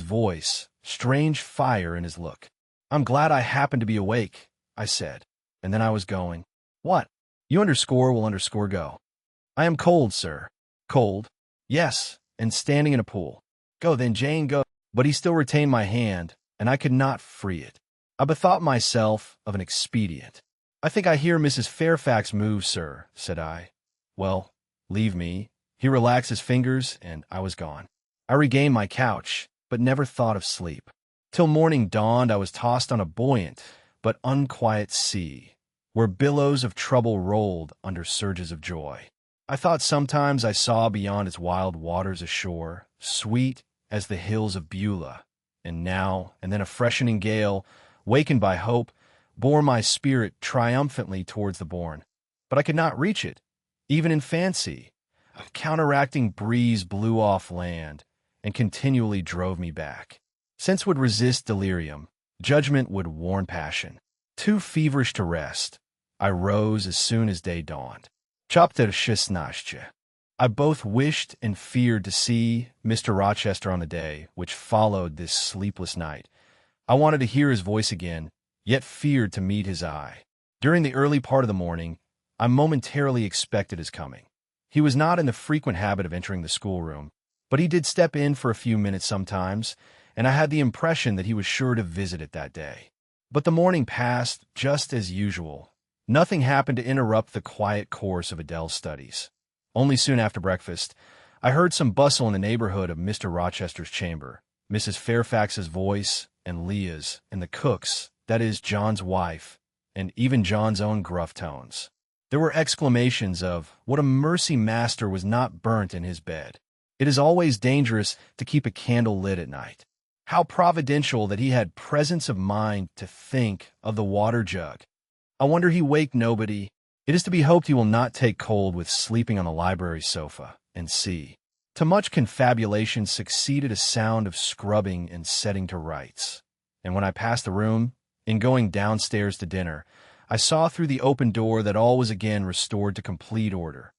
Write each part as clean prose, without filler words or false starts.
voice, strange fire in his look. "I'm glad I happened to be awake," I said, and then I was going. "What? You underscore will underscore go." "I am cold, sir." "Cold?" "Yes, and standing in a pool." "Go then, Jane, go." But he still retained my hand, and I could not free it. I bethought myself of an expedient. "I think I hear Mrs. Fairfax move, sir," said I. "Well, leave me." He relaxed his fingers, and I was gone. I regained my couch, but never thought of sleep. Till morning dawned, I was tossed on a buoyant but unquiet sea, where billows of trouble rolled under surges of joy. I thought sometimes I saw beyond its wild waters a shore, sweet as the hills of Beulah, and now and then a freshening gale, wakened by hope, bore my spirit triumphantly towards the bourne. But I could not reach it, even in fancy. A counteracting breeze blew off land, and continually drove me back. Sense would resist delirium, judgment would warn passion. Too feverish to rest, I rose as soon as day dawned. Chapter 16. I both wished and feared to see Mr. Rochester on the day which followed this sleepless night. I wanted to hear his voice again, yet feared to meet his eye. During the early part of the morning, I momentarily expected his coming. He was not in the frequent habit of entering the schoolroom, but he did step in for a few minutes sometimes, and I had the impression that he was sure to visit it that day. But the morning passed just as usual. Nothing happened to interrupt the quiet course of Adele's studies. Only soon after breakfast, I heard some bustle in the neighborhood of Mr. Rochester's chamber. Mrs. Fairfax's voice, and Leah's, and the cook's, that is, John's wife, and even John's own gruff tones. There were exclamations of, "What a mercy master was not burnt in his bed. It is always dangerous to keep a candle lit at night. How providential that he had presence of mind to think of the water jug. I wonder he waked nobody. It is to be hoped he will not take cold with sleeping on the library sofa, and see." To much confabulation succeeded a sound of scrubbing and setting to rights. And when I passed the room, in going downstairs to dinner, I saw through the open door that all was again restored to complete order.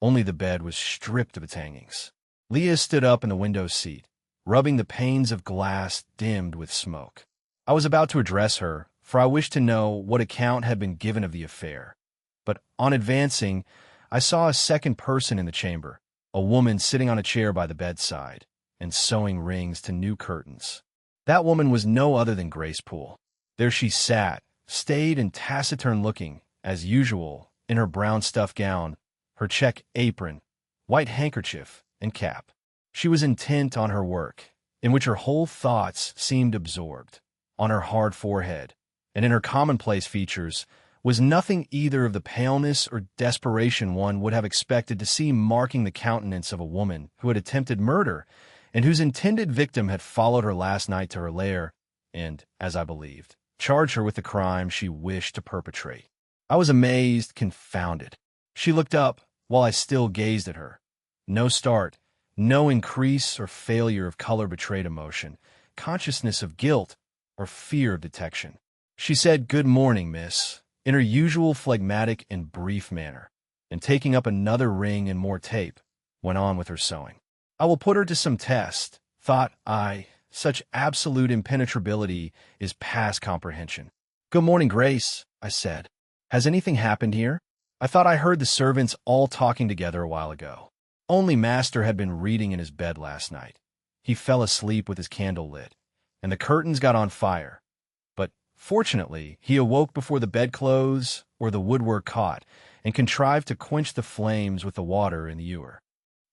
Only the bed was stripped of its hangings. Leah stood up in the window seat, rubbing the panes of glass dimmed with smoke. I was about to address her, for I wished to know what account had been given of the affair. But on advancing, I saw a second person in the chamber, a woman sitting on a chair by the bedside, and sewing rings to new curtains. That woman was no other than Grace Poole. There she sat, staid and taciturn-looking, as usual, in her brown stuff gown, her check apron, white handkerchief, and cap. She was intent on her work, in which her whole thoughts seemed absorbed. On her hard forehead, and in her commonplace features, was nothing either of the paleness or desperation one would have expected to see marking the countenance of a woman who had attempted murder, and whose intended victim had followed her last night to her lair, and, as I believed, charged her with the crime she wished to perpetrate. I was amazed, confounded. She looked up, while I still gazed at her. No start, no increase or failure of color betrayed emotion, consciousness of guilt, or fear of detection. She said, "Good morning, miss," in her usual phlegmatic and brief manner, and taking up another ring and more tape, went on with her sewing. I will put her to some test, thought I. Such absolute impenetrability is past comprehension. "Good morning, Grace," I said. "Has anything happened here? I thought I heard the servants all talking together a while ago." Only master had been reading in his bed last night. He fell asleep with his candle lit, and the curtains got on fire. But, fortunately, he awoke before the bedclothes or the woodwork caught, and contrived to quench the flames with the water in the ewer.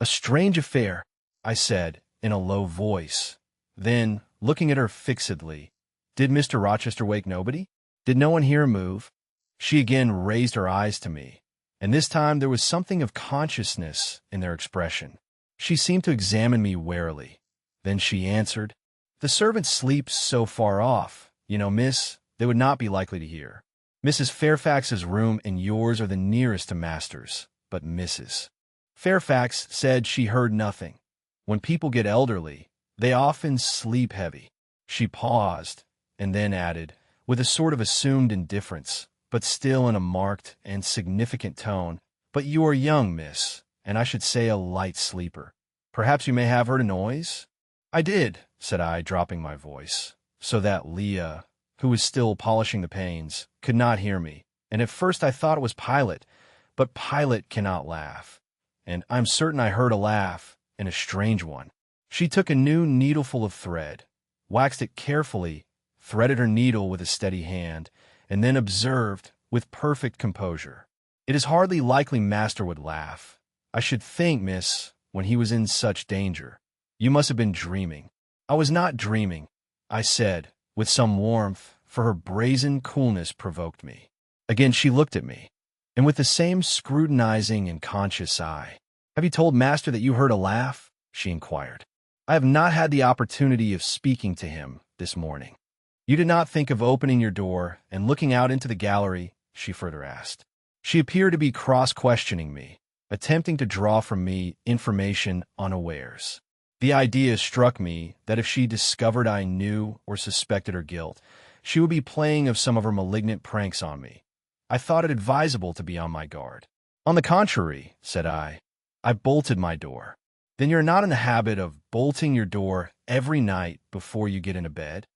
"A strange affair," I said, in a low voice. Then, looking at her fixedly, "Did Mr. Rochester wake nobody? Did no one hear him move?" She again raised her eyes to me, and this time there was something of consciousness in their expression. She seemed to examine me warily. Then she answered, "The servants sleep so far off, you know, miss, they would not be likely to hear. Mrs. Fairfax's room and yours are the nearest to master's, but Mrs. Fairfax said she heard nothing. When people get elderly, they often sleep heavy." She paused, and then added, with a sort of assumed indifference, but still in a marked and significant tone, "But you are young, miss, and I should say a light sleeper. Perhaps you may have heard a noise?" I did, said I, dropping my voice, so that Leah, who was still polishing the panes, could not hear me. And at first I thought it was Pilot, but Pilot cannot laugh. And I'm certain I heard a laugh, and a strange one. She took a new needleful of thread, waxed it carefully, threaded her needle with a steady hand, and then observed, with perfect composure, "It is hardly likely Master would laugh. I should think, miss, when he was in such danger. You must have been dreaming." "I was not dreaming," I said, with some warmth, for her brazen coolness provoked me. Again she looked at me, and with the same scrutinizing and conscious eye. "Have you told Master that you heard a laugh?" she inquired. "I have not had the opportunity of speaking to him this morning." "You did not think of opening your door and looking out into the gallery?" she further asked. She appeared to be cross-questioning me, attempting to draw from me information unawares. The idea struck me that if she discovered I knew or suspected her guilt, she would be playing of some of her malignant pranks on me. I thought it advisable to be on my guard. "On the contrary," said I bolted my door. "Then you're not in the habit of bolting your door every night before you get into bed?"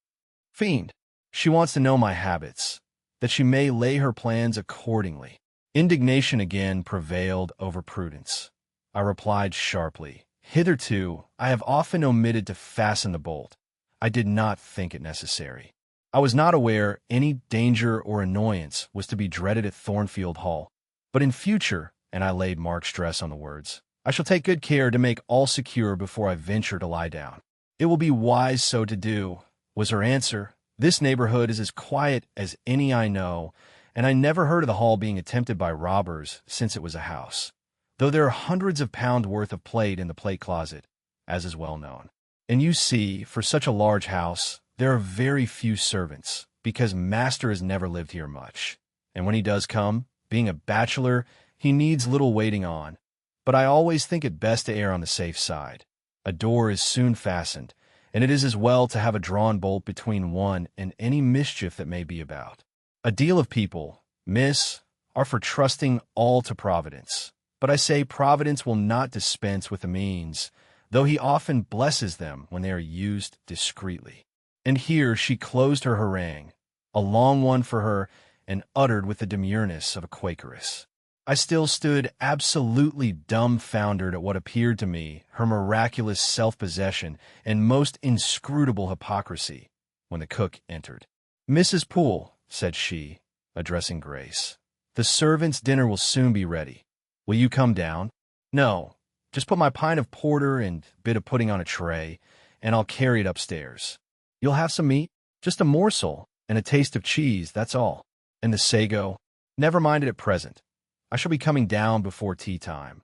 Fiend! She wants to know my habits, that she may lay her plans accordingly. Indignation again prevailed over prudence. I replied sharply, "Hitherto, I have often omitted to fasten the bolt. I did not think it necessary. I was not aware any danger or annoyance was to be dreaded at Thornfield Hall. But in future," and I laid marked stress on the words, "I shall take good care to make all secure before I venture to lie down." "It will be wise so to do," was her answer. "This neighborhood is as quiet as any I know, and I never heard of the hall being attempted by robbers since it was a house, though there are hundreds of pounds worth of plate in the plate closet, as is well known. And you see, for such a large house, there are very few servants, because Master has never lived here much, and when he does come, being a bachelor, he needs little waiting on. But I always think it best to err on the safe side. A door is soon fastened, and it is as well to have a drawn bolt between one and any mischief that may be about. A deal of people, miss, are for trusting all to Providence. But I say Providence will not dispense with the means, though he often blesses them when they are used discreetly." And here she closed her harangue, a long one for her, and uttered with the demureness of a Quakeress. I still stood absolutely dumbfoundered at what appeared to me her miraculous self-possession and most inscrutable hypocrisy, when the cook entered. "Mrs. Poole," said she, addressing Grace, "the servants' dinner will soon be ready. Will you come down?" "No, just put my pint of porter and bit of pudding on a tray, and I'll carry it upstairs." "You'll have some meat?" "Just a morsel, and a taste of cheese, that's all." "And the sago?" "Never mind it at present. I shall be coming down before tea time.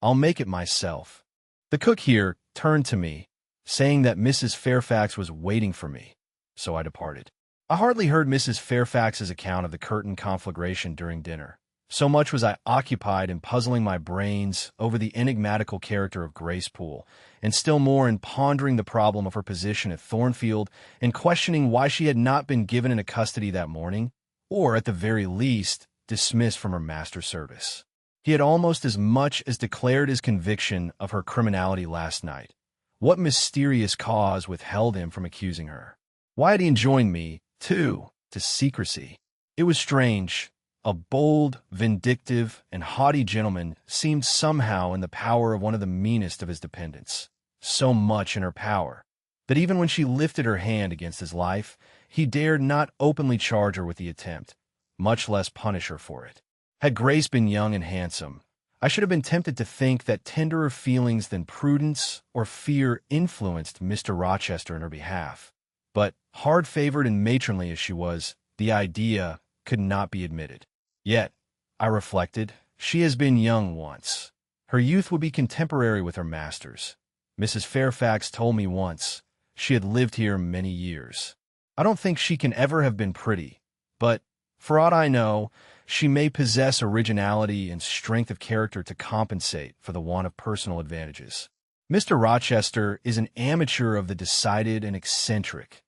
I'll make it myself." The cook here turned to me, saying that Mrs. Fairfax was waiting for me, so I departed. I hardly heard Mrs. Fairfax's account of the curtain conflagration during dinner. So much was I occupied in puzzling my brains over the enigmatical character of Grace Poole, and still more in pondering the problem of her position at Thornfield, and questioning why she had not been given into custody that morning, or, at the very least, dismissed from her master's service. He had almost as much as declared his conviction of her criminality last night. What mysterious cause withheld him from accusing her? Why had he enjoined me, too, to secrecy? It was strange. A bold, vindictive, and haughty gentleman seemed somehow in the power of one of the meanest of his dependents, so much in her power, that even when she lifted her hand against his life, he dared not openly charge her with the attempt, much less punish her for it. Had Grace been young and handsome, I should have been tempted to think that tenderer feelings than prudence or fear influenced Mr. Rochester in her behalf. But, hard-favored and matronly as she was, the idea could not be admitted. Yet, I reflected, she has been young once. Her youth would be contemporary with her master's. Mrs. Fairfax told me once she had lived here many years. I don't think she can ever have been pretty, but, for aught I know, she may possess originality and strength of character to compensate for the want of personal advantages. Mr. Rochester is an amateur of the decided and eccentric.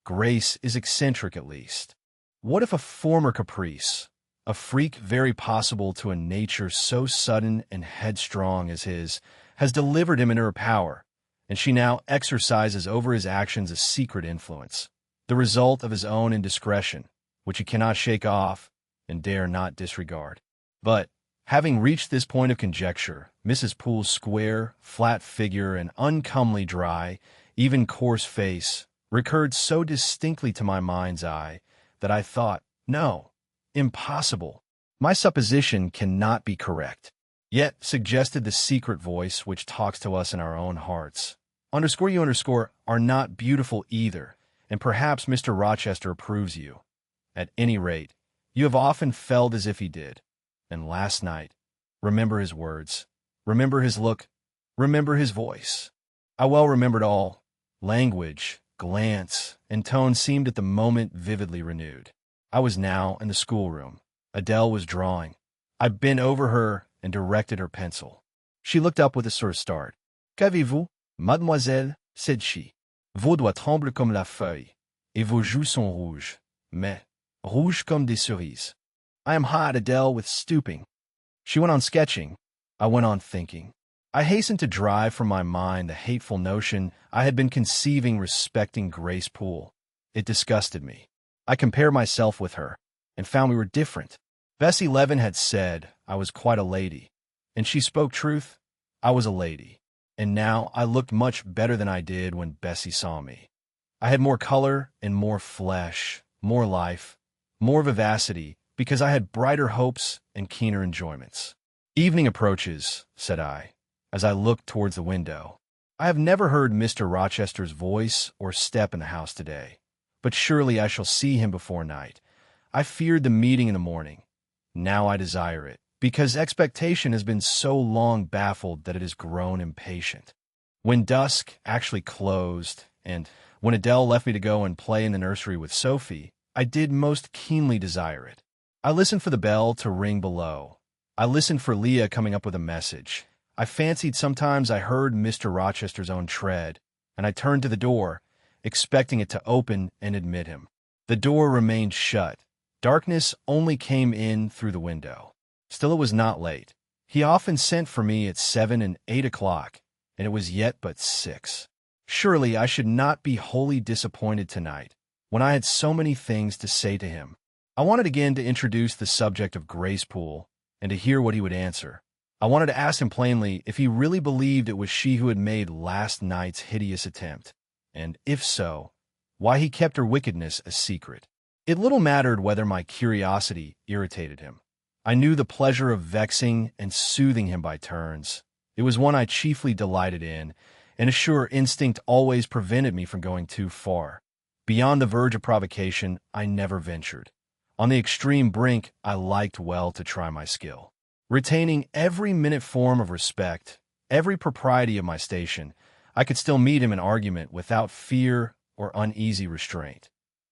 Grace is eccentric at least. What if a former caprice, a freak very possible to a nature so sudden and headstrong as his, has delivered him into her power, and she now exercises over his actions a secret influence, the result of his own indiscretion, which he cannot shake off and dare not disregard. But, having reached this point of conjecture, Mrs. Poole's square, flat figure and uncomely, dry, even coarse face recurred so distinctly to my mind's eye that I thought, no, impossible. My supposition cannot be correct. Yet, suggested the secret voice which talks to us in our own hearts. _you_ are not beautiful either, and perhaps Mr. Rochester approves you. At any rate, you have often felt as if he did. And last night, remember his words, remember his look, remember his voice. I well remembered all. Language, glance, and tone seemed at the moment vividly renewed. I was now in the schoolroom. Adele was drawing. I bent over her and directed her pencil. She looked up with a sort of start. Qu'avez-vous, mademoiselle? Said she. Vos doigts tremblent comme la feuille, et vos joues sont rouges, mais rouges comme des cerises. I am hot, Adele, with stooping. She went on sketching. I went on thinking. I hastened to drive from my mind the hateful notion I had been conceiving respecting Grace Poole. It disgusted me. I compared myself with her, and found we were different. Bessie Levin had said I was quite a lady, and she spoke truth. I was a lady, and now I looked much better than I did when Bessie saw me. I had more color and more flesh, more life, more vivacity, because I had brighter hopes and keener enjoyments. Evening approaches, said I, as I looked towards the window. I have never heard Mr. Rochester's voice or step in the house today, but surely I shall see him before night. I feared the meeting in the morning. Now I desire it, because expectation has been so long baffled that it has grown impatient. When dusk actually closed, and when Adele left me to go and play in the nursery with Sophie, I did most keenly desire it. I listened for the bell to ring below. I listened for Leah coming up with a message. I fancied sometimes I heard Mr. Rochester's own tread, and I turned to the door, expecting it to open and admit him. The door remained shut. Darkness only came in through the window. Still it was not late. He often sent for me at 7 and 8 o'clock, and it was yet but 6. Surely I should not be wholly disappointed tonight, when I had so many things to say to him. I wanted again to introduce the subject of Grace Poole, and to hear what he would answer. I wanted to ask him plainly if he really believed it was she who had made last night's hideous attempt, and if so, why he kept her wickedness a secret. It little mattered whether my curiosity irritated him. I knew the pleasure of vexing and soothing him by turns. It was one I chiefly delighted in, and a sure instinct always prevented me from going too far. Beyond the verge of provocation, I never ventured. On the extreme brink, I liked well to try my skill. Retaining every minute form of respect, every propriety of my station, I could still meet him in argument without fear or uneasy restraint.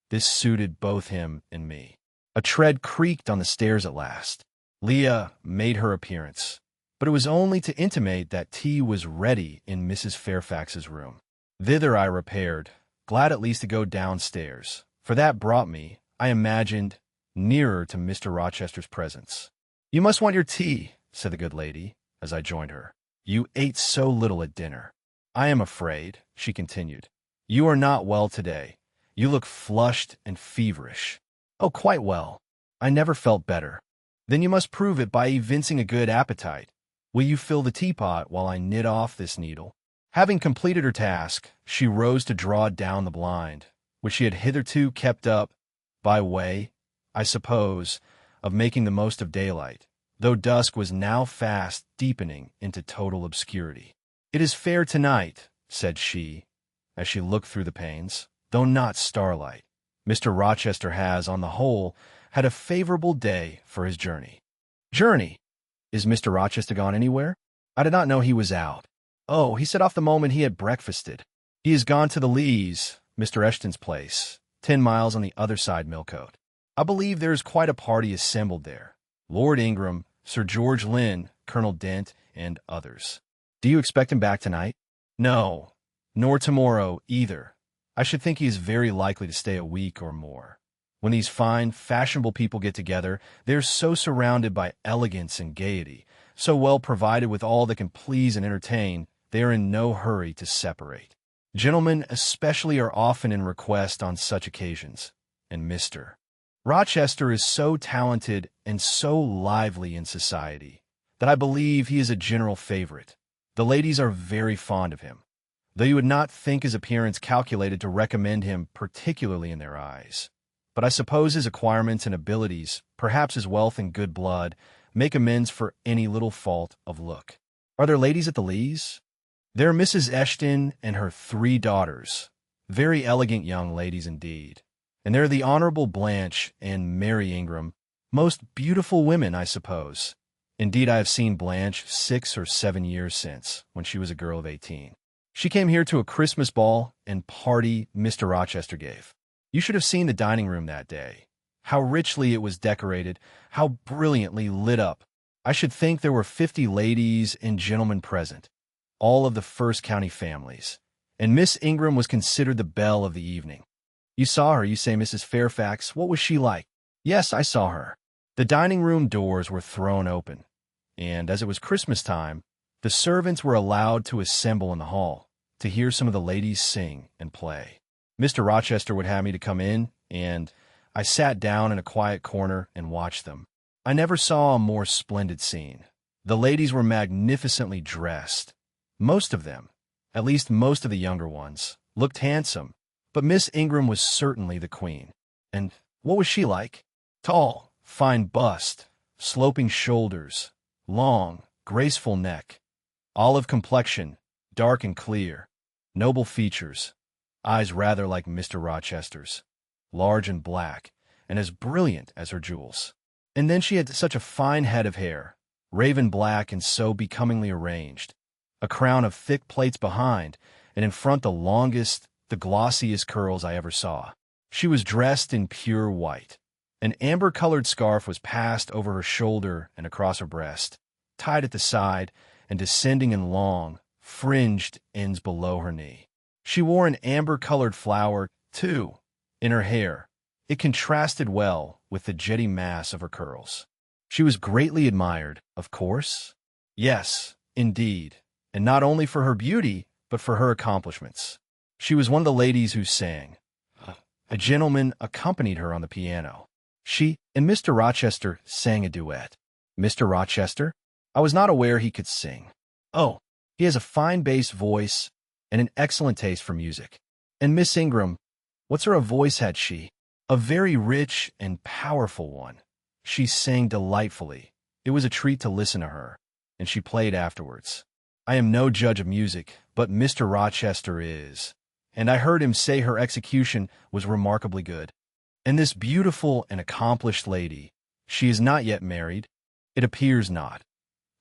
This suited both him and me. A tread creaked on the stairs at last. Leah made her appearance, but it was only to intimate that tea was ready in Mrs. Fairfax's room. Thither I repaired, glad at least to go downstairs, for that brought me, I imagined, nearer to Mr. Rochester's presence. "You must want your tea," said the good lady, as I joined her. "You ate so little at dinner." "I am afraid," she continued, "you are not well today. You look flushed and feverish." "Oh, quite well. I never felt better." "Then you must prove it by evincing a good appetite. Will you fill the teapot while I knit off this needle?" Having completed her task, she rose to draw down the blind, which she had hitherto kept up, by way, I suppose, of making the most of daylight, though dusk was now fast deepening into total obscurity. "It is fair tonight," said she, as she looked through the panes, "though not starlight. Mr. Rochester has, on the whole, had a favorable day for his journey." "Journey? Is Mr. Rochester gone anywhere? I did not know he was out." "Oh, he set off the moment he had breakfasted. He has gone to the Lees, Mr. Eshton's place, 10 miles on the other side Millcote. I believe there is quite a party assembled there. Lord Ingram, Sir George Lynn, Colonel Dent, and others." "Do you expect him back tonight?" "No, nor tomorrow either. I should think he is very likely to stay a week or more. When these fine, fashionable people get together, they are so surrounded by elegance and gaiety, so well provided with all that can please and entertain, they are in no hurry to separate. Gentlemen especially are often in request on such occasions, and Mr. Rochester is so talented and so lively in society that I believe he is a general favorite. The ladies are very fond of him, though you would not think his appearance calculated to recommend him particularly in their eyes. But I suppose his acquirements and abilities, perhaps his wealth and good blood, make amends for any little fault of look. Are there ladies at the Lees? There are Mrs. Eshton and her 3 daughters, very elegant young ladies indeed. And there are the Honorable Blanche and Mary Ingram, most beautiful women, I suppose. Indeed, I have seen Blanche 6 or 7 years since, when she was a girl of 18. She came here to a Christmas ball and party Mr. Rochester gave. You should have seen the dining room that day. How richly it was decorated, how brilliantly lit up. I should think there were 50 ladies and gentlemen present, all of the first county families, and Miss Ingram was considered the belle of the evening. You saw her, you say, Mrs. Fairfax. What was she like? Yes, I saw her. The dining room doors were thrown open, and as it was Christmas time, the servants were allowed to assemble in the hall to hear some of the ladies sing and play. Mr. Rochester would have me to come in, and I sat down in a quiet corner and watched them. I never saw a more splendid scene. The ladies were magnificently dressed. Most of them, at least most of the younger ones, looked handsome, but Miss Ingram was certainly the queen. And what was she like? Tall, fine bust, sloping shoulders, long, graceful neck, olive complexion, dark and clear, noble features, eyes rather like Mr. Rochester's, large and black, and as brilliant as her jewels. And then she had such a fine head of hair, raven black and so becomingly arranged, a crown of thick plaits behind, and in front the longest, the glossiest curls I ever saw. She was dressed in pure white. An amber-colored scarf was passed over her shoulder and across her breast, tied at the side and descending in long, fringed ends below her knee. She wore an amber-colored flower, too, in her hair. It contrasted well with the jetty mass of her curls. She was greatly admired, of course. Yes, indeed, and not only for her beauty, but for her accomplishments. She was one of the ladies who sang. A gentleman accompanied her on the piano. She and Mr. Rochester sang a duet. Mr. Rochester? I was not aware he could sing. Oh, he has a fine bass voice and an excellent taste for music. And Miss Ingram, what sort of voice had she? A very rich and powerful one. She sang delightfully. It was a treat to listen to her, and she played afterwards. I am no judge of music, but Mr. Rochester is, and I heard him say her execution was remarkably good. And this beautiful and accomplished lady, she is not yet married. It appears not.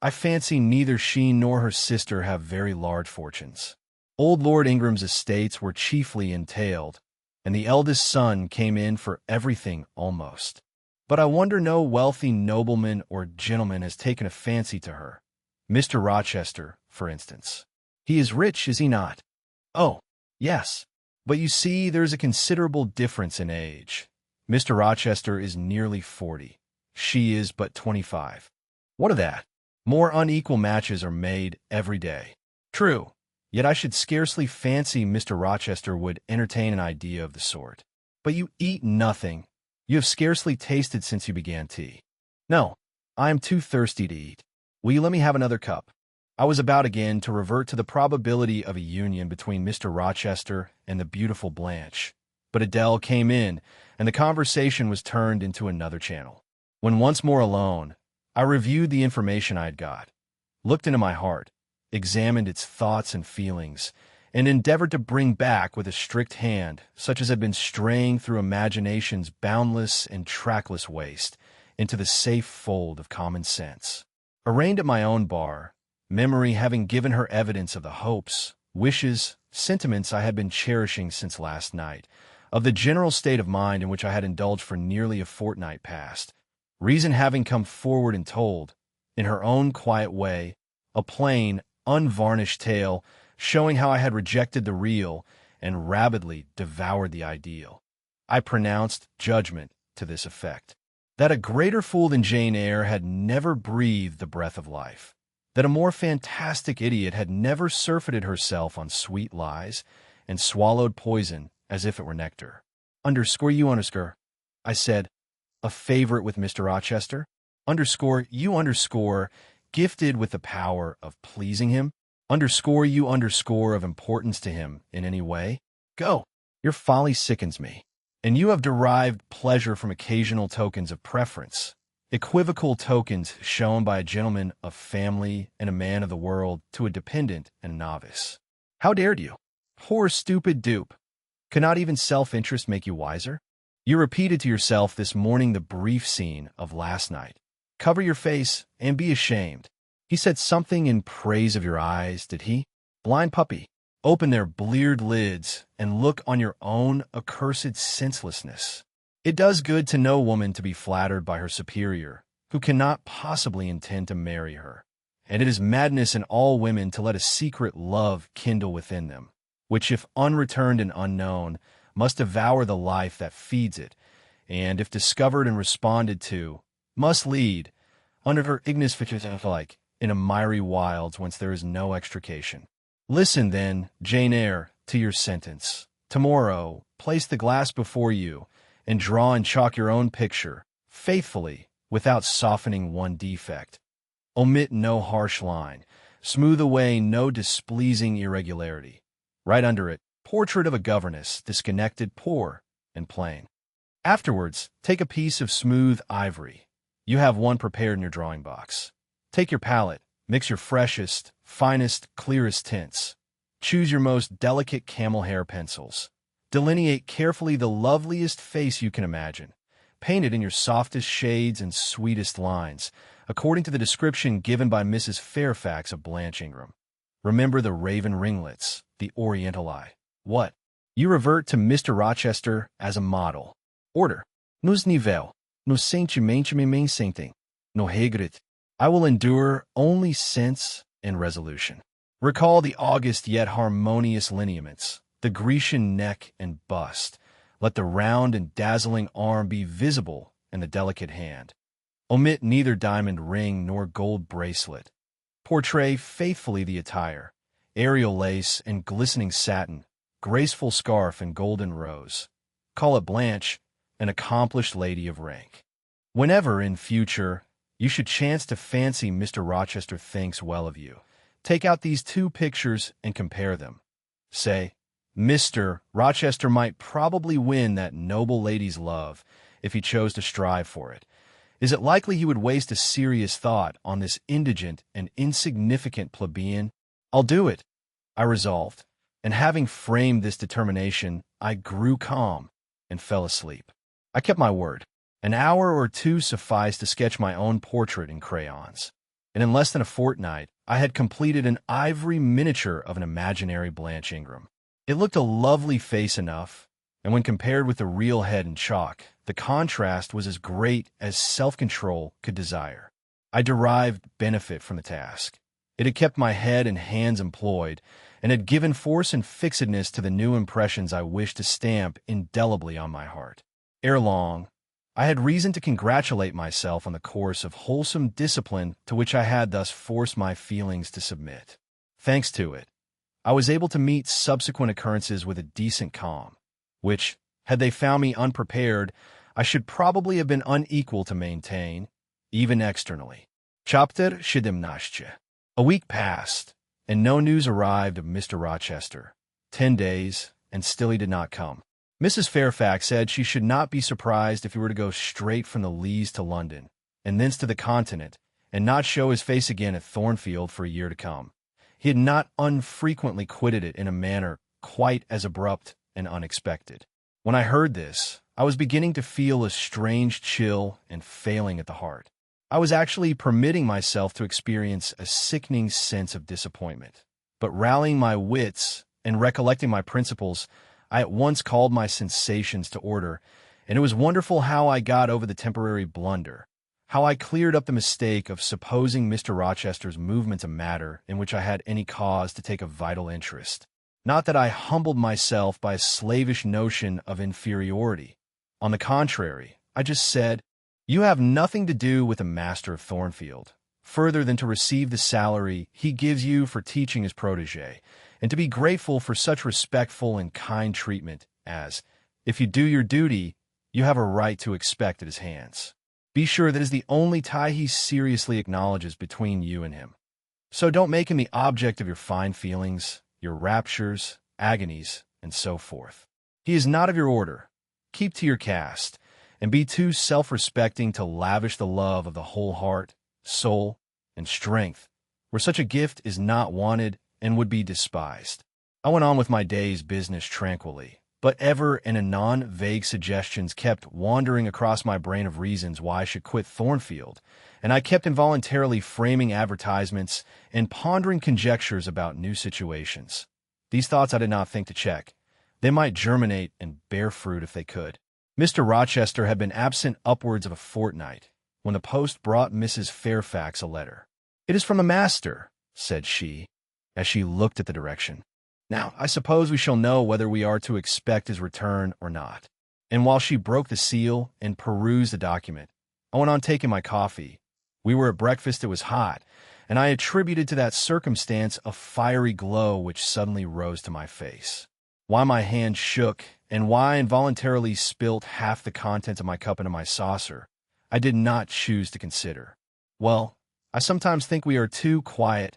I fancy neither she nor her sister have very large fortunes. Old Lord Ingram's estates were chiefly entailed, and the eldest son came in for everything almost. But I wonder no wealthy nobleman or gentleman has taken a fancy to her. Mr. Rochester, for instance. He is rich, is he not? Oh, yes. But you see, there is a considerable difference in age. Mr. Rochester is nearly 40. She is but 25. What of that? More unequal matches are made every day. True, yet I should scarcely fancy Mr. Rochester would entertain an idea of the sort. But you eat nothing. You have scarcely tasted since you began tea. No, I am too thirsty to eat. Will you let me have another cup? I was about again to revert to the probability of a union between Mr. Rochester and the beautiful Blanche. But Adele came in, and the conversation was turned into another channel. When once more alone, I reviewed the information I had got, looked into my heart, examined its thoughts and feelings, and endeavored to bring back with a strict hand such as had been straying through imagination's boundless and trackless waste into the safe fold of common sense. Arraigned at my own bar, memory having given her evidence of the hopes, wishes, sentiments I had been cherishing since last night, of the general state of mind in which I had indulged for nearly a fortnight past, reason having come forward and told, in her own quiet way, a plain, unvarnished tale showing how I had rejected the real and rabidly devoured the ideal, I pronounced judgment to this effect: that a greater fool than Jane Eyre had never breathed the breath of life, that a more fantastic idiot had never surfeited herself on sweet lies and swallowed poison as if it were nectar. Underscore you underscore, I said, a favorite with Mr. Rochester? Underscore you underscore, gifted with the power of pleasing him? Underscore you underscore of importance to him in any way? Go. Your folly sickens me. And you have derived pleasure from occasional tokens of preference, equivocal tokens shown by a gentleman of family and a man of the world to a dependent and a novice. How dared you? Poor stupid dupe. Could not even self-interest make you wiser? You repeated to yourself this morning the brief scene of last night. Cover your face and be ashamed. He said something in praise of your eyes, did he? Blind puppy, open their bleared lids and look on your own accursed senselessness. It does good to no woman to be flattered by her superior, who cannot possibly intend to marry her. And it is madness in all women to let a secret love kindle within them, which, if unreturned and unknown, must devour the life that feeds it, and, if discovered and responded to, must lead, under her ignis like, in a miry wilds whence there is no extrication. Listen, then, Jane Eyre, to your sentence. Tomorrow, place the glass before you, and draw and chalk your own picture, faithfully, without softening one defect. Omit no harsh line, smooth away no displeasing irregularity. Write under it, portrait of a governess, disconnected, poor, and plain. Afterwards, take a piece of smooth ivory. You have one prepared in your drawing box. Take your palette, mix your freshest, finest, clearest tints. Choose your most delicate camel hair pencils. Delineate carefully the loveliest face you can imagine. Paint it in your softest shades and sweetest lines, according to the description given by Mrs. Fairfax of Blanche Ingram. Remember the raven ringlets, the oriental eye. What? You revert to Mr. Rochester as a model. Order. Nos nível. No sentimento me main senting. No regret. I will endure only sense and resolution. Recall the august yet harmonious lineaments, the Grecian neck and bust. Let the round and dazzling arm be visible in the delicate hand. Omit neither diamond ring nor gold bracelet. Portray faithfully the attire, aerial lace and glistening satin, graceful scarf and golden rose. Call it Blanche, an accomplished lady of rank. Whenever, in future, you should chance to fancy Mr. Rochester thinks well of you, take out these two pictures and compare them. Say, Mr. Rochester might probably win that noble lady's love if he chose to strive for it. Is it likely he would waste a serious thought on this indigent and insignificant plebeian? I'll do it, I resolved, and having framed this determination, I grew calm and fell asleep. I kept my word. An hour or two sufficed to sketch my own portrait in crayons, and in less than a fortnight, I had completed an ivory miniature of an imaginary Blanche Ingram. It looked a lovely face enough, and when compared with the real head in chalk, the contrast was as great as self-control could desire. I derived benefit from the task. It had kept my head and hands employed, and had given force and fixedness to the new impressions I wished to stamp indelibly on my heart. Ere long, I had reason to congratulate myself on the course of wholesome discipline to which I had thus forced my feelings to submit. Thanks to it, I was able to meet subsequent occurrences with a decent calm, which, had they found me unprepared, I should probably have been unequal to maintain, even externally. Chapter 17. A week passed, and no news arrived of Mr. Rochester. 10 days, and still he did not come. Mrs. Fairfax said she should not be surprised if he were to go straight from the Leas to London, and thence to the Continent, and not show his face again at Thornfield for a year to come. He had not unfrequently quitted it in a manner quite as abrupt and unexpected. When I heard this, I was beginning to feel a strange chill and failing at the heart. I was actually permitting myself to experience a sickening sense of disappointment. But rallying my wits and recollecting my principles, I at once called my sensations to order, and it was wonderful how I got over the temporary blunder, how I cleared up the mistake of supposing Mr. Rochester's movements a matter in which I had any cause to take a vital interest. Not that I humbled myself by a slavish notion of inferiority. On the contrary, I just said, "You have nothing to do with the master of Thornfield, further than to receive the salary he gives you for teaching his protege, and to be grateful for such respectful and kind treatment as, if you do your duty, you have a right to expect at his hands. Be sure that is the only tie he seriously acknowledges between you and him. So don't make him the object of your fine feelings, your raptures, agonies, and so forth. He is not of your order. Keep to your caste, and be too self-respecting to lavish the love of the whole heart, soul, and strength, where such a gift is not wanted and would be despised. I went on with my day's business tranquilly, but ever and anon vague suggestions kept wandering across my brain of reasons why I should quit Thornfield, and I kept involuntarily framing advertisements and pondering conjectures about new situations. These thoughts I did not think to check. They might germinate and bear fruit if they could. Mr. Rochester had been absent upwards of a fortnight, when the post brought Mrs. Fairfax a letter. "It is from the master," said she, as she looked at the direction. "Now, I suppose we shall know whether we are to expect his return or not." And while she broke the seal and perused the document, I went on taking my coffee. We were at breakfast, it was hot, and I attributed to that circumstance a fiery glow which suddenly rose to my face. Why my hand shook, and why I involuntarily spilt half the contents of my cup into my saucer, I did not choose to consider. Well, I sometimes think we are too quiet,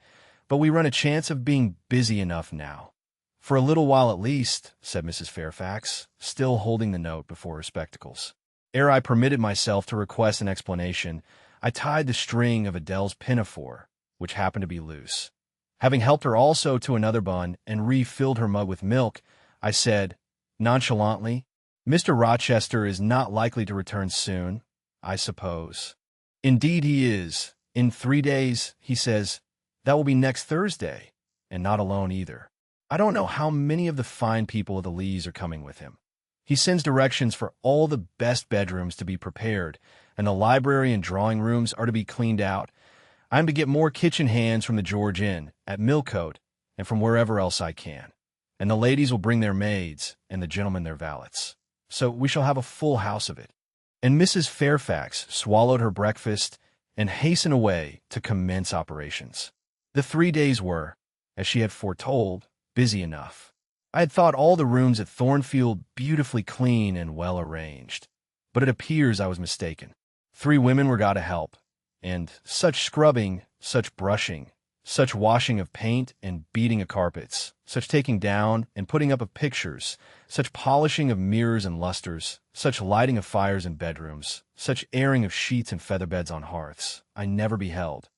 but we run a chance of being busy enough now. "For a little while at least," said Mrs. Fairfax, still holding the note before her spectacles. Ere I permitted myself to request an explanation, I tied the string of Adele's pinafore, which happened to be loose. Having helped her also to another bun and refilled her mug with milk, I said, nonchalantly, "Mr. Rochester is not likely to return soon, I suppose." "Indeed he is. In 3 days, he says. That will be next Thursday, and not alone either. I don't know how many of the fine people of the Lees are coming with him. He sends directions for all the best bedrooms to be prepared, and the library and drawing rooms are to be cleaned out. I am to get more kitchen hands from the George Inn, at Millcote, and from wherever else I can. And the ladies will bring their maids, and the gentlemen their valets. So we shall have a full house of it." And Mrs. Fairfax swallowed her breakfast and hastened away to commence operations. The 3 days were, as she had foretold, busy enough. I had thought all the rooms at Thornfield beautifully clean and well arranged, but it appears I was mistaken. 3 women were got to help, and such scrubbing, such brushing, such washing of paint and beating of carpets, such taking down and putting up of pictures, such polishing of mirrors and lustres, such lighting of fires in bedrooms, such airing of sheets and featherbeds on hearths, I never beheld,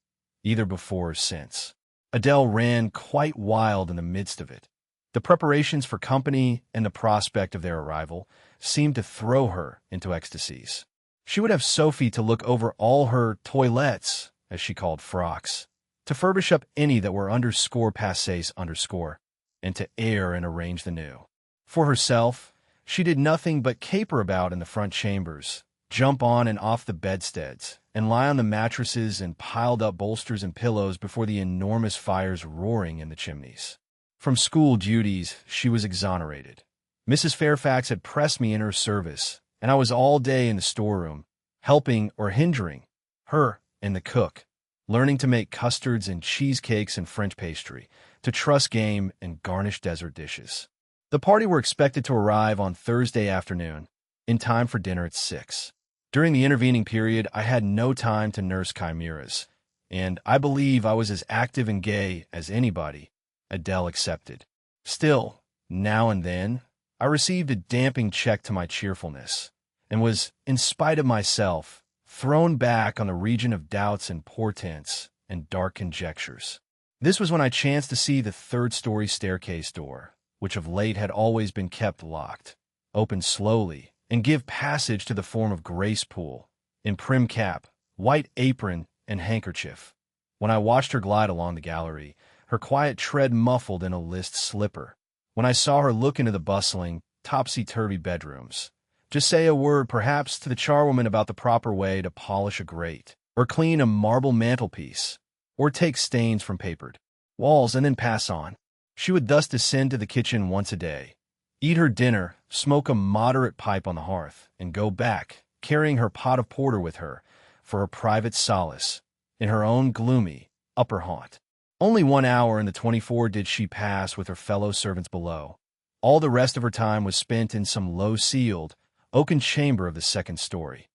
either before or since. Adele ran quite wild in the midst of it. The preparations for company and the prospect of their arrival seemed to throw her into ecstasies. She would have Sophie to look over all her toilettes, as she called frocks, to furbish up any that were _passés_, and to air and arrange the new. For herself, she did nothing but caper about in the front chambers, jump on and off the bedsteads, and lie on the mattresses and piled up bolsters and pillows before the enormous fires roaring in the chimneys. From school duties she was exonerated. Mrs. Fairfax had pressed me in her service, and I was all day in the storeroom, helping or hindering her and the cook, learning to make custards and cheesecakes and French pastry, to truss game and garnish dessert dishes. The party were expected to arrive on Thursday afternoon, in time for dinner at 6. During the intervening period, I had no time to nurse chimeras, and I believe I was as active and gay as anybody, Adele excepted. Still, now and then, I received a damping check to my cheerfulness, and was, in spite of myself, thrown back on the region of doubts and portents and dark conjectures. This was when I chanced to see the third-story staircase door, which of late had always been kept locked, open slowly, and give passage to the form of Grace Poole, in prim cap, white apron, and handkerchief. When I watched her glide along the gallery, her quiet tread muffled in a list slipper. When I saw her look into the bustling, topsy-turvy bedrooms, just say a word perhaps to the charwoman about the proper way to polish a grate, or clean a marble mantelpiece, or take stains from papered walls and then pass on. She would thus descend to the kitchen once a day, eat her dinner, smoke a moderate pipe on the hearth, and go back, carrying her pot of porter with her, for her private solace, in her own gloomy upper haunt. Only 1 hour in the 24 did she pass with her fellow servants below. All the rest of her time was spent in some low-ceiled, oaken chamber of the second story.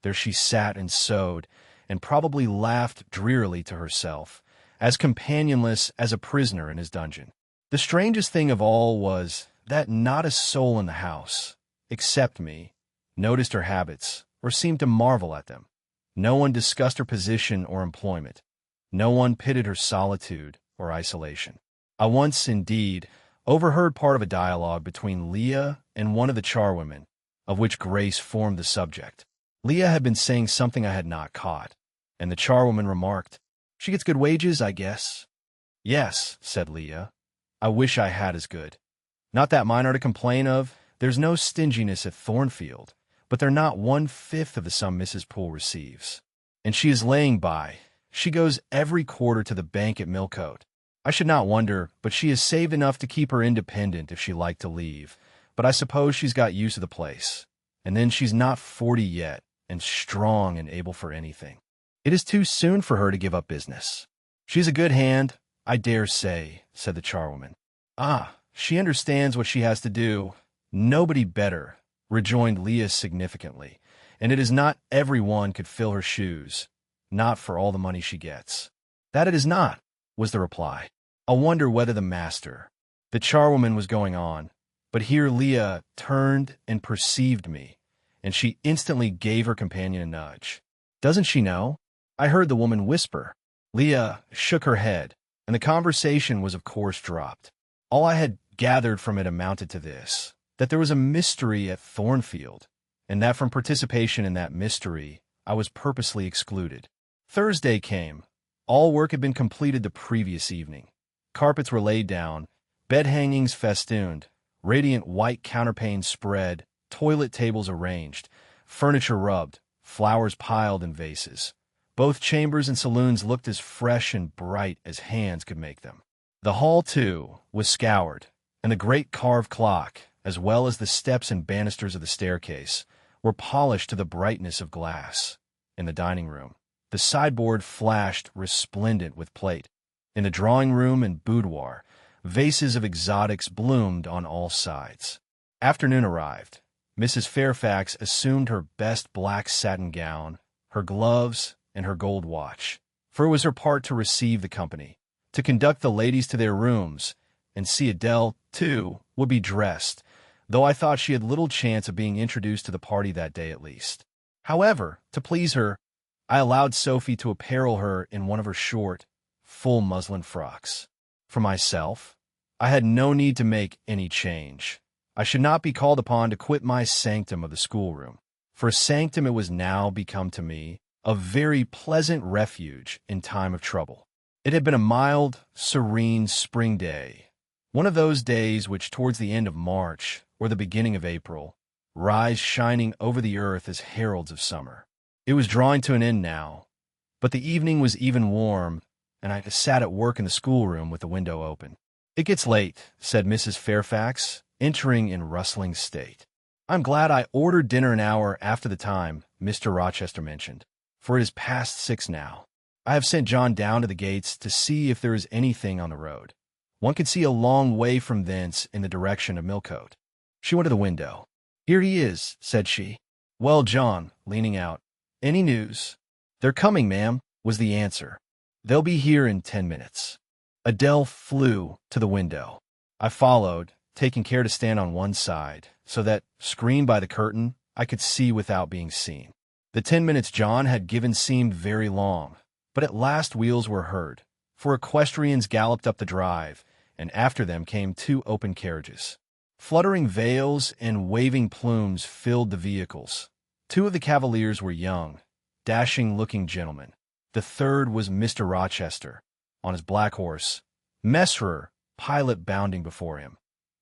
There she sat and sewed, and probably laughed drearily to herself, as companionless as a prisoner in his dungeon. The strangest thing of all was that not a soul in the house, except me, noticed her habits or seemed to marvel at them. No one discussed her position or employment. No one pitied her solitude or isolation. I once, indeed, overheard part of a dialogue between Leah and one of the charwomen, of which Grace formed the subject. Leah had been saying something I had not caught, and the charwoman remarked, "She gets good wages, I guess." "Yes," said Leah. "I wish I had as good. Not that mine are to complain of. There's no stinginess at Thornfield, but they're not 1/5 of the sum Mrs. Poole receives. And she is laying by. She goes every quarter to the bank at Millcote. I should not wonder, but she has saved enough to keep her independent if she liked to leave. But I suppose she's got used to the place. And then she's not 40 yet, and strong and able for anything. It is too soon for her to give up business. She's a good hand, I dare say," said the charwoman. "Ah, she understands what she has to do. Nobody better," rejoined Leah significantly, "and it is not every one could fill her shoes, not for all the money she gets." "That it is not," was the reply. "I wonder whether the master—" The charwoman was going on, but here Leah turned and perceived me, and she instantly gave her companion a nudge. "Doesn't she know?" I heard the woman whisper. Leah shook her head, and the conversation was of course dropped. All I had gathered from it amounted to this, that there was a mystery at Thornfield, and that from participation in that mystery I was purposely excluded. Thursday came. All work had been completed the previous evening. Carpets were laid down, bed hangings festooned, radiant white counterpanes spread, toilet tables arranged, furniture rubbed, flowers piled in vases. Both chambers and saloons looked as fresh and bright as hands could make them. The hall, too, was scoured, and the great carved clock, as well as the steps and banisters of the staircase, were polished to the brightness of glass. In the dining room, the sideboard flashed resplendent with plate. In the drawing-room and boudoir, vases of exotics bloomed on all sides. Afternoon arrived. Mrs. Fairfax assumed her best black satin gown, her gloves, and her gold watch, for it was her part to receive the company, to conduct the ladies to their rooms, and see Adele, too, would be dressed, though I thought she had little chance of being introduced to the party that day at least. However, to please her, I allowed Sophie to apparel her in one of her short, full muslin frocks. For myself, I had no need to make any change. I should not be called upon to quit my sanctum of the schoolroom, for a sanctum it was now become to me, a very pleasant refuge in time of trouble. It had been a mild, serene spring day, one of those days which towards the end of March or the beginning of April rise shining over the earth as heralds of summer. It was drawing to an end now, but the evening was even warm, and I sat at work in the schoolroom with the window open. "It gets late," said Mrs. Fairfax, entering in rustling state. "I'm glad I ordered dinner an hour after the time Mr. Rochester mentioned, for it is past 6 now. I have sent John down to the gates to see if there is anything on the road. One can see a long way from thence in the direction of Millcote." She went to the window. "Here he is," said she. "Well, John," leaning out, "any news?" "They're coming, ma'am," was the answer. "They'll be here in 10 minutes." Adele flew to the window. I followed, taking care to stand on one side, so that, screened by the curtain, I could see without being seen. The 10 minutes John had given seemed very long, but at last wheels were heard, for equestrians galloped up the drive, and after them came 2 open carriages. Fluttering veils and waving plumes filled the vehicles. 2 of the cavaliers were young, dashing-looking gentlemen. The third was Mr. Rochester, on his black horse, Messerer, pilot bounding before him.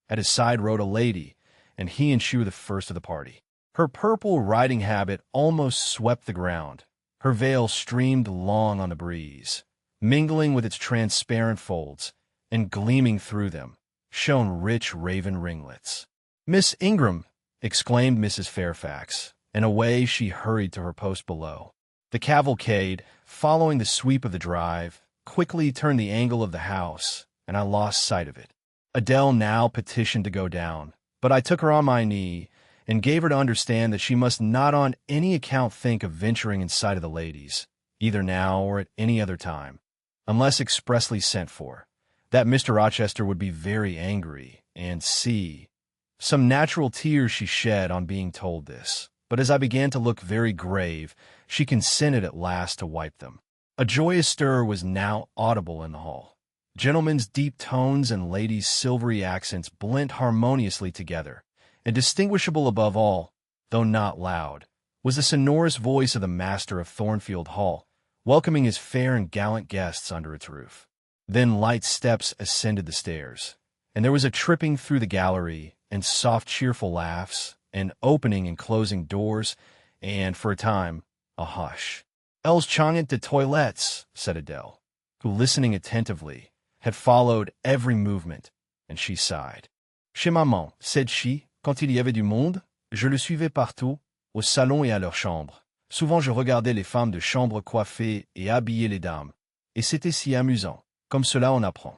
At his side rode a lady, and he and she were the first of the party. Her purple riding habit almost swept the ground. Her veil streamed long on the breeze, mingling with its transparent folds, and gleaming through them, shone rich raven ringlets. "Miss Ingram!" exclaimed Mrs. Fairfax, and away she hurried to her post below. The cavalcade, following the sweep of the drive, quickly turned the angle of the house, and I lost sight of it. Adele now petitioned to go down, but I took her on my knee and gave her to understand that she must not on any account think of venturing in sight of the ladies, either now or at any other time, unless expressly sent for, that Mr. Rochester would be very angry, and some natural tears she shed on being told this, but as I began to look very grave, she consented at last to wipe them. A joyous stir was now audible in the hall. Gentlemen's deep tones and ladies' silvery accents blent harmoniously together, and distinguishable above all, though not loud, was the sonorous voice of the master of Thornfield Hall, welcoming his fair and gallant guests under its roof. Then light steps ascended the stairs, and there was a tripping through the gallery, and soft cheerful laughs, and opening and closing doors, and, for a time, a hush. "Elles changent de toilettes," said Adele, who, listening attentively, had followed every movement, and she sighed. "Chez maman," said she, "quand il y avait du monde, je le suivais partout, au salon et à leur chambre. Souvent je regardais les femmes de chambre coiffer et habiller les dames, et c'était si amusant, comme cela on apprend."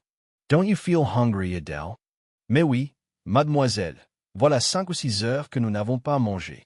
"Don't you feel hungry, Adele?" "Mais oui, mademoiselle. Voilà 5 ou 6 heures que nous n'avons pas mangé."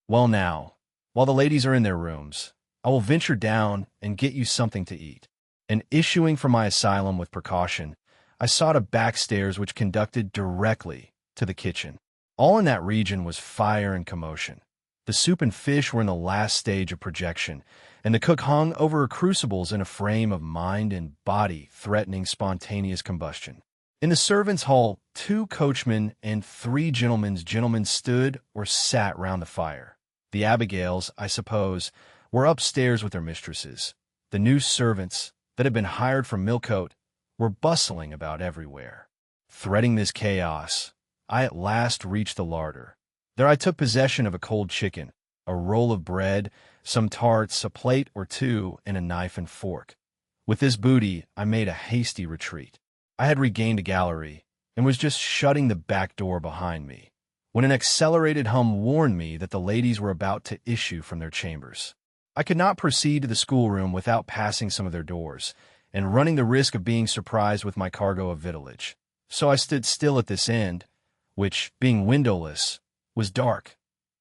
"Well now, while the ladies are in their rooms, I will venture down and get you something to eat." And issuing from my asylum with precaution, I sought a back stairs which conducted directly to the kitchen. All in that region was fire and commotion. The soup and fish were in the last stage of projection, and the cook hung over her crucibles in a frame of mind and body threatening spontaneous combustion. In the servants' hall, 2 coachmen and 3 gentlemen stood or sat round the fire. The Abigails, I suppose, were upstairs with their mistresses. The new servants, that had been hired from Millcote, were bustling about everywhere. Threading this chaos, I at last reached the larder. There I took possession of a cold chicken, a roll of bread, some tarts, a plate or 2, and a knife and fork. With this booty, I made a hasty retreat. I had regained a gallery, and was just shutting the back door behind me, when an accelerated hum warned me that the ladies were about to issue from their chambers. I could not proceed to the schoolroom without passing some of their doors, and running the risk of being surprised with my cargo of victuallage. So I stood still at this end, which, being windowless, was dark,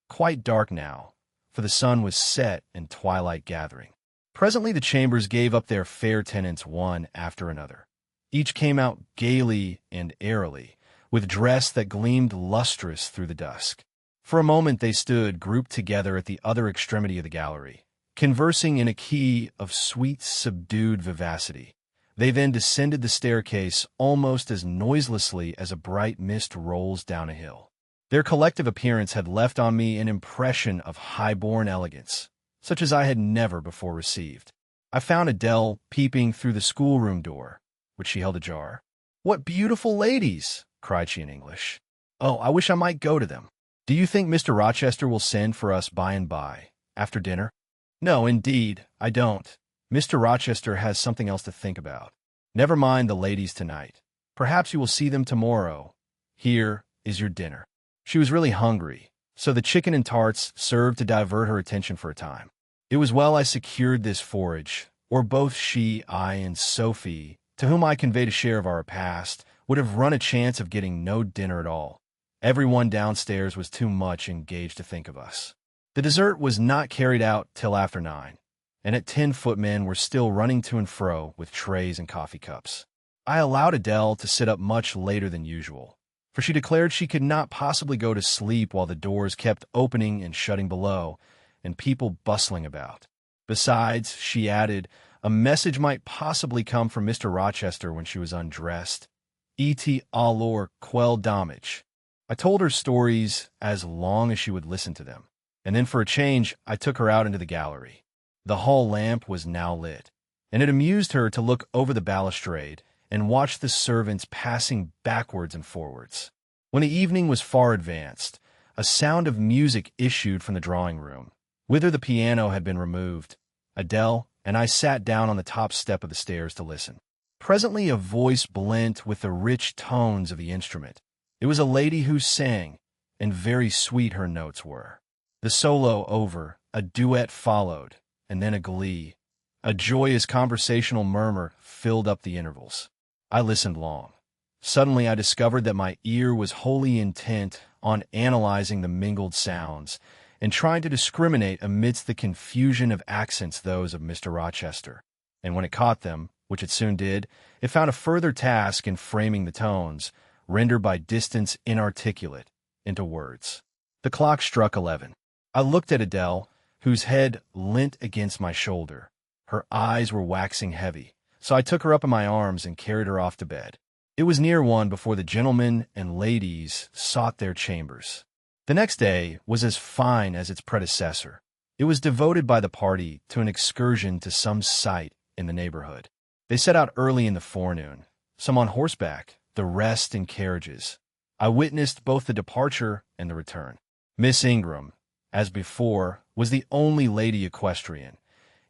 quite dark now, for the sun was set and twilight gathering. Presently the chambers gave up their fair tenants one after another. Each came out gaily and airily, with dress that gleamed lustrous through the dusk. For a moment they stood grouped together at the other extremity of the gallery, conversing in a key of sweet, subdued vivacity. They then descended the staircase almost as noiselessly as a bright mist rolls down a hill. Their collective appearance had left on me an impression of high-born elegance, such as I had never before received. I found Adele peeping through the schoolroom door, which she held ajar. "What beautiful ladies!" cried she in English. "Oh, I wish I might go to them. Do you think Mr. Rochester will send for us by and by, after dinner?" "No, indeed, I don't. Mr. Rochester has something else to think about. Never mind the ladies tonight. Perhaps you will see them tomorrow. Here is your dinner." She was really hungry, so the chicken and tarts served to divert her attention for a time. It was well I secured this forage, or both she, I, and Sophie, to whom I conveyed a share of our repast, would have run a chance of getting no dinner at all. Everyone downstairs was too much engaged to think of us. The dessert was not carried out till after 9, and at 10 footmen were still running to and fro with trays and coffee cups. I allowed Adele to sit up much later than usual, for she declared she could not possibly go to sleep while the doors kept opening and shutting below, and people bustling about. Besides, she added, a message might possibly come from Mr. Rochester when she was undressed. Et alors quel damage. I told her stories as long as she would listen to them, and then for a change I took her out into the gallery. The hall lamp was now lit, and it amused her to look over the balustrade and watch the servants passing backwards and forwards. When the evening was far advanced, a sound of music issued from the drawing-room, whither the piano had been removed. Adele and I sat down on the top step of the stairs to listen. Presently a voice blent with the rich tones of the instrument. It was a lady who sang, and very sweet her notes were. The solo over, a duet followed, and then a glee. A joyous conversational murmur filled up the intervals. I listened long. Suddenly I discovered that my ear was wholly intent on analyzing the mingled sounds and trying to discriminate amidst the confusion of accents those of Mr. Rochester. And when it caught them, which it soon did, it found a further task in framing the tones, rendered by distance inarticulate, into words. The clock struck 11. I looked at Adele, whose head leant against my shoulder. Her eyes were waxing heavy, so I took her up in my arms and carried her off to bed. It was near 1 before the gentlemen and ladies sought their chambers. The next day was as fine as its predecessor. It was devoted by the party to an excursion to some site in the neighborhood. They set out early in the forenoon, some on horseback, the rest in carriages. I witnessed both the departure and the return. Miss Ingram, as before, was the only lady equestrian,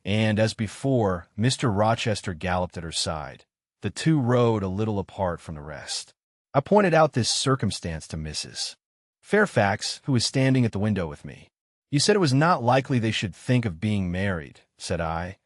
and, as before, Mr. Rochester galloped at her side. The two rode a little apart from the rest. I pointed out this circumstance to Mrs. Fairfax, who was standing at the window with me. "You said it was not likely they should think of being married," said I,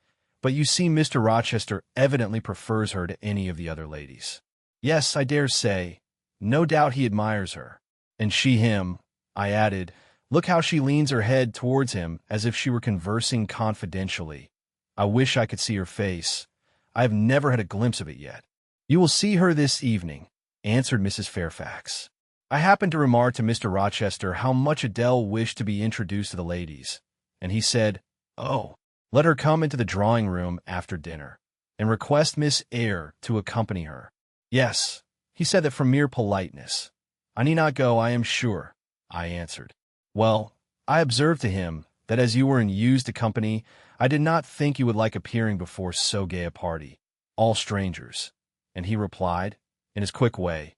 "but you see Mr. Rochester evidently prefers her to any of the other ladies." "Yes, I dare say. No doubt he admires her." "And she him," I added. "Look how she leans her head towards him as if she were conversing confidentially. I wish I could see her face. I have never had a glimpse of it yet." "You will see her this evening," answered Mrs. Fairfax. I happened to remark to Mr. Rochester how much Adele wished to be introduced to the ladies, and he said, "Oh, let her come into the drawing-room after dinner, and request Miss Eyre to accompany her." "Yes," he said, that from mere politeness. "I need not go, I am sure," I answered. "Well, I observed to him that as you were in used company, I did not think you would like appearing before so gay a party, all strangers." And he replied, in his quick way,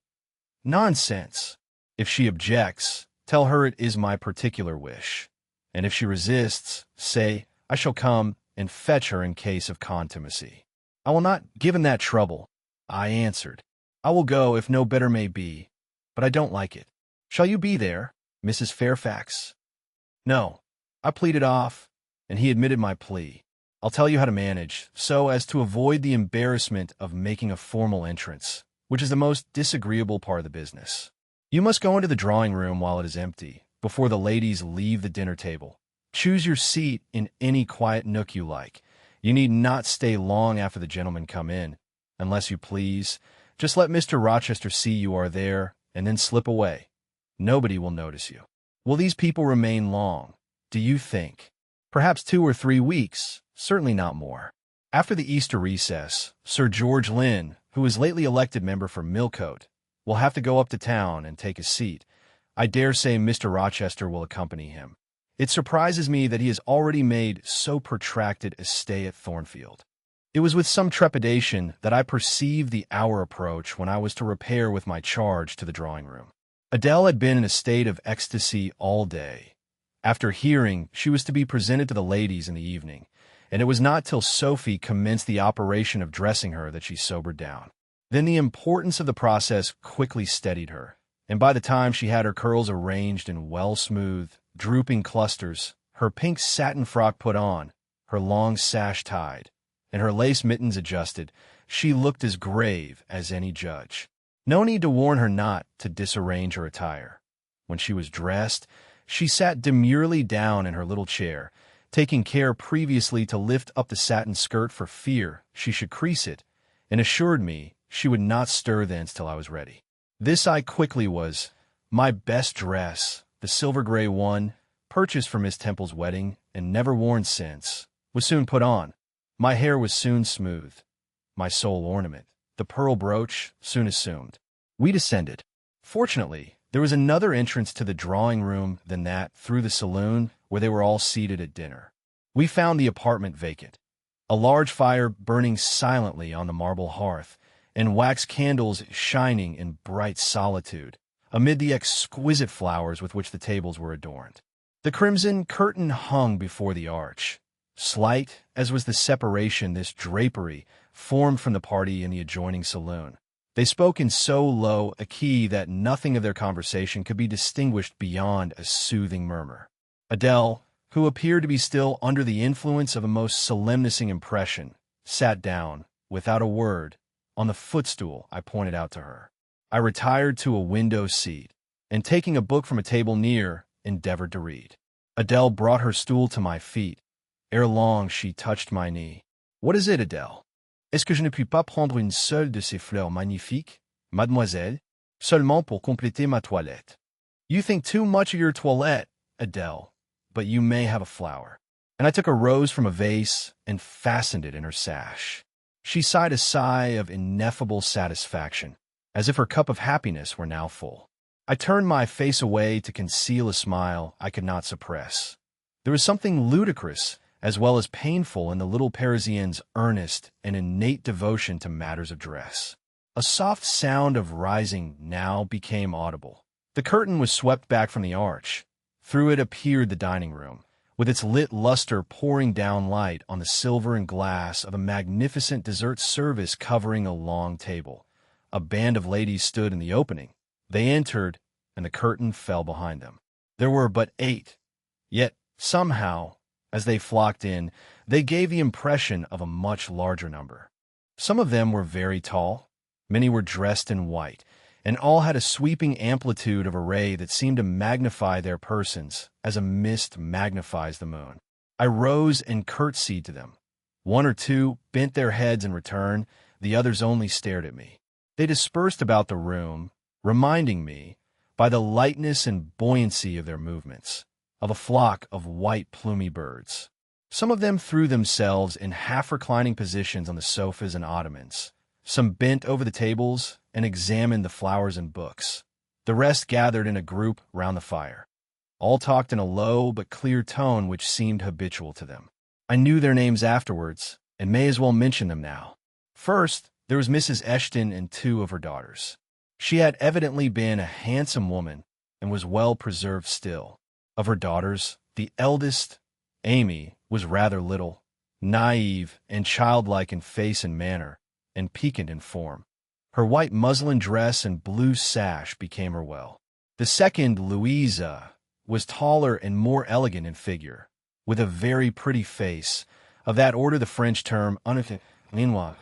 "Nonsense. If she objects, tell her it is my particular wish. And if she resists, say, I shall come and fetch her in case of contumacy." "I will not give him that trouble," I answered. "I will go if no better may be, but I don't like it. Shall you be there, Mrs. Fairfax?" "No," I pleaded off, and he admitted my plea. "I'll tell you how to manage, so as to avoid the embarrassment of making a formal entrance, which is the most disagreeable part of the business. You must go into the drawing-room while it is empty, before the ladies leave the dinner table. Choose your seat in any quiet nook you like. You need not stay long after the gentlemen come in, unless you please. Just let Mr. Rochester see you are there, and then slip away. Nobody will notice you." "Will these people remain long, do you think?" "Perhaps 2 or 3 weeks, certainly not more. After the Easter recess, Sir George Lynn, who was lately elected member for Millcote, will have to go up to town and take a seat. I dare say Mr. Rochester will accompany him. It surprises me that he has already made so protracted a stay at Thornfield." It was with some trepidation that I perceived the hour approach when I was to repair with my charge to the drawing-room. Adele had been in a state of ecstasy all day. After hearing, she was to be presented to the ladies in the evening, and it was not till Sophie commenced the operation of dressing her that she sobered down. Then the importance of the process quickly steadied her, and by the time she had her curls arranged in well-smoothed, drooping clusters, her pink satin frock put on, her long sash tied, and her lace mittens adjusted, she looked as grave as any judge. No need to warn her not to disarrange her attire. When she was dressed, she sat demurely down in her little chair, taking care previously to lift up the satin skirt for fear she should crease it, and assured me she would not stir thence till I was ready. This I quickly was. My best dress, the silver-gray one, purchased for Miss Temple's wedding and never worn since, was soon put on. My hair was soon smoothed. My sole ornament, the pearl brooch, soon assumed. We descended. Fortunately, there was another entrance to the drawing-room than that through the saloon where they were all seated at dinner. We found the apartment vacant, a large fire burning silently on the marble hearth, and wax candles shining in bright solitude, amid the exquisite flowers with which the tables were adorned. The crimson curtain hung before the arch. Slight as was the separation this drapery formed from the party in the adjoining saloon. They spoke in so low a key that nothing of their conversation could be distinguished beyond a soothing murmur. Adele, who appeared to be still under the influence of a most solemnizing impression, sat down, without a word, on the footstool I pointed out to her. I retired to a window seat, and taking a book from a table near, endeavored to read. Adele brought her stool to my feet. Ere long she touched my knee. "What is it, Adele? Est-ce que je ne puis pas prendre une seule de ces fleurs magnifiques, mademoiselle, seulement pour compléter ma toilette?" "You think too much of your toilette, Adele, but you may have a flower." And I took a rose from a vase and fastened it in her sash. She sighed a sigh of ineffable satisfaction, as if her cup of happiness were now full. I turned my face away to conceal a smile I could not suppress. There was something ludicrous as well as painful in the little Parisienne's earnest and innate devotion to matters of dress. A soft sound of rising now became audible. The curtain was swept back from the arch. Through it appeared the dining room, with its lit luster pouring down light on the silver and glass of a magnificent dessert service covering a long table. A band of ladies stood in the opening. They entered, and the curtain fell behind them. There were but 8, yet somehow, as they flocked in, they gave the impression of a much larger number. Some of them were very tall, many were dressed in white, and all had a sweeping amplitude of array that seemed to magnify their persons, as a mist magnifies the moon. I rose and curtsied to them. 1 or 2 bent their heads in return, the others only stared at me. They dispersed about the room, reminding me, by the lightness and buoyancy of their movements, of a flock of white plumy birds. Some of them threw themselves in half-reclining positions on the sofas and ottomans. Some bent over the tables and examined the flowers and books. The rest gathered in a group round the fire. All talked in a low but clear tone which seemed habitual to them. I knew their names afterwards, and may as well mention them now. First, there was Mrs. Eshton and 2 of her daughters. She had evidently been a handsome woman and was well preserved still. Of her daughters, the eldest, Amy, was rather little, naive and childlike in face and manner, and piquant in form. Her white muslin dress and blue sash became her well. The second, Louisa, was taller and more elegant in figure, with a very pretty face, of that order the French term Meanwhile,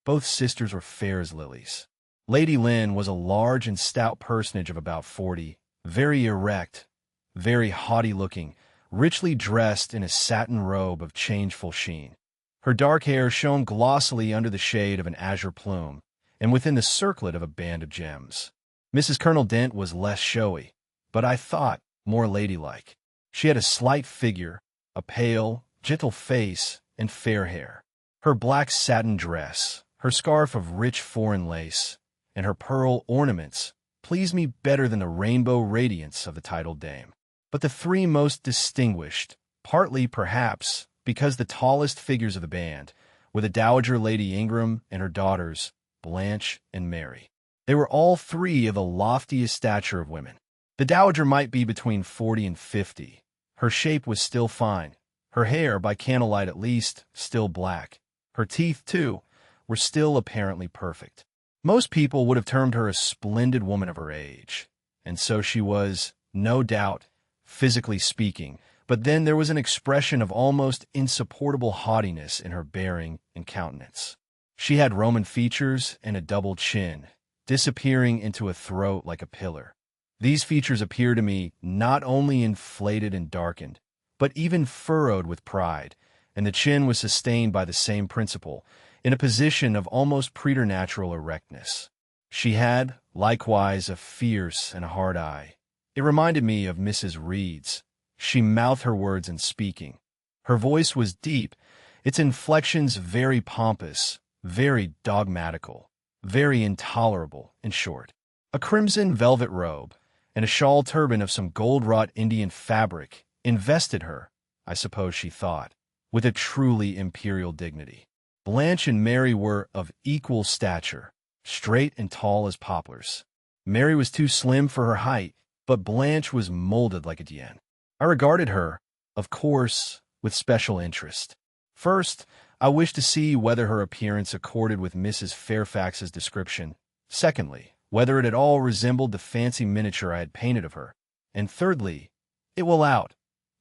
both sisters were fair as lilies. Lady Lynn was a large and stout personage of about 40, very erect, very haughty-looking, richly dressed in a satin robe of changeful sheen. Her dark hair shone glossily under the shade of an azure plume, and within the circlet of a band of gems. Mrs. Colonel Dent was less showy, but I thought more ladylike. She had a slight figure, a pale, gentle face, and fair hair. Her black satin dress, her scarf of rich foreign lace, and her pearl ornaments pleased me better than the rainbow radiance of the titled dame. But the 3 most distinguished, partly, perhaps, because the tallest figures of the band, were the Dowager Lady Ingram and her daughters, Blanche and Mary. They were all 3 of the loftiest stature of women. The Dowager might be between 40 and 50. Her shape was still fine, her hair, by candlelight at least, still black. Her teeth, too, were still apparently perfect. Most people would have termed her a splendid woman of her age, and so she was, no doubt, physically speaking, but then there was an expression of almost insupportable haughtiness in her bearing and countenance. She had Roman features and a double chin, disappearing into a throat like a pillar. These features appear to me not only inflated and darkened, but even furrowed with pride, and the chin was sustained by the same principle, in a position of almost preternatural erectness. She had, likewise, a fierce and hard eye. It reminded me of Mrs. Reed's. She mouthed her words in speaking. Her voice was deep, its inflections very pompous, very dogmatical, very intolerable, in short. A crimson velvet robe, and a shawl turban of some gold-wrought Indian fabric invested her, I suppose she thought, with a truly imperial dignity. Blanche and Mary were of equal stature, straight and tall as poplars. Mary was too slim for her height, but Blanche was molded like a Diane. I regarded her, of course, with special interest. First, I wished to see whether her appearance accorded with Mrs. Fairfax's description. Secondly, whether it at all resembled the fancy miniature I had painted of her. And thirdly, it will out,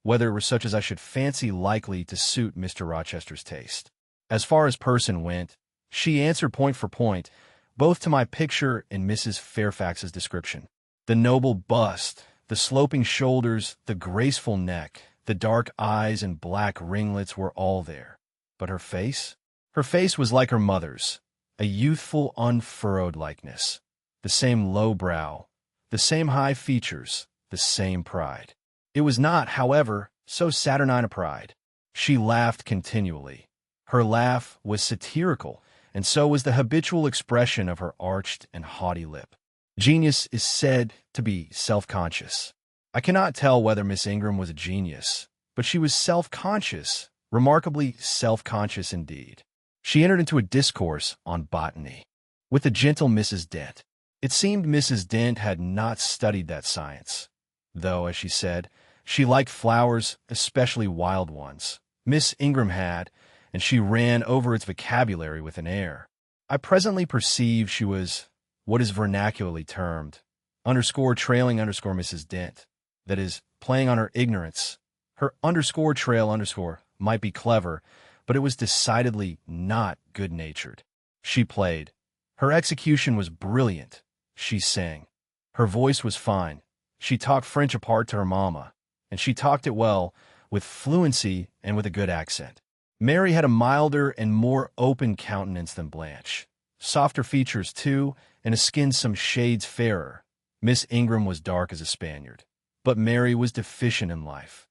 whether it were such as I should fancy likely to suit Mr. Rochester's taste. As far as person went, she answered point for point, both to my picture and Mrs. Fairfax's description. The noble bust, the sloping shoulders, the graceful neck, the dark eyes and black ringlets were all there. But her face? Her face was like her mother's, a youthful, unfurrowed likeness. The same low brow, the same high features, the same pride. It was not, however, so saturnine a pride. She laughed continually. Her laugh was satirical, and so was the habitual expression of her arched and haughty lip. Genius is said to be self-conscious. I cannot tell whether Miss Ingram was a genius, but she was self-conscious, remarkably self-conscious indeed. She entered into a discourse on botany with the gentle Mrs. Dent. It seemed Mrs. Dent had not studied that science, though, as she said, she liked flowers, especially wild ones. Miss Ingram had, and she ran over its vocabulary with an air. I presently perceived she was what is vernacularly termed trailing Mrs. Dent, that is, playing on her ignorance. Her trail might be clever, but it was decidedly not good-natured. She played. Her execution was brilliant. She sang. Her voice was fine. She talked French apart to her mamma, and she talked it well, with fluency and with a good accent. Mary had a milder and more open countenance than Blanche. Softer features, too, and a skin some shades fairer. Miss Ingram was dark as a Spaniard, but Mary was deficient in life.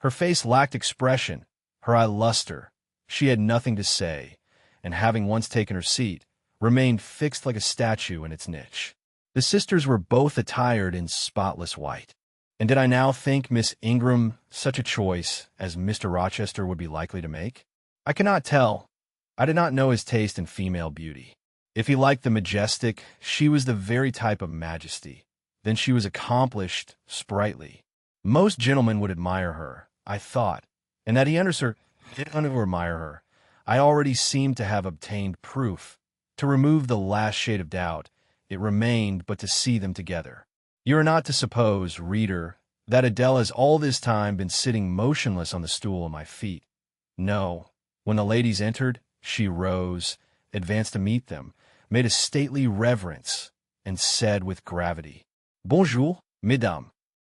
Her face lacked expression, her eye luster. She had nothing to say, and having once taken her seat, remained fixed like a statue in its niche. The sisters were both attired in spotless white. And did I now think Miss Ingram such a choice as Mr. Rochester would be likely to make? I cannot tell. I did not know his taste in female beauty. If he liked the majestic, she was the very type of majesty. Then she was accomplished, sprightly. Most gentlemen would admire her, I thought, and that he understood to admire her. I already seemed to have obtained proof. To remove the last shade of doubt, it remained but to see them together. You are not to suppose, reader, that Adele has all this time been sitting motionless on the stool at my feet. No. When the ladies entered, she rose, advanced to meet them, made a stately reverence, and said with gravity, "Bonjour, mesdames."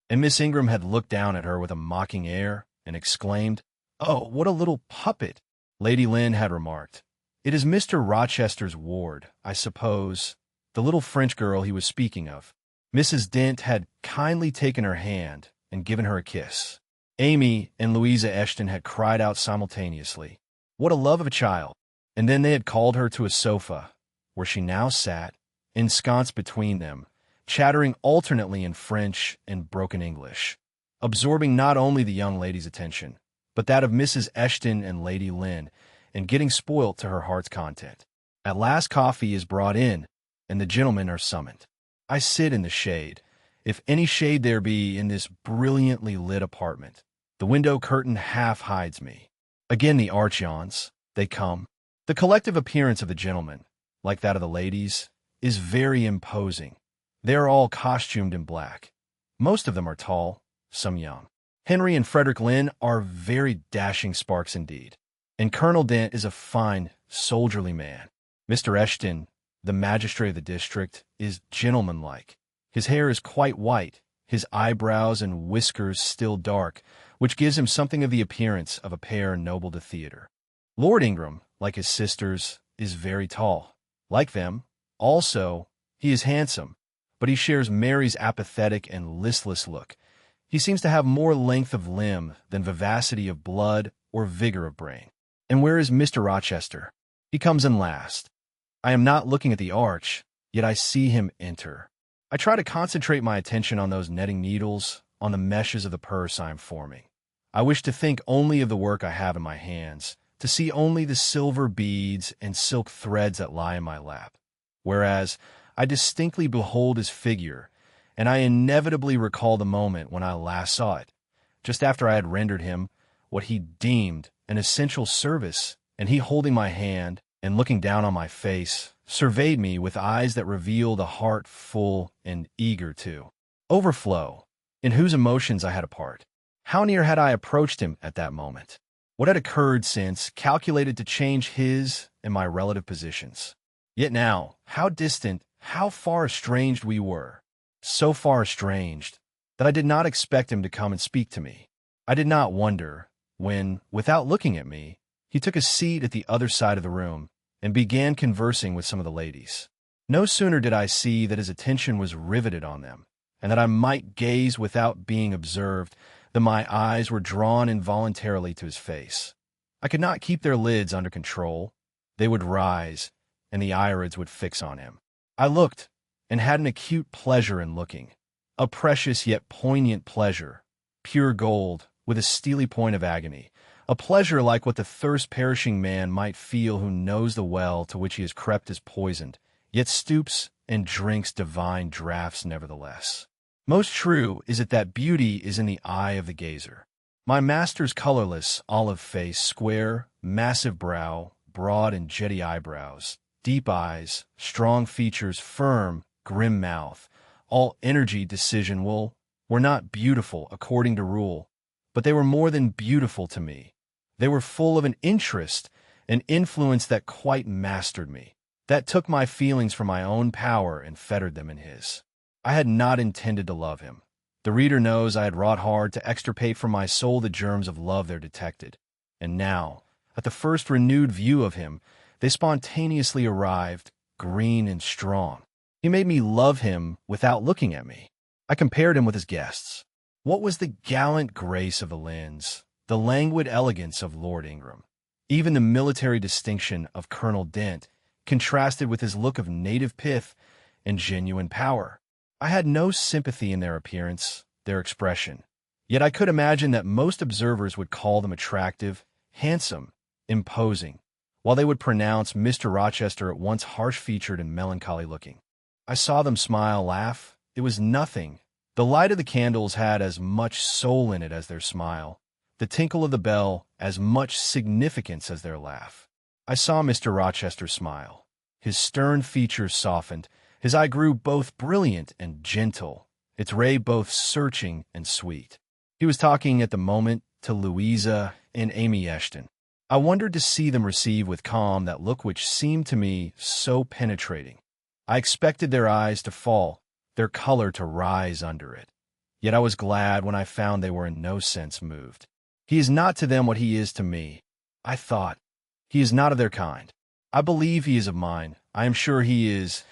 And Miss Ingram had looked down at her with a mocking air, and exclaimed, "Oh, what a little puppet!" Lady Lynn had remarked, "It is Mr. Rochester's ward, I suppose, the little French girl he was speaking of." Mrs. Dent had kindly taken her hand and given her a kiss. Amy and Louisa Eshton had cried out simultaneously, "What a love of a child!" And then they had called her to a sofa, where she now sat, ensconced between them, chattering alternately in French and broken English, absorbing not only the young lady's attention, but that of Mrs. Eshton and Lady Lynn, and getting spoilt to her heart's content. At last coffee is brought in, and the gentlemen are summoned. I sit in the shade, if any shade there be in this brilliantly lit apartment. The window curtain half hides me. Again the arch yawns. They come. The collective appearance of the gentlemen, like that of the ladies, is very imposing. They are all costumed in black. Most of them are tall, some young. Henry and Frederick Lynn are very dashing sparks indeed, and Colonel Dent is a fine, soldierly man. Mr. Eshton, the magistrate of the district, is gentlemanlike. His hair is quite white, his eyebrows and whiskers still dark, which gives him something of the appearance of a pair noble to theatre. Lord Ingram, like his sisters, is very tall. Like them, also, he is handsome, but he shares Mary's apathetic and listless look. He seems to have more length of limb than vivacity of blood or vigor of brain. And where is Mr. Rochester? He comes in last. I am not looking at the arch, yet I see him enter. I try to concentrate my attention on those netting needles, on the meshes of the purse I am forming. I wish to think only of the work I have in my hands, to see only the silver beads and silk threads that lie in my lap. Whereas I distinctly behold his figure, and I inevitably recall the moment when I last saw it, just after I had rendered him what he deemed an essential service, and he holding my hand, and looking down on my face, surveyed me with eyes that revealed a heart full and eager to overflow, in whose emotions I had a part. How near had I approached him at that moment? What had occurred since, calculated to change his and my relative positions? Yet now, how distant, how far estranged we were. So far estranged that I did not expect him to come and speak to me. I did not wonder when, without looking at me, he took a seat at the other side of the room and began conversing with some of the ladies. No sooner did I see that his attention was riveted on them, and that I might gaze without being observed, than my eyes were drawn involuntarily to his face. I could not keep their lids under control. They would rise, and the irids would fix on him. I looked, and had an acute pleasure in looking, a precious yet poignant pleasure, pure gold, with a steely point of agony, a pleasure like what the thirst-perishing man might feel who knows the well to which he has crept is poisoned, yet stoops and drinks divine draughts nevertheless. Most true is it that beauty is in the eye of the gazer. My master's colorless, olive face, square, massive brow, broad and jetty eyebrows, deep eyes, strong features, firm, grim mouth, all energy, decision, were not beautiful according to rule, but they were more than beautiful to me. They were full of an interest, an influence that quite mastered me, that took my feelings from my own power and fettered them in his. I had not intended to love him. The reader knows I had wrought hard to extirpate from my soul the germs of love there detected. And now, at the first renewed view of him, they spontaneously arrived, green and strong. He made me love him without looking at me. I compared him with his guests. What was the gallant grace of the Lynns, the languid elegance of Lord Ingram, even the military distinction of Colonel Dent, contrasted with his look of native pith and genuine power? I had no sympathy in their appearance, their expression, yet I could imagine that most observers would call them attractive, handsome, imposing, while they would pronounce Mr. Rochester at once harsh-featured and melancholy-looking. I saw them smile, laugh. It was nothing. The light of the candles had as much soul in it as their smile, the tinkle of the bell as much significance as their laugh. I saw Mr. Rochester smile. His stern features softened. His eye grew both brilliant and gentle, its ray both searching and sweet. He was talking at the moment to Louisa and Amy Eshton. I wondered to see them receive with calm that look which seemed to me so penetrating. I expected their eyes to fall, their color to rise under it. Yet I was glad when I found they were in no sense moved. He is not to them what he is to me, I thought. He is not of their kind. I believe he is of mine. I am sure he is.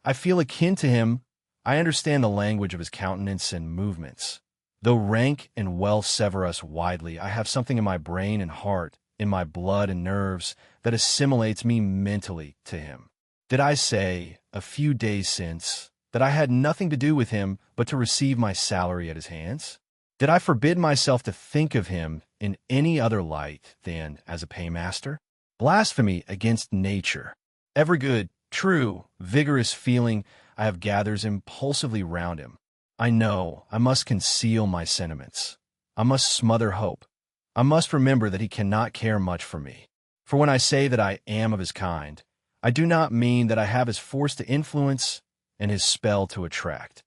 I feel akin to him. I understand the language of his countenance and movements. Though rank and wealth sever us widely, I have something in my brain and heart, in my blood and nerves, that assimilates me mentally to him. Did I say, a few days since, that I had nothing to do with him but to receive my salary at his hands? Did I forbid myself to think of him in any other light than as a paymaster? Blasphemy against nature. Every good, true, vigorous feeling I have gathers impulsively round him. I know I must conceal my sentiments. I must smother hope. I must remember that he cannot care much for me. For when I say that I am of his kind, I do not mean that I have his force to influence and his spell to attract.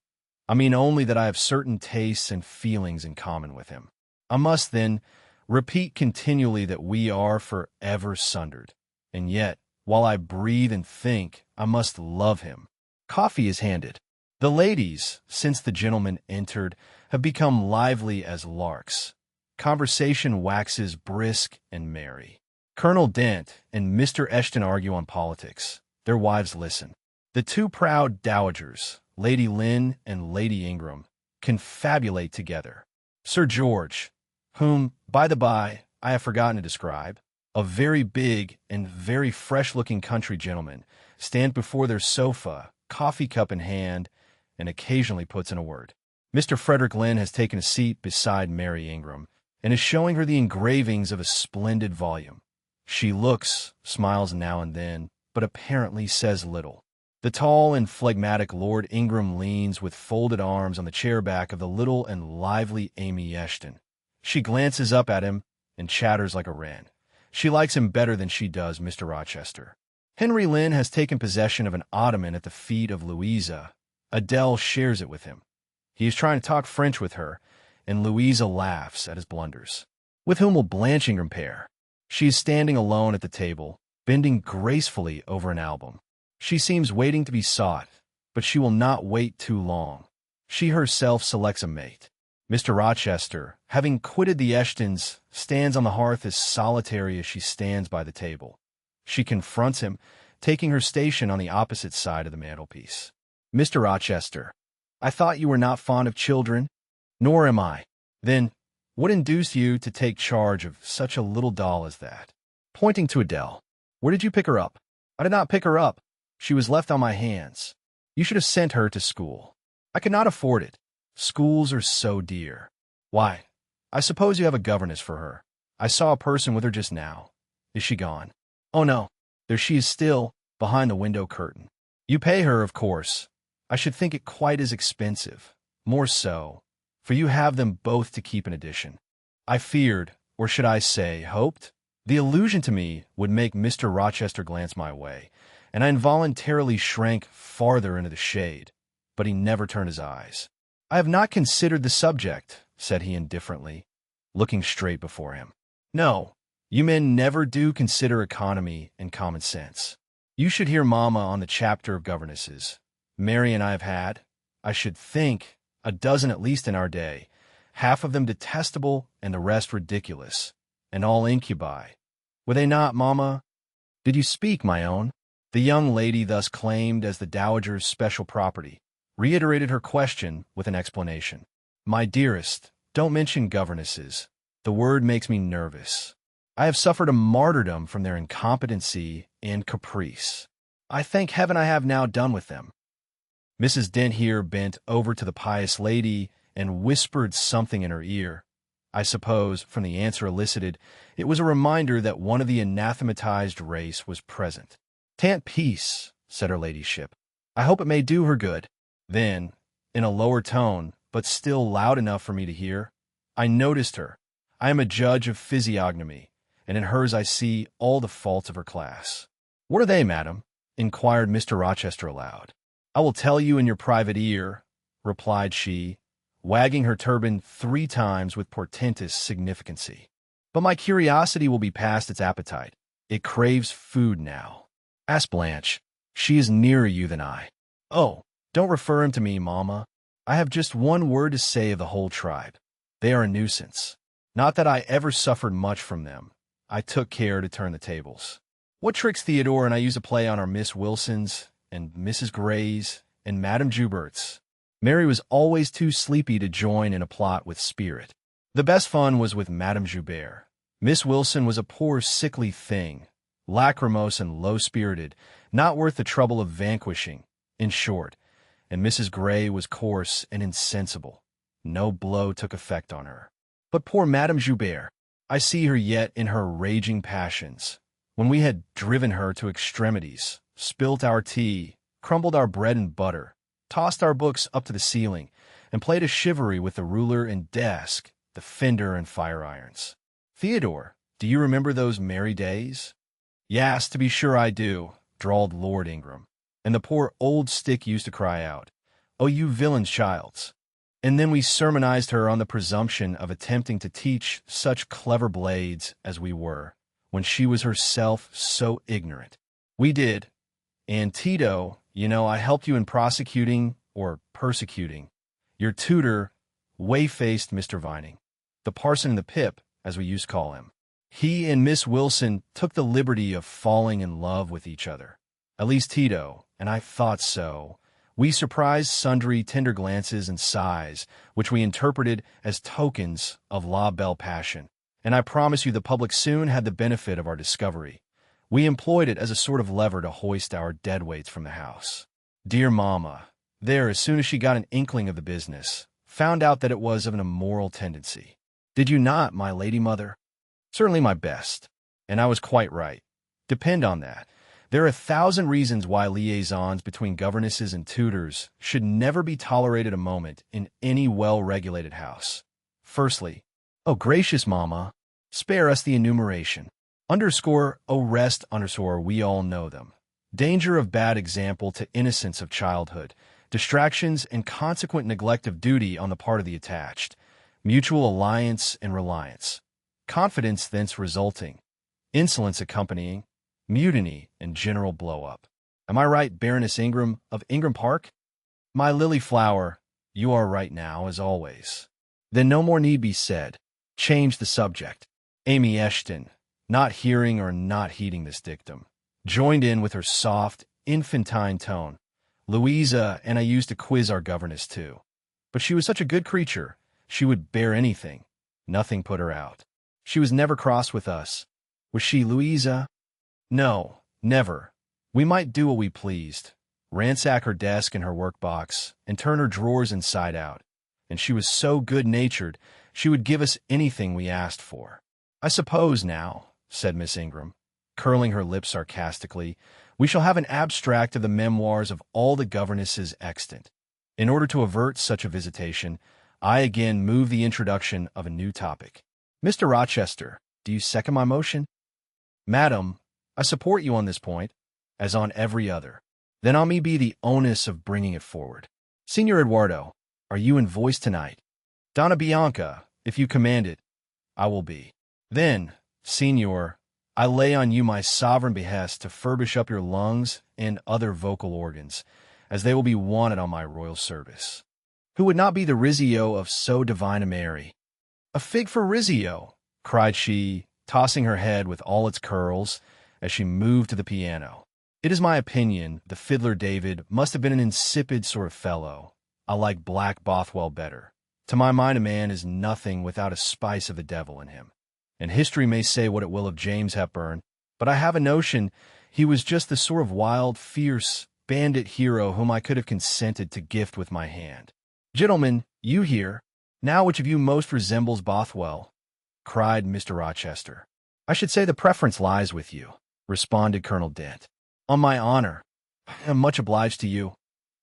I mean only that I have certain tastes and feelings in common with him. I must, then, repeat continually that we are forever sundered, and yet, while I breathe and think, I must love him. Coffee is handed. The ladies, since the gentlemen entered, have become lively as larks. Conversation waxes brisk and merry. Colonel Dent and Mr. Eshton argue on politics. Their wives listen. The two proud dowagers, Lady Lynn and Lady Ingram, confabulate together. Sir George, whom, by the by, I have forgotten to describe, a very big and very fresh-looking country gentleman, stands before their sofa, coffee cup in hand, and occasionally puts in a word. Mr. Frederick Lynn has taken a seat beside Mary Ingram, and is showing her the engravings of a splendid volume. She looks, smiles now and then, but apparently says little. The tall and phlegmatic Lord Ingram leans with folded arms on the chair back of the little and lively Amy Eshton. She glances up at him and chatters like a wren. She likes him better than she does Mr. Rochester. Henry Lynn has taken possession of an ottoman at the feet of Louisa. Adele shares it with him. He is trying to talk French with her, and Louisa laughs at his blunders. With whom will Blanche Ingram pair? She is standing alone at the table, bending gracefully over an album. She seems waiting to be sought, but she will not wait too long. She herself selects a mate. Mr. Rochester, having quitted the Eshtons, stands on the hearth as solitary as she stands by the table. She confronts him, taking her station on the opposite side of the mantelpiece. Mr. Rochester, I thought you were not fond of children. Nor am I. Then, what induced you to take charge of such a little doll as that? Pointing to Adele. Where did you pick her up? I did not pick her up. She was left on my hands. You should have sent her to school. I could not afford it. Schools are so dear. Why, I suppose you have a governess for her. I saw a person with her just now. Is she gone? Oh no, there she is still, behind the window curtain. You pay her, of course. I should think it quite as expensive. More so, for you have them both to keep in addition. I feared, or should I say, hoped, the allusion to me would make Mr. Rochester glance my way, and I involuntarily shrank farther into the shade, but he never turned his eyes. I have not considered the subject, said he indifferently, looking straight before him. No, you men never do consider economy and common sense. You should hear Mamma on the chapter of governesses. Mary and I have had, I should think, a dozen at least in our day, half of them detestable and the rest ridiculous, and all incubi. Were they not, Mamma? Did you speak, my own? The young lady thus claimed as the dowager's special property reiterated her question with an explanation. My dearest, don't mention governesses. The word makes me nervous. I have suffered a martyrdom from their incompetency and caprice. I thank heaven I have now done with them. Mrs. Dent here bent over to the pious lady and whispered something in her ear. I suppose, from the answer elicited, it was a reminder that one of the anathematized race was present. "Tant peace," said her ladyship. "I hope it may do her good." Then, in a lower tone, but still loud enough for me to hear, I noticed her. I am a judge of physiognomy, and in hers I see all the faults of her class. "What are they, madam?" inquired Mr. Rochester aloud. "I will tell you in your private ear," replied she, wagging her turban 3 times with portentous significancy. "But my curiosity will be past its appetite. It craves food now. Ask Blanche. She is nearer you than I." "Oh, don't refer him to me, Mamma. I have just one word to say of the whole tribe. They are a nuisance. Not that I ever suffered much from them. I took care to turn the tables. What tricks Theodore and I used to play on our Miss Wilsons and Mrs. Grays and Madame Joubert's. Mary was always too sleepy to join in a plot with spirit. The best fun was with Madame Joubert. Miss Wilson was a poor sickly thing, lachrymose and low-spirited, not worth the trouble of vanquishing, in short, and Mrs. Gray was coarse and insensible. No blow took effect on her. But poor Madame Joubert, I see her yet in her raging passions, when we had driven her to extremities, spilt our tea, crumbled our bread and butter, tossed our books up to the ceiling, and played a chivalry with the ruler and desk, the fender and fire-irons. Theodore, do you remember those merry days? Yes, to be sure I do, drawled Lord Ingram. And the poor old stick used to cry out, "Oh, you villain childs." And then we sermonized her on the presumption of attempting to teach such clever blades as we were, when she was herself so ignorant. We did. And Tito, you know, I helped you in prosecuting, or persecuting, your tutor, whey-faced Mr. Vining, the parson in the pip, as we used to call him. He and Miss Wilson took the liberty of falling in love with each other. At least Tito, and I thought so. We surprised sundry tender glances and sighs, which we interpreted as tokens of la belle passion, and I promise you the public soon had the benefit of our discovery. We employed it as a sort of lever to hoist our deadweights from the house. Dear Mamma, there, as soon as she got an inkling of the business, found out that it was of an immoral tendency. Did you not, my lady mother? Certainly my best, and I was quite right. Depend on that. There are 1,000 reasons why liaisons between governesses and tutors should never be tolerated a moment in any well-regulated house. Firstly, oh gracious Mamma, spare us the enumeration. Underscore, oh rest, underscore, we all know them. Danger of bad example to innocence of childhood, distractions and consequent neglect of duty on the part of the attached. mutual alliance and reliance, confidence thence resulting, insolence accompanying, mutiny and general blow-up. Am I right, Baroness Ingram of Ingram Park? My lily flower, you are right now, as always. Then no more need be said. Change the subject. Amy Eshton, not hearing or not heeding this dictum, joined in with her soft, infantine tone. Louisa and I used to quiz our governess, too. But she was such a good creature, she would bear anything. Nothing put her out. She was never cross with us. Was she, Louisa? No, never. We might do what we pleased, ransack her desk and her workbox, and turn her drawers inside out. And she was so good-natured, she would give us anything we asked for. I suppose now, said Miss Ingram, curling her lips sarcastically, we shall have an abstract of the memoirs of all the governesses extant. In order to avert such a visitation, I again move the introduction of a new topic. Mr. Rochester, do you second my motion? Madam, I support you on this point, as on every other. Then on me be the onus of bringing it forward. Signor Eduardo, are you in voice tonight? Donna Bianca, if you command it, I will be. Then, Signor, I lay on you my sovereign behest to furbish up your lungs and other vocal organs, as they will be wanted on my royal service. Who would not be the Rizzio of so divine a Mary? A fig for Rizzio, cried she, tossing her head with all its curls, as she moved to the piano. It is my opinion the fiddler David must have been an insipid sort of fellow. I like Black Bothwell better. To my mind a man is nothing without a spice of the devil in him. And history may say what it will of James Hepburn, but I have a notion he was just the sort of wild, fierce, bandit hero whom I could have consented to gift with my hand. Gentlemen, you here, now which of you most resembles Bothwell? Cried Mr. Rochester. I should say the preference lies with you, responded Colonel Dent. On my honor, I am much obliged to you,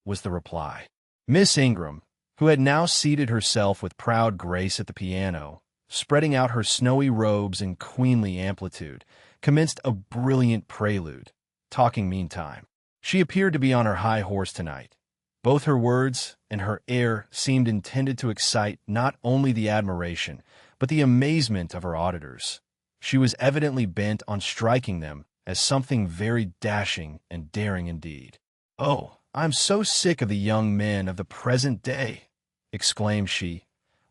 was the reply. Miss Ingram, who had now seated herself with proud grace at the piano, spreading out her snowy robes in queenly amplitude, commenced a brilliant prelude, talking meantime. She appeared to be on her high horse tonight. Both her words and her air seemed intended to excite not only the admiration, but the amazement of her auditors. She was evidently bent on striking them as something very dashing and daring indeed. "Oh, I'm so sick of the young men of the present day," exclaimed she,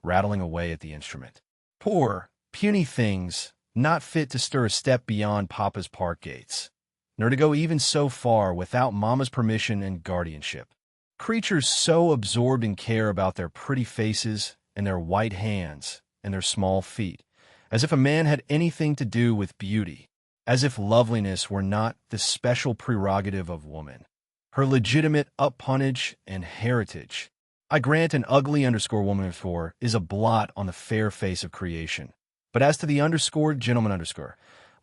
rattling away at the instrument. "Poor, puny things, not fit to stir a step beyond Papa's park gates, nor to go even so far without Mamma's permission and guardianship. Creatures so absorbed in care about their pretty faces and their white hands and their small feet, as if a man had anything to do with beauty, as if loveliness were not the special prerogative of woman, her legitimate upponage and heritage. I grant an ugly _ woman is a blot on the fair face of creation. But as to the gentlemen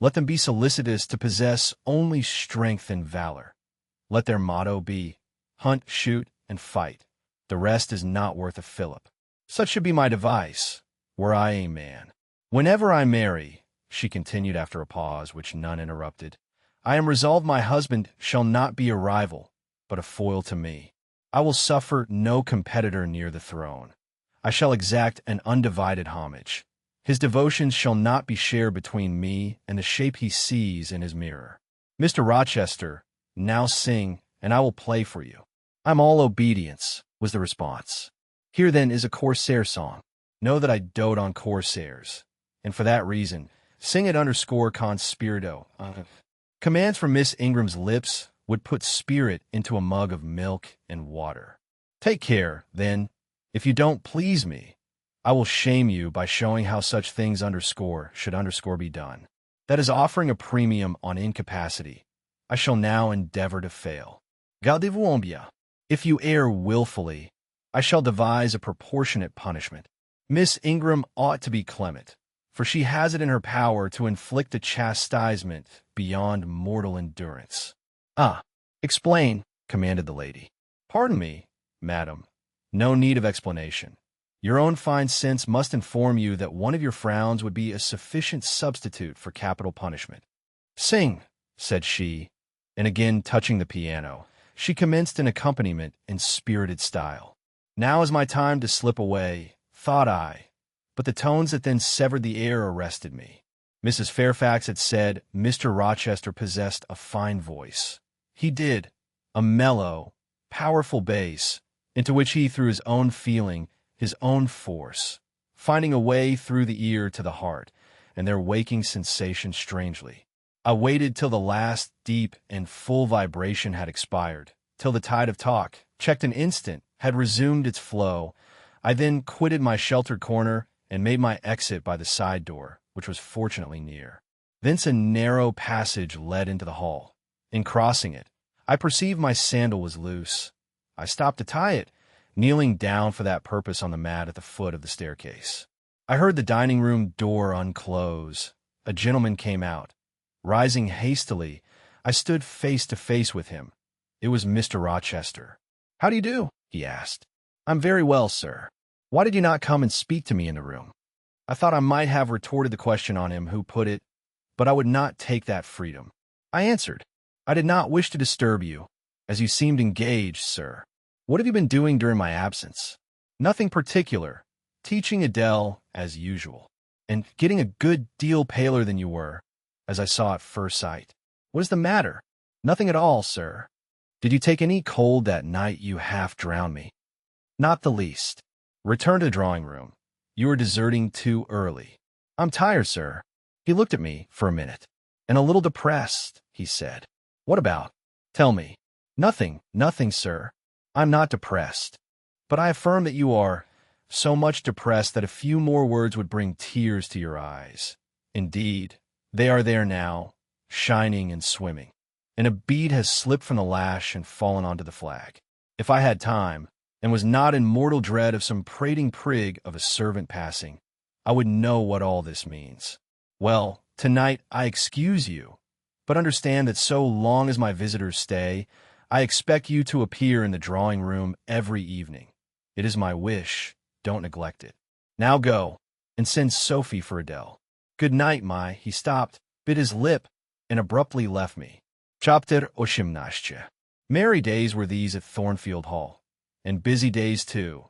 let them be solicitous to possess only strength and valor. Let their motto be, hunt, shoot, and fight. The rest is not worth a fillip. Such should be my device, were I a man. Whenever I marry," she continued after a pause which none interrupted, "I am resolved my husband shall not be a rival, but a foil to me. I will suffer no competitor near the throne. I shall exact an undivided homage. His devotions shall not be shared between me and the shape he sees in his mirror. Mr. Rochester, now sing, and I will play for you." "I'm all obedience," was the response. "Here, then, is a Corsair song. Know that I dote on Corsairs, and for that reason, sing it _con spirito." Commands from Miss Ingram's lips would put spirit into a mug of milk and water. Take care, then, if you don't please me, I will shame you by showing how such things should be done. That is offering a premium on incapacity. I shall now endeavor to fail. Gardez-vous bien. If you err willfully, I shall devise a proportionate punishment. Miss Ingram ought to be clement, for she has it in her power to inflict a chastisement beyond mortal endurance. "Ah, explain," commanded the lady. "Pardon me, madam, no need of explanation. Your own fine sense must inform you that one of your frowns would be a sufficient substitute for capital punishment. Sing," said she, and again touching the piano, she commenced an accompaniment in spirited style. "Now is my time to slip away," thought I, but the tones that then severed the air arrested me. Mrs. Fairfax had said Mr. Rochester possessed a fine voice. He did, a mellow, powerful bass, into which he threw his own feeling, his own force, finding a way through the ear to the heart, and their waking sensation strangely. I waited till the last deep and full vibration had expired, till the tide of talk, checked an instant, had resumed its flow. I then quitted my sheltered corner and made my exit by the side door, which was fortunately near. Thence a narrow passage led into the hall. In crossing it, I perceived my sandal was loose. I stopped to tie it, kneeling down for that purpose on the mat at the foot of the staircase. I heard the dining room door unclose. A gentleman came out. Rising hastily, I stood face to face with him. It was Mr. Rochester. "How do you do?" he asked. "I'm very well, sir. Why did you not come and speak to me in the room?" I thought I might have retorted the question on him who put it, but I would not take that freedom. I answered, "I did not wish to disturb you, as you seemed engaged, sir. What have you been doing during my absence?" "Nothing particular. Teaching Adele, as usual, and getting a good deal paler than you were, as I saw at first sight." "What is the matter?" "Nothing at all, sir." "Did you take any cold that night you half drowned me?" "Not the least." "Return to the drawing-room. You are deserting too early." "I'm tired, sir." He looked at me for a minute. "And a little depressed," he said. "What about? Tell me." "Nothing, nothing, sir. I'm not depressed. But I affirm that you are so much depressed that a few more words would bring tears to your eyes. Indeed, they are there now, shining and swimming, and a bead has slipped from the lash and fallen onto the flag. If I had time, and was not in mortal dread of some prating prig of a servant passing, I would know what all this means. Well, tonight I excuse you, but understand that so long as my visitors stay, I expect you to appear in the drawing-room every evening. It is my wish. Don't neglect it. Now go, and send Sophie for Adele. Good night, my—" He stopped, bit his lip, and abruptly left me. Chapter 18. Merry days were these at Thornfield Hall, and busy days too.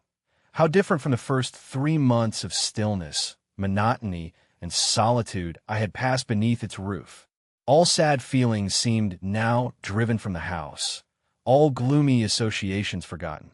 How different from the first 3 months of stillness, monotony, and solitude I had passed beneath its roof. All sad feelings seemed now driven from the house, all gloomy associations forgotten.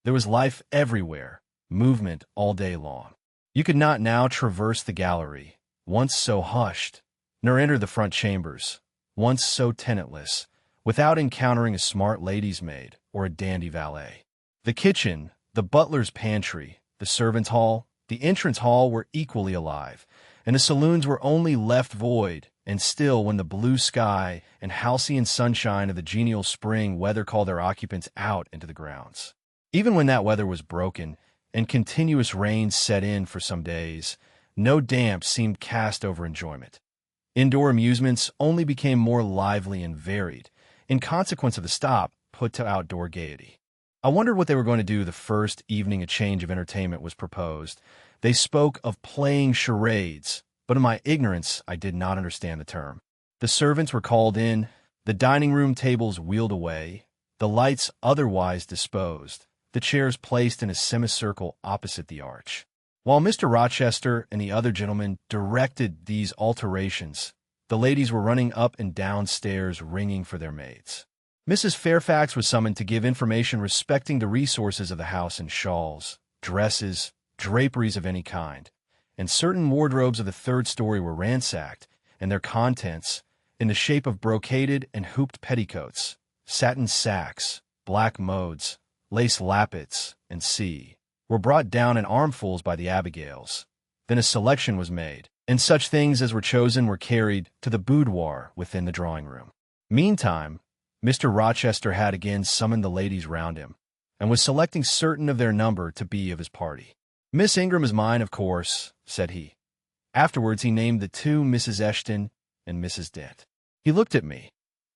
There was life everywhere, movement all day long. You could not now traverse the gallery, once so hushed, nor enter the front chambers, once so tenantless, without encountering a smart lady's maid or a dandy valet. The kitchen, the butler's pantry, the servants' hall, the entrance hall were equally alive, and the saloons were only left void and still when the blue sky and halcyon sunshine of the genial spring weather called their occupants out into the grounds. Even when that weather was broken, and continuous rain set in for some days, no damp seemed cast over enjoyment. Indoor amusements only became more lively and varied, in consequence of the stop put to outdoor gaiety. I wondered what they were going to do the first evening a change of entertainment was proposed. They spoke of playing charades, but in my ignorance I did not understand the term. The servants were called in, the dining-room tables wheeled away, the lights otherwise disposed, the chairs placed in a semicircle opposite the arch. While Mr. Rochester and the other gentlemen directed these alterations, the ladies were running up and down stairs ringing for their maids. Mrs. Fairfax was summoned to give information respecting the resources of the house in shawls, dresses, draperies of any kind, and certain wardrobes of the third story were ransacked, and their contents, in the shape of brocaded and hooped petticoats, satin sacks, black modes, lace lappets, and were brought down in armfuls by the Abigails. Then a selection was made, and such things as were chosen were carried to the boudoir within the drawing-room. Meantime, Mr. Rochester had again summoned the ladies round him, and was selecting certain of their number to be of his party. "Miss Ingram is mine, of course," said he. Afterwards he named the 2 Mrs. Eshton and Mrs. Dent. He looked at me.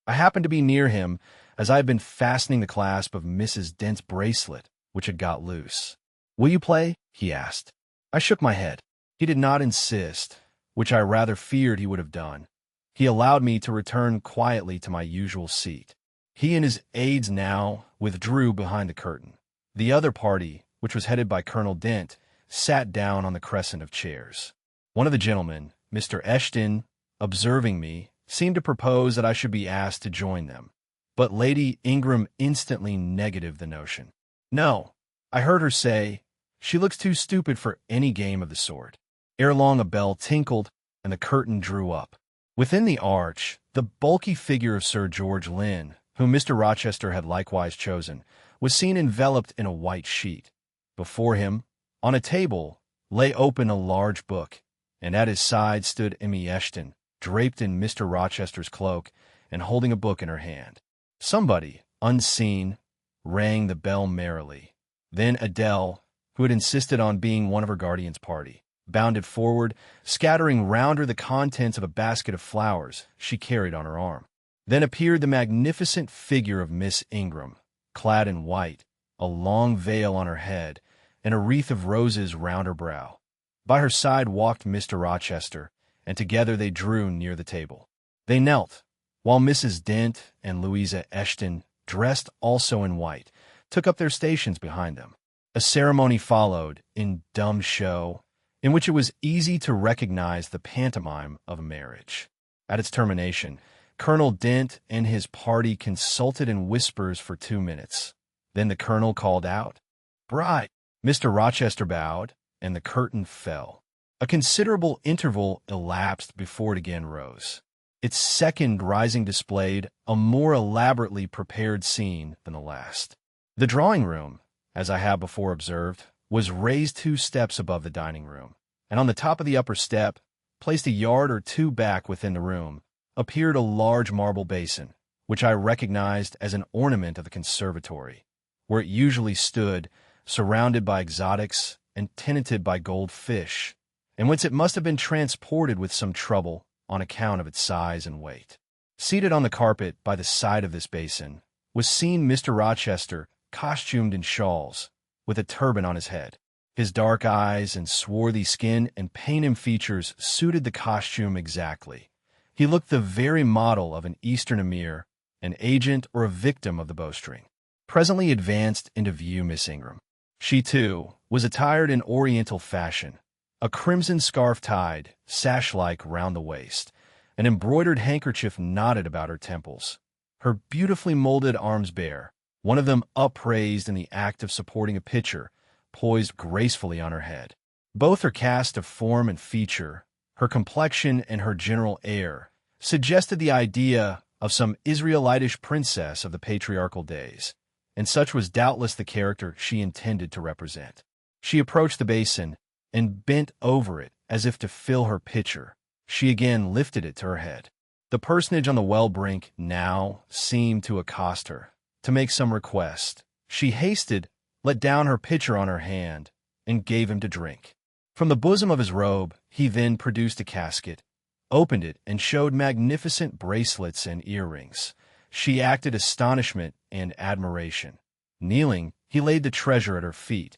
I happened to be near him, as I had been fastening the clasp of Mrs. Dent's bracelet, which had got loose. "Will you play?" he asked. I shook my head. He did not insist, which I rather feared he would have done. He allowed me to return quietly to my usual seat. He and his aides now withdrew behind the curtain. The other party, which was headed by Colonel Dent, sat down on the crescent of chairs. One of the gentlemen, Mr. Eshton, observing me, seemed to propose that I should be asked to join them. But Lady Ingram instantly negatived the notion. No, I heard her say, she looks too stupid for any game of the sort. Ere long a bell tinkled, and the curtain drew up. Within the arch, the bulky figure of Sir George Lynn, whom Mr. Rochester had likewise chosen, was seen enveloped in a white sheet. Before him, on a table, lay open a large book, and at his side stood Emmy Eshton, draped in Mr. Rochester's cloak and holding a book in her hand. Somebody, unseen, rang the bell merrily. Then Adele, who had insisted on being one of her guardian's party, bounded forward, scattering round her the contents of a basket of flowers she carried on her arm. Then appeared the magnificent figure of Miss Ingram, clad in white, a long veil on her head, and a wreath of roses round her brow. By her side walked Mr. Rochester, and together they drew near the table. They knelt, while Mrs. Dent and Louisa Eshton, dressed also in white, took up their stations behind them. A ceremony followed, in dumb show, in which it was easy to recognize the pantomime of a marriage. At its termination, Colonel Dent and his party consulted in whispers for 2 minutes. Then the colonel called out, "Bride!" Mr. Rochester bowed, and the curtain fell. A considerable interval elapsed before it again rose. Its second rising displayed a more elaborately prepared scene than the last. The drawing-room, as I have before observed, was raised 2 steps above the dining room, and on the top of the upper step, placed a yard or 2 back within the room, appeared a large marble basin, which I recognized as an ornament of the conservatory, where it usually stood, surrounded by exotics and tenanted by gold fish, and whence it must have been transported with some trouble on account of its size and weight. Seated on the carpet by the side of this basin was seen Mr. Rochester, costumed in shawls, with a turban on his head. His dark eyes and swarthy skin and Paynim features suited the costume exactly. He looked the very model of an Eastern emir, an agent or a victim of the bowstring. Presently advanced into view Miss Ingram. She, too, was attired in Oriental fashion, a crimson scarf tied, sash-like, round the waist, an embroidered handkerchief knotted about her temples, her beautifully molded arms bare, one of them upraised in the act of supporting a pitcher, poised gracefully on her head. Both her cast of form and feature, her complexion and her general air, suggested the idea of some Israelitish princess of the patriarchal days, and such was doubtless the character she intended to represent. She approached the basin and bent over it as if to fill her pitcher. She again lifted it to her head. The personage on the well brink now seemed to accost her, to make some request. She hasted, let down her pitcher on her hand, and gave him to drink. From the bosom of his robe, he then produced a casket, opened it, and showed magnificent bracelets and earrings. She acted astonishment and admiration. Kneeling, he laid the treasure at her feet.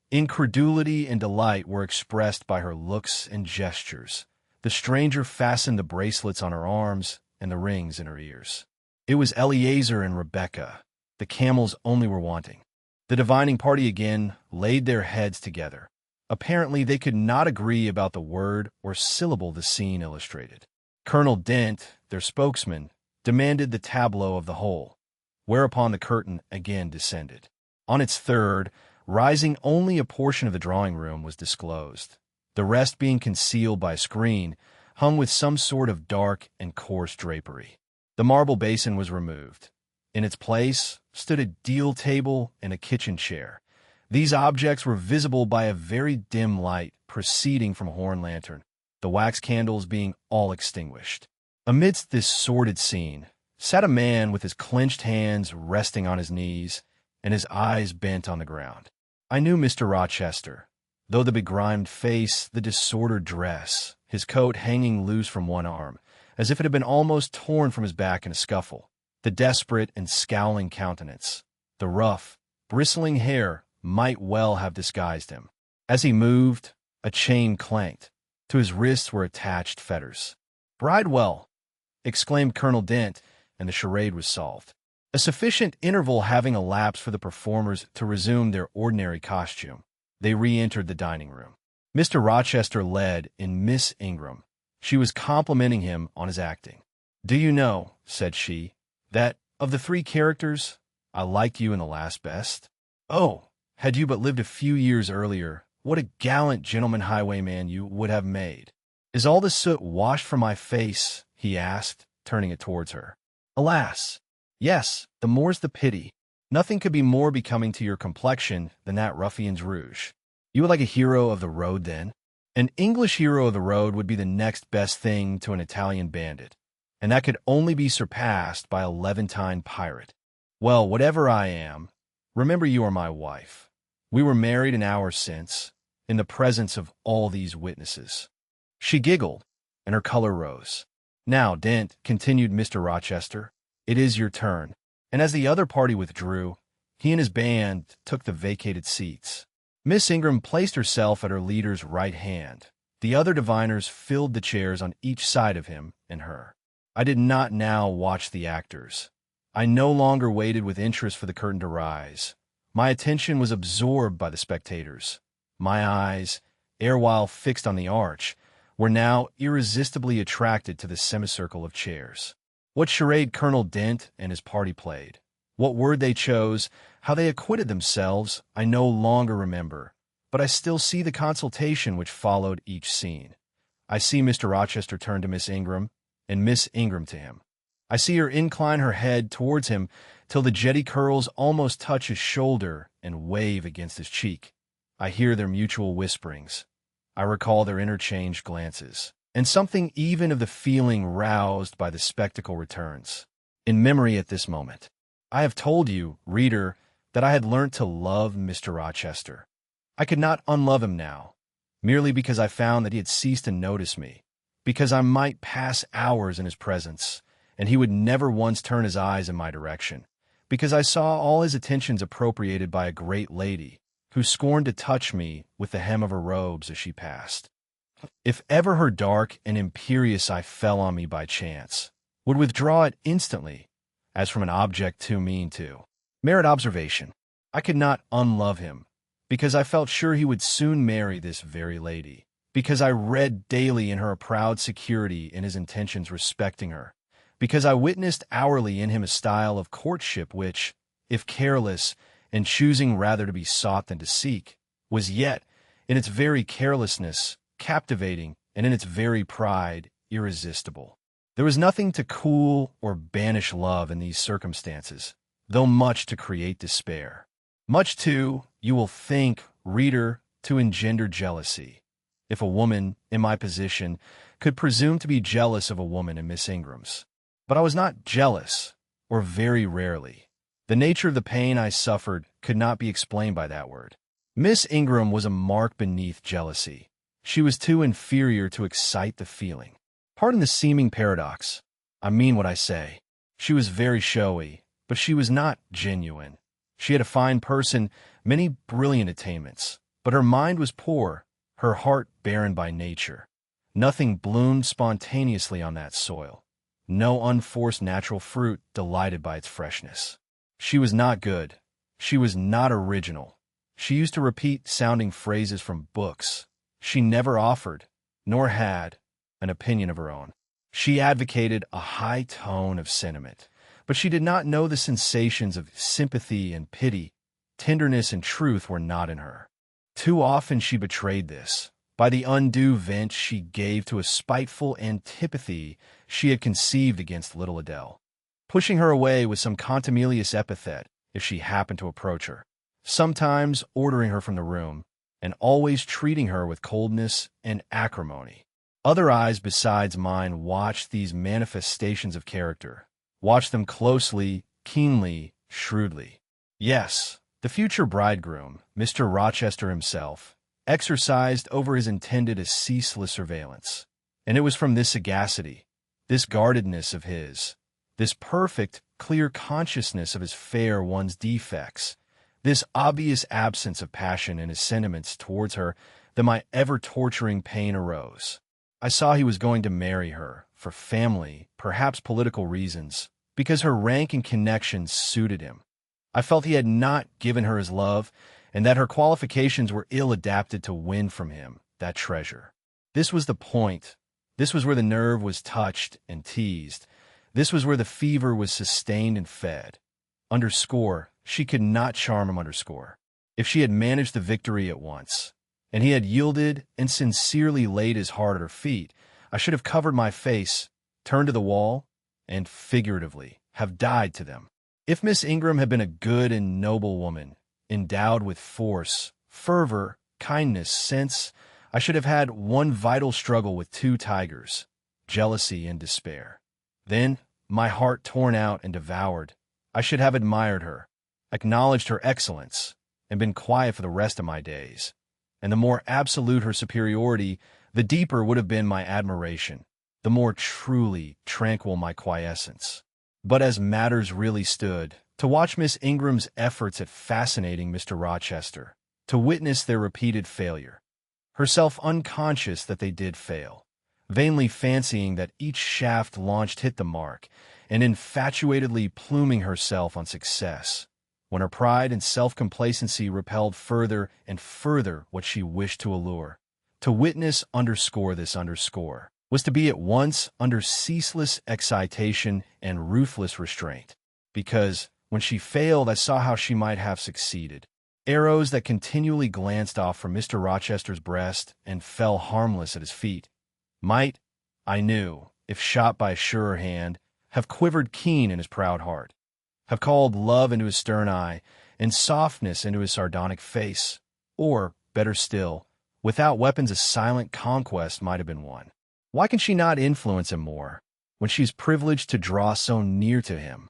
Incredulity and delight were expressed by her looks and gestures. The stranger fastened the bracelets on her arms and the rings in her ears. It was Eleazar and Rebecca. The camels only were wanting. The divining party again laid their heads together. Apparently, they could not agree about the word or syllable the scene illustrated. Colonel Dent, their spokesman, demanded the tableau of the whole, whereupon the curtain again descended. On its third, rising only a portion of the drawing-room was disclosed, the rest being concealed by a screen hung with some sort of dark and coarse drapery. The marble basin was removed. In its place stood a deal table and a kitchen chair. These objects were visible by a very dim light proceeding from a horn lantern, the wax candles being all extinguished. Amidst this sordid scene sat a man with his clenched hands resting on his knees and his eyes bent on the ground. I knew Mr. Rochester, though the begrimed face, the disordered dress, his coat hanging loose from one arm, as if it had been almost torn from his back in a scuffle, the desperate and scowling countenance, the rough, bristling hair might well have disguised him. As he moved, a chain clanked. To his wrists were attached fetters. "Bridewell!" exclaimed Colonel Dent, and the charade was solved. A sufficient interval having elapsed for the performers to resume their ordinary costume, They re-entered the dining room. Mr. Rochester led in Miss Ingram. She was complimenting him on his acting. "Do you know," said she, "that, of the three characters, I like you in the last best? Oh, had you but lived a few years earlier, what a gallant gentleman highwayman you would have made." "Is all the soot washed from my face?" he asked, turning it towards her. "Alas! Yes, the more's the pity. Nothing could be more becoming to your complexion than that ruffian's rouge. You are like a hero of the road, then?" "An English hero of the road would be the next best thing to an Italian bandit, and that could only be surpassed by a Levantine pirate. Well, whatever I am, remember you are my wife. We were married an hour since, in the presence of all these witnesses." She giggled, and her color rose. "Now, Dent," continued Mr. Rochester, "it is your turn." And as the other party withdrew, he and his band took the vacated seats. Miss Ingram placed herself at her leader's right hand. The other diviners filled the chairs on each side of him and her. I did not now watch the actors. I no longer waited with interest for the curtain to rise. My attention was absorbed by the spectators. My eyes, erewhile fixed on the arch, were now irresistibly attracted to the semicircle of chairs. What charade Colonel Dent and his party played, what word they chose, how they acquitted themselves, I no longer remember, but I still see the consultation which followed each scene. I see Mr. Rochester turn to Miss Ingram, and Miss Ingram to him. I see her incline her head towards him till the jetty curls almost touch his shoulder and wave against his cheek. I hear their mutual whisperings. I recall their interchanged glances, and something even of the feeling roused by the spectacle returns. In memory at this moment, I have told you, reader, that I had learnt to love Mr. Rochester. I could not unlove him now, merely because I found that he had ceased to notice me, because I might pass hours in his presence, and he would never once turn his eyes in my direction, because I saw all his attentions appropriated by a great lady, who scorned to touch me with the hem of her robes as she passed. If ever her dark and imperious eye fell on me by chance, would withdraw it instantly, as from an object too mean to merit observation. I could not unlove him, because I felt sure he would soon marry this very lady, because I read daily in her a proud security in his intentions respecting her, because I witnessed hourly in him a style of courtship which, if careless, and choosing rather to be sought than to seek, was yet, in its very carelessness, captivating, and in its very pride, irresistible. There was nothing to cool or banish love in these circumstances, though much to create despair. Much, too, you will think, reader, to engender jealousy. If a woman, in my position, could presume to be jealous of a woman in Miss Ingram's. But I was not jealous, or very rarely. The nature of the pain I suffered could not be explained by that word. Miss Ingram was a mark beneath jealousy. She was too inferior to excite the feeling. Pardon the seeming paradox. I mean what I say. She was very showy, but she was not genuine. She had a fine person, many brilliant attainments, but her mind was poor, her heart barren by nature. Nothing bloomed spontaneously on that soil. No unforced natural fruit delighted by its freshness. She was not good. She was not original. She used to repeat sounding phrases from books. She never offered, nor had, an opinion of her own. She advocated a high tone of sentiment, but she did not know the sensations of sympathy and pity. Tenderness and truth were not in her. Too often she betrayed this, by the undue vent she gave to a spiteful antipathy she had conceived against little Adele, pushing her away with some contumelious epithet if she happened to approach her, sometimes ordering her from the room, and always treating her with coldness and acrimony. Other eyes besides mine watched these manifestations of character, watched them closely, keenly, shrewdly. Yes, the future bridegroom, Mr. Rochester himself, exercised over his intended a ceaseless surveillance, and it was from this sagacity, this guardedness of his, this perfect, clear consciousness of his fair one's defects, this obvious absence of passion in his sentiments towards her, that my ever-torturing pain arose. I saw he was going to marry her, for family, perhaps political reasons, because her rank and connections suited him. I felt he had not given her his love, and that her qualifications were ill-adapted to win from him that treasure. This was the point. This was where the nerve was touched and teased. This was where the fever was sustained and fed. Underscore, she could not charm him, underscore. If she had managed the victory at once, and he had yielded and sincerely laid his heart at her feet, I should have covered my face, turned to the wall, and, figuratively, have died to them. If Miss Ingram had been a good and noble woman, endowed with force, fervor, kindness, sense, I should have had one vital struggle with two tigers, jealousy and despair. Then, my heart torn out and devoured, I should have admired her, acknowledged her excellence, and been quiet for the rest of my days. And the more absolute her superiority, the deeper would have been my admiration, the more truly tranquil my quiescence. But as matters really stood, to watch Miss Ingram's efforts at fascinating Mr. Rochester, to witness their repeated failure, herself unconscious that they did fail, vainly fancying that each shaft launched hit the mark, and infatuatedly pluming herself on success, when her pride and self-complacency repelled further and further what she wished to allure. To witness underscore this underscore was to be at once under ceaseless excitation and ruthless restraint, because, when she failed, I saw how she might have succeeded. Arrows that continually glanced off from Mr. Rochester's breast and fell harmless at his feet might, I knew, if shot by a surer hand, have quivered keen in his proud heart, have called love into his stern eye, and softness into his sardonic face, or, better still, without weapons a silent conquest might have been won. Why can she not influence him more, when she is privileged to draw so near to him?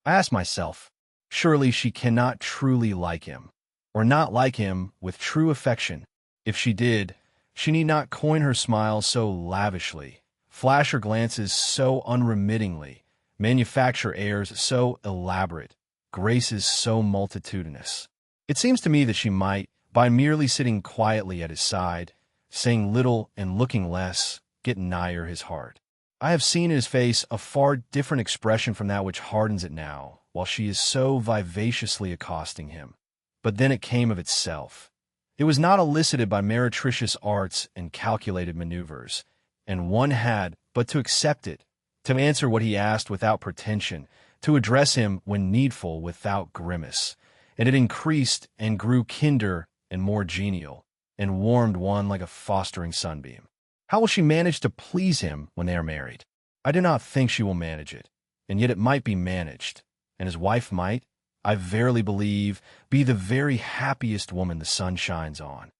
I ask myself, surely she cannot truly like him, or not like him with true affection. If she did, she need not coin her smiles so lavishly, flash her glances so unremittingly, manufacture airs so elaborate, graces so multitudinous. It seems to me that she might, by merely sitting quietly at his side, saying little and looking less, get nigher his heart. I have seen in his face a far different expression from that which hardens it now, while she is so vivaciously accosting him. But then it came of itself. It was not elicited by meretricious arts and calculated maneuvers, and one had but to accept it, to answer what he asked without pretension, to address him when needful without grimace, and it increased and grew kinder and more genial, and warmed one like a fostering sunbeam. How will she manage to please him when they are married? I do not think she will manage it, and yet it might be managed, and his wife might, I verily believe, be the very happiest woman the sun shines on.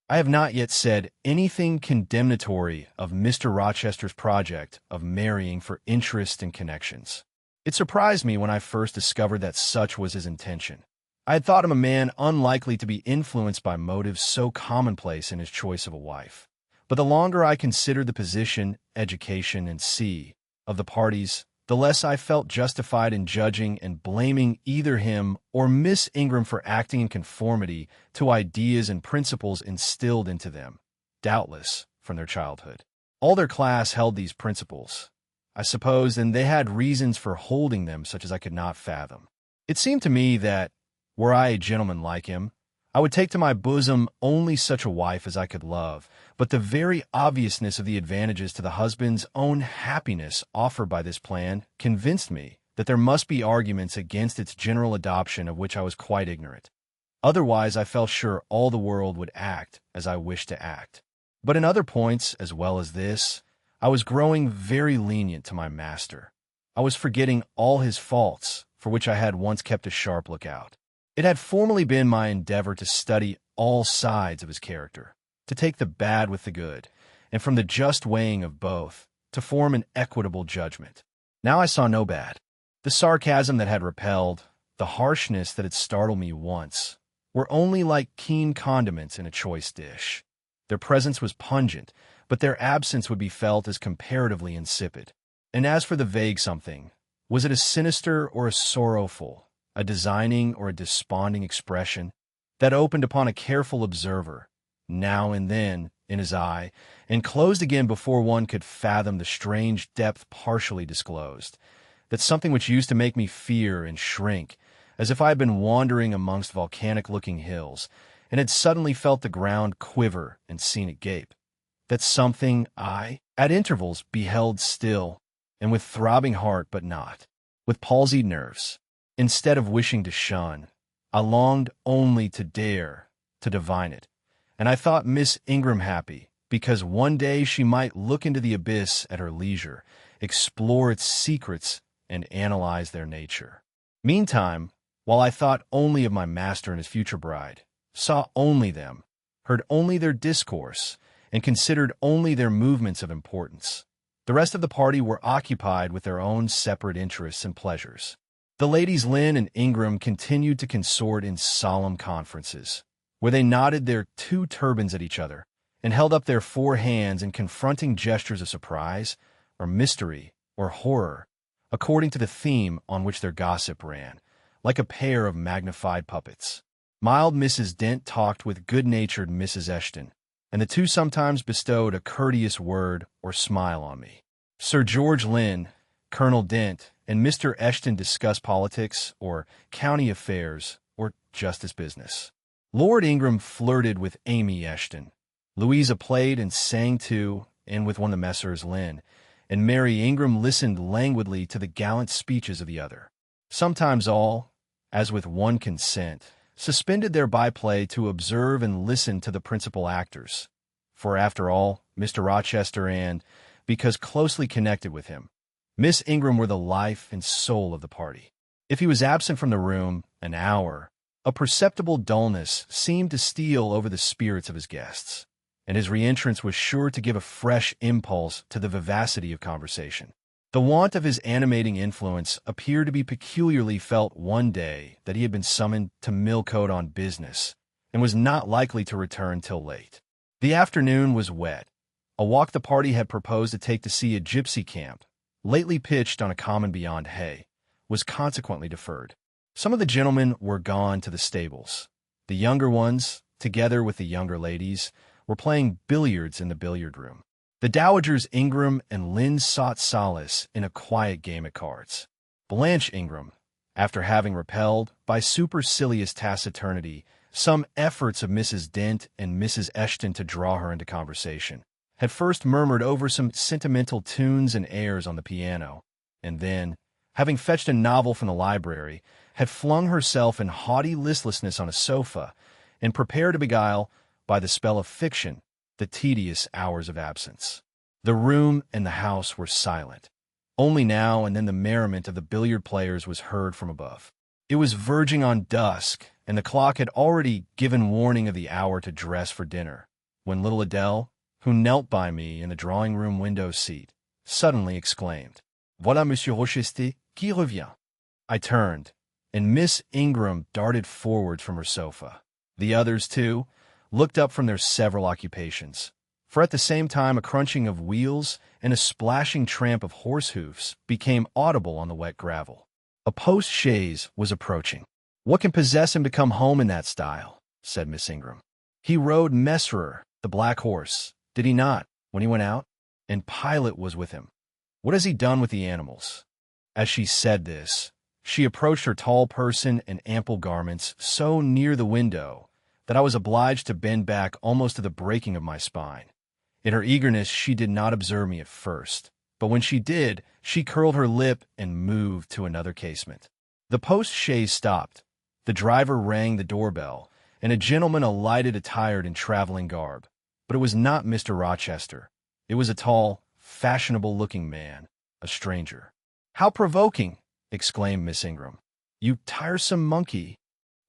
I have not yet said anything condemnatory of Mr. Rochester's project of marrying for interest and connections. It surprised me when I first discovered that such was his intention. I had thought him a man unlikely to be influenced by motives so commonplace in his choice of a wife. But the longer I considered the position, education, and of the parties, the less I felt justified in judging and blaming either him or Miss Ingram for acting in conformity to ideas and principles instilled into them, doubtless, from their childhood. All their class held these principles, I suppose, and they had reasons for holding them such as I could not fathom. It seemed to me that, were I a gentleman like him, I would take to my bosom only such a wife as I could love, but the very obviousness of the advantages to the husband's own happiness offered by this plan convinced me that there must be arguments against its general adoption of which I was quite ignorant. Otherwise, I felt sure all the world would act as I wished to act. But in other points, as well as this, I was growing very lenient to my master. I was forgetting all his faults, for which I had once kept a sharp lookout. It had formerly been my endeavor to study all sides of his character, to take the bad with the good, and from the just weighing of both, to form an equitable judgment. Now I saw no bad. The sarcasm that had repelled, the harshness that had startled me once, were only like keen condiments in a choice dish. Their presence was pungent, but their absence would be felt as comparatively insipid. And as for the vague something, was it a sinister or a sorrowful, a designing or a desponding expression, that opened upon a careful observer, now and then, in his eye, and closed again before one could fathom the strange depth partially disclosed, that something which used to make me fear and shrink, as if I had been wandering amongst volcanic-looking hills, and had suddenly felt the ground quiver and seen it gape. That something I, at intervals, beheld still, and with throbbing heart but not, with palsied nerves. Instead of wishing to shun, I longed only to dare to divine it, and I thought Miss Ingram happy, because one day she might look into the abyss at her leisure, explore its secrets, and analyze their nature. Meantime, while I thought only of my master and his future bride, saw only them, heard only their discourse, and considered only their movements of importance, the rest of the party were occupied with their own separate interests and pleasures. The ladies Lynn and Ingram continued to consort in solemn conferences, where they nodded their two turbans at each other, and held up their four hands in confronting gestures of surprise, or mystery, or horror, according to the theme on which their gossip ran, like a pair of magnified puppets. Mild Mrs. Dent talked with good-natured Mrs. Eshton, and the two sometimes bestowed a courteous word or smile on me. Sir George Lynn, Colonel Dent, and Mr. Eshton discussed politics, or county affairs, or justice business. Lord Ingram flirted with Amy Eshton. Louisa played and sang to and with one of the Messrs. Lynn, and Mary Ingram listened languidly to the gallant speeches of the other. Sometimes all, as with one consent, suspended their byplay to observe and listen to the principal actors. For after all, Mr. Rochester and, because closely connected with him, Miss Ingram were the life and soul of the party. If he was absent from the room an hour, a perceptible dullness seemed to steal over the spirits of his guests, and his re-entrance was sure to give a fresh impulse to the vivacity of conversation. The want of his animating influence appeared to be peculiarly felt one day that he had been summoned to Millcote on business, and was not likely to return till late. The afternoon was wet. A walk the party had proposed to take to see a gypsy camp, lately pitched on a common beyond Hay, was consequently deferred. Some of the gentlemen were gone to the stables. The younger ones, together with the younger ladies, were playing billiards in the billiard room. The dowagers Ingram and Lynn sought solace in a quiet game at cards. Blanche Ingram, after having repelled, by supercilious taciturnity, some efforts of Mrs. Dent and Mrs. Eshton to draw her into conversation, had first murmured over some sentimental tunes and airs on the piano, and then, having fetched a novel from the library, had flung herself in haughty listlessness on a sofa, and prepared to beguile, by the spell of fiction, the tedious hours of absence. The room and the house were silent. Only now and then the merriment of the billiard players was heard from above. It was verging on dusk, and the clock had already given warning of the hour to dress for dinner, when little Adele, who knelt by me in the drawing-room window seat, suddenly exclaimed, "Voilà Monsieur Rochester qui revient." I turned, and Miss Ingram darted forward from her sofa. The others, too, looked up from their several occupations, for at the same time a crunching of wheels and a splashing tramp of horse hoofs became audible on the wet gravel. A post-chaise was approaching. "What can possess him to come home in that style?" said Miss Ingram. "He rode Messerer, the black horse, did he not, when he went out? And Pilot was with him. What has he done with the animals?" As she said this, she approached her tall person and ample garments so near the window that I was obliged to bend back almost to the breaking of my spine. In her eagerness, she did not observe me at first, but when she did, she curled her lip and moved to another casement. The post-chaise stopped. The driver rang the doorbell, and a gentleman alighted attired in traveling garb. But it was not Mr. Rochester. It was a tall, fashionable-looking man, a stranger. "How provoking!" exclaimed Miss Ingram. "You tiresome monkey!"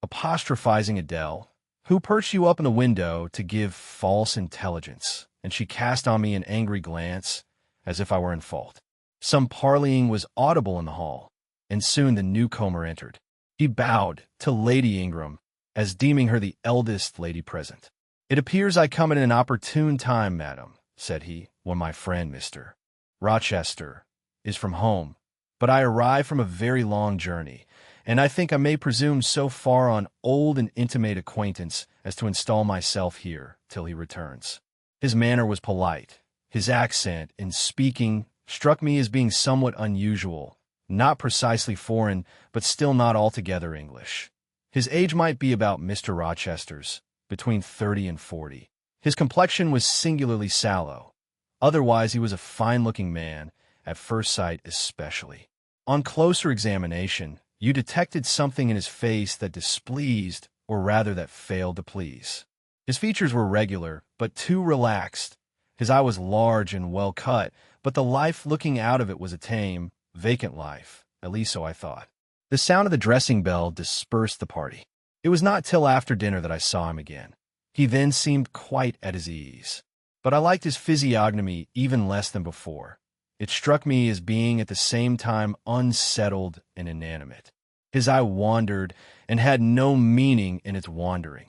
apostrophizing Adele, who perched you up in the window to give false intelligence, and she cast on me an angry glance, as if I were in fault. Some parleying was audible in the hall, and soon the newcomer entered. He bowed to Lady Ingram, as deeming her the eldest lady present. "It appears I come at an opportune time, madam," said he, "when my friend, Mr. Rochester, is from home. But I arrive from a very long journey, and I think I may presume so far on old and intimate acquaintance as to install myself here till he returns." His manner was polite. His accent, in speaking, struck me as being somewhat unusual, not precisely foreign, but still not altogether English. His age might be about Mr. Rochester's, between 30 and 40. His complexion was singularly sallow. Otherwise, he was a fine-looking man, at first sight especially. On closer examination, you detected something in his face that displeased, or rather that failed to please. His features were regular, but too relaxed. His eye was large and well cut, but the life looking out of it was a tame, vacant life, at least so I thought. The sound of the dressing bell dispersed the party. It was not till after dinner that I saw him again. He then seemed quite at his ease. But I liked his physiognomy even less than before. It struck me as being at the same time unsettled and inanimate. His eye wandered and had no meaning in its wandering.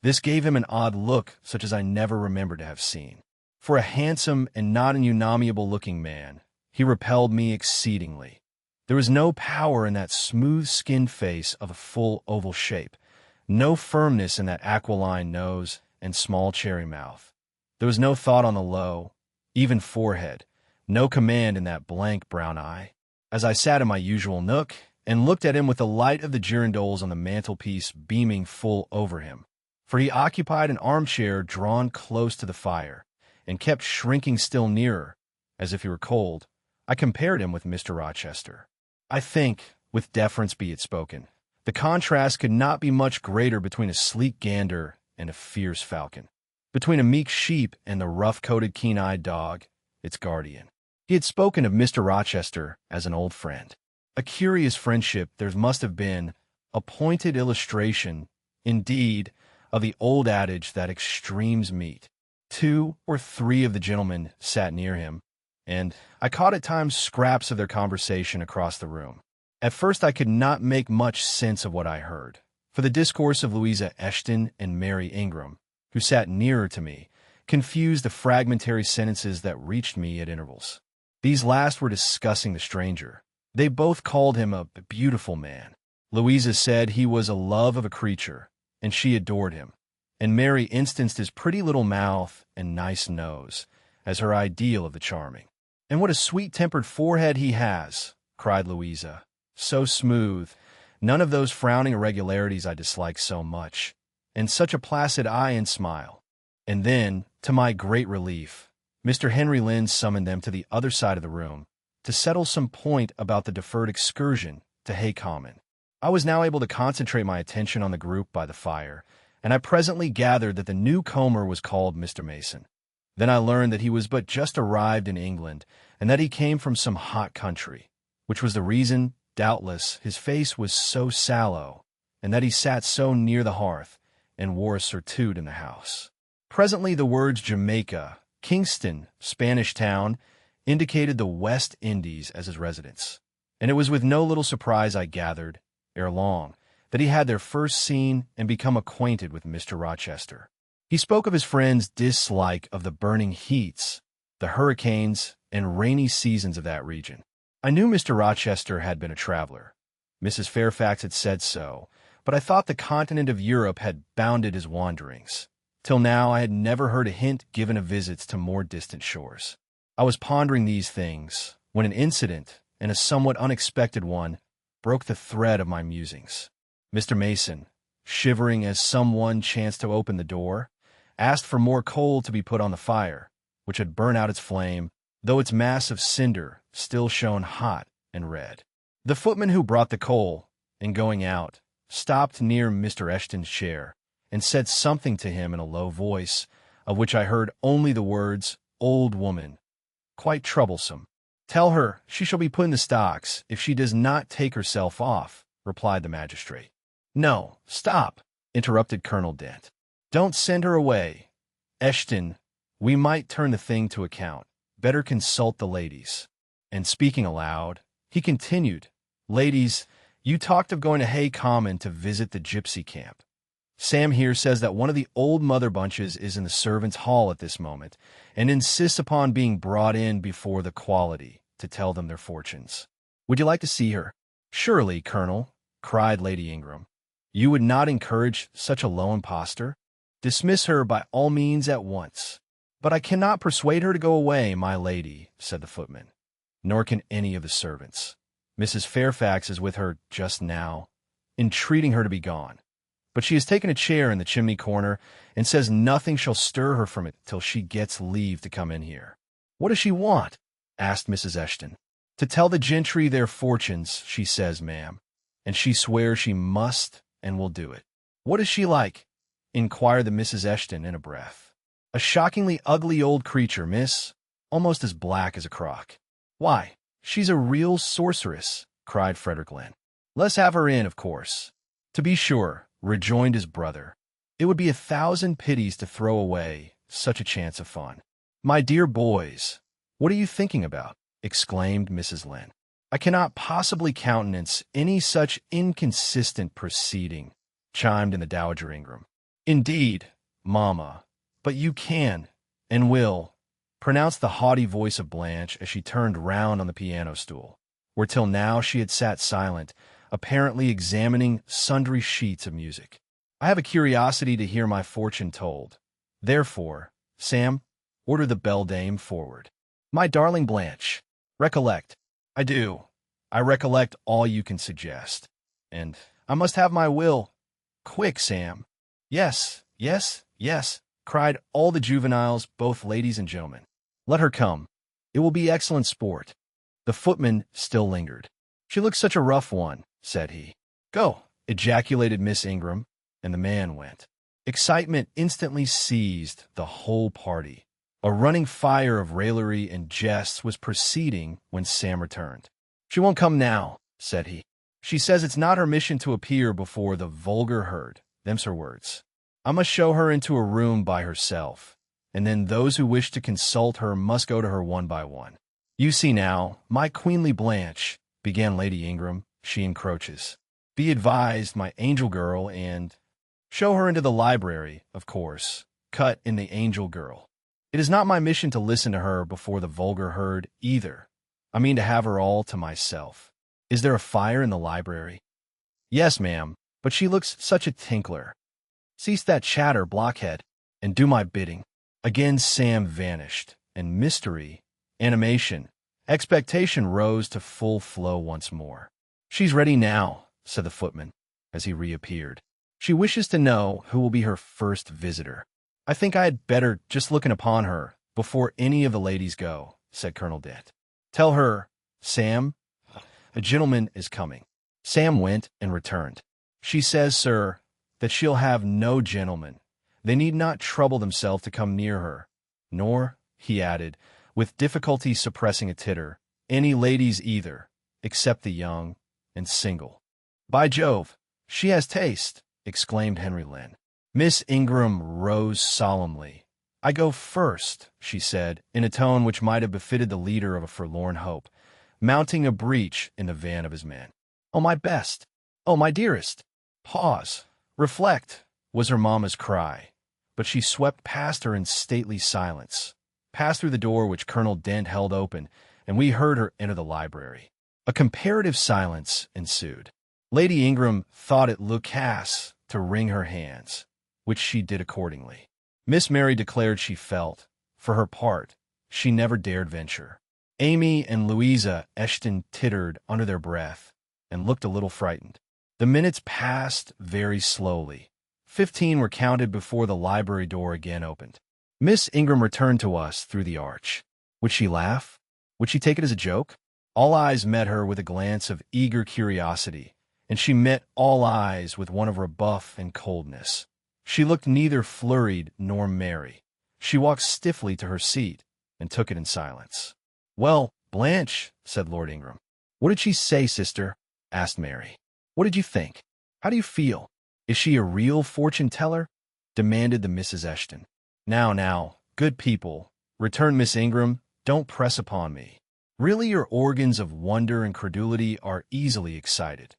This gave him an odd look such as I never remember to have seen. For a handsome and not an unamiable-looking man, he repelled me exceedingly. There was no power in that smooth-skinned face of a full oval shape, no firmness in that aquiline nose and small cherry mouth. There was no thought on the low, even forehead, no command in that blank brown eye. As I sat in my usual nook and looked at him with the light of the girandoles on the mantelpiece beaming full over him, for he occupied an armchair drawn close to the fire, and kept shrinking still nearer, as if he were cold, I compared him with Mr. Rochester. I think, with deference be it spoken, the contrast could not be much greater between a sleek gander and a fierce falcon, between a meek sheep and the rough-coated, keen-eyed dog, its guardian. He had spoken of Mr. Rochester as an old friend. A curious friendship there must have been, a pointed illustration, indeed, of the old adage that extremes meet. 2 or 3 of the gentlemen sat near him, and I caught at times scraps of their conversation across the room. At first I could not make much sense of what I heard, for the discourse of Louisa Eshton and Mary Ingram, who sat nearer to me, confused the fragmentary sentences that reached me at intervals. These last were discussing the stranger. They both called him a beautiful man. Louisa said he was a love of a creature, and she adored him, and Mary instanced his pretty little mouth and nice nose as her ideal of the charming. "And what a sweet-tempered forehead he has," cried Louisa. "So smooth, none of those frowning irregularities I dislike so much, and such a placid eye and smile." And then, to my great relief, Mr. Henry Lynn summoned them to the other side of the room to settle some point about the deferred excursion to Hay Common. I was now able to concentrate my attention on the group by the fire, and I presently gathered that the newcomer was called Mr. Mason. Then I learned that he was but just arrived in England, and that he came from some hot country, which was the reason, doubtless, his face was so sallow, and that he sat so near the hearth, and wore a surtout in the house. Presently the words Jamaica, Kingston, Spanish Town, indicated the West Indies as his residence, and it was with no little surprise I gathered, ere long, that he had there first seen and become acquainted with Mr. Rochester. He spoke of his friend's dislike of the burning heats, the hurricanes, and rainy seasons of that region. I knew Mr. Rochester had been a traveler. Mrs. Fairfax had said so, but I thought the continent of Europe had bounded his wanderings. Till now I had never heard a hint given of visits to more distant shores. I was pondering these things, when an incident, and a somewhat unexpected one, broke the thread of my musings. Mr. Mason, shivering as someone chanced to open the door, asked for more coal to be put on the fire, which had burnt out its flame, though its mass of cinder still shone hot and red. The footman who brought the coal, in going out, stopped near Mr. Eshton's chair, and said something to him in a low voice, of which I heard only the words, "Old woman," quite troublesome. "Tell her she shall be put in the stocks if she does not take herself off," replied the magistrate. "No, stop," interrupted Colonel Dent. "Don't send her away. Eshton, we might turn the thing to account. Better consult the ladies." And speaking aloud, he continued, "Ladies, you talked of going to Hay Common to visit the gypsy camp. Sam here says that one of the old mother bunches is in the servants' hall at this moment, and insists upon being brought in before the quality to tell them their fortunes. Would you like to see her?" "Surely, Colonel," cried Lady Ingram, "you would not encourage such a low impostor? Dismiss her by all means at once." "But I cannot persuade her to go away, my lady," said the footman. "Nor can any of the servants. Mrs. Fairfax is with her just now, entreating her to be gone. But she has taken a chair in the chimney corner and says nothing shall stir her from it till she gets leave to come in here. What does she want? Asked Mrs. Eshton. To tell the gentry their fortunes, she says, ma'am, and she swears she must and will do it. What is she like? Inquired the Mrs. Eshton in a breath. A shockingly ugly old creature, miss, almost as black as a crock. Why, she's a real sorceress, cried Frederick Lynn. Let's have her in, of course. To be sure, rejoined his brother. It would be 1,000 pities to throw away such a chance of fun. My dear boys, what are you thinking about? Exclaimed Mrs. Lynn. I cannot possibly countenance any such inconsistent proceeding, chimed in the Dowager Ingram. Indeed, mamma, but you can, and will, pronounced the haughty voice of Blanche as she turned round on the piano stool, where till now she had sat silent, apparently examining sundry sheets of music. I have a curiosity to hear my fortune told. Therefore, Sam, order the beldame forward. My darling Blanche, recollect. I do. I recollect all you can suggest. And I must have my will. Quick, Sam. Yes, yes, yes, cried all the juveniles, both ladies and gentlemen. Let her come. It will be excellent sport. The footman still lingered. She looks such a rough one, said he. Go, ejaculated Miss Ingram, and the man went. Excitement instantly seized the whole party. A running fire of raillery and jests was proceeding when Sam returned. She won't come now, said he. She says it's not her mission to appear before the vulgar herd. Them's her words. I must show her into a room by herself, and then those who wish to consult her must go to her one by one. You see now, my queenly Blanche, began Lady Ingram, she encroaches. Be advised, my angel girl, and show her into the library, of course, cut in the angel girl. It is not my mission to listen to her before the vulgar herd, either. I mean to have her all to myself. Is there a fire in the library? Yes, ma'am, but she looks such a tinkler. Cease that chatter, blockhead, and do my bidding. Again Sam vanished, and mystery, animation, expectation rose to full flow once more. She's ready now, said the footman, as he reappeared. She wishes to know who will be her first visitor. I think I had better just looking upon her before any of the ladies go, said Colonel Dent. Tell her, Sam, a gentleman is coming. Sam went and returned. She says, sir, that she'll have no gentleman. They need not trouble themselves to come near her, nor, he added, with difficulty suppressing a titter, any ladies either, except the young and single. By Jove, she has taste, exclaimed Henry Lynn. Miss Ingram rose solemnly. I go first, she said, in a tone which might have befitted the leader of a forlorn hope, mounting a breech in the van of his men. Oh, my best! Oh, my dearest! Pause. Reflect, was her mamma's cry, but she swept past her in stately silence, passed through the door which Colonel Dent held open, and we heard her enter the library. A comparative silence ensued. Lady Ingram thought it loquace to wring her hands, which she did accordingly. Miss Mary declared she felt, for her part, she never dared venture. Amy and Louisa Eshton tittered under their breath and looked a little frightened. The minutes passed very slowly. 15 were counted before the library door again opened. Miss Ingram returned to us through the arch. Would she laugh? Would she take it as a joke? All eyes met her with a glance of eager curiosity, and she met all eyes with one of rebuff and coldness. She looked neither flurried nor merry. She walked stiffly to her seat and took it in silence. Well, Blanche, said Lord Ingram. What did she say, sister? Asked Mary. What did you think? How do you feel? Is she a real fortune-teller? Demanded the Mrs. Eshton. Now, good people, returned Miss Ingram, don't press upon me. Really your organs of wonder and credulity are easily excited.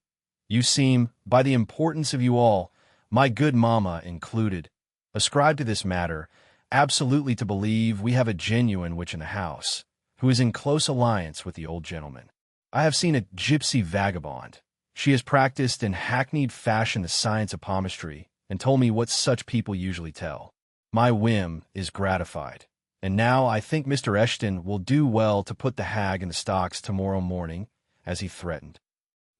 You seem, by the importance of you all, my good mamma included, ascribe to this matter, absolutely to believe we have a genuine witch in the house, who is in close alliance with the old gentleman. I have seen a gypsy vagabond. She has practiced in hackneyed fashion the science of palmistry, and told me what such people usually tell. My whim is gratified, and now I think Mr. Eshton will do well to put the hag in the stocks tomorrow morning, as he threatened.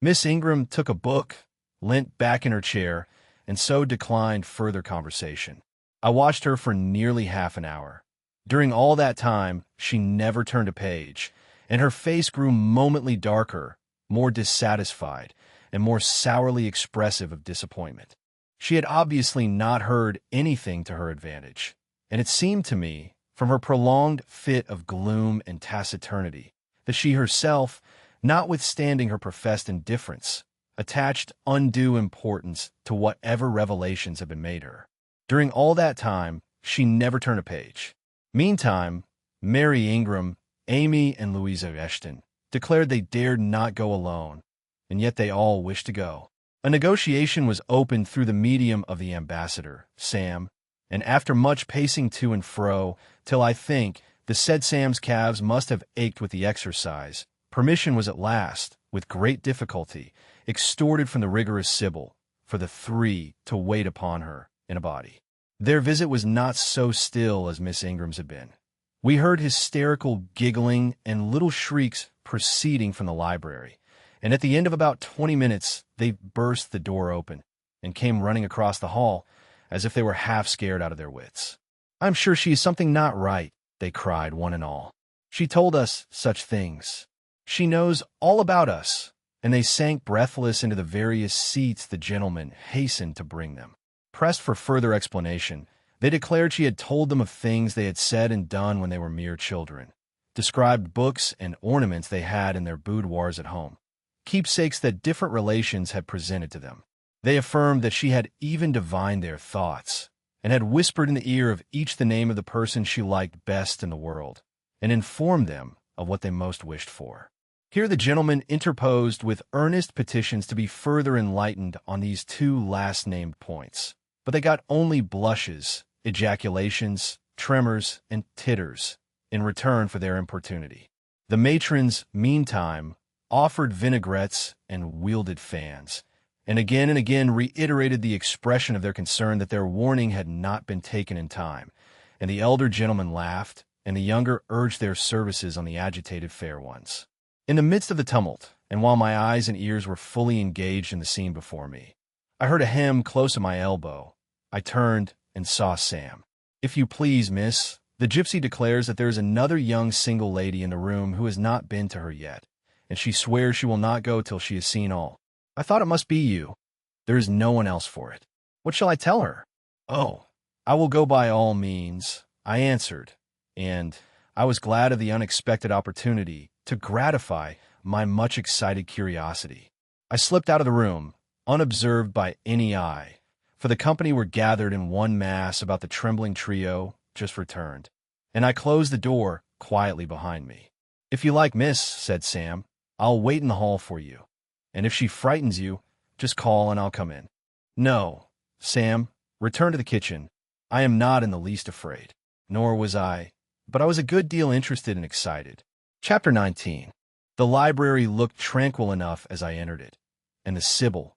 Miss Ingram took a book, leant back in her chair, and so declined further conversation. I watched her for nearly half an hour. During all that time, she never turned a page, and her face grew momently darker, more dissatisfied, and more sourly expressive of disappointment. She had obviously not heard anything to her advantage, and it seemed to me, from her prolonged fit of gloom and taciturnity, that she herself, notwithstanding her professed indifference, attached undue importance to whatever revelations had been made her. During all that time, she never turned a page. Meantime, Mary Ingram, Amy, and Louisa Eshton declared they dared not go alone, and yet they all wished to go. A negotiation was opened through the medium of the ambassador, Sam, and after much pacing to and fro, till I think the said Sam's calves must have ached with the exercise, permission was at last, with great difficulty, extorted from the rigorous Sibyl, for the three to wait upon her in a body. Their visit was not so still as Miss Ingram's had been. We heard hysterical giggling and little shrieks proceeding from the library, and at the end of about 20 minutes they burst the door open and came running across the hall as if they were half scared out of their wits. "I'm sure she is something not right," they cried, one and all. "She told us such things. She knows all about us," and they sank breathless into the various seats the gentlemen hastened to bring them. Pressed for further explanation, they declared she had told them of things they had said and done when they were mere children, described books and ornaments they had in their boudoirs at home, keepsakes that different relations had presented to them. They affirmed that she had even divined their thoughts, and had whispered in the ear of each the name of the person she liked best in the world, and informed them of what they most wished for. Here the gentleman interposed with earnest petitions to be further enlightened on these two last-named points, but they got only blushes, ejaculations, tremors, and titters in return for their importunity. The matrons, meantime, offered vinaigrettes and wielded fans, and again reiterated the expression of their concern that their warning had not been taken in time, and the elder gentlemen laughed, and the younger urged their services on the agitated fair ones. In the midst of the tumult, and while my eyes and ears were fully engaged in the scene before me, I heard a hem close at my elbow. I turned and saw Sam. "If you please, miss, the gypsy declares that there is another young single lady in the room who has not been to her yet, and she swears she will not go till she has seen all. I thought it must be you. There is no one else for it. What shall I tell her?" "Oh, I will go by all means," I answered, and I was glad of the unexpected opportunity to gratify my much excited curiosity. I slipped out of the room, unobserved by any eye, for the company were gathered in one mass about the trembling trio just returned, and I closed the door quietly behind me. "If you like, miss," said Sam, "I'll wait in the hall for you, and if she frightens you, just call and I'll come in." "No, Sam, return to the kitchen. I am not in the least afraid." Nor was I, but I was a good deal interested and excited. Chapter 19. The library looked tranquil enough as I entered it, and the Sibyl,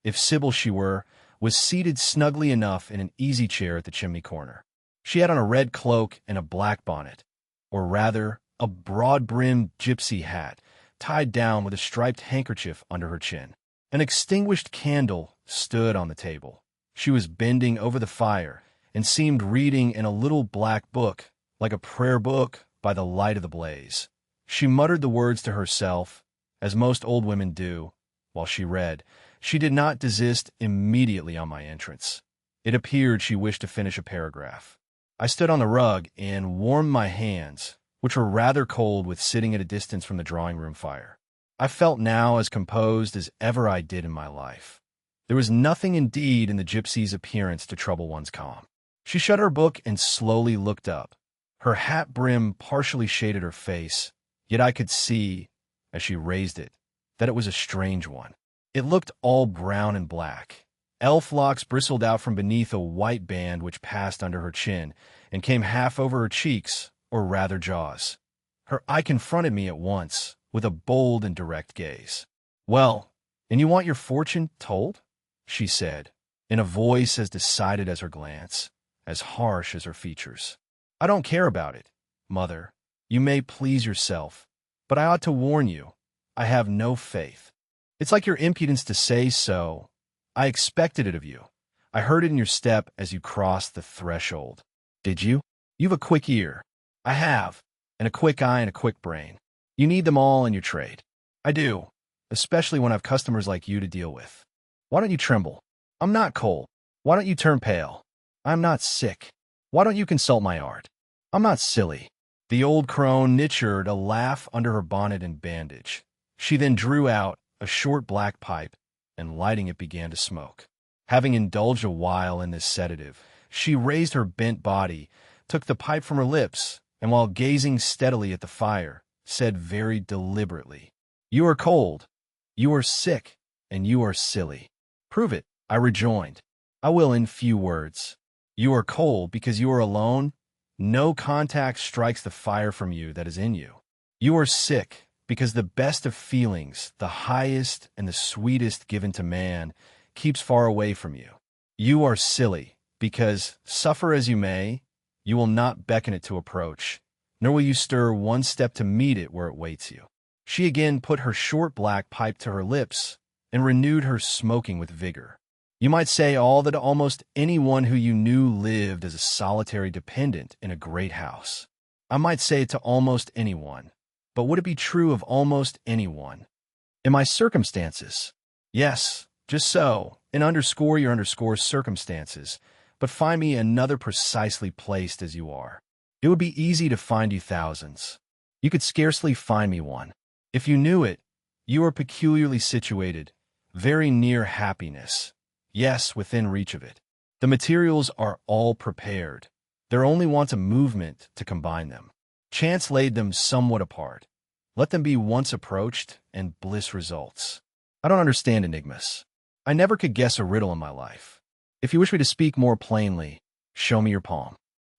if Sibyl she were, was seated snugly enough in an easy chair at the chimney corner. She had on a red cloak and a black bonnet, or rather, a broad-brimmed gypsy hat, tied down with a striped handkerchief under her chin. An extinguished candle stood on the table. She was bending over the fire, and seemed reading in a little black book, like a prayer book, by the light of the blaze. She muttered the words to herself, as most old women do, while she read. She did not desist immediately on my entrance. It appeared she wished to finish a paragraph. I stood on the rug and warmed my hands, which were rather cold with sitting at a distance from the drawing-room fire. I felt now as composed as ever I did in my life. There was nothing indeed in the gypsy's appearance to trouble one's calm. She shut her book and slowly looked up. Her hat brim partially shaded her face, yet I could see, as she raised it, that it was a strange one. It looked all brown and black. Elf locks bristled out from beneath a white band which passed under her chin and came half over her cheeks, or rather jaws. Her eye confronted me at once, with a bold and direct gaze. "Well, and you want your fortune told?" she said, in a voice as decided as her glance, as harsh as her features. "I don't care about it, mother. You may please yourself, but I ought to warn you. I have no faith. It's like your impudence to say so. I expected it of you. I heard it in your step as you crossed the threshold. Did you? You've a quick ear. I have, and a quick eye and a quick brain. You need them all in your trade. I do, especially when I've customers like you to deal with. Why don't you tremble? I'm not cold. Why don't you turn pale? I'm not sick. Why don't you consult my art? I'm not silly. The old crone nitchered a laugh under her bonnet and bandage. She then drew out a short black pipe, and lighting it began to smoke. Having indulged a while in this sedative, she raised her bent body, took the pipe from her lips, and while gazing steadily at the fire, said very deliberately, "You are cold, you are sick, and you are silly." "Prove it," I rejoined. "I will in few words. You are cold because you are alone. No contact strikes the fire from you that is in you. You are sick because the best of feelings, the highest and the sweetest given to man, keeps far away from you. You are silly because, suffer as you may, you will not beckon it to approach, nor will you stir one step to meet it where it waits you." She again put her short black pipe to her lips and renewed her smoking with vigor. "You might say all that almost anyone who you knew lived as a solitary dependent in a great house. I might say it to almost anyone, but would it be true of almost anyone? In my circumstances? Yes, just so, and underscore your underscore circumstances, but find me another precisely placed as you are. It would be easy to find you thousands. You could scarcely find me one. If you knew it, you are peculiarly situated, very near happiness. Yes, within reach of it. The materials are all prepared. There only wants a movement to combine them. Chance laid them somewhat apart. Let them be once approached, and bliss results. I don't understand enigmas. I never could guess a riddle in my life. If you wish me to speak more plainly, show me your palm.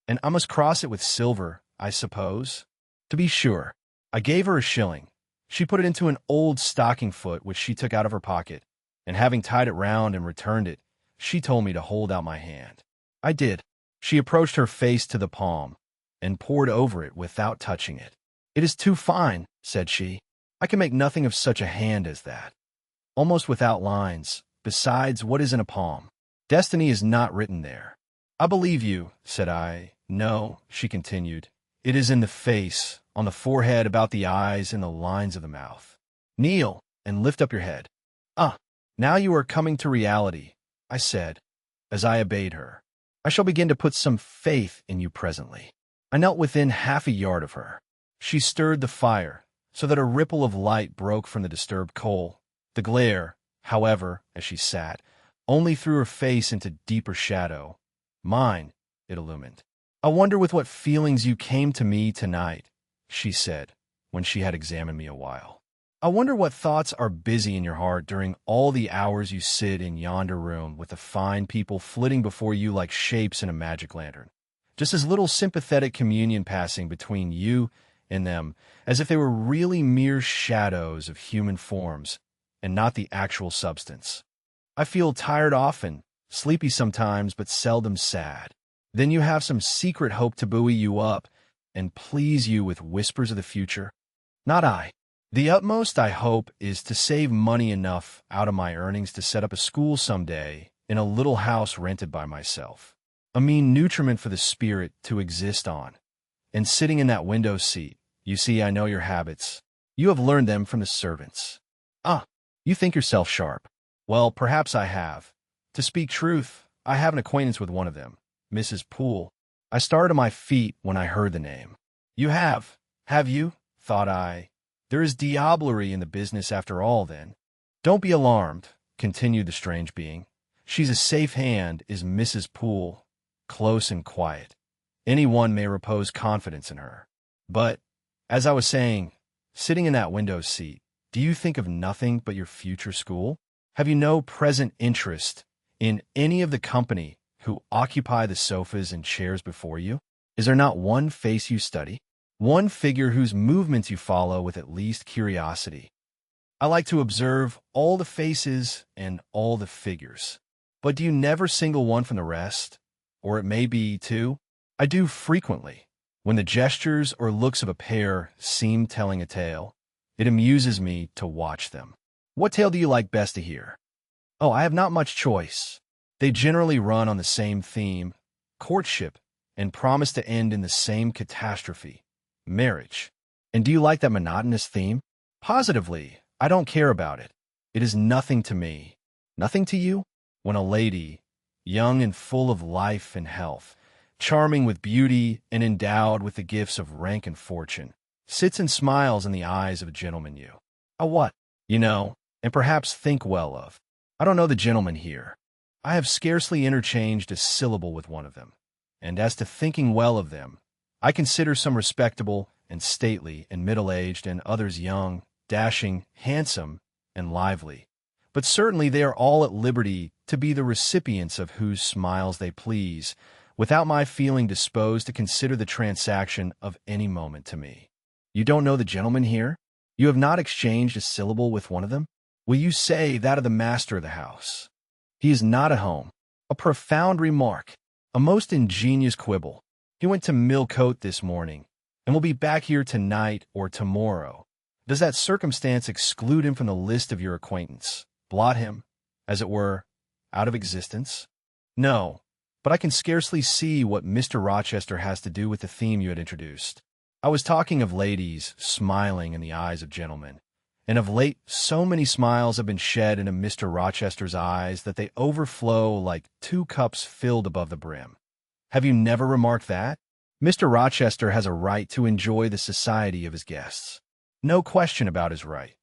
And I must cross it with silver, I suppose? To be sure. I gave her a shilling. She put it into an old stocking foot which she took out of her pocket, and having tied it round and returned it, she told me to hold out my hand. I did. She approached her face to the palm, and pored over it without touching it. "It is too fine," said she. "I can make nothing of such a hand as that. Almost without lines. Besides, what is in a palm? Destiny is not written there." "I believe you," said I. "No," she continued. "It is in the face, on the forehead, about the eyes, and the lines of the mouth. Kneel, and lift up your head." "Ah, now you are coming to reality," I said, as I obeyed her. "I shall begin to put some faith in you presently." I knelt within half a yard of her. She stirred the fire, so that a ripple of light broke from the disturbed coal. The glare, however, as she sat, only threw her face into deeper shadow. Mine, it illumined. "I wonder with what feelings you came to me tonight," she said, when she had examined me a while. "I wonder what thoughts are busy in your heart during all the hours you sit in yonder room with the fine people flitting before you like shapes in a magic lantern. Just as little sympathetic communion passing between you and them as if they were really mere shadows of human forms and not the actual substance. I feel tired often, sleepy sometimes, but seldom sad. Then you have some secret hope to buoy you up and please you with whispers of the future? Not I. The utmost I hope is to save money enough out of my earnings to set up a school someday in a little house rented by myself. A mean nutriment for the spirit to exist on. And sitting in that window seat, you see I know your habits. You have learned them from the servants. Ah, you think yourself sharp. Well, perhaps I have. To speak truth, I have an acquaintance with one of them, Mrs. Poole. I started on my feet when I heard the name. You have you? Thought I. There is diablerie in the business after all, then. Don't be alarmed, continued the strange being. She's a safe hand, is Mrs. Poole, close and quiet. Any one may repose confidence in her. But, as I was saying, sitting in that window seat, do you think of nothing but your future school? Have you no present interest in any of the company who occupy the sofas and chairs before you? Is there not one face you study? One figure whose movements you follow with at least curiosity? I like to observe all the faces and all the figures. But do you never single one from the rest? Or it may be, too? I do frequently, when the gestures or looks of a pair seem telling a tale. It amuses me to watch them. What tale do you like best to hear? Oh, I have not much choice. They generally run on the same theme, courtship, and promise to end in the same catastrophe, marriage. And do you like that monotonous theme? Positively, I don't care about it. It is nothing to me. Nothing to you? When a lady, young and full of life and health, charming with beauty and endowed with the gifts of rank and fortune, sits and smiles in the eyes of a gentleman a what? You know, and perhaps think well of. I don't know the gentleman here. I have scarcely interchanged a syllable with one of them. And as to thinking well of them, I consider some respectable and stately and middle-aged and others young, dashing, handsome, and lively. But certainly they are all at liberty to be the recipients of whose smiles they please, without my feeling disposed to consider the transaction of any moment to me. You don't know the gentleman here? You have not exchanged a syllable with one of them? Will you say that of the master of the house? He is not at home. A profound remark. A most ingenious quibble. He went to Millcote this morning, and will be back here tonight or tomorrow. Does that circumstance exclude him from the list of your acquaintance? Blot him, as it were, out of existence? No, but I can scarcely see what Mr. Rochester has to do with the theme you had introduced. I was talking of ladies smiling in the eyes of gentlemen, and of late so many smiles have been shed into Mr. Rochester's eyes that they overflow like 2 cups filled above the brim. Have you never remarked that? Mr. Rochester has a right to enjoy the society of his guests. No question about his right.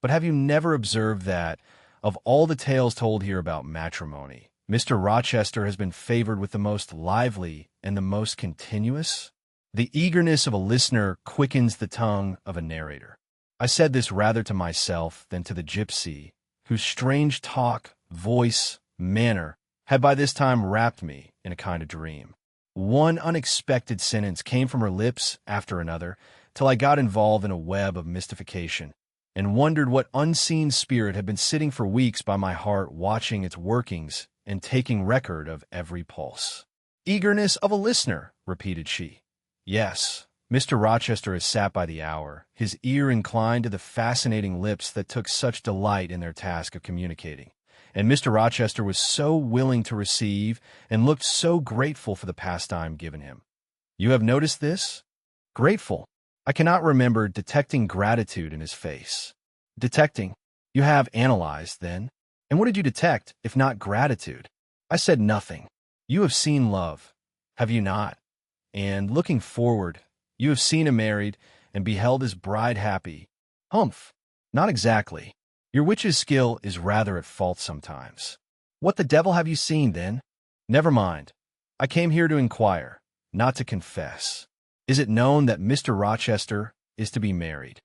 But have you never observed that, of all the tales told here about matrimony, Mr. Rochester has been favored with the most lively and the most continuous? The eagerness of a listener quickens the tongue of a narrator. I said this rather to myself than to the gypsy, whose strange talk, voice, manner had by this time wrapped me in a kind of dream. One unexpected sentence came from her lips after another, till I got involved in a web of mystification, and wondered what unseen spirit had been sitting for weeks by my heart watching its workings and taking record of every pulse. Eagerness of a listener, repeated she. Yes, Mr. Rochester has sat by the hour, his ear inclined to the fascinating lips that took such delight in their task of communicating. And Mr. Rochester was so willing to receive and looked so grateful for the pastime given him. You have noticed this? Grateful. I cannot remember detecting gratitude in his face. Detecting? You have analyzed, then? And what did you detect, if not gratitude? I said nothing. You have seen love, have you not? And looking forward, you have seen him married and beheld his bride happy. Humph, not exactly. Your witch's skill is rather at fault sometimes. What the devil have you seen, then? Never mind. I came here to inquire, not to confess. Is it known that Mr. Rochester is to be married?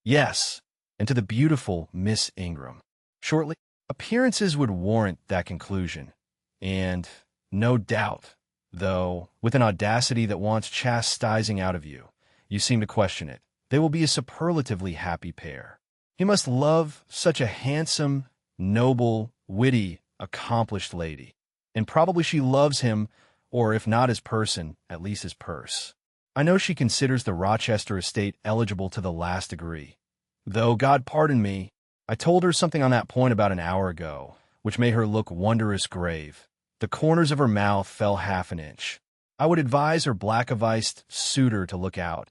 Yes, and to the beautiful Miss Ingram. Shortly, appearances would warrant that conclusion, and, no doubt, though, with an audacity that wants chastising out of you, you seem to question it, they will be a superlatively happy pair. He must love such a handsome, noble, witty, accomplished lady, and probably she loves him, or if not his person, at least his purse. I know she considers the Rochester estate eligible to the last degree, though, God pardon me, I told her something on that point about an hour ago, which made her look wondrous grave. The corners of her mouth fell half an inch. I would advise her black-aviced suitor to look out.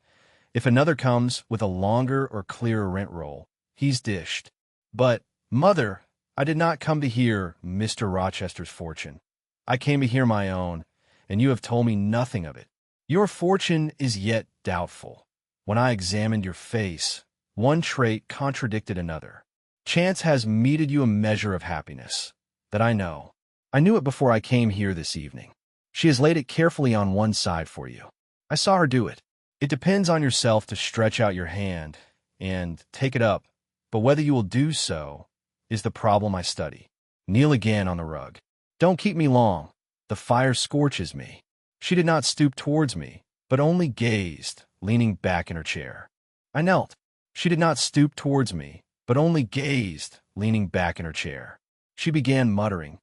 If another comes with a longer or clearer rent roll, he's dished. But, mother, I did not come to hear Mr. Rochester's fortune. I came to hear my own, and you have told me nothing of it. Your fortune is yet doubtful. When I examined your face, one trait contradicted another. Chance has meted you a measure of happiness. That I know. I knew it before I came here this evening. She has laid it carefully on one side for you. I saw her do it. It depends on yourself to stretch out your hand and take it up, but whether you will do so is the problem I study. Kneel again on the rug. Don't keep me long. The fire scorches me. She did not stoop towards me, but only gazed, leaning back in her chair. I knelt. She did not stoop towards me, but only gazed, leaning back in her chair. She began muttering.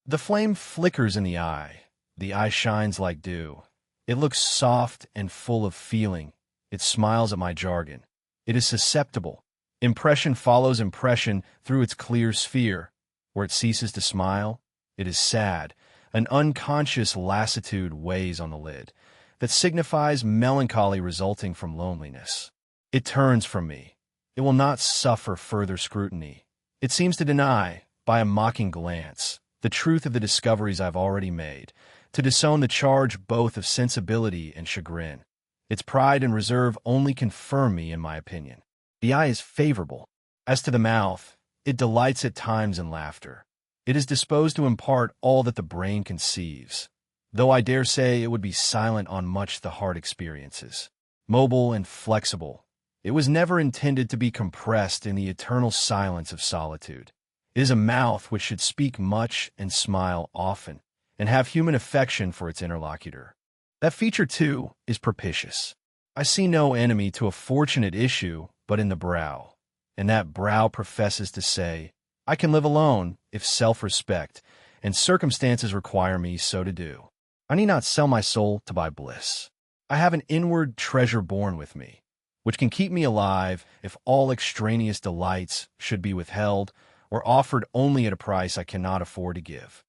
The flame flickers in the eye shines like dew. It looks soft and full of feeling. It smiles at my jargon. It is susceptible. Impression follows impression through its clear sphere. Where it ceases to smile, it is sad. An unconscious lassitude weighs on the lid that signifies melancholy resulting from loneliness. It turns from me. It will not suffer further scrutiny. It seems to deny, by a mocking glance, the truth of the discoveries I've already made, to disown the charge both of sensibility and chagrin. Its pride and reserve only confirm me in my opinion. The eye is favorable. As to the mouth, it delights at times in laughter. It is disposed to impart all that the brain conceives, though I dare say it would be silent on much the heart experiences. Mobile and flexible, it was never intended to be compressed in the eternal silence of solitude. It is a mouth which should speak much and smile often, and have human affection for its interlocutor. That feature, too, is propitious. I see no enemy to a fortunate issue but in the brow, and that brow professes to say, I can live alone if self-respect and circumstances require me so to do. I need not sell my soul to buy bliss. I have an inward treasure born with me, which can keep me alive if all extraneous delights should be withheld or offered only at a price I cannot afford to give.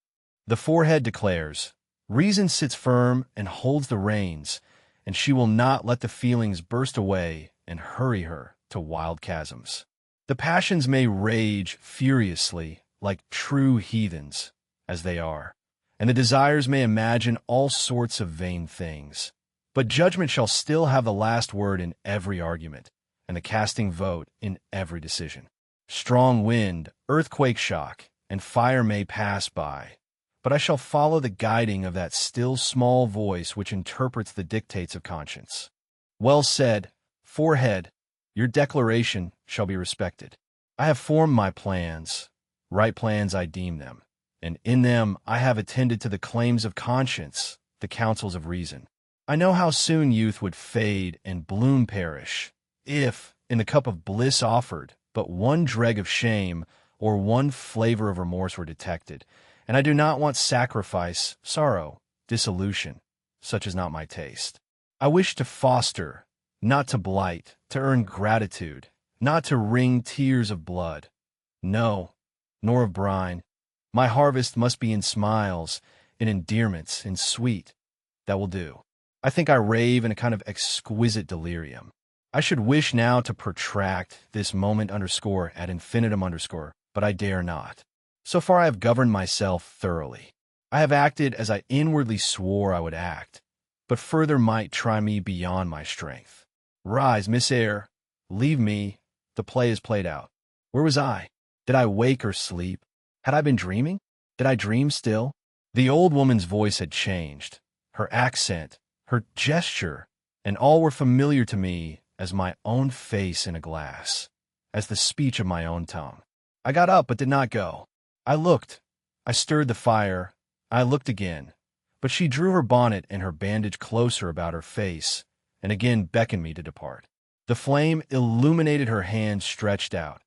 The forehead declares, reason sits firm and holds the reins, and she will not let the feelings burst away and hurry her to wild chasms. The passions may rage furiously like true heathens, as they are, and the desires may imagine all sorts of vain things. But judgment shall still have the last word in every argument, and the casting vote in every decision. Strong wind, earthquake shock, and fire may pass by, but I shall follow the guiding of that still small voice which interprets the dictates of conscience. Well said, forehead, your declaration shall be respected. I have formed my plans, right plans I deem them, and in them I have attended to the claims of conscience, the counsels of reason. I know how soon youth would fade and bloom perish, if, in the cup of bliss offered, but one dreg of shame or one flavor of remorse were detected, and I do not want sacrifice, sorrow, dissolution. Such is not my taste. I wish to foster, not to blight, to earn gratitude, not to wring tears of blood. No, nor of brine. My harvest must be in smiles, in endearments, in sweet. That will do. I think I rave in a kind of exquisite delirium. I should wish now to protract this moment underscore ad infinitum underscore, but I dare not. So far I have governed myself thoroughly. I have acted as I inwardly swore I would act, but further might try me beyond my strength. Rise, Miss Eyre. Leave me. The play is played out. Where was I? Did I wake or sleep? Had I been dreaming? Did I dream still? The old woman's voice had changed. Her accent, her gesture, and all were familiar to me as my own face in a glass, as the speech of my own tongue. I got up but did not go. I looked. I stirred the fire. I looked again. But she drew her bonnet and her bandage closer about her face, and again beckoned me to depart. The flame illuminated her hand stretched out.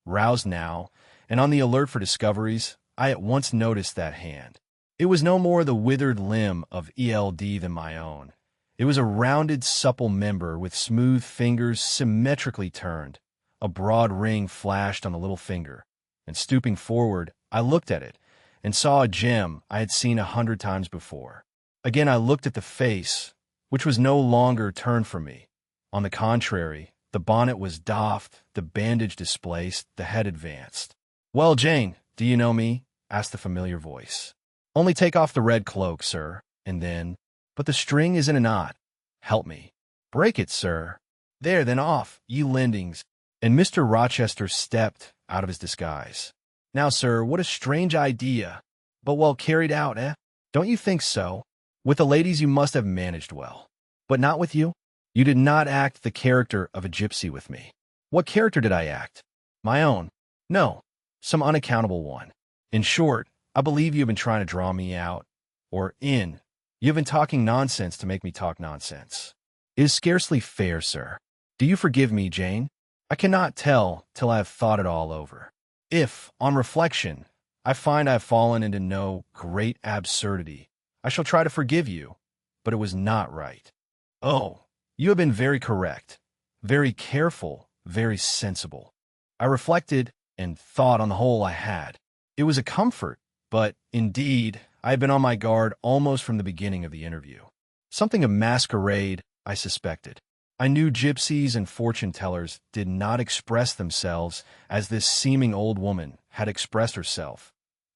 Roused now, and on the alert for discoveries, I at once noticed that hand. It was no more the withered limb of ELD than my own. It was a rounded, supple member with smooth fingers symmetrically turned. A broad ring flashed on the little finger, and stooping forward, I looked at it, and saw a gem I had seen 100 times before. Again I looked at the face, which was no longer turned from me. On the contrary, the bonnet was doffed, the bandage displaced, the head advanced. "Well, Jane, do you know me?" asked the familiar voice. "Only take off the red cloak, sir, and then— But the string is in a knot. Help me. Break it, sir. There, then off, ye lendings." And Mr. Rochester stepped out of his disguise. "Now, sir, what a strange idea, but well carried out, eh? Don't you think so? With the ladies you must have managed well. But not with you? You did not act the character of a gypsy with me." "What character did I act?" "My own." "No, some unaccountable one. In short, I believe you have been trying to draw me out, or in. You have been talking nonsense to make me talk nonsense. It is scarcely fair, sir. Do you forgive me, Jane? I cannot tell till I have thought it all over. If, on reflection, I find I have fallen into no great absurdity, I shall try to forgive you, but it was not right. Oh, you have been very correct, very careful, very sensible. I reflected and thought on the whole I had. It was a comfort, but indeed, I had been on my guard almost from the beginning of the interview. Something of masquerade, I suspected. I knew gypsies and fortune-tellers did not express themselves as this seeming old woman had expressed herself.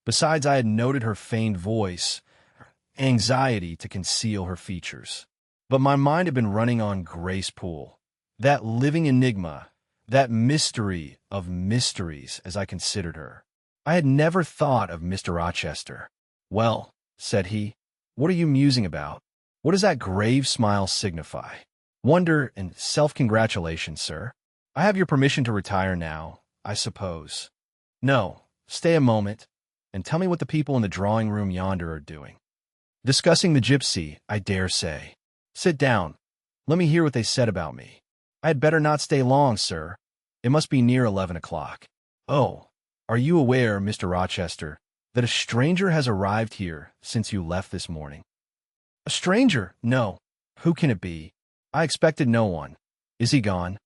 Besides, I had noted her feigned voice, anxiety to conceal her features. But my mind had been running on Grace Poole, that living enigma, that mystery of mysteries as I considered her. I had never thought of Mr. Rochester. "Well," said he, "what are you musing about? What does that grave smile signify?" "Wonder and self-congratulation, sir. I have your permission to retire now, I suppose." "No, stay a moment, and tell me what the people in the drawing-room yonder are doing." "Discussing the gypsy, I dare say." "Sit down. Let me hear what they said about me." "I had better not stay long, sir. It must be near 11 o'clock. "Oh, are you aware, Mr. Rochester, that a stranger has arrived here since you left this morning?" "A stranger? No. Who can it be? I expected no one. Is he gone?"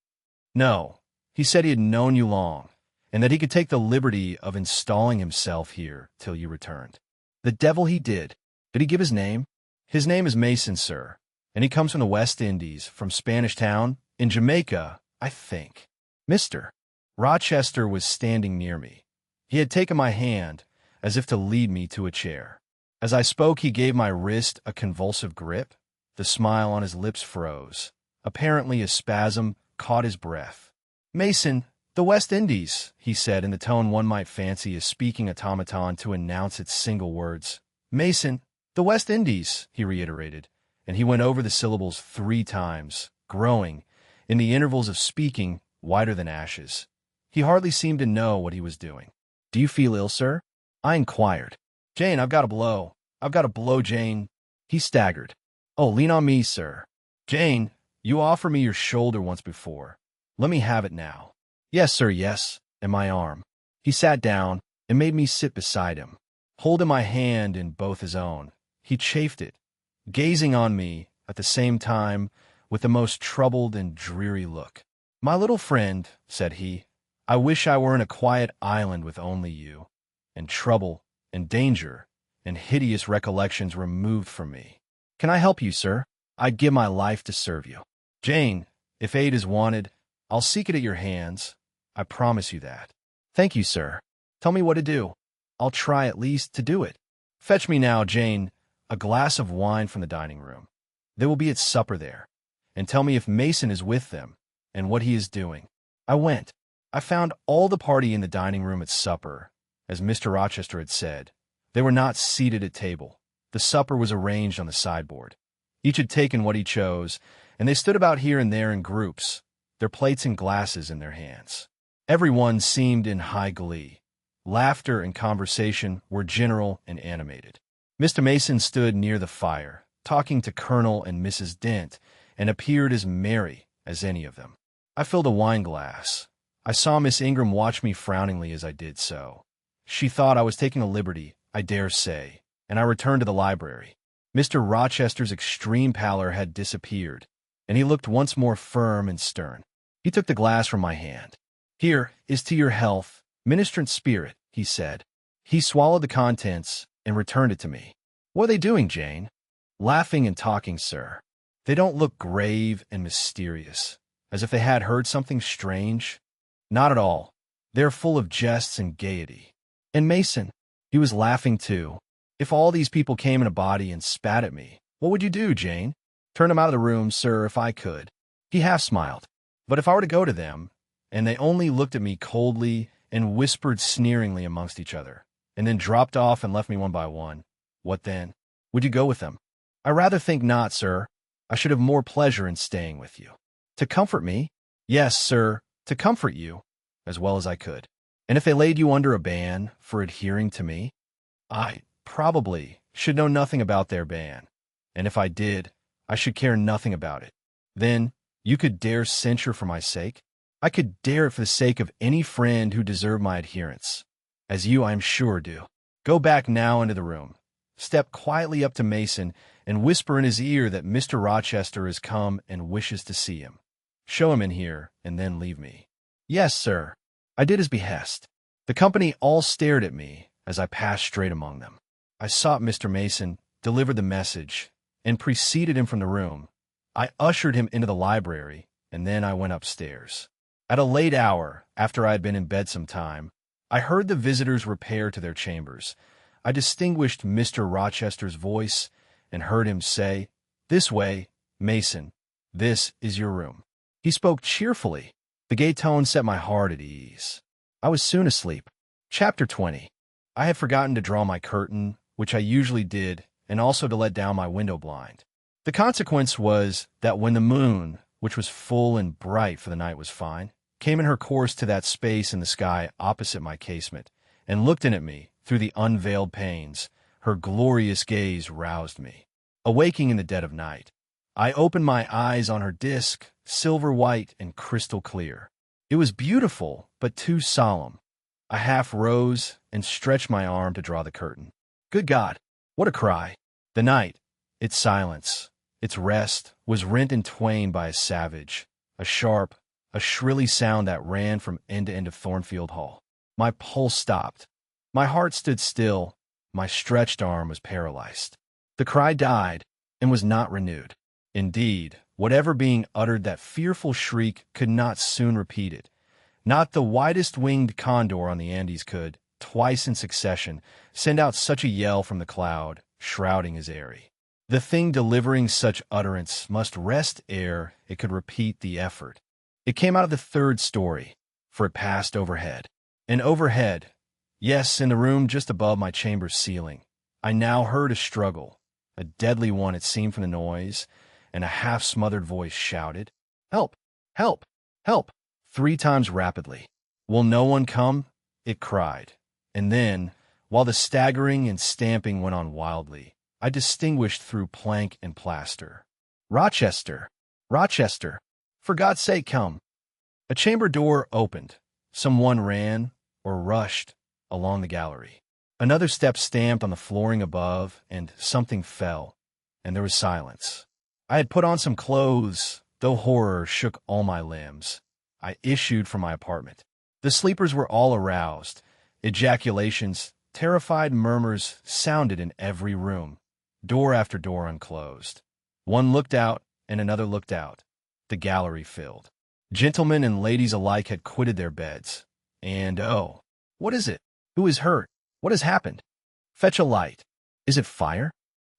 "No. He said he had known you long, and that he could take the liberty of installing himself here till you returned." "The devil he did. Did he give his name?" "His name is Mason, sir, and he comes from the West Indies, from Spanish Town, in Jamaica, I think." Mr. Rochester was standing near me. He had taken my hand, as if to lead me to a chair. As I spoke, he gave my wrist a convulsive grip. The smile on his lips froze. Apparently a spasm caught his breath. "Mason, the West Indies," he said in the tone one might fancy a speaking automaton to announce its single words. "Mason, the West Indies," he reiterated, and he went over the syllables 3 times, growing, in the intervals of speaking, whiter than ashes. He hardly seemed to know what he was doing. "Do you feel ill, sir?" I inquired. "Jane, I've got a blow. I've got a blow, Jane." He staggered. "Oh, lean on me, sir." "Jane, you offered me your shoulder once before. Let me have it now." "Yes, sir, yes," and my arm. He sat down and made me sit beside him. Holding my hand in both his own, he chafed it, gazing on me at the same time with the most troubled and dreary look. "My little friend," said he, "I wish I were in a quiet island with only you, and trouble, and danger, and hideous recollections removed from me. Can I help you, sir? I'd give my life to serve you. Jane, if aid is wanted, I'll seek it at your hands. I promise you that." "Thank you, sir. Tell me what to do. I'll try at least to do it." "Fetch me now, Jane, a glass of wine from the dining room. They will be at supper there. And tell me if Mason is with them, and what he is doing." I went. I found all the party in the dining room at supper, as Mr. Rochester had said. They were not seated at table. The supper was arranged on the sideboard. Each had taken what he chose, and they stood about here and there in groups, their plates and glasses in their hands. Every one seemed in high glee. Laughter and conversation were general and animated. Mr. Mason stood near the fire, talking to Colonel and Mrs. Dent, and appeared as merry as any of them. I filled a wine-glass. I saw Miss Ingram watch me frowningly as I did so. She thought I was taking a liberty, I dare say, and I returned to the library. Mr. Rochester's extreme pallor had disappeared, and he looked once more firm and stern. He took the glass from my hand. "Here is to your health, ministrant spirit," he said. He swallowed the contents and returned it to me. "What are they doing, Jane?" "Laughing and talking, sir. They don't look grave and mysterious, as if they had heard something strange. Not at all. They are full of jests and gaiety." "And Mason?" "He was laughing too. If all these people came in a body and spat at me, what would you do, Jane?" "Turn them out of the room, sir, if I could." He half smiled. "But if I were to go to them, and they only looked at me coldly and whispered sneeringly amongst each other, and then dropped off and left me one by one, what then? Would you go with them?" "I rather think not, sir. I should have more pleasure in staying with you." "To comfort me?" "Yes, sir, to comfort you, as well as I could." "And if they laid you under a ban for adhering to me?" "I, probably, should know nothing about their ban, and if I did, I should care nothing about it." "Then, you could dare censure for my sake?" "I could dare it for the sake of any friend who deserved my adherence, as you, I am sure, do." "Go back now into the room. Step quietly up to Mason and whisper in his ear that Mr. Rochester has come and wishes to see him. Show him in here, and then leave me." "Yes, sir." I did as behest. The company all stared at me as I passed straight among them. I sought Mr. Mason, delivered the message, and preceded him from the room. I ushered him into the library, and then I went upstairs. At a late hour, after I had been in bed some time, I heard the visitors repair to their chambers. I distinguished Mr. Rochester's voice and heard him say, "This way, Mason. This is your room." He spoke cheerfully. The gay tone set my heart at ease. I was soon asleep. Chapter 20. I had forgotten to draw my curtain, which I usually did, and also to let down my window blind. The consequence was that when the moon, which was full and bright for the night was fine, came in her course to that space in the sky opposite my casement, and looked in at me through the unveiled panes, her glorious gaze roused me. Awaking in the dead of night, I opened my eyes on her disk, silver white and crystal clear. It was beautiful, but too solemn. I half rose and stretched my arm to draw the curtain. Good God, what a cry! The night, its silence, its rest, was rent in twain by a savage, a sharp, a shrilly sound that ran from end to end of Thornfield Hall. My pulse stopped. My heart stood still. My stretched arm was paralyzed. The cry died and was not renewed. Indeed, whatever being uttered that fearful shriek could not soon repeat it. Not the widest-winged condor on the Andes could, twice in succession, send out such a yell from the cloud, shrouding his Eyre. The thing delivering such utterance must rest ere it could repeat the effort. It came out of the third story, for it passed overhead. And overhead, yes, in the room just above my chamber's ceiling, I now heard a struggle, a deadly one it seemed from the noise, and a half-smothered voice shouted, "Help! Help! Help!" 3 times rapidly. "Will no one come?" it cried. And then, while the staggering and stamping went on wildly, I distinguished through plank and plaster, "Rochester! Rochester! For God's sake, come!" A chamber door opened. Some one ran, or rushed, along the gallery. Another step stamped on the flooring above, and something fell, and there was silence. I had put on some clothes, though horror shook all my limbs. I issued from my apartment. The sleepers were all aroused. Ejaculations, terrified murmurs sounded in every room. Door after door unclosed. One looked out, and another looked out. The gallery filled. Gentlemen and ladies alike had quitted their beds. And, oh, what is it? Who is hurt? What has happened? Fetch a light. Is it fire?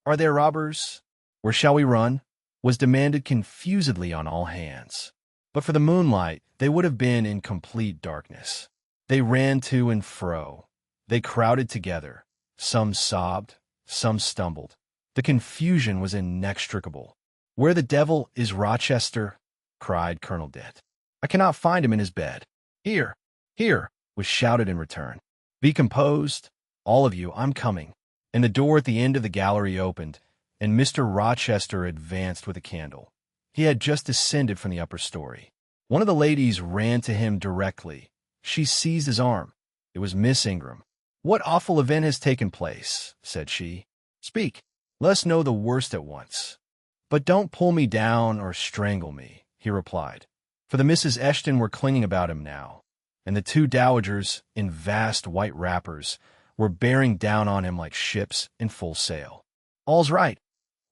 Are there robbers? Where shall we run? Was demanded confusedly on all hands. But for the moonlight, they would have been in complete darkness. They ran to and fro. They crowded together. Some sobbed, some stumbled. The confusion was inextricable. "Where the devil is Rochester?" cried Colonel Dent. "I cannot find him in his bed." "Here, here," was shouted in return. "Be composed, all of you, I'm coming." And the door at the end of the gallery opened, and Mr. Rochester advanced with a candle. He had just descended from the upper story. One of the ladies ran to him directly. She seized his arm. It was Miss Ingram. "What awful event has taken place?" said she. "Speak. Let us know the worst at once." "But don't pull me down or strangle me," he replied, for the Misses Eshton were clinging about him now, and the 2 dowagers, in vast white wrappers, were bearing down on him like ships in full sail. "All's right.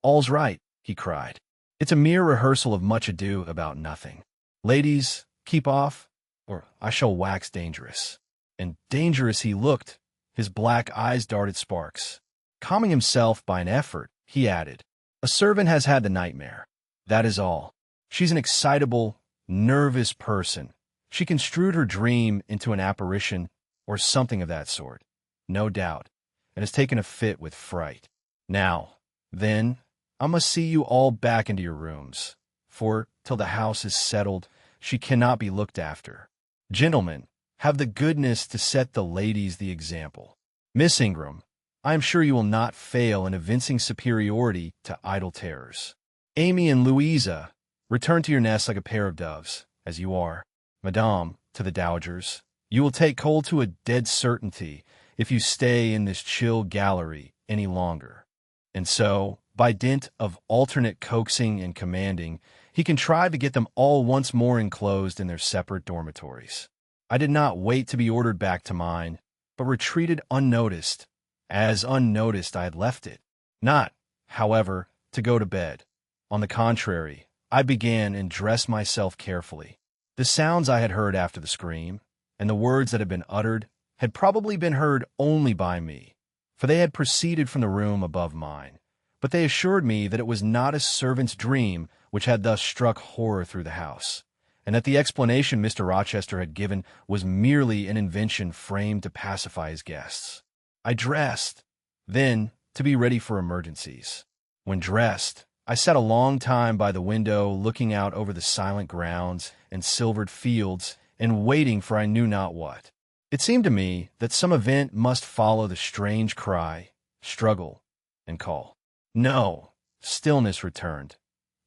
All's right," he cried. "It's a mere rehearsal of much ado about nothing. Ladies, keep off, or I shall wax dangerous." And dangerous he looked. His black eyes darted sparks. Calming himself by an effort, he added, "A servant has had the nightmare. That is all. She's an excitable, nervous person. She construed her dream into an apparition or something of that sort, no doubt, and has taken a fit with fright. Now, then, I must see you all back into your rooms, for, till the house is settled, she cannot be looked after. Gentlemen, have the goodness to set the ladies the example. Miss Ingram, I am sure you will not fail in evincing superiority to idle terrors. Amy and Louisa, return to your nest like a pair of doves, as you are. Madame, to the dowagers, you will take cold to a dead certainty if you stay in this chill gallery any longer." And so, by dint of alternate coaxing and commanding, he contrived to get them all once more enclosed in their separate dormitories. I did not wait to be ordered back to mine, but retreated unnoticed, as unnoticed I had left it. Not, however, to go to bed. On the contrary, I began and dressed myself carefully. The sounds I had heard after the scream, and the words that had been uttered, had probably been heard only by me, for they had proceeded from the room above mine. But they assured me that it was not a servant's dream which had thus struck horror through the house, and that the explanation Mr. Rochester had given was merely an invention framed to pacify his guests. I dressed, then, to be ready for emergencies. When dressed, I sat a long time by the window looking out over the silent grounds and silvered fields and waiting for I knew not what. It seemed to me that some event must follow the strange cry, struggle, and call. No, stillness returned.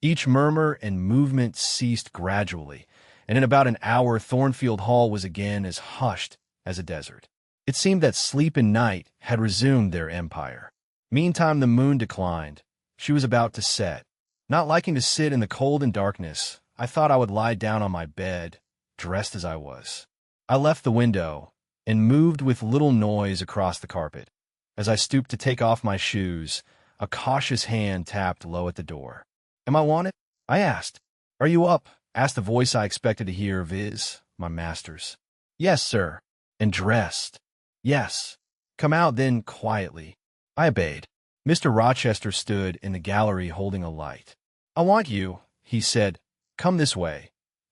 Each murmur and movement ceased gradually, and in about an hour Thornfield Hall was again as hushed as a desert. It seemed that sleep and night had resumed their empire. Meantime the moon declined. She was about to set. Not liking to sit in the cold and darkness, I thought I would lie down on my bed, dressed as I was. I left the window and moved with little noise across the carpet. As I stooped to take off my shoes, a cautious hand tapped low at the door. "Am I wanted?" I asked. "Are you up?" asked the voice I expected to hear, viz., my master's. "Yes, sir." "And dressed?" "Yes." "Come out, then, quietly." I obeyed. Mr. Rochester stood in the gallery holding a light. "I want you," he said. "Come this way.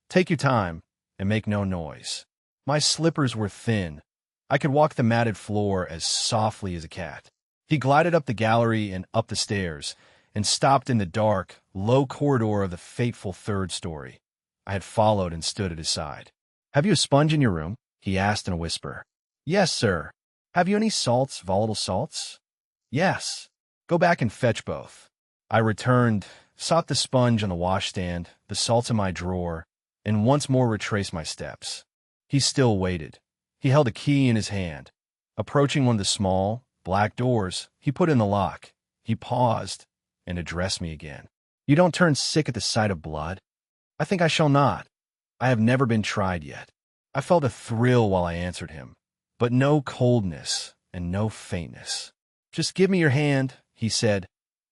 Take your time, and make no noise." My slippers were thin. I could walk the matted floor as softly as a cat. He glided up the gallery and up the stairs, and stopped in the dark, low corridor of the fateful third story. I had followed and stood at his side. "Have you a sponge in your room?" he asked in a whisper. "Yes, sir." "Have you any salts, volatile salts?" "Yes." "Go back and fetch both." I returned, sought the sponge on the washstand, the salts in my drawer, and once more retraced my steps. He still waited. He held a key in his hand. Approaching one of the small, black doors, he put in the lock. He paused and addressed me again. "You don't turn sick at the sight of blood?" "I think I shall not. I have never been tried yet." I felt a thrill while I answered him, but no coldness and no faintness. "Just give me your hand," he said.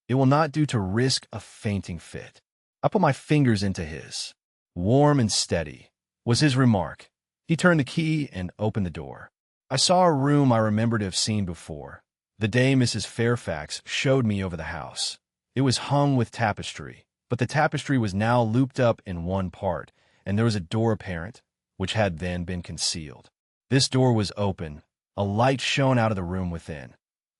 "It will not do to risk a fainting fit." I put my fingers into his. "Warm and steady," was his remark. He turned the key and opened the door. I saw a room I remembered to have seen before, the day Mrs. Fairfax showed me over the house. It was hung with tapestry, but the tapestry was now looped up in one part, and there was a door apparent, which had then been concealed. This door was open. A light shone out of the room within.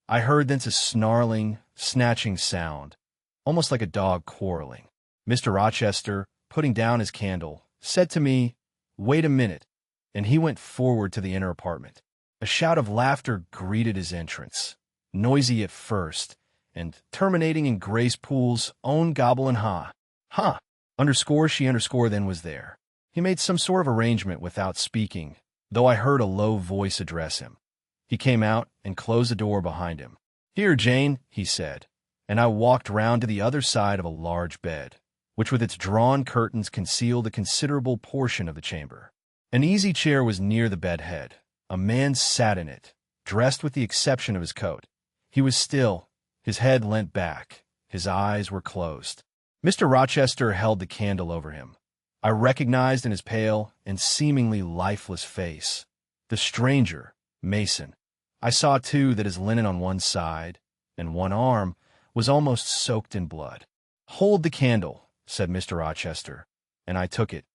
I heard thence a snarling, snatching sound, almost like a dog quarreling. Mr. Rochester, putting down his candle, said to me, "Wait a minute," and he went forward to the inner apartment. A shout of laughter greeted his entrance, noisy at first, and terminating in Grace Poole's own gobble and ha. Ha! She then was there. He made some sort of arrangement without speaking, though I heard a low voice address him. He came out and closed the door behind him. "Here, Jane," he said, and I walked round to the other side of a large bed, which with its drawn curtains concealed a considerable portion of the chamber. An easy chair was near the bed head. A man sat in it, dressed with the exception of his coat. He was still, his head leant back, his eyes were closed. Mr. Rochester held the candle over him. I recognized in his pale and seemingly lifeless face the stranger, Mason. I saw, too, that his linen on one side and one arm was almost soaked in blood. "Hold the candle," said Mr. Rochester, and I took it.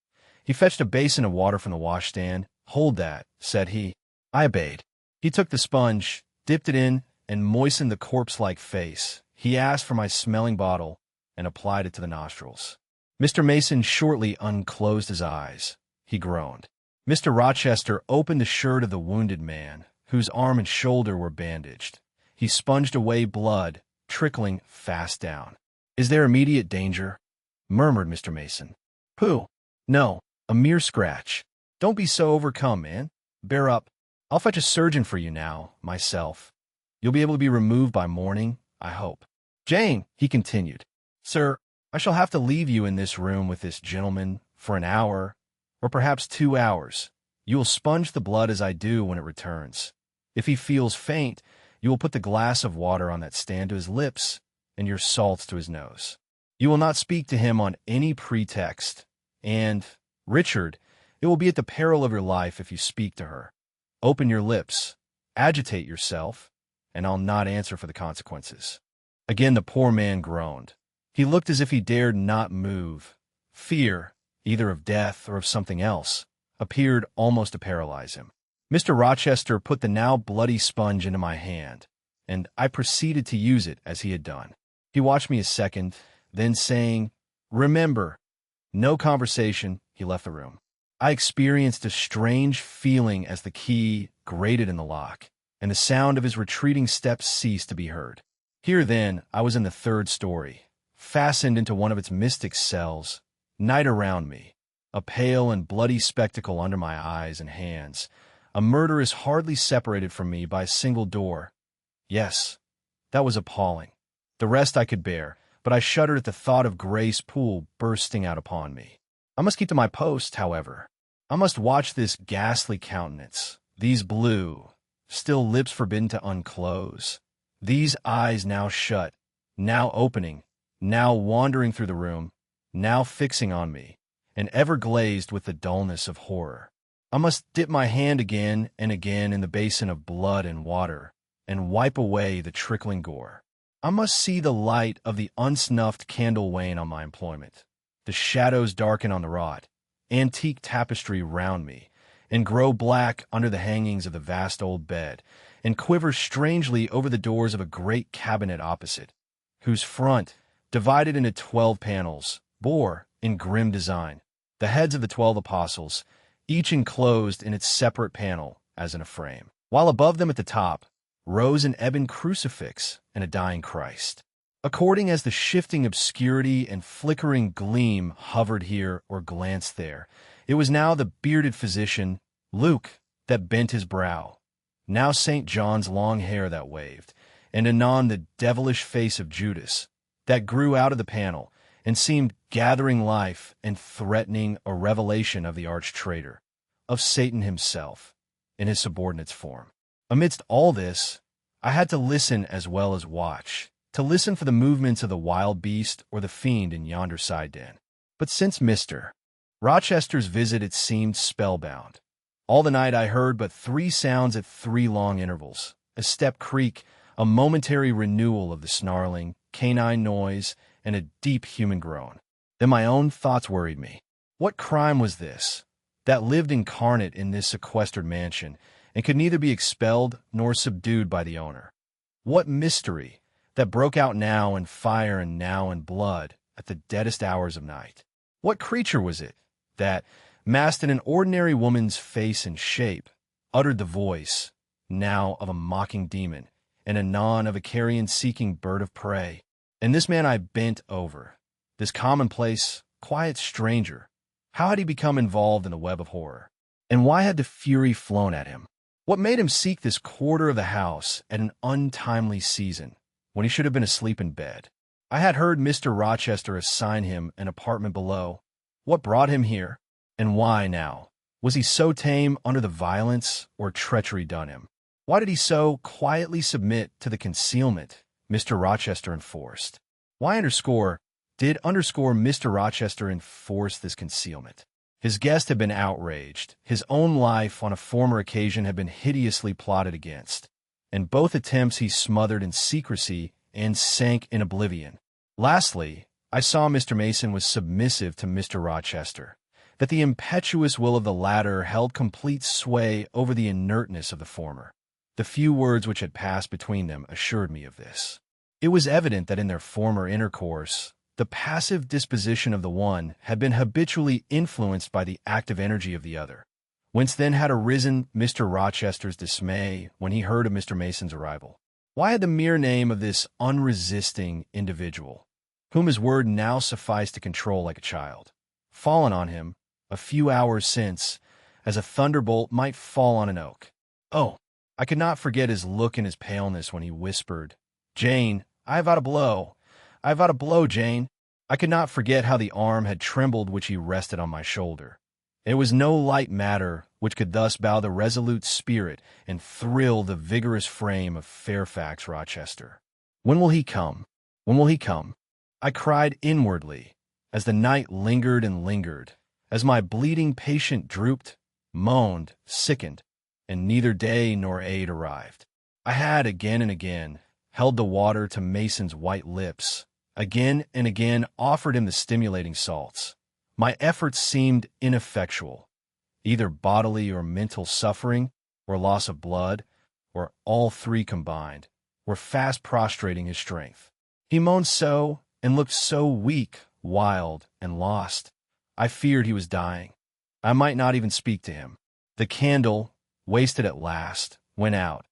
He fetched a basin of water from the washstand. "Hold that," said he. I obeyed. He took the sponge, dipped it in, and moistened the corpse-like face. He asked for my smelling bottle and applied it to the nostrils. Mr. Mason shortly unclosed his eyes. He groaned. Mr. Rochester opened the shirt of the wounded man, whose arm and shoulder were bandaged. He sponged away blood, trickling fast down. "Is there immediate danger?" murmured Mr. Mason. "Pooh! No, a mere scratch. Don't be so overcome, man. Bear up. I'll fetch a surgeon for you now, myself. You'll be able to be removed by morning, I hope. Jane," he continued. "Sir, I shall have to leave you in this room with this gentleman for an hour, or perhaps 2 hours. You will sponge the blood as I do when it returns. If he feels faint, you will put the glass of water on that stand to his lips and your salts to his nose. You will not speak to him on any pretext, and, Richard, it will be at the peril of your life if you speak to her. Open your lips, agitate yourself, and I'll not answer for the consequences." Again the poor man groaned. He looked as if he dared not move. Fear, either of death or of something else, appeared almost to paralyze him. Mr. Rochester put the now bloody sponge into my hand, and I proceeded to use it as he had done. He watched me a second, then saying, "Remember," no conversation, he left the room. I experienced a strange feeling as the key grated in the lock, and the sound of his retreating steps ceased to be heard. Here, then, I was in the third story, fastened into one of its mystic cells, night around me, a pale and bloody spectacle under my eyes and hands, a murderess hardly separated from me by a single door. Yes, that was appalling. The rest I could bear, but I shuddered at the thought of Grace Poole bursting out upon me. I must keep to my post, however. I must watch this ghastly countenance, these blue, still lips forbidden to unclose, these eyes now shut, now opening, now wandering through the room, now fixing on me, and ever glazed with the dullness of horror. I must dip my hand again and again in the basin of blood and water, and wipe away the trickling gore. I must see the light of the unsnuffed candle wane on my employment, the shadows darken on the wrought, antique tapestry round me, and grow black under the hangings of the vast old bed, and quiver strangely over the doors of a great cabinet opposite, whose front, divided into 12 panels, bore, in grim design, the heads of the 12 apostles, each enclosed in its separate panel as in a frame, while above them at the top rose an ebon crucifix and a dying Christ. According as the shifting obscurity and flickering gleam hovered here or glanced there, it was now the bearded physician, Luke, that bent his brow, now St. John's long hair that waved, and anon the devilish face of Judas, that grew out of the panel, and seemed gathering life and threatening a revelation of the arch-traitor, of Satan himself, in his subordinate's form. Amidst all this, I had to listen as well as watch, to listen for the movements of the wild beast or the fiend in yonder side den. But since Mr. Rochester's visit it seemed spellbound. All the night I heard but 3 sounds at 3 long intervals, a step creak, a momentary renewal of the snarling, canine noise, and a deep human groan. Then my own thoughts worried me. What crime was this, that lived incarnate in this sequestered mansion, and could neither be expelled nor subdued by the owner? What mystery that broke out now in fire and now in blood at the deadest hours of night? What creature was it that, masked in an ordinary woman's face and shape, uttered the voice, now of a mocking demon, and anon of a carrion-seeking bird of prey? And this man I bent over, this commonplace, quiet stranger, how had he become involved in the web of horror? And why had the fury flown at him? What made him seek this quarter of the house at an untimely season, when he should have been asleep in bed? I had heard Mr. Rochester assign him an apartment below. What brought him here? And why now? Was he so tame under the violence or treachery done him? Why did he so quietly submit to the concealment Mr. Rochester enforced? Why did Mr. Rochester enforce this concealment? His guest had been outraged. His own life on a former occasion had been hideously plotted against, and both attempts he smothered in secrecy and sank in oblivion. Lastly, I saw Mr. Mason was submissive to Mr. Rochester, that the impetuous will of the latter held complete sway over the inertness of the former. The few words which had passed between them assured me of this. It was evident that in their former intercourse, the passive disposition of the one had been habitually influenced by the active energy of the other, whence then had arisen Mr. Rochester's dismay when he heard of Mr. Mason's arrival. Why had the mere name of this unresisting individual, whom his word now sufficed to control like a child, fallen on him a few hours since, as a thunderbolt might fall on an oak? Oh, I could not forget his look and his paleness when he whispered, "Jane, I have had a blow. I have had a blow, Jane." I could not forget how the arm had trembled which he rested on my shoulder, It was no light matter which could thus bow the resolute spirit and thrill the vigorous frame of Fairfax Rochester. When will he come? When will he come? I cried inwardly, as the night lingered and lingered, as my bleeding patient drooped, moaned, sickened, and neither day nor aid arrived. I had again and again held the water to Mason's white lips, again and again offered him the stimulating salts. My efforts seemed ineffectual. Either bodily or mental suffering, or loss of blood, or all three combined, were fast prostrating his strength. He moaned so and looked so weak, wild, and lost. I feared he was dying. I might not even speak to him. The candle, wasted at last, went out.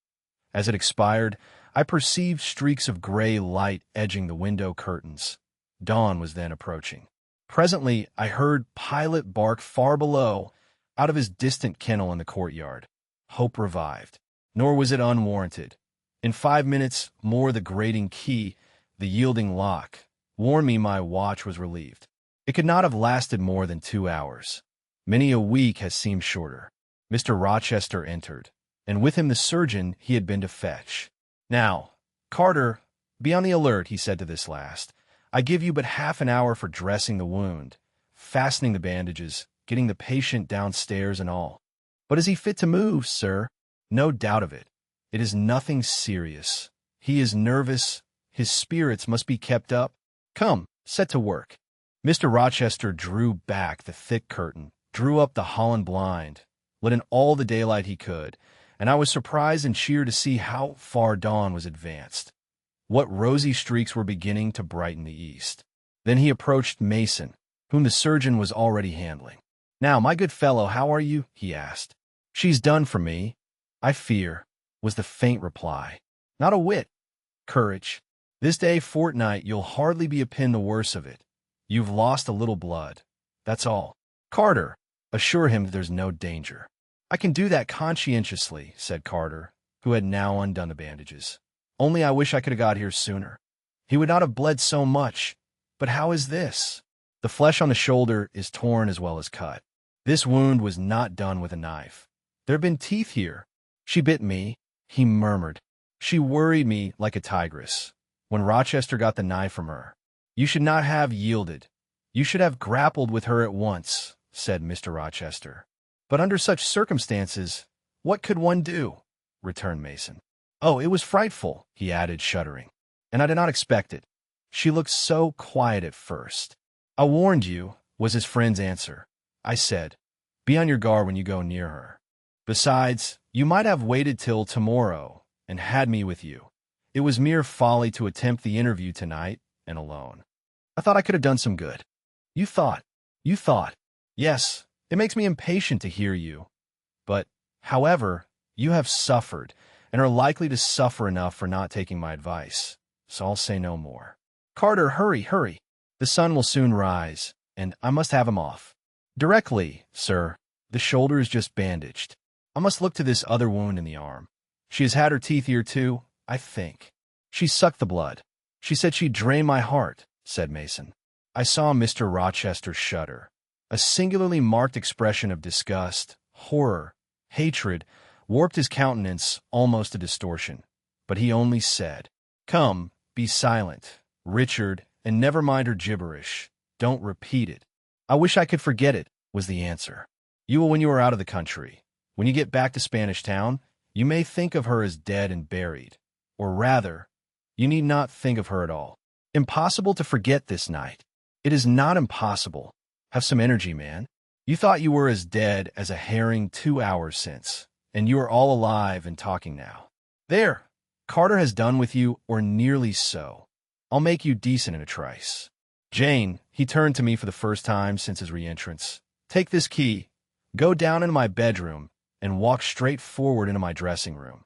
As it expired, I perceived streaks of gray light edging the window curtains. Dawn was then approaching. Presently, I heard Pilot bark far below, out of his distant kennel in the courtyard. Hope revived. Nor was it unwarranted. In 5 minutes more the grating key, the yielding lock, warned me my watch was relieved. It could not have lasted more than 2 hours. Many a week has seemed shorter. Mr. Rochester entered, and with him the surgeon he had been to fetch. "Now, Carter, be on the alert," he said to this last. "I give you but half an hour for dressing the wound, fastening the bandages, getting the patient downstairs and all." "But is he fit to move, sir?" "No doubt of it. It is nothing serious. He is nervous. His spirits must be kept up. Come, set to work." Mr. Rochester drew back the thick curtain, drew up the Holland blind, let in all the daylight he could, and I was surprised and cheered to see how far dawn was advanced. What rosy streaks were beginning to brighten the east. Then he approached Mason, whom the surgeon was already handling. "Now, my good fellow, how are you?" he asked. "She's done for me, I fear," was the faint reply. "Not a whit. Courage. This day fortnight you'll hardly be a pin the worse of it. You've lost a little blood. That's all. Carter, assure him that there's no danger." "I can do that conscientiously," said Carter, who had now undone the bandages. "Only I wish I could have got here sooner. He would not have bled so much. But how is this?" "The flesh on the shoulder is torn as well as cut. This wound was not done with a knife. There have been teeth here. She bit me," he murmured. "She worried me like a tigress. When Rochester got the knife from her, you should not have yielded. You should have grappled with her at once," said Mr. Rochester. "But under such circumstances, what could one do?" returned Mason. "Oh, it was frightful," he added, shuddering. "And I did not expect it. She looked so quiet at first." "I warned you," was his friend's answer. "I said, be on your guard when you go near her. Besides, you might have waited till tomorrow and had me with you. It was mere folly to attempt the interview tonight and alone. I thought I could have done some good." You thought. "Yes, it makes me impatient to hear you. But, however, you have suffered, and are likely to suffer enough for not taking my advice, so I'll say no more. Carter, hurry. The sun will soon rise, and I must have him off." "Directly, sir. The shoulder is just bandaged. I must look to this other wound in the arm. She has had her teeth here too, I think. She sucked the blood. She said she'd drain my heart," said Mason. I saw Mr. Rochester shudder. A singularly marked expression of disgust, horror, hatred warped his countenance almost to distortion, but he only said, "Come, be silent, Richard, and never mind her gibberish. Don't repeat it." "I wish I could forget it," was the answer. "You will when you are out of the country. When you get back to Spanish Town, you may think of her as dead and buried. Or rather, you need not think of her at all. Impossible to forget this night. It is not impossible. Have some energy, man. You thought you were as dead as a herring 2 hours since, and you are all alive and talking now. There, Carter has done with you, or nearly so. I'll make you decent in a trice. Jane," he turned to me for the first time since his re-entrance, "take this key, go down into my bedroom, and walk straight forward into my dressing room.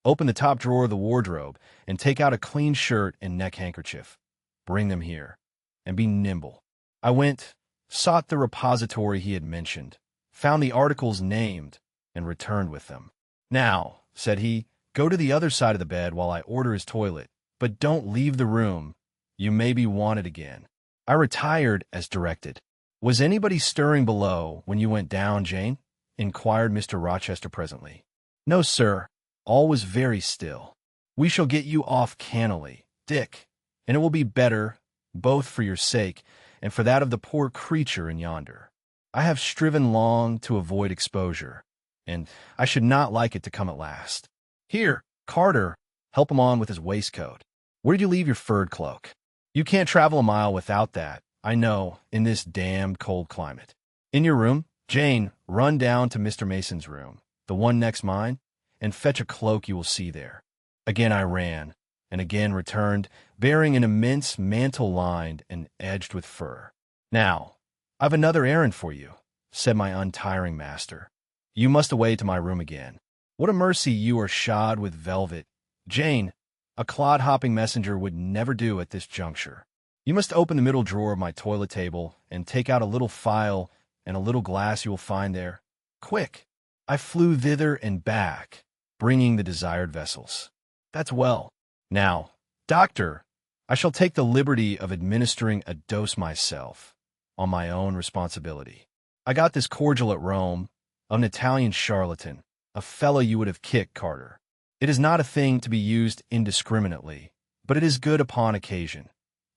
Open the top drawer of the wardrobe, and take out a clean shirt and neck-handkerchief. Bring them here, and be nimble." I went, sought the repository he had mentioned, found the articles named, and returned with them. "Now," said he, "go to the other side of the bed while I order his toilet, but don't leave the room. You may be wanted again." I retired as directed. Was anybody stirring below when you went down, Jane? Inquired Mr. Rochester presently. No, sir. All was very still. We shall get you off cannily, Dick, and it will be better, both for your sake and for that of the poor creature in yonder. I have striven long to avoid exposure, and I should not like it to come at last. Here, Carter, help him on with his waistcoat. Where did you leave your furred cloak? You can't travel a mile without that, I know, in this damned cold climate. In your room? Jane, run down to Mr. Mason's room, the one next mine, and fetch a cloak you will see there. Again I ran, and again returned, bearing an immense mantle lined and edged with fur. Now, I've another errand for you, said my untiring master. You must away to my room again. What a mercy you are shod with velvet. Jane, a clod-hopping messenger would never do at this juncture. You must open the middle drawer of my toilet table and take out a little phial and a little glass you will find there. Quick! I flew thither and back, bringing the desired vessels. That's well. Now, doctor, I shall take the liberty of administering a dose myself, on my own responsibility. I got this cordial at Rome, of an Italian charlatan, a fellow you would have kicked, Carter. It is not a thing to be used indiscriminately, but it is good upon occasion,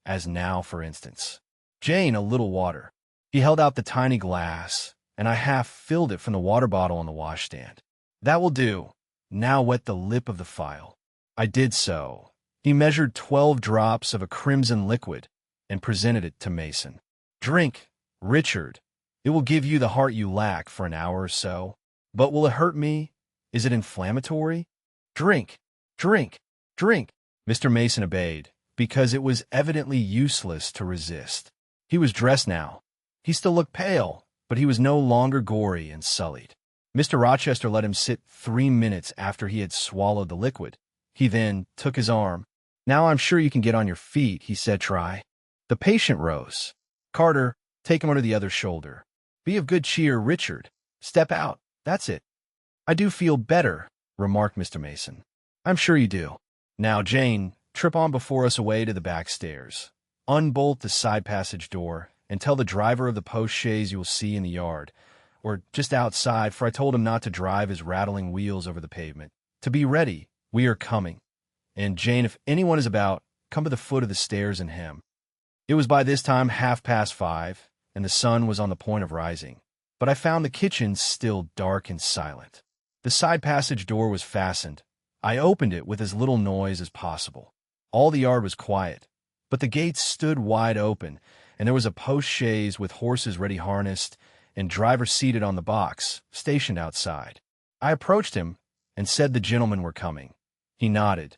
as now, for instance. Jane, a little water. He held out the tiny glass, and I half filled it from the water bottle on the washstand. That will do. Now wet the lip of the phial. I did so. He measured 12 drops of a crimson liquid and presented it to Mason. Drink, Richard. It will give you the heart you lack for an hour or so. But will it hurt me? Is it inflammatory? Drink, drink, drink. Mr. Mason obeyed, because it was evidently useless to resist. He was dressed now. He still looked pale, but he was no longer gory and sullied. Mr. Rochester let him sit 3 minutes after he had swallowed the liquid. He then took his arm. Now I'm sure you can get on your feet, he said, try. The patient rose. Carter, take him under the other shoulder. Be of good cheer, Richard. Step out. That's it. I do feel better, remarked Mr. Mason. I'm sure you do. Now, Jane, trip on before us away to the back stairs. Unbolt the side passage door, and tell the driver of the post-chaise you will see in the yard, or just outside, for I told him not to drive his rattling wheels over the pavement. To be ready, we are coming. And, Jane, if anyone is about, come to the foot of the stairs and hem. It was by this time 5:30, and the sun was on the point of rising. But I found the kitchen still dark and silent. The side passage door was fastened. I opened it with as little noise as possible. All the yard was quiet, but the gates stood wide open, and there was a post-chaise with horses ready harnessed and driver seated on the box, stationed outside. I approached him and said the gentlemen were coming. He nodded.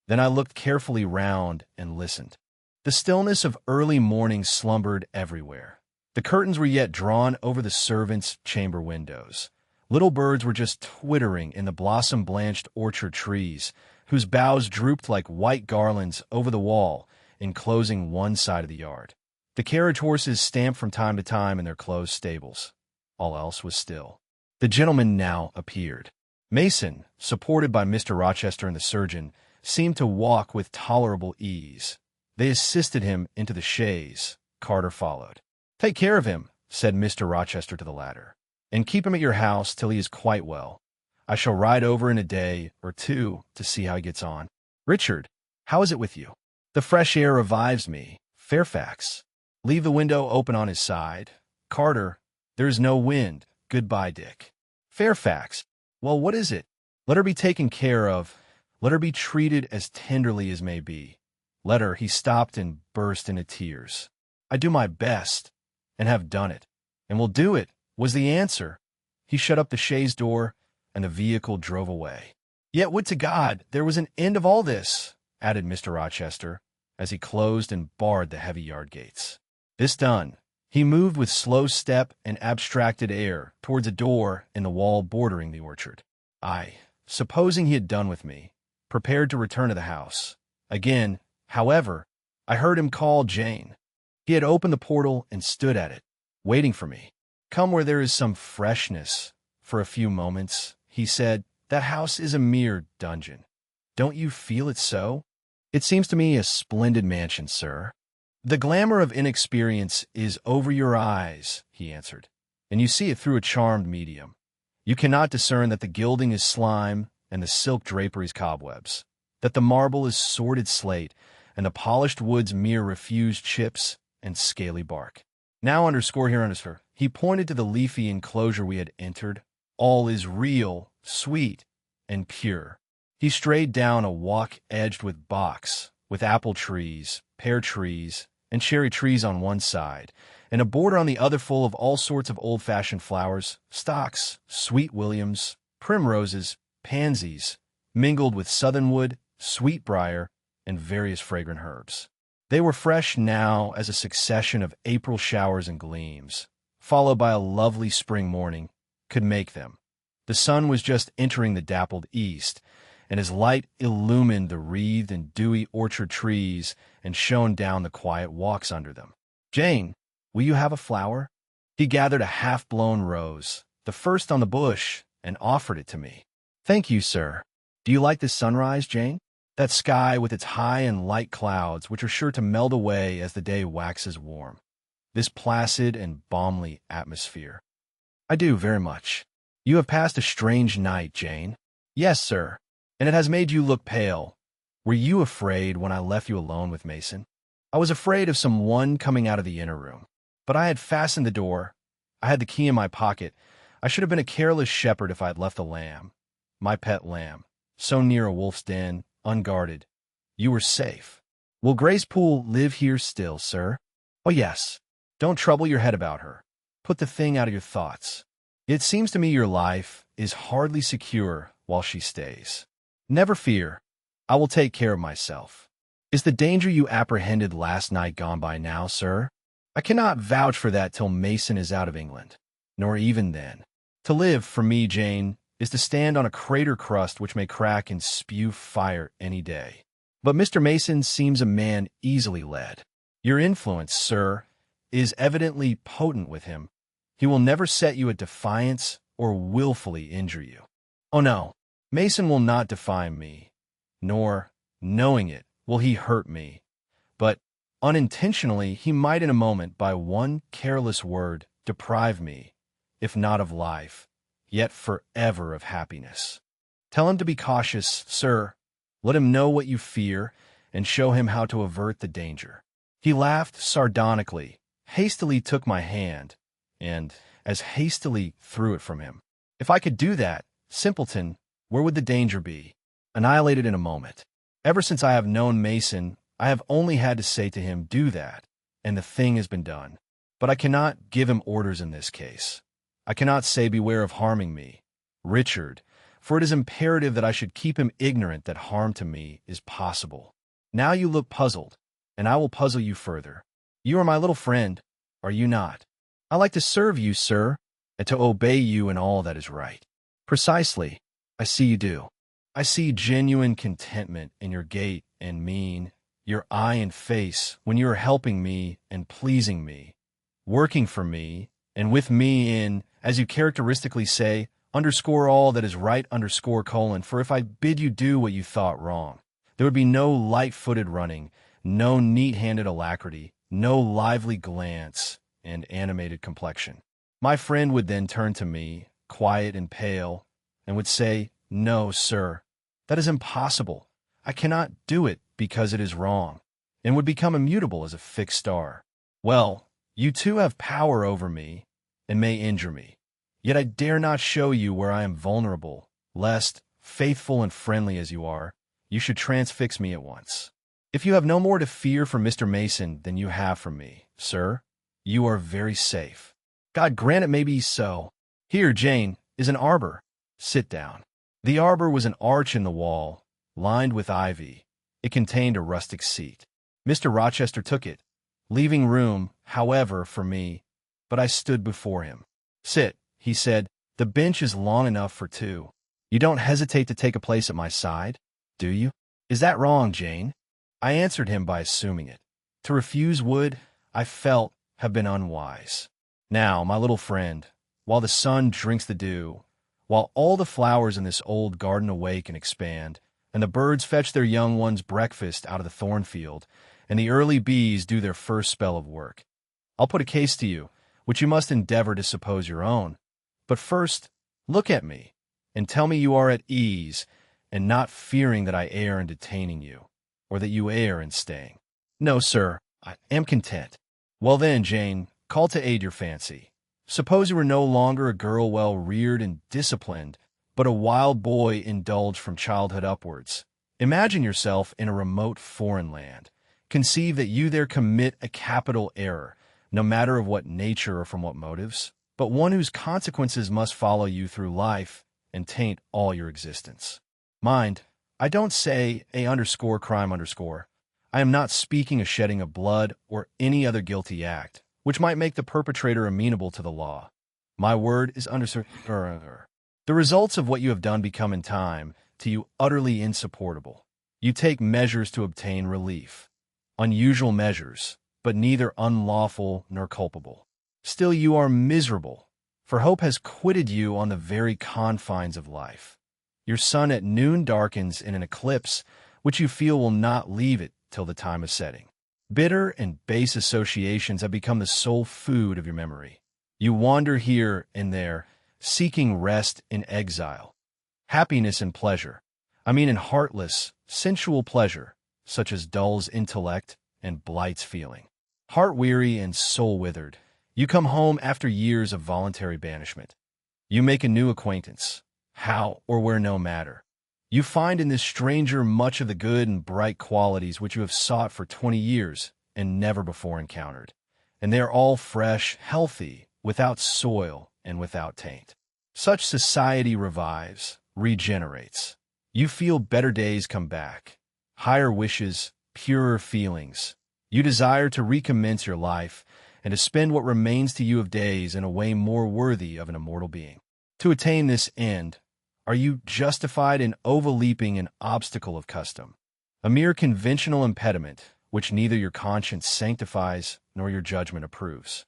Then I looked carefully round and listened. The stillness of early morning slumbered everywhere. The curtains were yet drawn over the servants' chamber windows. Little birds were just twittering in the blossom-blanched orchard trees, whose boughs drooped like white garlands over the wall, enclosing one side of the yard. The carriage horses stamped from time to time in their closed stables. All else was still. The gentleman now appeared. Mason, supported by Mr. Rochester and the surgeon, seemed to walk with tolerable ease. They assisted him into the chaise. Carter followed. Take care of him, said Mr. Rochester to the latter, and keep him at your house till he is quite well. I shall ride over in a day or two to see how he gets on. Richard, how is it with you? The fresh air revives me. Fairfax, leave the window open on his side. Carter, there is no wind. Goodbye, Dick. Fairfax, well, what is it? Let her be taken care of. Let her be treated as tenderly as may be. Let her, he stopped and burst into tears. I do my best, and have done it, and will do it, was the answer. He shut up the chaise door, and the vehicle drove away. Yet would to God there was an end of all this, added Mr. Rochester, as he closed and barred the heavy yard gates. This done, he moved with slow step and abstracted air towards a door in the wall bordering the orchard. I, supposing he had done with me, prepared to return to the house. Again, however, I heard him call Jane. He had opened the portal and stood at it, waiting for me. Come where there is some freshness. For a few moments, he said, that house is a mere dungeon. Don't you feel it so? It seems to me a splendid mansion, sir. The glamour of inexperience is over your eyes, he answered, and you see it through a charmed medium. You cannot discern that the gilding is slime and the silk draperies cobwebs, that the marble is sordid slate and the polished woods mere refused chips and scaly bark. Now underscore here underscore. He pointed to the leafy enclosure we had entered. All is real, sweet, and pure. He strayed down a walk edged with box, with apple trees, pear trees, and cherry trees on one side, and a border on the other full of all sorts of old-fashioned flowers, stocks, sweet williams, primroses, pansies, mingled with southernwood, sweetbriar, and various fragrant herbs. They were fresh now as a succession of April showers and gleams, followed by a lovely spring morning, could make them. The sun was just entering the dappled east, and his light illumined the wreathed and dewy orchard trees and shone down the quiet walks under them. "Jane, will you have a flower?" He gathered a half-blown rose, the first on the bush, and offered it to me. "Thank you, sir. Do you like this sunrise, Jane? That sky with its high and light clouds which are sure to melt away as the day waxes warm. This placid and balmy atmosphere." "I do, very much." "You have passed a strange night, Jane." "Yes, sir, and it has made you look pale. Were you afraid when I left you alone with Mason?" "I was afraid of some one coming out of the inner room. But I had fastened the door. I had the key in my pocket. I should have been a careless shepherd if I had left the lamb, my pet lamb, so near a wolf's den, unguarded. You were safe." "Will Grace Poole live here still, sir?" "Oh, yes. Don't trouble your head about her. Put the thing out of your thoughts. It seems to me your life is hardly secure while she stays." "Never fear. I will take care of myself." "Is the danger you apprehended last night gone by now, sir?" "I cannot vouch for that till Mason is out of England, nor even then. To live, for me, Jane, is to stand on a crater crust which may crack and spew fire any day. But Mr. Mason seems a man easily led. Your influence, sir, is evidently potent with him. He will never set you at defiance or willfully injure you." "Oh, no. Mason will not defy me, nor, knowing it, will he hurt me. But unintentionally he might in a moment, by one careless word, deprive me, if not of life, yet forever of happiness. Tell him to be cautious, sir. Let him know what you fear, and show him how to avert the danger." He laughed sardonically, hastily took my hand, and as hastily threw it from him. "If I could do that, simpleton, where would the danger be? Annihilated in a moment. Ever since I have known Mason, I have only had to say to him, 'Do that,' and the thing has been done. But I cannot give him orders in this case. I cannot say, 'Beware of harming me, Richard,' for it is imperative that I should keep him ignorant that harm to me is possible. Now you look puzzled, and I will puzzle you further. You are my little friend, are you not? I like to serve you, sir, and to obey you in all that is right." "Precisely. I see you do. I see genuine contentment in your gait and mien, your eye and face, when you are helping me and pleasing me, working for me, and with me in, as you characteristically say, underscore all that is right underscore colon, for if I bid you do what you thought wrong, there would be no light-footed running, no neat-handed alacrity, no lively glance and animated complexion. My friend would then turn to me, quiet and pale, and would say, 'No, sir, that is impossible. I cannot do it because it is wrong,' and would become immutable as a fixed star. Well, you too have power over me, and may injure me. Yet I dare not show you where I am vulnerable, lest, faithful and friendly as you are, you should transfix me at once. If you have no more to fear from Mr. Mason than you have from me, sir, you are very safe. God grant it may be so. Here, Jane, is an arbor. Sit down." The arbor was an arch in the wall, lined with ivy. It contained a rustic seat. Mr. Rochester took it, leaving room, however, for me, but I stood before him. "Sit," he said. "The bench is long enough for two. You don't hesitate to take a place at my side, do you? Is that wrong, Jane?" I answered him by assuming it. To refuse would, I felt, have been unwise. "Now, my little friend, while the sun drinks the dew, while all the flowers in this old garden awake and expand, and the birds fetch their young ones breakfast out of the thornfield, and the early bees do their first spell of work. I'll put a case to you, which you must endeavor to suppose your own. But first, look at me, and tell me you are at ease, and not fearing that I err in detaining you, or that you err in staying. No, sir, I am content. Well then, Jane, call to aid your fancy. Suppose you were no longer a girl well reared and disciplined, but a wild boy indulged from childhood upwards. Imagine yourself in a remote foreign land. Conceive that you there commit a capital error, no matter of what nature or from what motives, but one whose consequences must follow you through life and taint all your existence. Mind, I don't say _crime_. I am not speaking of shedding of blood or any other guilty act, which might make the perpetrator amenable to the law. My word is The results of what you have done become in time to you utterly insupportable. You take measures to obtain relief. Unusual measures, but neither unlawful nor culpable. Still you are miserable, for hope has quitted you on the very confines of life. Your sun at noon darkens in an eclipse, which you feel will not leave it till the time of setting. Bitter and base associations have become the sole food of your memory. You wander here and there, seeking rest in exile. Happiness and pleasure, in heartless, sensual pleasure, such as dulls intellect and blights feeling. Heart-weary and soul-withered, you come home after years of voluntary banishment. You make a new acquaintance, how or where no matter. You find in this stranger much of the good and bright qualities which you have sought for 20 years and never before encountered, and they are all fresh, healthy, without soil and without taint. Such society revives, regenerates. You feel better days come back, higher wishes, purer feelings. You desire to recommence your life and to spend what remains to you of days in a way more worthy of an immortal being. To attain this end, are you justified in overleaping an obstacle of custom, a mere conventional impediment which neither your conscience sanctifies nor your judgment approves?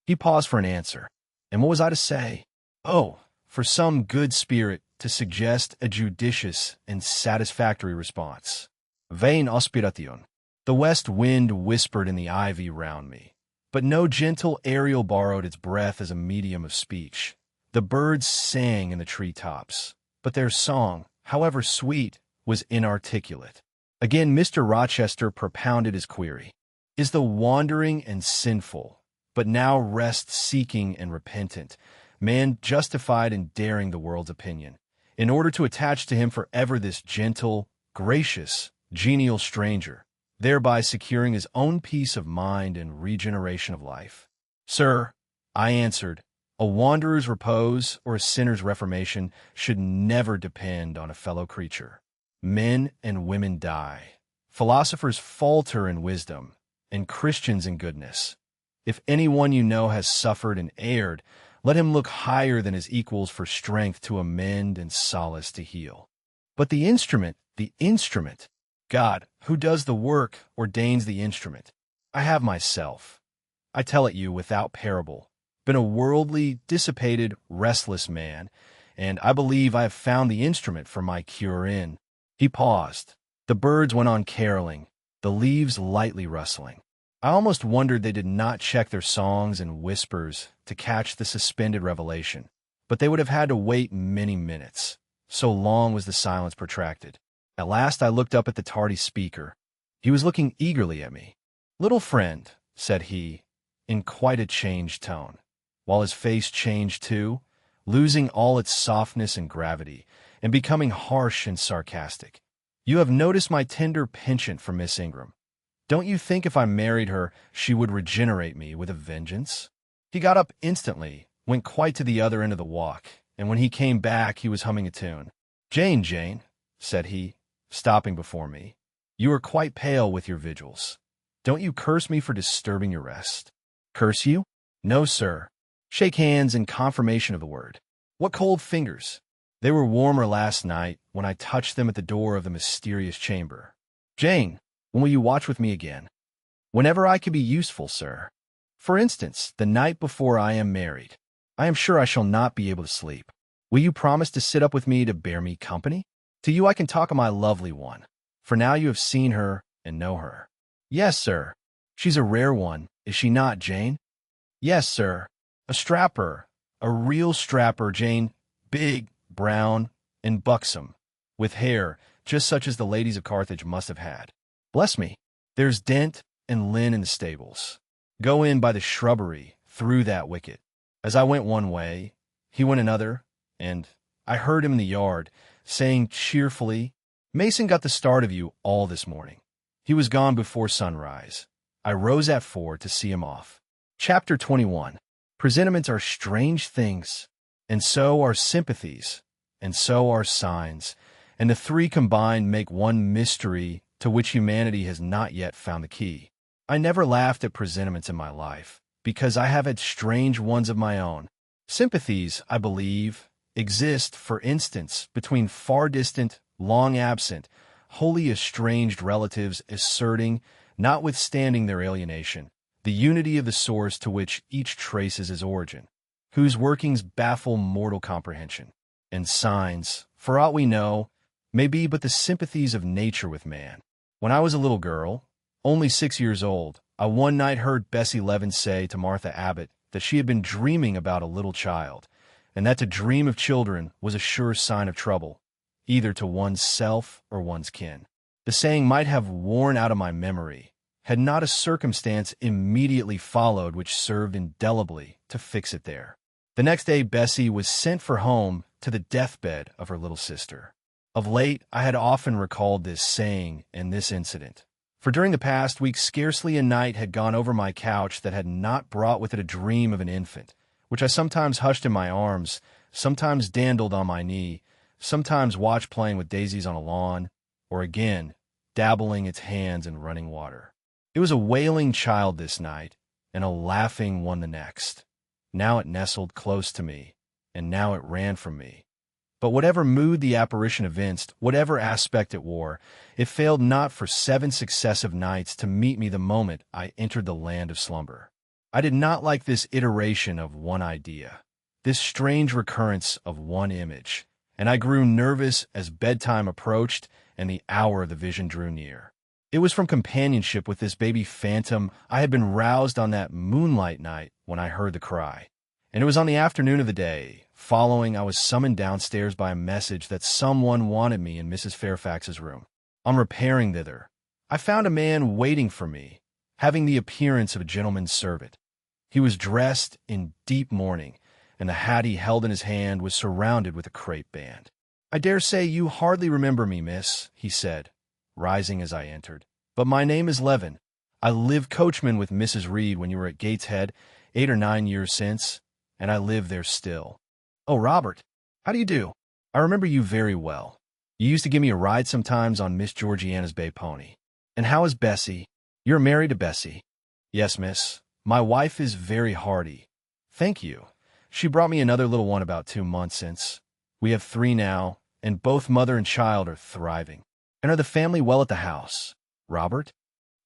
He paused for an answer, and what was I to say? Oh, for some good spirit to suggest a judicious and satisfactory response. Vain aspiration. The west wind whispered in the ivy round me, but no gentle Ariel borrowed its breath as a medium of speech. The birds sang in the tree-tops, but their song, however sweet, was inarticulate. Again Mr. Rochester propounded his query. Is the wandering and sinful, but now rest-seeking and repentant, man justified in daring the world's opinion, in order to attach to him forever this gentle, gracious, genial stranger, thereby securing his own peace of mind and regeneration of life? Sir, I answered, a wanderer's repose or a sinner's reformation should never depend on a fellow creature. Men and women die. Philosophers falter in wisdom, and Christians in goodness. If anyone you know has suffered and erred, let him look higher than his equals for strength to amend and solace to heal. But the instrument, God, who does the work, ordains the instrument. I have myself, I tell it you without parable, been a worldly, dissipated, restless man, and I believe I have found the instrument for my cure in. He paused. The birds went on caroling, the leaves lightly rustling. I almost wondered they did not check their songs and whispers to catch the suspended revelation, but they would have had to wait many minutes. So long was the silence protracted. At last I looked up at the tardy speaker. He was looking eagerly at me. "Little friend," said he, in quite a changed tone, while his face changed too, losing all its softness and gravity, and becoming harsh and sarcastic. "You have noticed my tender penchant for Miss Ingram. Don't you think if I married her, she would regenerate me with a vengeance?" He got up instantly, went quite to the other end of the walk, and when he came back he was humming a tune. Jane," said he, stopping before me, "you are quite pale with your vigils. Don't you curse me for disturbing your rest?" "Curse you? No, sir. Shake hands in confirmation of the word. What cold fingers! They were warmer last night when I touched them at the door of the mysterious chamber. Jane, when will you watch with me again?" "Whenever I can be useful, sir. For instance, the night before I am married. I am sure I shall not be able to sleep. Will you promise to sit up with me to bear me company? To you I can talk of my lovely one, for now you have seen her and know her." Yes, sir. She's a rare one, is she not, Jane? Yes, sir. A strapper. A real strapper, Jane. Big, brown, and buxom, with hair just such as the ladies of Carthage must have had. Bless me, there's Dent and Lynn in the stables. Go in by the shrubbery, through that wicket. As I went one way, he went another, and I heard him in the yard, saying cheerfully, Mason got the start of you all this morning. He was gone before sunrise. I rose at 4 to see him off. Chapter 21. Presentiments are strange things, and so are sympathies, and so are signs, and the three combined make one mystery to which humanity has not yet found the key. I never laughed at presentiments in my life, because I have had strange ones of my own. Sympathies, I believe, exist, for instance, between far distant, long absent, wholly estranged relatives asserting, notwithstanding their alienation, the unity of the source to which each traces his origin, whose workings baffle mortal comprehension. And signs, for aught we know, may be but the sympathies of nature with man. When I was a little girl, only 6 years old, I one night heard Bessie Leaven say to Martha Abbott that she had been dreaming about a little child, and that to dream of children was a sure sign of trouble, either to one's self or one's kin. The saying might have worn out of my memory, had not a circumstance immediately followed which served indelibly to fix it there. The next day Bessie was sent for home to the deathbed of her little sister. Of late I had often recalled this saying and this incident, for during the past week scarcely a night had gone over my couch that had not brought with it a dream of an infant, which I sometimes hushed in my arms, sometimes dandled on my knee, sometimes watched playing with daisies on a lawn, or again, dabbling its hands in running water. It was a wailing child this night, and a laughing one the next. Now it nestled close to me, and now it ran from me. But whatever mood the apparition evinced, whatever aspect it wore, it failed not for 7 successive nights to meet me the moment I entered the land of slumber. I did not like this iteration of one idea, this strange recurrence of one image, and I grew nervous as bedtime approached and the hour of the vision drew near. It was from companionship with this baby phantom I had been roused on that moonlight night when I heard the cry. And it was on the afternoon of the day following I was summoned downstairs by a message that someone wanted me in Mrs. Fairfax's room. On repairing thither, I found a man waiting for me, having the appearance of a gentleman's servant. He was dressed in deep mourning, and the hat he held in his hand was surrounded with a crape band. I dare say you hardly remember me, miss, he said, rising as I entered. But my name is Leaven. I lived coachman with Mrs. Reed when you were at Gateshead 8 or 9 years since, and I live there still. Oh, Robert, how do you do? I remember you very well. You used to give me a ride sometimes on Miss Georgiana's bay pony. And how is Bessie? You're married to Bessie? Yes, miss. My wife is very hearty. Thank you. She brought me another little one about 2 months since. We have 3 now, and both mother and child are thriving. And are the family well at the house? Robert?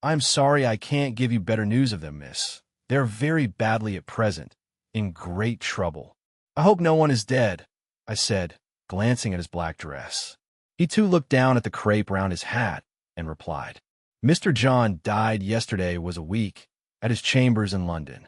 I'm sorry I can't give you better news of them, miss. They're very badly at present, in great trouble. I hope no one is dead, I said, glancing at his black dress. He too looked down at the crape round his hat and replied, Mr. John died yesterday was a week, at his chambers in London.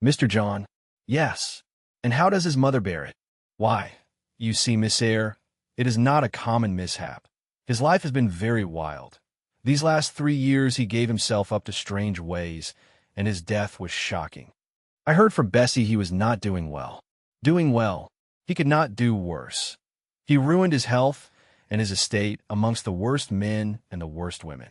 Mr. John? Yes. And how does his mother bear it? Why, you see, Miss Eyre, it is not a common mishap. His life has been very wild. These last 3 years he gave himself up to strange ways, and his death was shocking. I heard from Bessie he was not doing well. Doing well. He could not do worse. He ruined his health and his estate amongst the worst men and the worst women.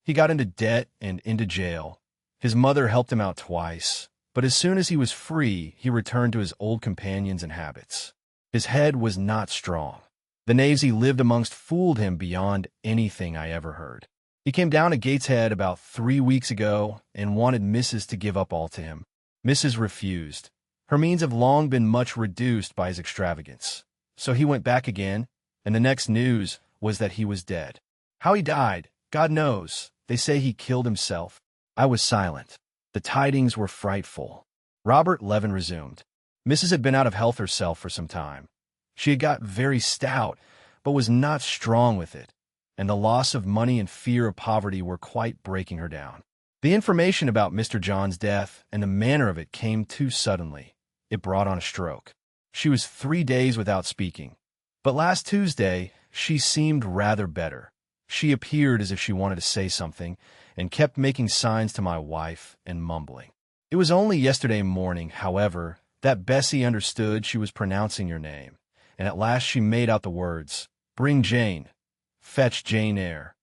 He got into debt and into jail. His mother helped him out twice, but as soon as he was free, he returned to his old companions and habits. His head was not strong. The knaves he lived amongst fooled him beyond anything I ever heard. He came down to Gateshead about 3 weeks ago and wanted Mrs. to give up all to him. Mrs. refused. Her means have long been much reduced by his extravagance. So he went back again, and the next news was that he was dead. How he died, God knows. They say he killed himself. I was silent. The tidings were frightful. Robert Leaven resumed. Mrs. had been out of health herself for some time. She had got very stout, but was not strong with it, and the loss of money and fear of poverty were quite breaking her down. The information about Mr. John's death and the manner of it came too suddenly. It brought on a stroke. She was 3 days without speaking. But last Tuesday, she seemed rather better. She appeared as if she wanted to say something and kept making signs to my wife and mumbling. It was only yesterday morning, however, that Bessie understood she was pronouncing your name, and at last she made out the words, "Bring Jane. Fetch Jane Eyre.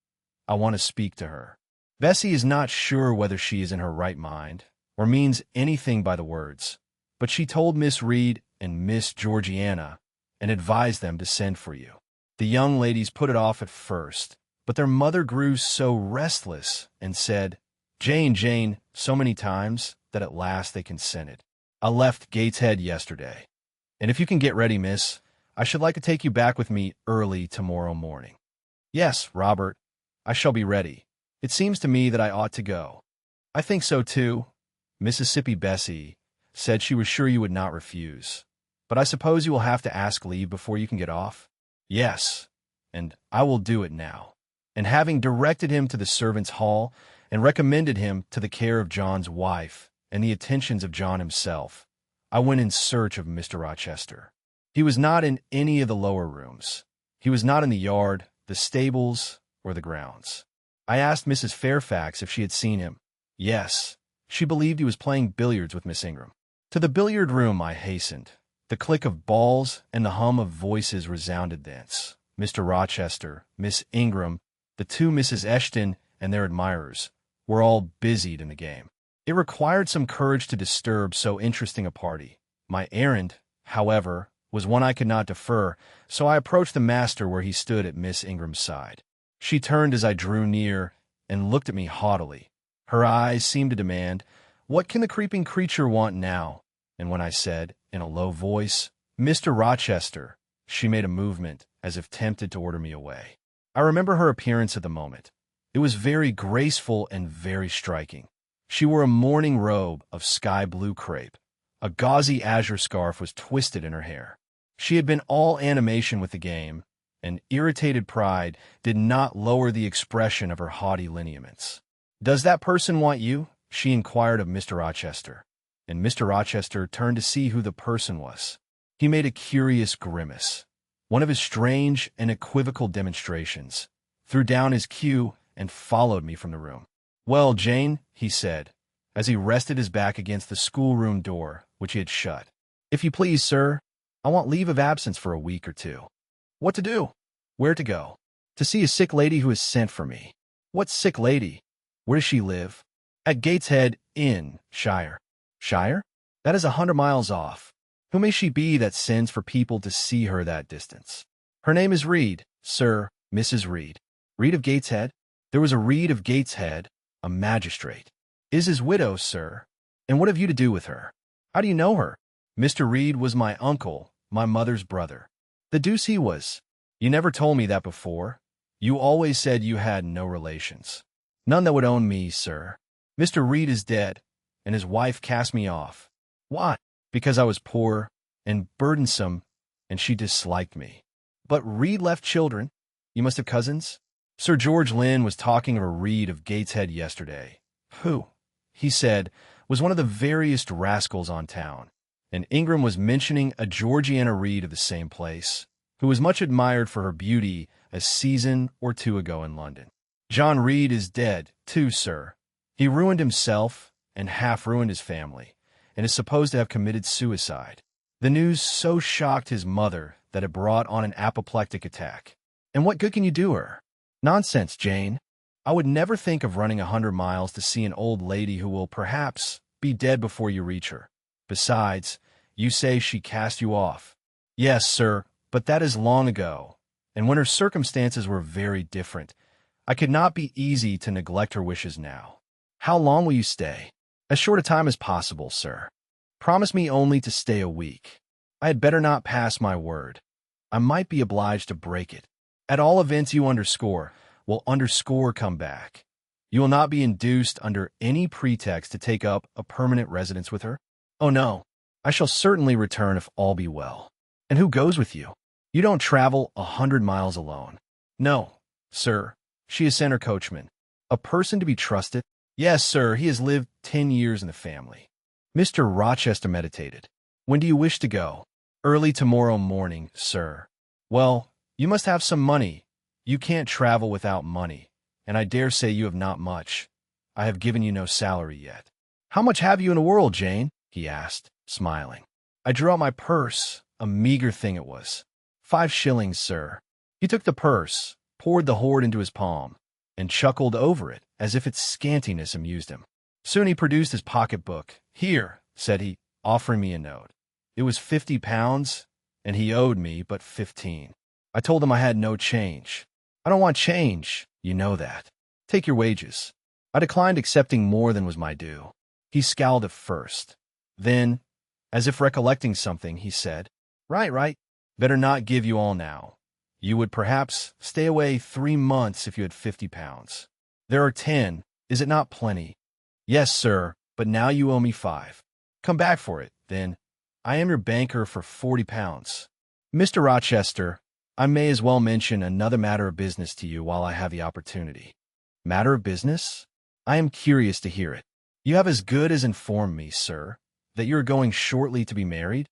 I want to speak to her." Bessie is not sure whether she is in her right mind or means anything by the words, but she told Miss Reed and Miss Georgiana and advised them to send for you. The young ladies put it off at first, but their mother grew so restless and said, "Jane, Jane," so many times that at last they consented. I left Gateshead yesterday, and if you can get ready, miss, I should like to take you back with me early tomorrow morning. Yes, Robert, I shall be ready. It seems to me that I ought to go. I think so, too. Mississippi Bessie said she was sure you would not refuse. But I suppose you will have to ask leave before you can get off? Yes, and I will do it now. And having directed him to the servants' hall and recommended him to the care of John's wife and the attentions of John himself, I went in search of Mr. Rochester. He was not in any of the lower rooms. He was not in the yard, the stables, or the grounds. I asked Mrs. Fairfax if she had seen him. Yes, she believed he was playing billiards with Miss Ingram. To the billiard room I hastened. The click of balls and the hum of voices resounded thence. Mr. Rochester, Miss Ingram, the two Mrs. Eshton, and their admirers were all busied in the game. It required some courage to disturb so interesting a party. My errand, however, was one I could not defer, so I approached the master where he stood at Miss Ingram's side. She turned as I drew near and looked at me haughtily. Her eyes seemed to demand, "What can the creeping creature want now?" And when I said, in a low voice, "Mr. Rochester," she made a movement as if tempted to order me away. I remember her appearance at the moment. It was very graceful and very striking. She wore a morning robe of sky-blue crepe. A gauzy azure scarf was twisted in her hair. She had been all animation with the game, and irritated pride did not lower the expression of her haughty lineaments. "Does that person want you?" she inquired of Mr. Rochester, and Mr. Rochester turned to see who the person was. He made a curious grimace, one of his strange and equivocal demonstrations, threw down his cue, and followed me from the room. "Well, Jane," he said, as he rested his back against the schoolroom door, which he had shut. "If you please, sir, I want leave of absence for a week or two." "What to do?" "Where to go?" "To see a sick lady who has sent for me." "What sick lady? Where does she live?" "At Gateshead Inn, Shire." "Shire? That is 100 miles off. Who may she be that sends for people to see her that distance?" "Her name is Reed, sir, Mrs. Reed." "Reed of Gateshead?" "There was a Reed of Gateshead, a magistrate." "Is his widow, sir. And what have you to do with her?" "How do you know her?" "Mr. Reed was my uncle, my mother's brother." "The deuce he was. You never told me that before. You always said you had no relations." "None that would own me, sir. Mr. Reed is dead, and his wife cast me off." "Why?" "Because I was poor and burdensome, and she disliked me." "But Reed left children. You must have cousins?" "Sir George Lynn was talking of a Reed of Gateshead yesterday, who, he said, was one of the veriest rascals on town, and Ingram was mentioning a Georgiana Reed of the same place, who was much admired for her beauty a season or two ago in London. John Reed is dead, too, sir. He ruined himself and half ruined his family, and is supposed to have committed suicide. The news so shocked his mother that it brought on an apoplectic attack. And what good can you do her?" "Nonsense, Jane. I would never think of running 100 miles to see an old lady who will perhaps be dead before you reach her. Besides, you say she cast you off." "Yes, sir, but that is long ago, and when her circumstances were very different. I could not be easy to neglect her wishes now." "How long will you stay?" "As short a time as possible, sir. Promise me only to stay a week." "I had better not pass my word. I might be obliged to break it." "At all events, you will come back. You will not be induced under any pretext to take up a permanent residence with her?" "Oh, no. I shall certainly return if all be well." "And who goes with you?" "You don't travel 100 miles alone." "No, sir. She has sent her coachman." "A person to be trusted?" Yes, sir, he has lived 10 years in the family. Mr. Rochester meditated. When do you wish to go? Early tomorrow morning, sir. Well, you must have some money. You can't travel without money, and I dare say you have not much. I have given you no salary yet. How much have you in the world, Jane? He asked, smiling. I drew out my purse. A meager thing it was. 5 shillings, sir. He took the purse, poured the hoard into his palm, and chuckled over it as if its scantiness amused him. Soon he produced his pocketbook. Here, said he, offering me a note. It was £50, and he owed me but 15. I told him I had no change. I don't want change, you know that. Take your wages. I declined accepting more than was my due. He scowled at first. Then, as if recollecting something, he said, Right. Better not give you all now. You would perhaps stay away 3 months if you had £50. There are 10. Is it not plenty? Yes, sir, but now you owe me 5. Come back for it, then. I am your banker for £40. Mr. Rochester, I may as well mention another matter of business to you while I have the opportunity. Matter of business? I am curious to hear it. You have as good as informed me, sir, that you are going shortly to be married?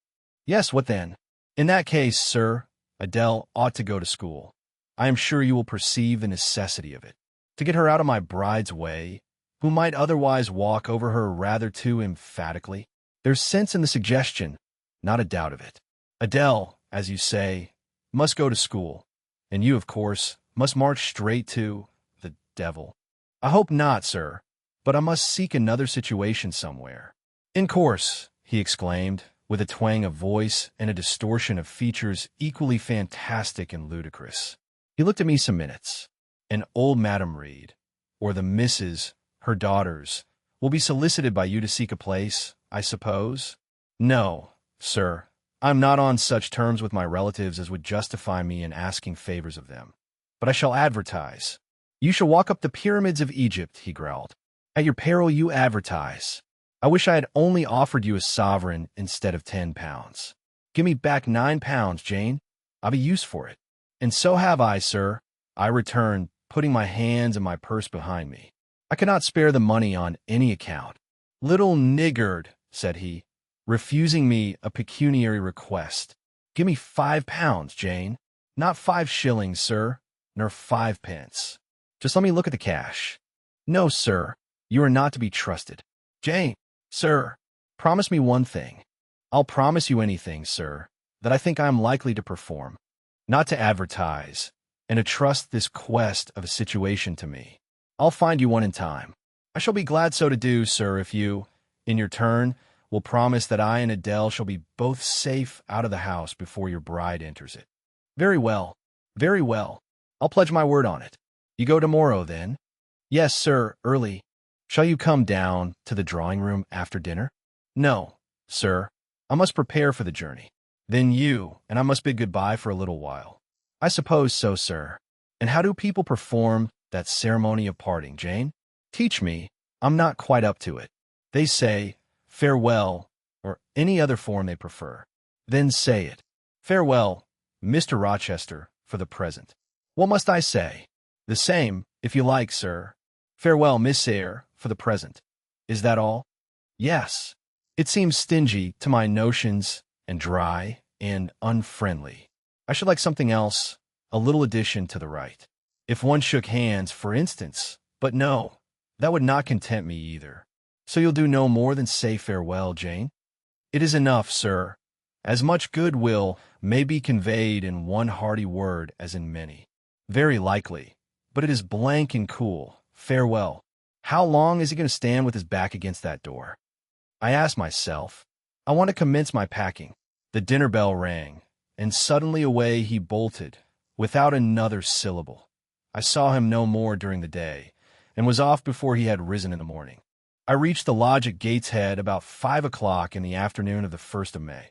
Yes, what then? In that case, sir, Adele ought to go to school. I am sure you will perceive the necessity of it. To get her out of my bride's way, who might otherwise walk over her rather too emphatically. There's sense in the suggestion, not a doubt of it. Adele, as you say, must go to school, and you, of course, must march straight to the devil. I hope not, sir, but I must seek another situation somewhere. In course, he exclaimed, with a twang of voice and a distortion of features equally fantastic and ludicrous. He looked at me some minutes. And old Madam Reed, or the Misses, her daughters, will be solicited by you to seek a place, I suppose? No, sir, I'm not on such terms with my relatives as would justify me in asking favors of them. But I shall advertise. You shall walk up the pyramids of Egypt, he growled. At your peril you advertise. I wish I had only offered you a sovereign instead of £10. Give me back £9, Jane. I've a use for it. And so have I, sir, I returned, putting my hands in my purse behind me. I cannot spare the money on any account. Little niggard, said he, refusing me a pecuniary request. Give me £5, Jane. Not 5 shillings, sir, nor 5 pence. Just let me look at the cash. No, sir, you are not to be trusted. Jane, sir, promise me one thing. I'll promise you anything, sir, that I think I am likely to perform. Not to advertise, and to trust this quest of a situation to me. I'll find you one in time. I shall be glad so to do, sir, if you, in your turn, will promise that I and Adele shall be both safe out of the house before your bride enters it. Very well, very well. I'll pledge my word on it. You go tomorrow, then? Yes, sir, early. Shall you come down to the drawing-room after dinner? No, sir. I must prepare for the journey. Then you, and I must bid goodbye for a little while. I suppose so, sir. And how do people perform that ceremony of parting, Jane? Teach me. I'm not quite up to it. They say, farewell, or any other form they prefer. Then say it. Farewell, Mr. Rochester, for the present. What must I say? The same, if you like, sir. Farewell, Miss Eyre, for the present. Is that all? Yes. It seems stingy to my notions and dry and unfriendly. I should like something else, a little addition to the right. If one shook hands, for instance. But no, that would not content me either. So you'll do no more than say farewell, Jane? It is enough, sir. As much goodwill may be conveyed in one hearty word as in many. Very likely, but it is blank and cool. Farewell. How long is he going to stand with his back against that door? I asked myself. I want to commence my packing. The dinner bell rang, and suddenly away he bolted, without another syllable. I saw him no more during the day, and was off before he had risen in the morning. I reached the lodge at Gateshead about 5 o'clock in the afternoon of the 1st of May.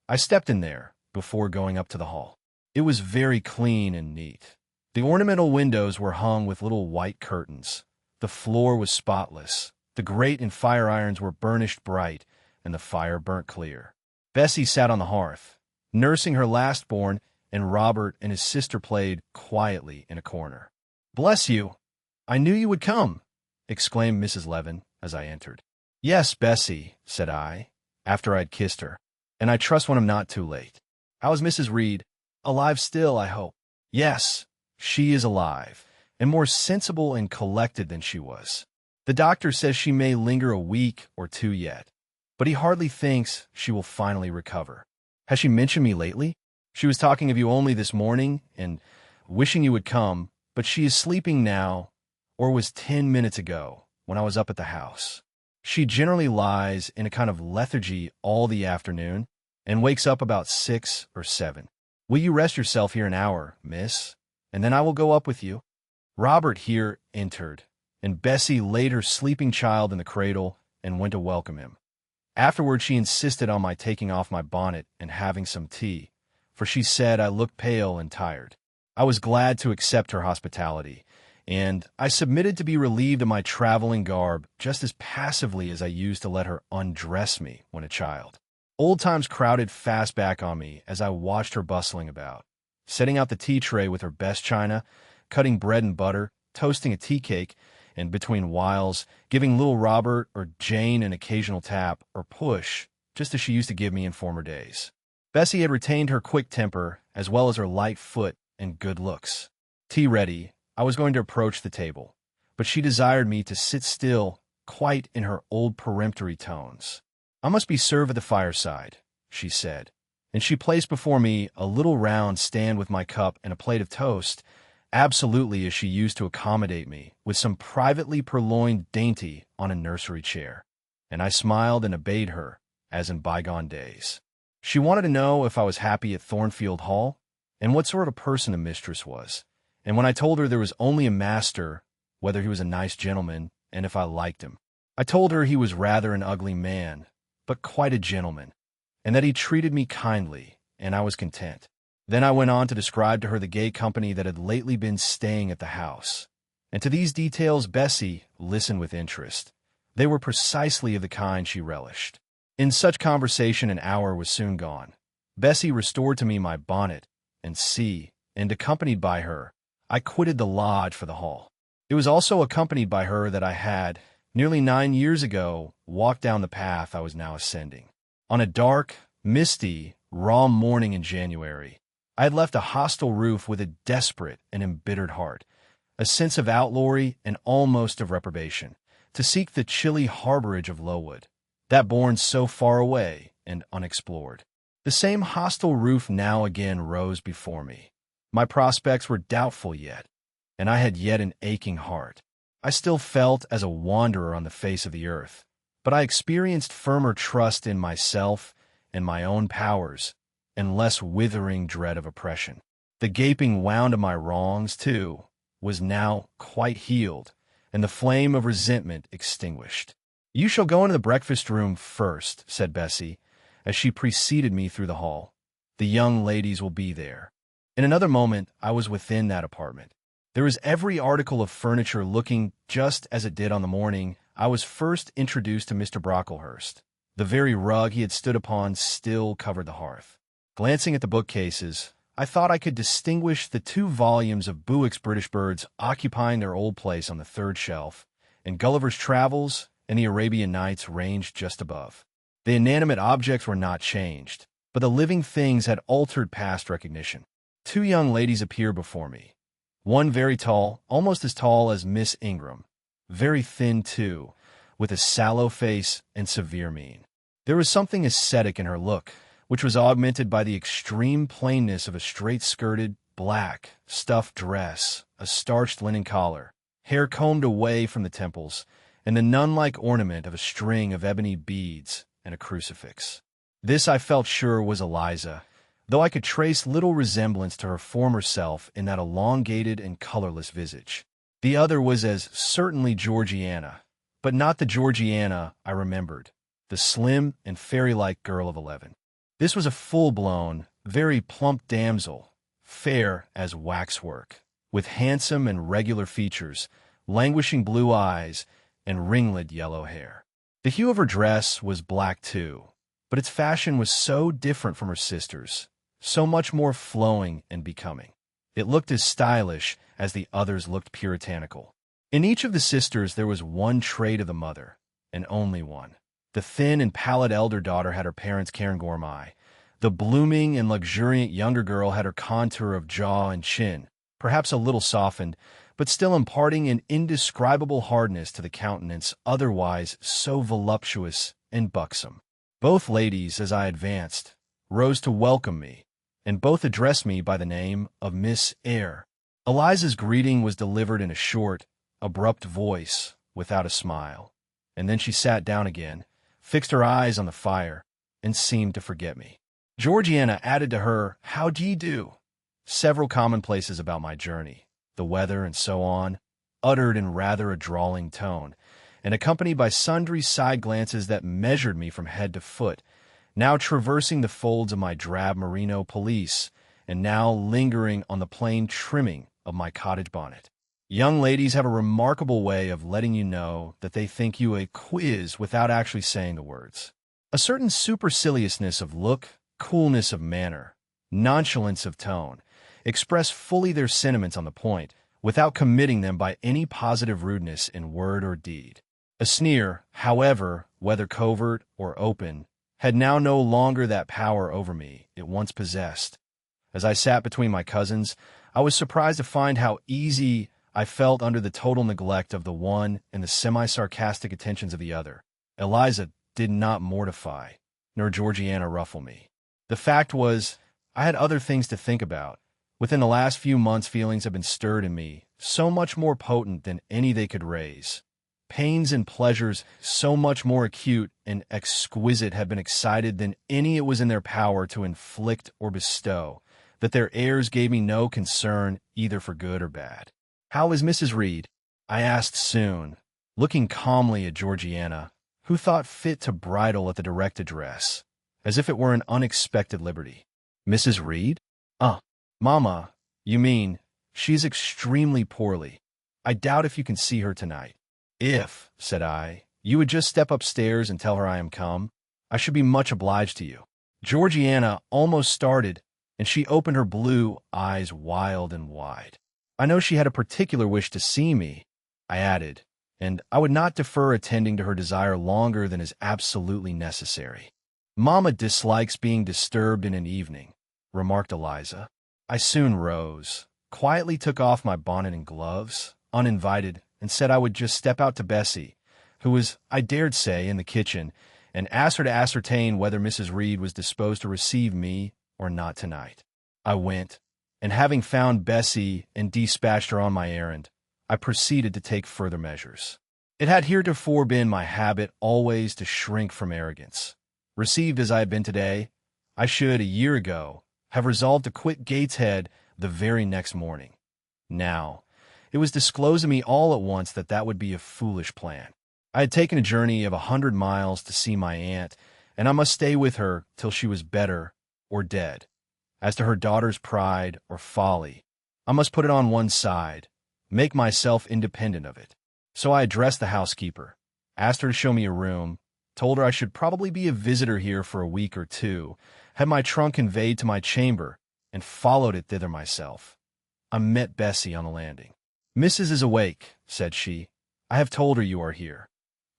I stepped in there before going up to the hall. It was very clean and neat. The ornamental windows were hung with little white curtains. The floor was spotless. The grate and fire irons were burnished bright, and the fire burnt clear. Bessie sat on the hearth, nursing her last-born, and Robert and his sister played quietly in a corner. "Bless you! I knew you would come!" exclaimed Mrs. Levin as I entered. Yes, Bessie, said I, after I'd kissed her, and I trust when I'm not too late. How is Mrs. Reed? Alive still, I hope. Yes, she is alive, and more sensible and collected than she was. The doctor says she may linger a week or two yet, but he hardly thinks she will finally recover. Has she mentioned me lately? She was talking of you only this morning and wishing you would come, but she is sleeping now, or was 10 minutes ago when I was up at the house. She generally lies in a kind of lethargy all the afternoon and wakes up about 6 or 7. Will you rest yourself here an hour, miss, and then I will go up with you? Robert here entered, and Bessie laid her sleeping child in the cradle and went to welcome him. Afterward, she insisted on my taking off my bonnet and having some tea, for she said I looked pale and tired. I was glad to accept her hospitality, and I submitted to be relieved of my traveling garb just as passively as I used to let her undress me when a child. Old times crowded fast back on me as I watched her bustling about, setting out the tea tray with her best china, cutting bread and butter, toasting a tea cake, and between whiles, giving little Robert or Jane an occasional tap or push, just as she used to give me in former days. Bessie had retained her quick temper, as well as her light foot and good looks. Tea ready, I was going to approach the table, but she desired me to sit still, quite in her old peremptory tones. I must be served at the fireside, she said, and she placed before me a little round stand with my cup and a plate of toast, absolutely as she used to accommodate me, with some privately purloined dainty on a nursery chair. And I smiled and obeyed her, as in bygone days. She wanted to know if I was happy at Thornfield Hall, and what sort of person the mistress was. And when I told her there was only a master, whether he was a nice gentleman, and if I liked him, I told her he was rather an ugly man, but quite a gentleman, and that he treated me kindly, and I was content. Then I went on to describe to her the gay company that had lately been staying at the house. And to these details Bessie listened with interest. They were precisely of the kind she relished. In such conversation an hour was soon gone. Bessie restored to me my bonnet, and and accompanied by her, I quitted the lodge for the hall. It was also accompanied by her that I had, nearly 9 years ago, walked down the path I was now ascending. On a dark, misty, raw morning in January, I had left a hostile roof with a desperate and embittered heart, a sense of outlawry and almost of reprobation, to seek the chilly harborage of Lowood, that bourne so far away and unexplored. The same hostile roof now again rose before me. My prospects were doubtful yet, and I had yet an aching heart. I still felt as a wanderer on the face of the earth, but I experienced firmer trust in myself and my own powers, and less withering dread of oppression. The gaping wound of my wrongs, too, was now quite healed, and the flame of resentment extinguished. "You shall go into the breakfast-room first," said Bessie, as she preceded me through the hall. "The young ladies will be there." In another moment I was within that apartment. There was every article of furniture looking just as it did on the morning I was first introduced to Mr. Brocklehurst. The very rug he had stood upon still covered the hearth. Glancing at the bookcases, I thought I could distinguish the 2 volumes of Bewick's British Birds occupying their old place on the 3rd shelf, and Gulliver's Travels and the Arabian Nights ranged just above. The inanimate objects were not changed, but the living things had altered past recognition. 2 young ladies appeared before me. One very tall, almost as tall as Miss Ingram, very thin too, with a sallow face and severe mien. There was something ascetic in her look, which was augmented by the extreme plainness of a straight-skirted, black, stuff dress, a starched linen collar, hair combed away from the temples, and the nun-like ornament of a string of ebony beads and a crucifix. This I felt sure was Eliza, though I could trace little resemblance to her former self in that elongated and colorless visage. The other was as certainly Georgiana, but not the Georgiana I remembered, the slim and fairy-like girl of 11. This was a full-blown, very plump damsel, fair as waxwork, with handsome and regular features, languishing blue eyes, and ringlet yellow hair. The hue of her dress was black too, but its fashion was so different from her sister's, so much more flowing and becoming. It looked as stylish as the others looked puritanical. In each of the sisters there was one trait of the mother, and only one. The thin and pallid elder daughter had her parents' Cairngorm. The blooming and luxuriant younger girl had her contour of jaw and chin, perhaps a little softened, but still imparting an indescribable hardness to the countenance otherwise so voluptuous and buxom. Both ladies, as I advanced, rose to welcome me, and both addressed me by the name of Miss Eyre. Eliza's greeting was delivered in a short, abrupt voice, without a smile, and then she sat down again, fixed her eyes on the fire, and seemed to forget me. Georgiana added to her "How d'ye do?" several commonplaces about my journey, the weather, and so on, uttered in rather a drawling tone, and accompanied by sundry side glances that measured me from head to foot, now traversing the folds of my drab merino pelisse, and now lingering on the plain trimming of my cottage bonnet. Young ladies have a remarkable way of letting you know that they think you a quiz without actually saying the words. A certain superciliousness of look, coolness of manner, nonchalance of tone, express fully their sentiments on the point, without committing them by any positive rudeness in word or deed. A sneer, however, whether covert or open, had now no longer that power over me it once possessed. As I sat between my cousins, I was surprised to find how easy I felt under the total neglect of the one and the semi-sarcastic attentions of the other. Eliza did not mortify, nor Georgiana ruffle me. The fact was, I had other things to think about. Within the last few months, feelings have been stirred in me, so much more potent than any they could raise. Pains and pleasures so much more acute and exquisite have been excited than any it was in their power to inflict or bestow, that their airs gave me no concern either for good or bad. "How is Mrs. Reed?" I asked soon, looking calmly at Georgiana, who thought fit to bridle at the direct address, as if it were an unexpected liberty. "Mrs. Reed? Mamma, you mean, she's extremely poorly. I doubt if you can see her tonight." "If," said I, "you would just step upstairs and tell her I am come, I should be much obliged to you." Georgiana almost started, and she opened her blue eyes wild and wide. "I know she had a particular wish to see me," I added, "and I would not defer attending to her desire longer than is absolutely necessary." "Mamma dislikes being disturbed in an evening," remarked Eliza. I soon rose, quietly took off my bonnet and gloves, uninvited, and said I would just step out to Bessie, who was, I dared say, in the kitchen, and ask her to ascertain whether Mrs. Reed was disposed to receive me or not tonight. I went, and having found Bessie and dispatched her on my errand, I proceeded to take further measures. It had heretofore been my habit always to shrink from arrogance. Received as I had been today, I should, a year ago, have resolved to quit Gateshead the very next morning. Now, it was disclosed to me all at once that that would be a foolish plan. I had taken a journey of 100 miles to see my aunt, and I must stay with her till she was better or dead. As to her daughter's pride or folly, I must put it on one side, make myself independent of it. So I addressed the housekeeper, asked her to show me a room, told her I should probably be a visitor here for a week or two, had my trunk conveyed to my chamber, and followed it thither myself. I met Bessie on the landing. "Missus is awake," said she. "I have told her you are here.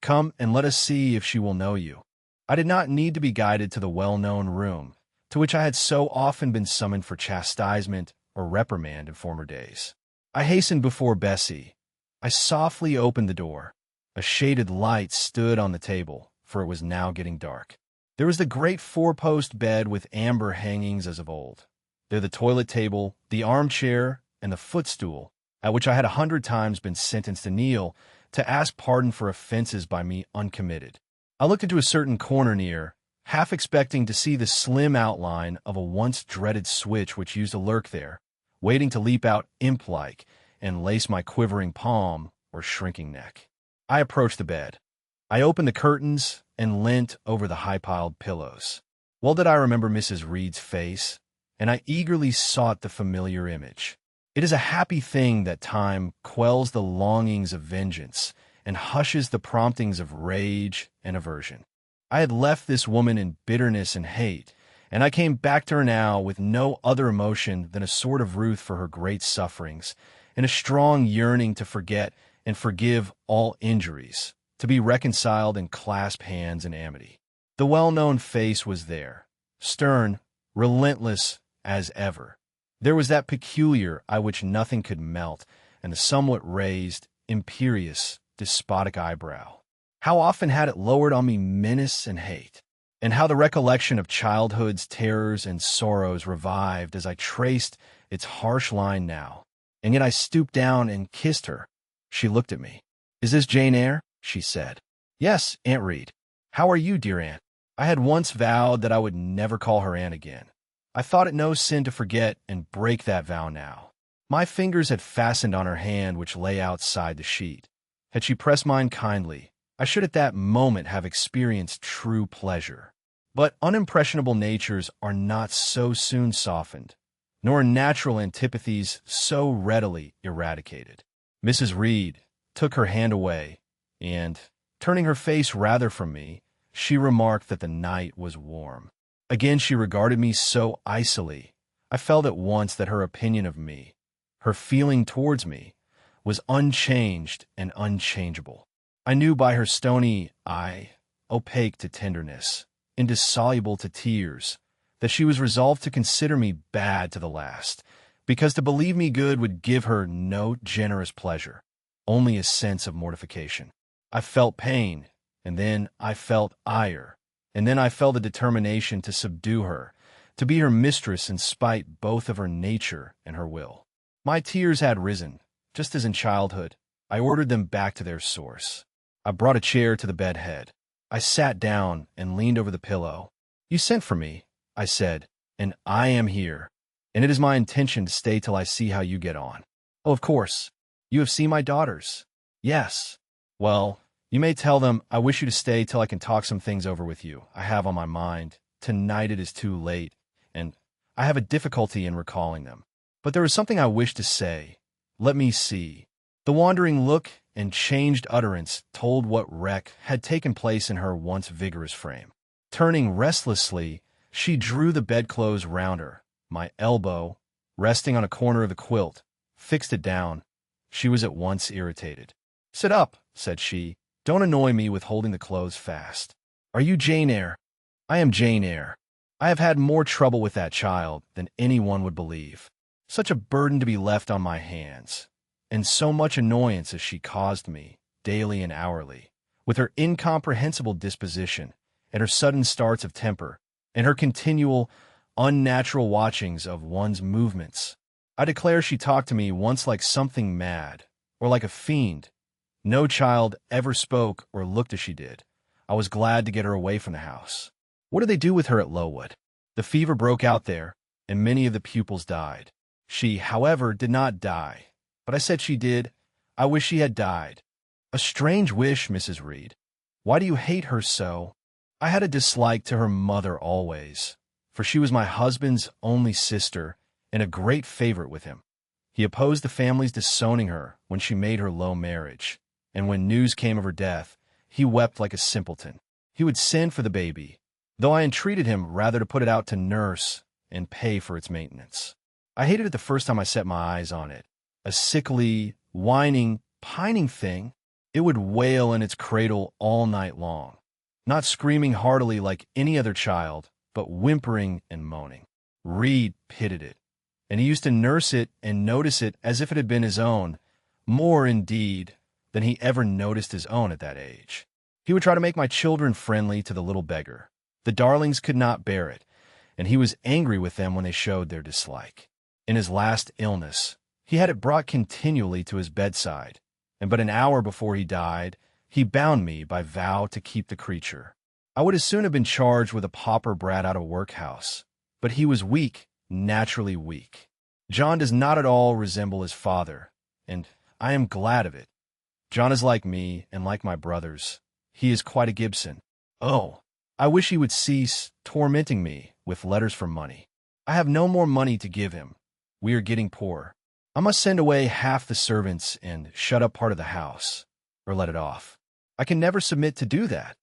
Come and let us see if she will know you." I did not need to be guided to the well-known room, to which I had so often been summoned for chastisement or reprimand in former days. I hastened before Bessie. I softly opened the door. A shaded light stood on the table, for it was now getting dark. There was the great four-post bed with amber hangings as of old. There the toilet table, the armchair, and the footstool, at which I had 100 times been sentenced to kneel, to ask pardon for offenses by me uncommitted. I looked into a certain corner near, half expecting to see the slim outline of a once-dreaded switch which used to lurk there, waiting to leap out imp-like and lace my quivering palm or shrinking neck. I approached the bed. I opened the curtains and leant over the high-piled pillows. Well did I remember Mrs. Reed's face, and I eagerly sought the familiar image. It is a happy thing that time quells the longings of vengeance and hushes the promptings of rage and aversion. I had left this woman in bitterness and hate, and I came back to her now with no other emotion than a sort of ruth for her great sufferings, and a strong yearning to forget and forgive all injuries, to be reconciled and clasp hands in amity. The well-known face was there, stern, relentless as ever. There was that peculiar eye which nothing could melt, and the somewhat raised, imperious, despotic eyebrow. How often had it lowered on me menace and hate, and how the recollection of childhood's terrors and sorrows revived as I traced its harsh line now. And yet I stooped down and kissed her. She looked at me. "Is this Jane Eyre?" she said. "Yes, Aunt Reed. How are you, dear aunt?" I had once vowed that I would never call her aunt again. I thought it no sin to forget and break that vow now. My fingers had fastened on her hand which lay outside the sheet. Had she pressed mine kindly, I should at that moment have experienced true pleasure. But unimpressionable natures are not so soon softened, nor natural antipathies so readily eradicated. Mrs. Reed took her hand away, and, turning her face rather from me, she remarked that the night was warm. Again she regarded me so icily, I felt at once that her opinion of me, her feeling towards me, was unchanged and unchangeable. I knew by her stony eye, opaque to tenderness, indissoluble to tears, that she was resolved to consider me bad to the last, because to believe me good would give her no generous pleasure, only a sense of mortification. I felt pain, and then I felt ire, and then I felt a determination to subdue her, to be her mistress in spite both of her nature and her will. My tears had risen, just as in childhood. I ordered them back to their source. I brought a chair to the bed head. I sat down and leaned over the pillow. "You sent for me," I said, "and I am here, and it is my intention to stay till I see how you get on." "Oh, of course. You have seen my daughters?" "Yes." "Well, you may tell them I wish you to stay till I can talk some things over with you I have on my mind. Tonight it is too late, and I have a difficulty in recalling them. But there is something I wish to say. Let me see." The wandering look and changed utterance told what wreck had taken place in her once vigorous frame. Turning restlessly, she drew the bedclothes round her. My elbow, resting on a corner of the quilt, fixed it down. She was at once irritated. "Sit up," said she. "Don't annoy me with holding the clothes fast. Are you Jane Eyre?" "I am Jane Eyre. I have had more trouble with that child than anyone would believe. Such a burden to be left on my hands, and so much annoyance as she caused me, daily and hourly, with her incomprehensible disposition, and her sudden starts of temper, and her continual, unnatural watchings of one's movements. I declare she talked to me once like something mad, or like a fiend. No child ever spoke or looked as she did. I was glad to get her away from the house. What did they do with her at Lowood? The fever broke out there, and many of the pupils died. She, however, did not die. But I said she did. I wish she had died. A strange wish, Mrs. Reed. Why do you hate her so? I had a dislike to her mother always, for she was my husband's only sister and a great favorite with him. He opposed the family's disowning her when she made her low marriage, and when news came of her death, he wept like a simpleton. He would send for the baby, though I entreated him rather to put it out to nurse and pay for its maintenance. I hated it the first time I set my eyes on it. A sickly, whining, pining thing. It would wail in its cradle all night long, not screaming heartily like any other child, but whimpering and moaning. Reed pitied it, and he used to nurse it and notice it as if it had been his own, more, indeed, than he ever noticed his own at that age. He would try to make my children friendly to the little beggar. The darlings could not bear it, and he was angry with them when they showed their dislike. In his last illness, he had it brought continually to his bedside, and but an hour before he died, he bound me by vow to keep the creature. I would as soon have been charged with a pauper brat out of a workhouse, but he was weak, naturally weak. John does not at all resemble his father, and I am glad of it. John is like me, and like my brothers. He is quite a Gibson. Oh, I wish he would cease tormenting me with letters for money. I have no more money to give him. We are getting poor. I must send away half the servants and shut up part of the house, or let it off. I can never submit to do that.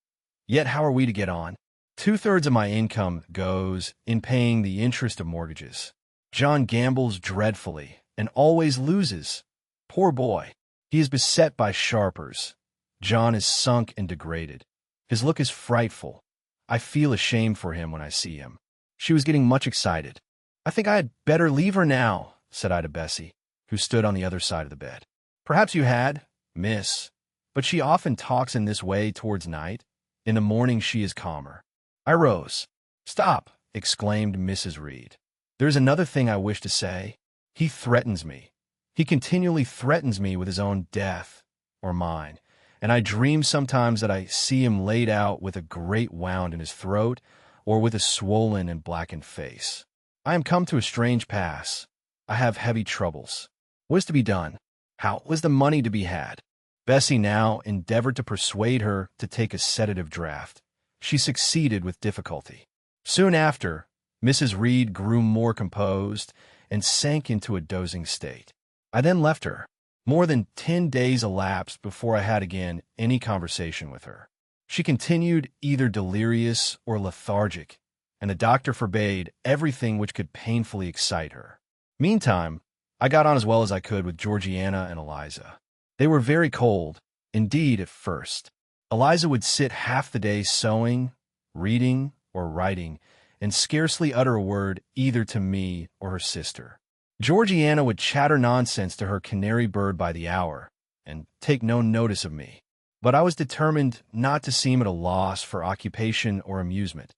Yet how are we to get on? 2/3 of my income goes in paying the interest of mortgages. John gambles dreadfully and always loses. Poor boy. He is beset by sharpers. John is sunk and degraded. His look is frightful. I feel ashamed for him when I see him. She was getting much excited. I think I had better leave her now, said I to Bessie, who stood on the other side of the bed. Perhaps you had, miss, but she often talks in this way towards night. In the morning she is calmer. I rose. Stop, exclaimed Mrs. Reed. There is another thing I wish to say. He threatens me. He continually threatens me with his own death, or mine, and I dream sometimes that I see him laid out with a great wound in his throat, or with a swollen and blackened face. I am come to a strange pass. I have heavy troubles. What is to be done? How was the money to be had? Bessie now endeavored to persuade her to take a sedative draught. She succeeded with difficulty. Soon after, Mrs. Reed grew more composed and sank into a dozing state. I then left her. More than 10 days elapsed before I had again any conversation with her. She continued either delirious or lethargic, and the doctor forbade everything which could painfully excite her. Meantime, I got on as well as I could with Georgiana and Eliza. They were very cold, indeed, at first. Eliza would sit half the day sewing, reading, or writing, and scarcely utter a word either to me or her sister. Georgiana would chatter nonsense to her canary bird by the hour, and take no notice of me. But I was determined not to seem at a loss for occupation or amusement.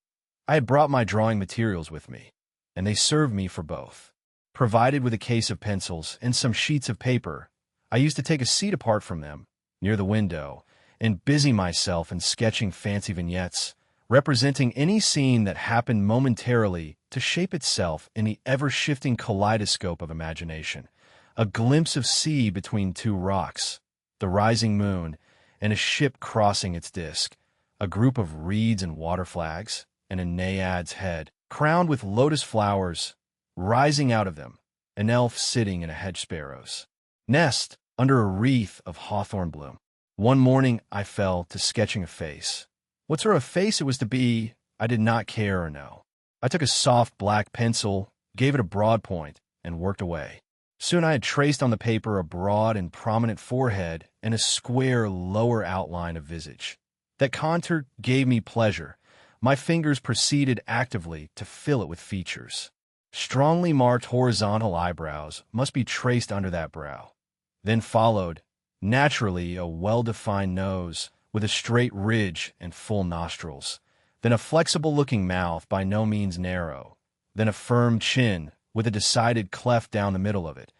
I had brought my drawing materials with me, and they served me for both. Provided with a case of pencils and some sheets of paper, I used to take a seat apart from them, near the window, and busy myself in sketching fancy vignettes, representing any scene that happened momentarily to shape itself in the ever-shifting kaleidoscope of imagination. A glimpse of sea between two rocks, the rising moon, and a ship crossing its disk, a group of reeds and water flags, and a naiad's head, crowned with lotus flowers, rising out of them, an elf sitting in a hedge sparrow's nest under a wreath of hawthorn bloom. One morning I fell to sketching a face. What sort of face it was to be, I did not care or know. I took a soft black pencil, gave it a broad point, and worked away. Soon I had traced on the paper a broad and prominent forehead and a square lower outline of visage. That contour gave me pleasure. My fingers proceeded actively to fill it with features. Strongly marked horizontal eyebrows must be traced under that brow. Then followed, naturally, a well-defined nose with a straight ridge and full nostrils, then a flexible-looking mouth by no means narrow, then a firm chin with a decided cleft down the middle of it.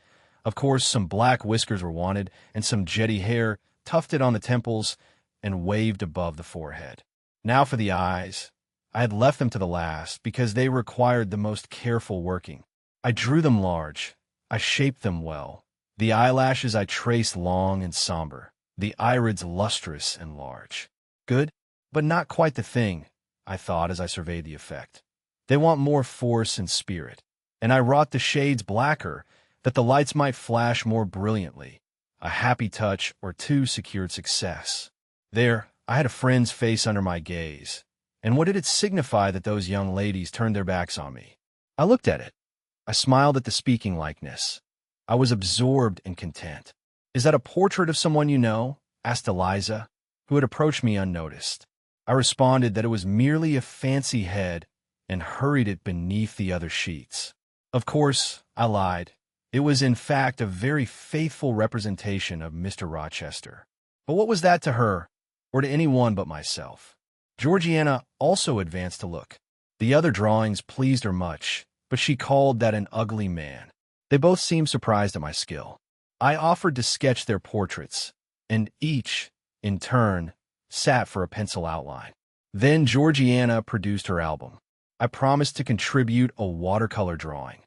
Of course, some black whiskers were wanted, and some jetty hair tufted on the temples and waved above the forehead. Now for the eyes. I had left them to the last because they required the most careful working. I drew them large. I shaped them well. The eyelashes I traced long and somber, the irids lustrous and large. Good, but not quite the thing, I thought as I surveyed the effect. They want more force and spirit, and I wrought the shades blacker that the lights might flash more brilliantly. A happy touch or two secured success. There, I had a friend's face under my gaze, and what did it signify that those young ladies turned their backs on me? I looked at it. I smiled at the speaking likeness. I was absorbed and content. "Is that a portrait of someone you know?" asked Eliza, who had approached me unnoticed. I responded that it was merely a fancy head and hurried it beneath the other sheets. Of course, I lied. It was in fact a very faithful representation of Mr. Rochester. But what was that to her, or to any one but myself? Georgiana also advanced to look. The other drawings pleased her much, but she called that an ugly man. They both seemed surprised at my skill. I offered to sketch their portraits, and each, in turn, sat for a pencil outline. Then Georgiana produced her album. I promised to contribute a watercolor drawing.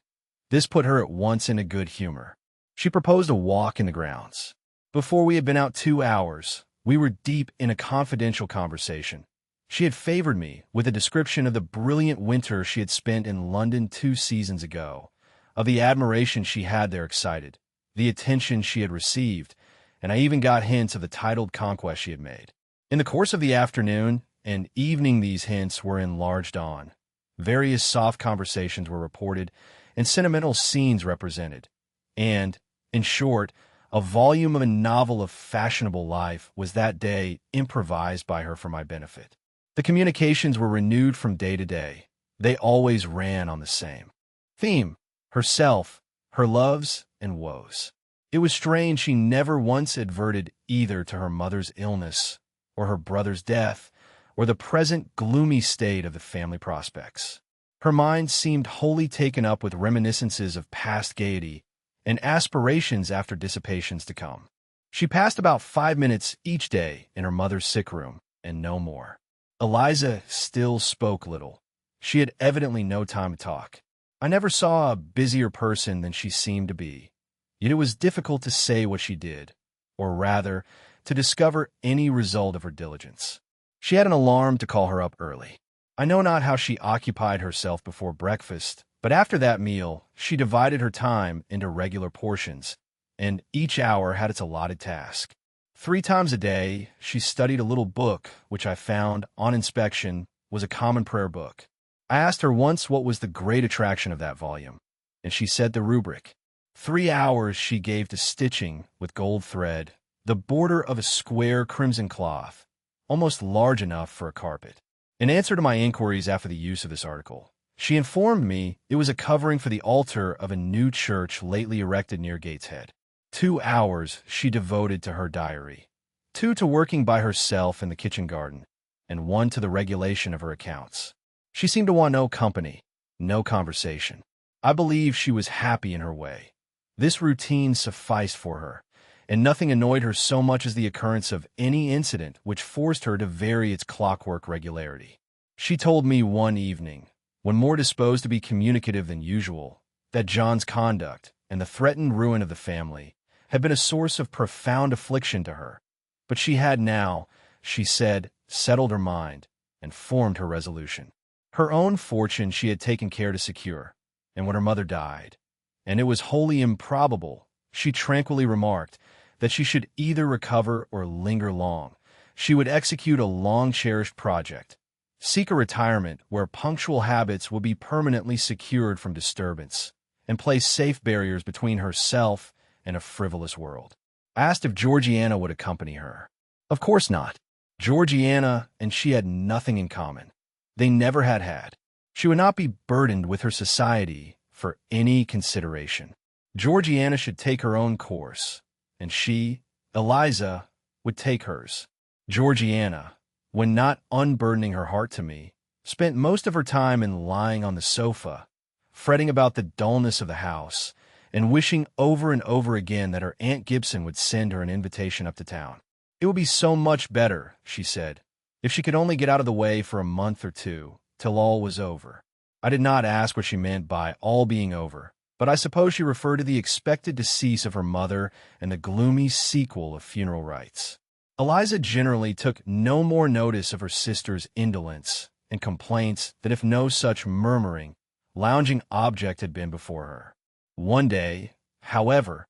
This put her at once in a good humor. She proposed a walk in the grounds. Before we had been out 2 hours, we were deep in a confidential conversation. She had favored me with a description of the brilliant winter she had spent in London 2 seasons ago, of the admiration she had there excited, the attention she had received, and I even got hints of the titled conquest she had made. In the course of the afternoon and evening these hints were enlarged on. Various soft conversations were reported, and sentimental scenes represented, and, in short, A volume of a novel of fashionable life was that day improvised by her for my benefit. The communications were renewed from day to day. They always ran on the same theme: herself, her loves and woes. It was strange she never once adverted either to her mother's illness, or her brother's death, or the present gloomy state of the family prospects. Her mind seemed wholly taken up with reminiscences of past gaiety and aspirations after dissipations to come. She passed about 5 minutes each day in her mother's sick room, and no more. Eliza still spoke little. She had evidently no time to talk. I never saw a busier person than she seemed to be, yet it was difficult to say what she did, or rather, to discover any result of her diligence. She had an alarm to call her up early. I know not how she occupied herself before breakfast, but after that meal, she divided her time into regular portions, and each hour had its allotted task. 3 times a day, she studied a little book which I found, on inspection, was a common prayer book. I asked her once what was the great attraction of that volume, and she said the rubric. 3 hours she gave to stitching with gold thread the border of a square crimson cloth, almost large enough for a carpet. In answer to my inquiries after the use of this article, she informed me it was a covering for the altar of a new church lately erected near Gateshead. 2 hours she devoted to her diary, 2 to working by herself in the kitchen garden, and 1 to the regulation of her accounts. She seemed to want no company, no conversation. I believe she was happy in her way. This routine sufficed for her, and nothing annoyed her so much as the occurrence of any incident which forced her to vary its clockwork regularity. She told me one evening, when more disposed to be communicative than usual, that John's conduct and the threatened ruin of the family had been a source of profound affliction to her, but she had now, she said, settled her mind and formed her resolution. Her own fortune she had taken care to secure, and when her mother died, and it was wholly improbable, she tranquilly remarked, that she should either recover or linger long, she would execute a long-cherished project, seek a retirement where punctual habits would be permanently secured from disturbance, and place safe barriers between herself and a frivolous world. I asked if Georgiana would accompany her. Of course not. Georgiana and she had nothing in common. They never had had. She would not be burdened with her society for any consideration. Georgiana should take her own course, and she, Eliza, would take hers. Georgiana, when not unburdening her heart to me, spent most of her time in lying on the sofa, fretting about the dullness of the house, and wishing over and over again that her Aunt Gibson would send her an invitation up to town. It would be so much better, she said, if she could only get out of the way for a month or 2, till all was over. I did not ask what she meant by all being over, but I suppose she referred to the expected decease of her mother and the gloomy sequel of funeral rites. Eliza generally took no more notice of her sister's indolence and complaints than if no such murmuring, lounging object had been before her. One day, however,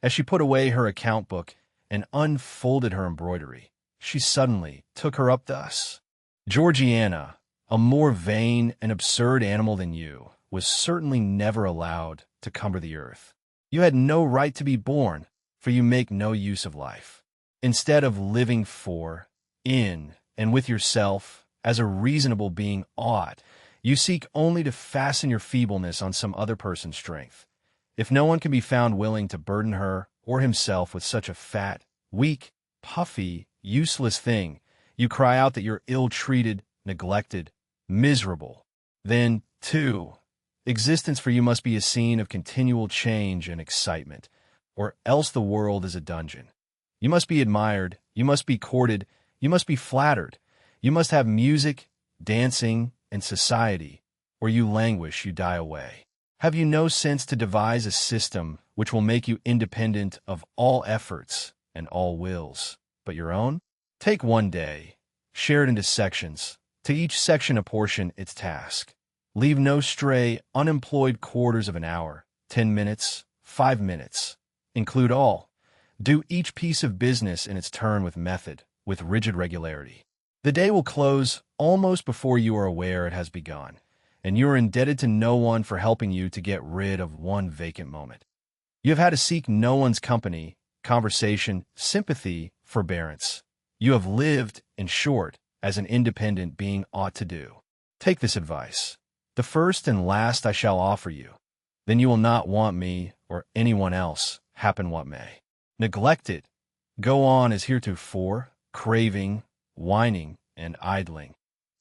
as she put away her account book and unfolded her embroidery, she suddenly took her up thus: "Georgiana, a more vain and absurd animal than you was certainly never allowed to cumber the earth. You had no right to be born, for you make no use of life. Instead of living for, in, and with yourself, as a reasonable being ought, you seek only to fasten your feebleness on some other person's strength. If no one can be found willing to burden her or himself with such a fat, weak, puffy, useless thing, you cry out that you're ill-treated, neglected, miserable. Then, too, existence for you must be a scene of continual change and excitement, or else the world is a dungeon. You must be admired, you must be courted, you must be flattered, you must have music, dancing, and society, or you languish, you die away. Have you no sense to devise a system which will make you independent of all efforts and all wills but your own? Take one day, share it into sections, to each section apportion its task. Leave no stray, unemployed quarters of an hour, 10 minutes, 5 minutes. Include all. Do each piece of business in its turn with method, with rigid regularity. The day will close almost before you are aware it has begun, and you are indebted to no one for helping you to get rid of one vacant moment. You have had to seek no one's company, conversation, sympathy, forbearance. You have lived, in short, as an independent being ought to do. Take this advice. The first and last I shall offer you. Then you will not want me or anyone else, happen what may. Neglect it. Go on as heretofore, craving, whining, and idling,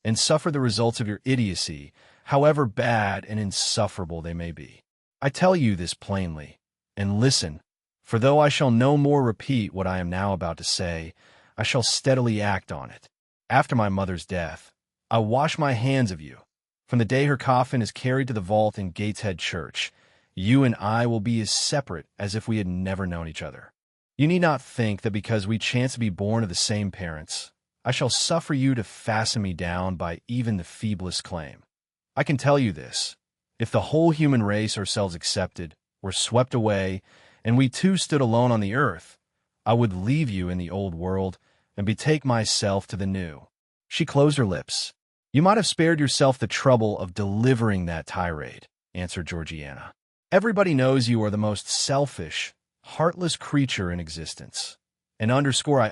and suffer the results of your idiocy, however bad and insufferable they may be. I tell you this plainly, and listen, for though I shall no more repeat what I am now about to say, I shall steadily act on it. After my mother's death, I wash my hands of you. From the day her coffin is carried to the vault in Gateshead Church, you and I will be as separate as if we had never known each other. You need not think that because we chance to be born of the same parents, I shall suffer you to fasten me down by even the feeblest claim. I can tell you this. If the whole human race, ourselves excepted, were swept away, and we too stood alone on the earth, I would leave you in the old world and betake myself to the new. She closed her lips. You might have spared yourself the trouble of delivering that tirade, answered Georgiana. Everybody knows you are the most selfish, heartless creature in existence. And I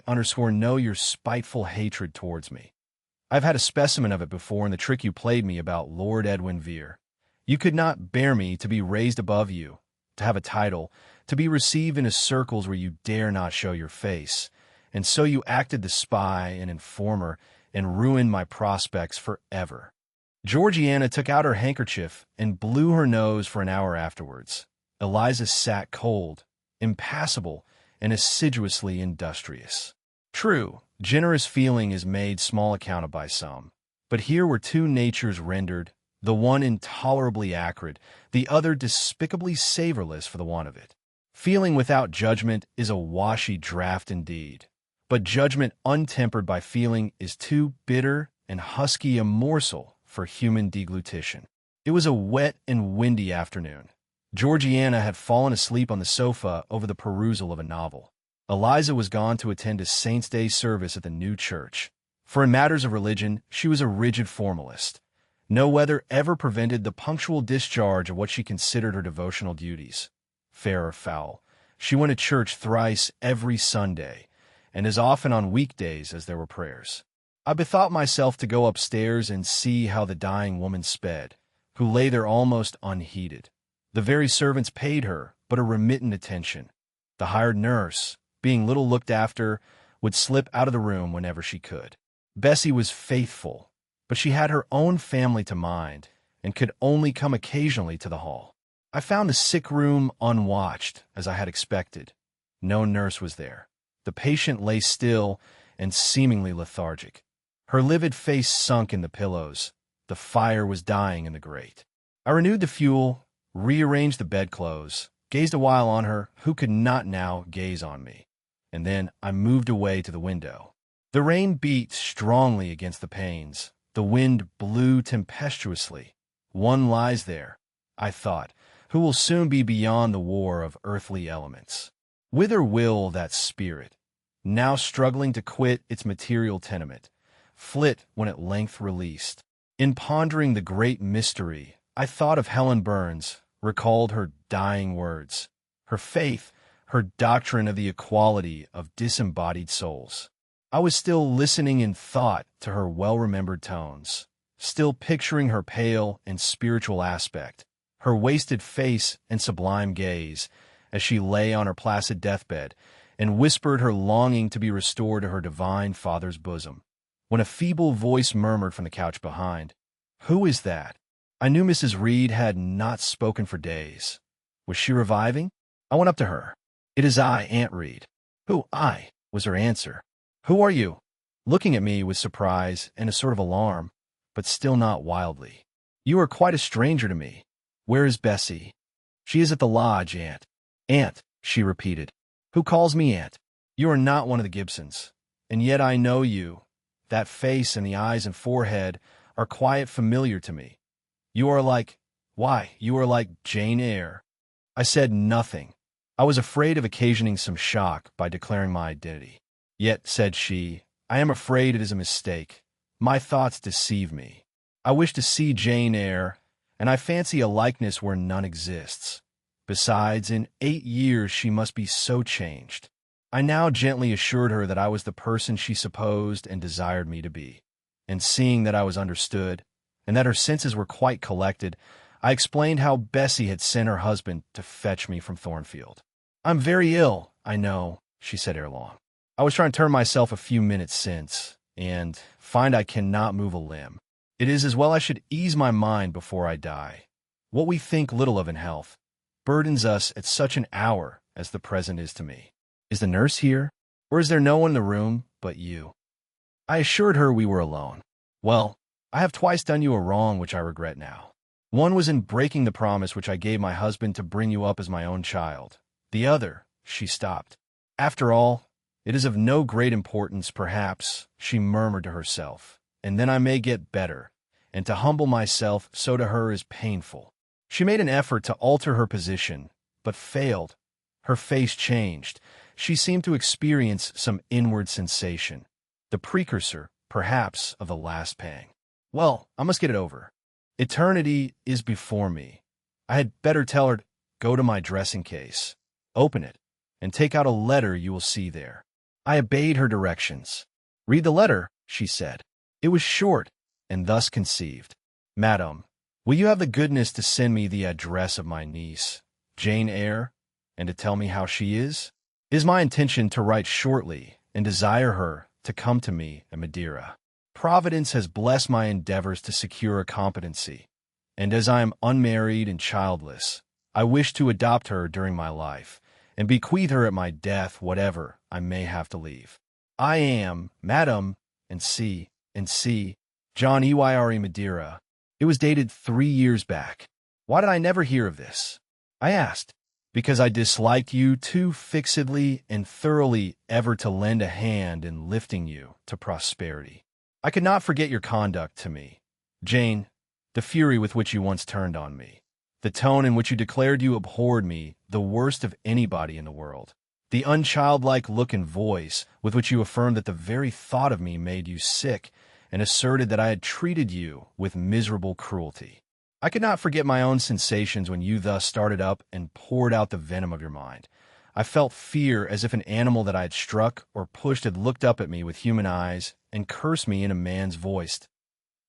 underscore know your spiteful hatred towards me. I've had a specimen of it before in the trick you played me about Lord Edwin Vere. You could not bear me to be raised above you, to have a title, to be received into circles where you dare not show your face, and so you acted the spy and informer and ruined my prospects forever. Georgiana took out her handkerchief and blew her nose for an hour afterwards. Eliza sat cold, impassible, and assiduously industrious. True, generous feeling is made small account of by some, but here were two natures rendered, the one intolerably acrid, the other despicably savorless for the want of it. Feeling without judgment is a washy draught indeed, but judgment untempered by feeling is too bitter and husky a morsel for human deglutition. It was a wet and windy afternoon. Georgiana had fallen asleep on the sofa over the perusal of a novel. Eliza was gone to attend a Saint's Day service at the new church, for in matters of religion she was a rigid formalist. No weather ever prevented the punctual discharge of what she considered her devotional duties. Fair or foul, she went to church thrice every Sunday, and as often on weekdays as there were prayers. I bethought myself to go upstairs and see how the dying woman sped, who lay there almost unheeded. The very servants paid her but a remittent attention. The hired nurse, being little looked after, would slip out of the room whenever she could. Bessie was faithful, but she had her own family to mind, and could only come occasionally to the hall. I found the sick room unwatched, as I had expected. No nurse was there. The patient lay still and seemingly lethargic. Her livid face sunk in the pillows. The fire was dying in the grate. I renewed the fuel, rearranged the bedclothes, gazed a while on her, who could not now gaze on me, and then I moved away to the window. The rain beat strongly against the panes. The wind blew tempestuously. One lies there, I thought, who will soon be beyond the war of earthly elements. Whither will that spirit, now struggling to quit its material tenement, flit when at length released? In pondering the great mystery, I thought of Helen Burns, recalled her dying words, her faith, her doctrine of the equality of disembodied souls. I was still listening in thought to her well-remembered tones, still picturing her pale and spiritual aspect, her wasted face and sublime gaze, as she lay on her placid deathbed, and whispered her longing to be restored to her divine Father's bosom, when a feeble voice murmured from the couch behind, "Who is that?" I knew Mrs. Reed had not spoken for days. Was she reviving? I went up to her. "It is I, Aunt Reed." "Who, I?" was her answer. "Who are you?" Looking at me with surprise and a sort of alarm, but still not wildly. "You are quite a stranger to me. Where is Bessie?" "She is at the lodge, Aunt." "Aunt," she repeated. "Who calls me Aunt? You are not one of the Gibsons, and yet I know you. That face and the eyes and forehead are quite familiar to me. You are like, why, you are like Jane Eyre." I said nothing. I was afraid of occasioning some shock by declaring my identity. "Yet," said she, "I am afraid it is a mistake. My thoughts deceive me. I wish to see Jane Eyre, and I fancy a likeness where none exists. Besides, in 8 years she must be so changed." I now gently assured her that I was the person she supposed and desired me to be. And seeing that I was understood, and that her senses were quite collected, I explained how Bessie had sent her husband to fetch me from Thornfield. "I'm very ill, I know," she said ere long. "I was trying to turn myself a few minutes since, and find I cannot move a limb. It is as well I should ease my mind before I die. What we think little of in health burdens us at such an hour as the present is to me. Is the nurse here, or is there no one in the room but you?" I assured her we were alone. "Well, I have twice done you a wrong which I regret now. One was in breaking the promise which I gave my husband to bring you up as my own child. The other," she stopped. "After all, it is of no great importance, perhaps," she murmured to herself, "and then I may get better, and to humble myself so to her is painful." She made an effort to alter her position, but failed. Her face changed. She seemed to experience some inward sensation, the precursor, perhaps, of the last pang. "Well, I must get it over. Eternity is before me. I had better tell her to go to my dressing case, open it, and take out a letter you will see there." I obeyed her directions. "Read the letter," she said. It was short, and thus conceived. "Madam, will you have the goodness to send me the address of my niece, Jane Eyre, and to tell me how she is? It is my intention to write shortly and desire her to come to me at Madeira. Providence has blessed my endeavors to secure a competency, and as I am unmarried and childless, I wish to adopt her during my life, and bequeath her at my death whatever I may have to leave. I am, Madam, and C. John Eyre, Madeira." It was dated 3 years back. Why did I never hear of this? I asked. "Because I disliked you too fixedly and thoroughly ever to lend a hand in lifting you to prosperity. I could not forget your conduct to me, Jane, the fury with which you once turned on me, the tone in which you declared you abhorred me, the worst of anybody in the world, the unchildlike look and voice with which you affirmed that the very thought of me made you sick, and asserted that I had treated you with miserable cruelty. I could not forget my own sensations when you thus started up and poured out the venom of your mind. I felt fear as if an animal that I had struck or pushed had looked up at me with human eyes and cursed me in a man's voice.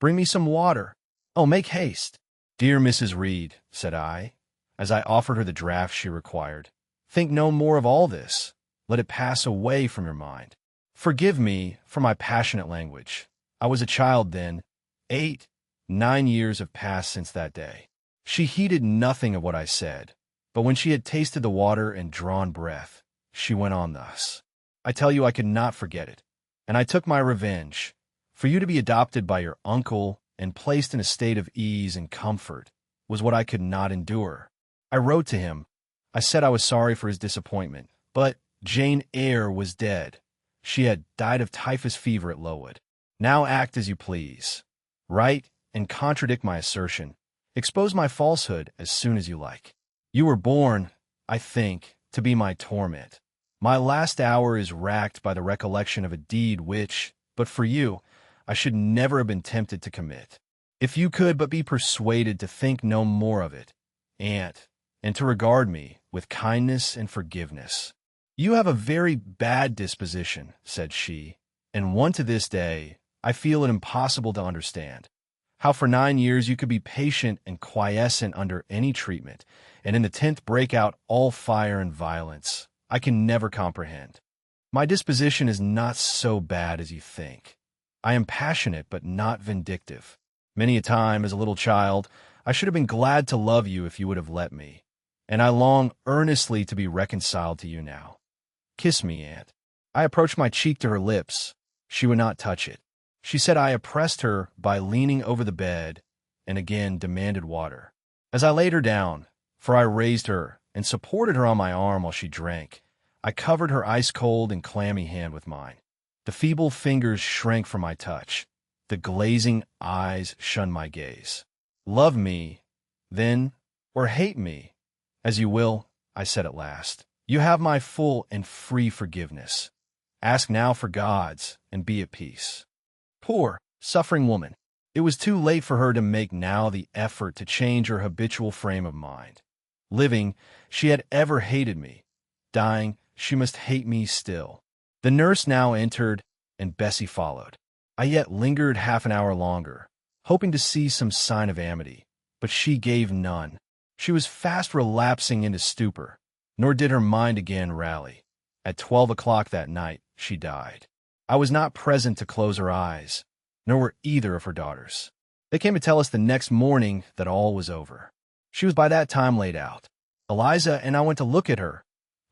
'Bring me some water. Oh, make haste.' 'Dear Mrs. Reed,' said I, as I offered her the draught she required, 'think no more of all this. Let it pass away from your mind. Forgive me for my passionate language. I was a child then. 8, 9 years have passed since that day.' She heeded nothing of what I said, but when she had tasted the water and drawn breath, she went on thus. 'I tell you I could not forget it, and I took my revenge. For you to be adopted by your uncle and placed in a state of ease and comfort was what I could not endure. I wrote to him. I said I was sorry for his disappointment, but Jane Eyre was dead. She had died of typhus fever at Lowood. Now act as you please. Write and contradict my assertion. Expose my falsehood as soon as you like. You were born, I think, to be my torment. My last hour is racked by the recollection of a deed which, but for you, I should never have been tempted to commit. If you could but be persuaded to think no more of it, and to regard me with kindness and forgiveness. You have a very bad disposition," said she, "and one to this day I feel it impossible to understand. How for 9 years you could be patient and quiescent under any treatment, and in the 10th break out all fire and violence, I can never comprehend. My disposition is not so bad as you think. I am passionate but not vindictive. Many a time, as a little child, I should have been glad to love you if you would have let me, and I long earnestly to be reconciled to you now. Kiss me, Aunt." I approached my cheek to her lips. She would not touch it. She said I oppressed her by leaning over the bed, and again demanded water. As I laid her down, for I raised her and supported her on my arm while she drank, I covered her ice-cold and clammy hand with mine. The feeble fingers shrank from my touch. The glazing eyes shunned my gaze. "Love me, then, or hate me, as you will," I said at last. "You have my full and free forgiveness. Ask now for God's, and be at peace." Poor, suffering woman! It was too late for her to make now the effort to change her habitual frame of mind. Living, she had ever hated me. Dying, She must hate me still. The nurse now entered, and Bessie followed. I yet lingered half an hour longer, hoping to see some sign of amity, but she gave none. She was fast relapsing into stupor, nor did her mind again rally. At 12 o'clock that night, she died. I was not present to close her eyes, nor were either of her daughters. They came to tell us the next morning that all was over. She was by that time laid out. Eliza and I went to look at her.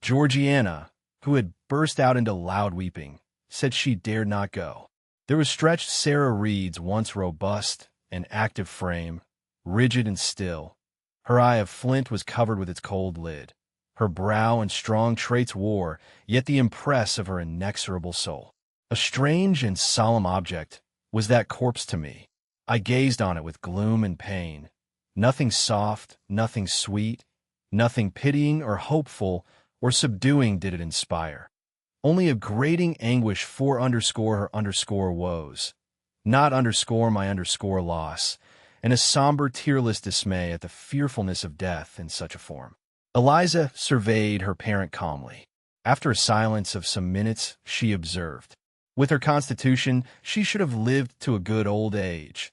Georgiana, who had burst out into loud weeping, said she dared not go. There was stretched Sarah Reed's once robust and active frame, rigid and still. Her eye of flint was covered with its cold lid. Her brow and strong traits wore, yet the impress of her inexorable soul. A strange and solemn object was that corpse to me. I gazed on it with gloom and pain. Nothing soft, nothing sweet, nothing pitying or hopeful or subduing did it inspire. Only a grating anguish for her woes, not my loss, and a somber, tearless dismay at the fearfulness of death in such a form. Eliza surveyed her parent calmly. After a silence of some minutes, she observed, with her constitution, she should have lived to a good old age.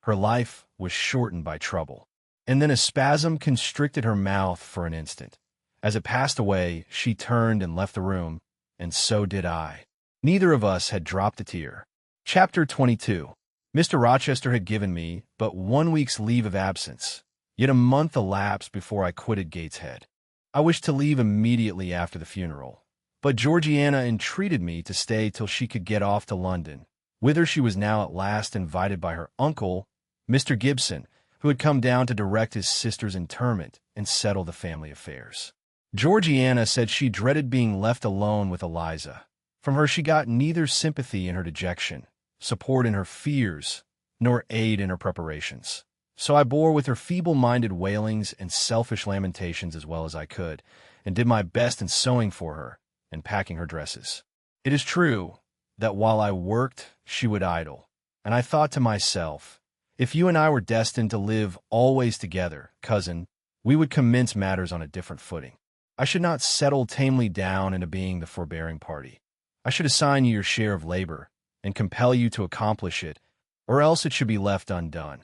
Her life was shortened by trouble. And then a spasm constricted her mouth for an instant. As it passed away, she turned and left the room, and so did I. Neither of us had dropped a tear. Chapter 22. Mr. Rochester had given me but 1 week's leave of absence, yet a month elapsed before I quitted Gateshead. I wished to leave immediately after the funeral, but Georgiana entreated me to stay till she could get off to London, whither she was now at last invited by her uncle, Mr. Gibson, who had come down to direct his sister's interment and settle the family affairs. Georgiana said she dreaded being left alone with Eliza. From her she got neither sympathy in her dejection, support in her fears, nor aid in her preparations. So I bore with her feeble-minded wailings and selfish lamentations as well as I could, and did my best in sewing for her and packing her dresses. It is true that while I worked, she would idle, and I thought to myself, if you and I were destined to live always together, cousin, we would commence matters on a different footing. I should not settle tamely down into being the forbearing party. I should assign you your share of labor and compel you to accomplish it, or else it should be left undone.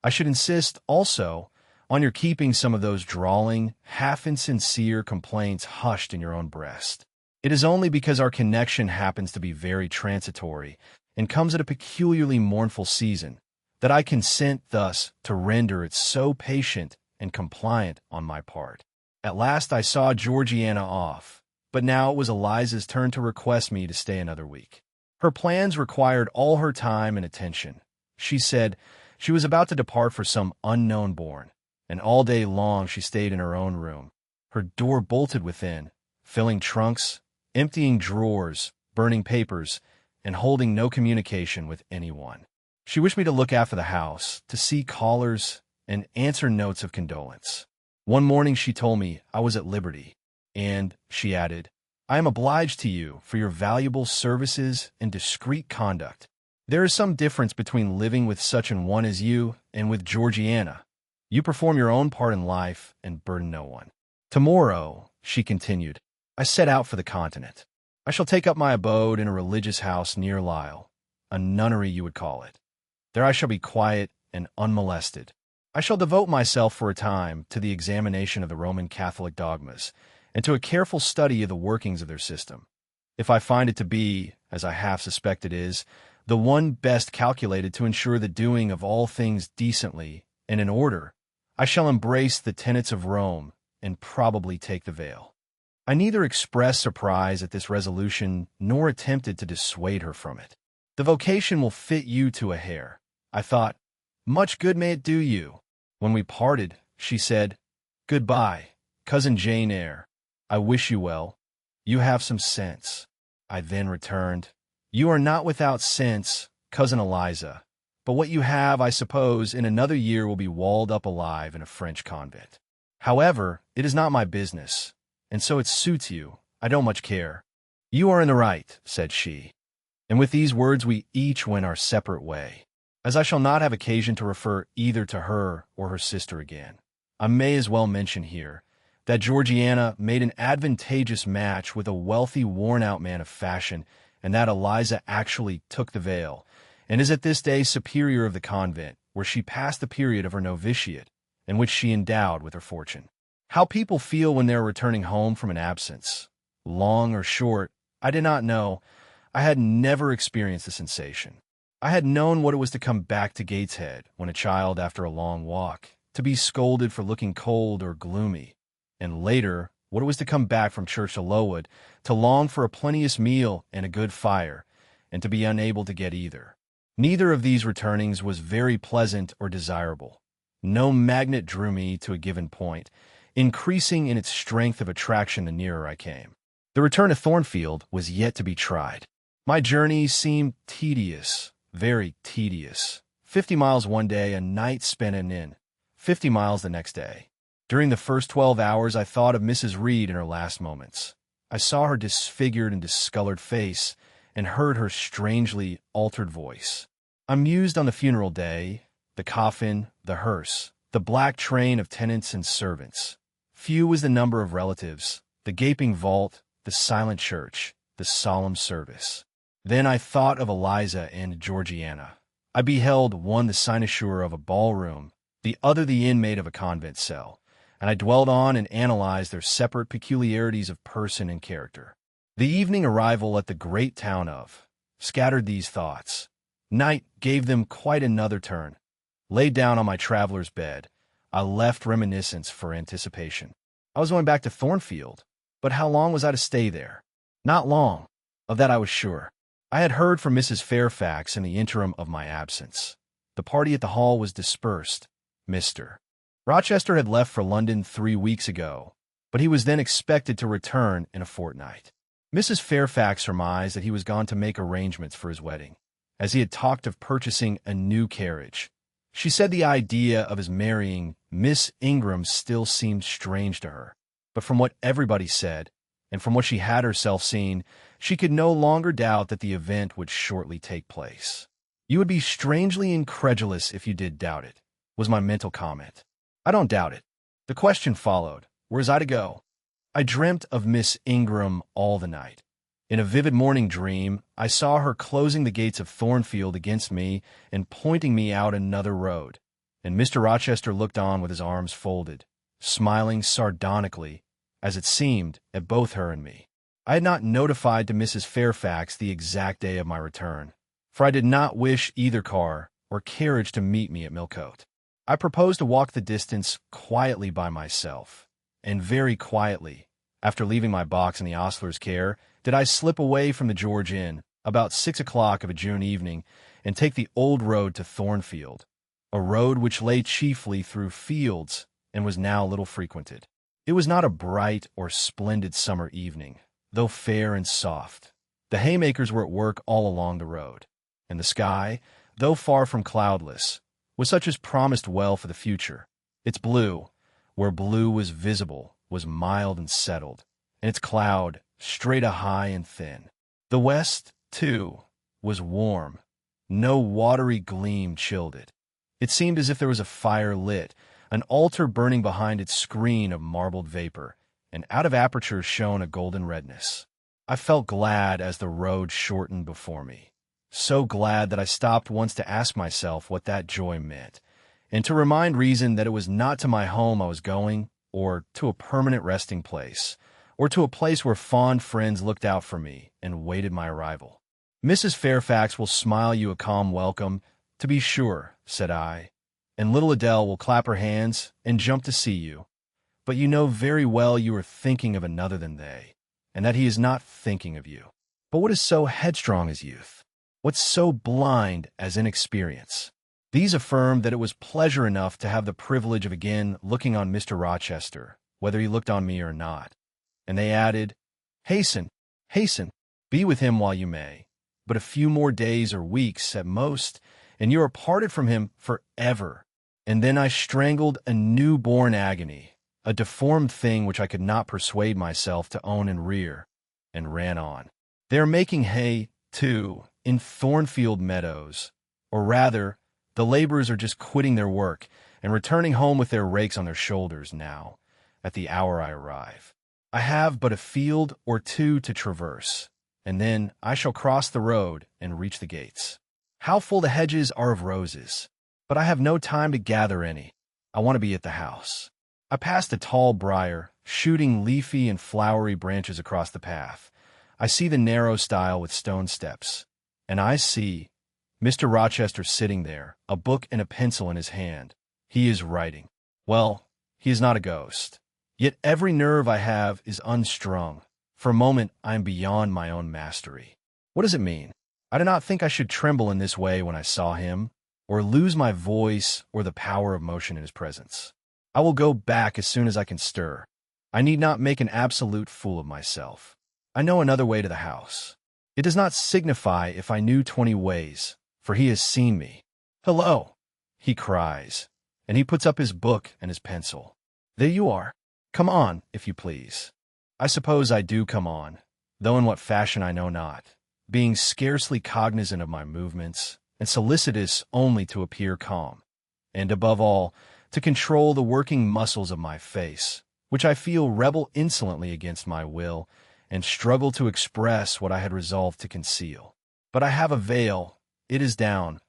I should insist, also, on your keeping some of those drawling, half-insincere complaints hushed in your own breast. It is only because our connection happens to be very transitory and comes at a peculiarly mournful season that I consent thus to render it so patient and compliant on my part. At last I saw Georgiana off, but now it was Eliza's turn to request me to stay another week. Her plans required all her time and attention. She said she was about to depart for some unknown bourne, and all day long she stayed in her own room, her door bolted within, filling trunks, emptying drawers, burning papers, and holding no communication with anyone. She wished me to look after the house, to see callers, and answer notes of condolence. One morning she told me I was at liberty, and, she added, I am obliged to you for your valuable services and discreet conduct. There is some difference between living with such an one as you and with Georgiana. You perform your own part in life and burden no one. Tomorrow, she continued, I set out for the continent. I shall take up my abode in a religious house near Lisle, a nunnery you would call it. There I shall be quiet and unmolested. I shall devote myself for a time to the examination of the Roman Catholic dogmas and to a careful study of the workings of their system. If I find it to be, as I half suspect it is, the one best calculated to ensure the doing of all things decently and in order, I shall embrace the tenets of Rome and probably take the veil. I neither expressed surprise at this resolution nor attempted to dissuade her from it. The vocation will fit you to a hair, I thought. Much good may it do you. When we parted, she said, Goodbye, Cousin Jane Eyre. I wish you well. You have some sense. I then returned, You are not without sense, Cousin Eliza, but what you have, I suppose, in another year will be walled up alive in a French convent. However, it is not my business, and so it suits you. I don't much care. You are in the right, said she. And with these words we each went our separate way. As I shall not have occasion to refer either to her or her sister again, I may as well mention here that Georgiana made an advantageous match with a wealthy, worn-out man of fashion, and that Eliza actually took the veil, and is at this day superior of the convent, where she passed the period of her novitiate, and which she endowed with her fortune. How people feel when they are returning home from an absence, long or short, I did not know. I had never experienced the sensation. I had known what it was to come back to Gateshead when a child after a long walk, to be scolded for looking cold or gloomy, and later what it was to come back from church to Lowood, to long for a plenteous meal and a good fire, and to be unable to get either. Neither of these returnings was very pleasant or desirable. No magnet drew me to a given point, increasing in its strength of attraction the nearer I came. The return to Thornfield was yet to be tried. My journey seemed tedious, very tedious. 50 miles one day, a night spent in an inn. 50 miles the next day. During the first 12 hours, I thought of Mrs. Reed in her last moments. I saw her disfigured and discolored face, and heard her strangely altered voice. I mused on the funeral day, the coffin, the hearse, the black train of tenants and servants. Few was the number of relatives, the gaping vault, the silent church, the solemn service. Then I thought of Eliza and Georgiana. I beheld one the cynosure of a ballroom, the other the inmate of a convent cell, and I dwelt on and analyzed their separate peculiarities of person and character. The evening arrival at the great town of scattered these thoughts. Night gave them quite another turn. Laid down on my traveler's bed, I left reminiscence for anticipation. I was going back to Thornfield, but how long was I to stay there? Not long. Of that I was sure. I had heard from Mrs. Fairfax in the interim of my absence. The party at the hall was dispersed. Mr. Rochester had left for London 3 weeks ago, but he was then expected to return in a fortnight. Mrs. Fairfax surmised that he was gone to make arrangements for his wedding, as he had talked of purchasing a new carriage. She said the idea of his marrying Miss Ingram still seemed strange to her, but from what everybody said, and from what she had herself seen, she could no longer doubt that the event would shortly take place. "You would be strangely incredulous if you did doubt it," was my mental comment. I don't doubt it. The question followed, where was I to go? I dreamt of Miss Ingram all the night. In a vivid morning dream, I saw her closing the gates of Thornfield against me and pointing me out another road, and Mr. Rochester looked on with his arms folded, smiling sardonically, as it seemed, at both her and me. I had not notified to Mrs. Fairfax the exact day of my return, for I did not wish either car or carriage to meet me at Millcote. I proposed to walk the distance quietly by myself, and very quietly, after leaving my box in the ostler's care, did I slip away from the George Inn about 6 o'clock of a June evening and take the old road to Thornfield, a road which lay chiefly through fields and was now little frequented. It was not a bright or splendid summer evening, though fair and soft. The haymakers were at work all along the road, and the sky, though far from cloudless, was such as promised well for the future. Its blue, where blue was visible, was mild and settled, and its cloud, straight a high and thin. The west, too, was warm. No watery gleam chilled it. It seemed as if there was a fire lit, an altar burning behind its screen of marbled vapor, and out of apertures shone a golden redness. I felt glad as the road shortened before me. So glad that I stopped once to ask myself what that joy meant, and to remind reason that it was not to my home I was going, or to a permanent resting place, or to a place where fond friends looked out for me and waited my arrival. "Mrs. Fairfax will smile you a calm welcome, to be sure," said I, "and little Adele will clap her hands and jump to see you. But you know very well you are thinking of another than they, and that he is not thinking of you. But what is so headstrong as youth? What's so blind as inexperience?" These affirmed that it was pleasure enough to have the privilege of again looking on Mr. Rochester, whether he looked on me or not. And they added, "Hasten, hasten, be with him while you may. But a few more days or weeks at most, and you are parted from him forever." And then I strangled a new-born agony, a deformed thing which I could not persuade myself to own and rear, and ran on. They are making hay, too, in Thornfield meadows, or rather, the laborers are just quitting their work and returning home with their rakes on their shoulders now. at the hour I arrive. I have but a field or two to traverse, and then I shall cross the road and reach the gates. How full the hedges are of roses! But I have no time to gather any. I want to be at the house. I passed a tall briar, shooting leafy and flowery branches across the path. I see the narrow stile with stone steps, and I see Mr. Rochester sitting there, a book and a pencil in his hand. He is writing. Well, he is not a ghost. Yet every nerve I have is unstrung. For a moment, I am beyond my own mastery. What does it mean? I did not think I should tremble in this way when I saw him, or lose my voice or the power of motion in his presence. I will go back as soon as I can stir. I need not make an absolute fool of myself. I know another way to the house. It does not signify if I knew 20 ways, for he has seen me. Hello, he cries, and he puts up his book and his pencil. There you are. Come on, if you please. I suppose I do come on, though in what fashion I know not, being scarcely cognizant of my movements, and solicitous only to appear calm, and above all, to control the working muscles of my face, which I feel rebel insolently against my will, and struggle to express what I had resolved to conceal. But I have a veil. It is down.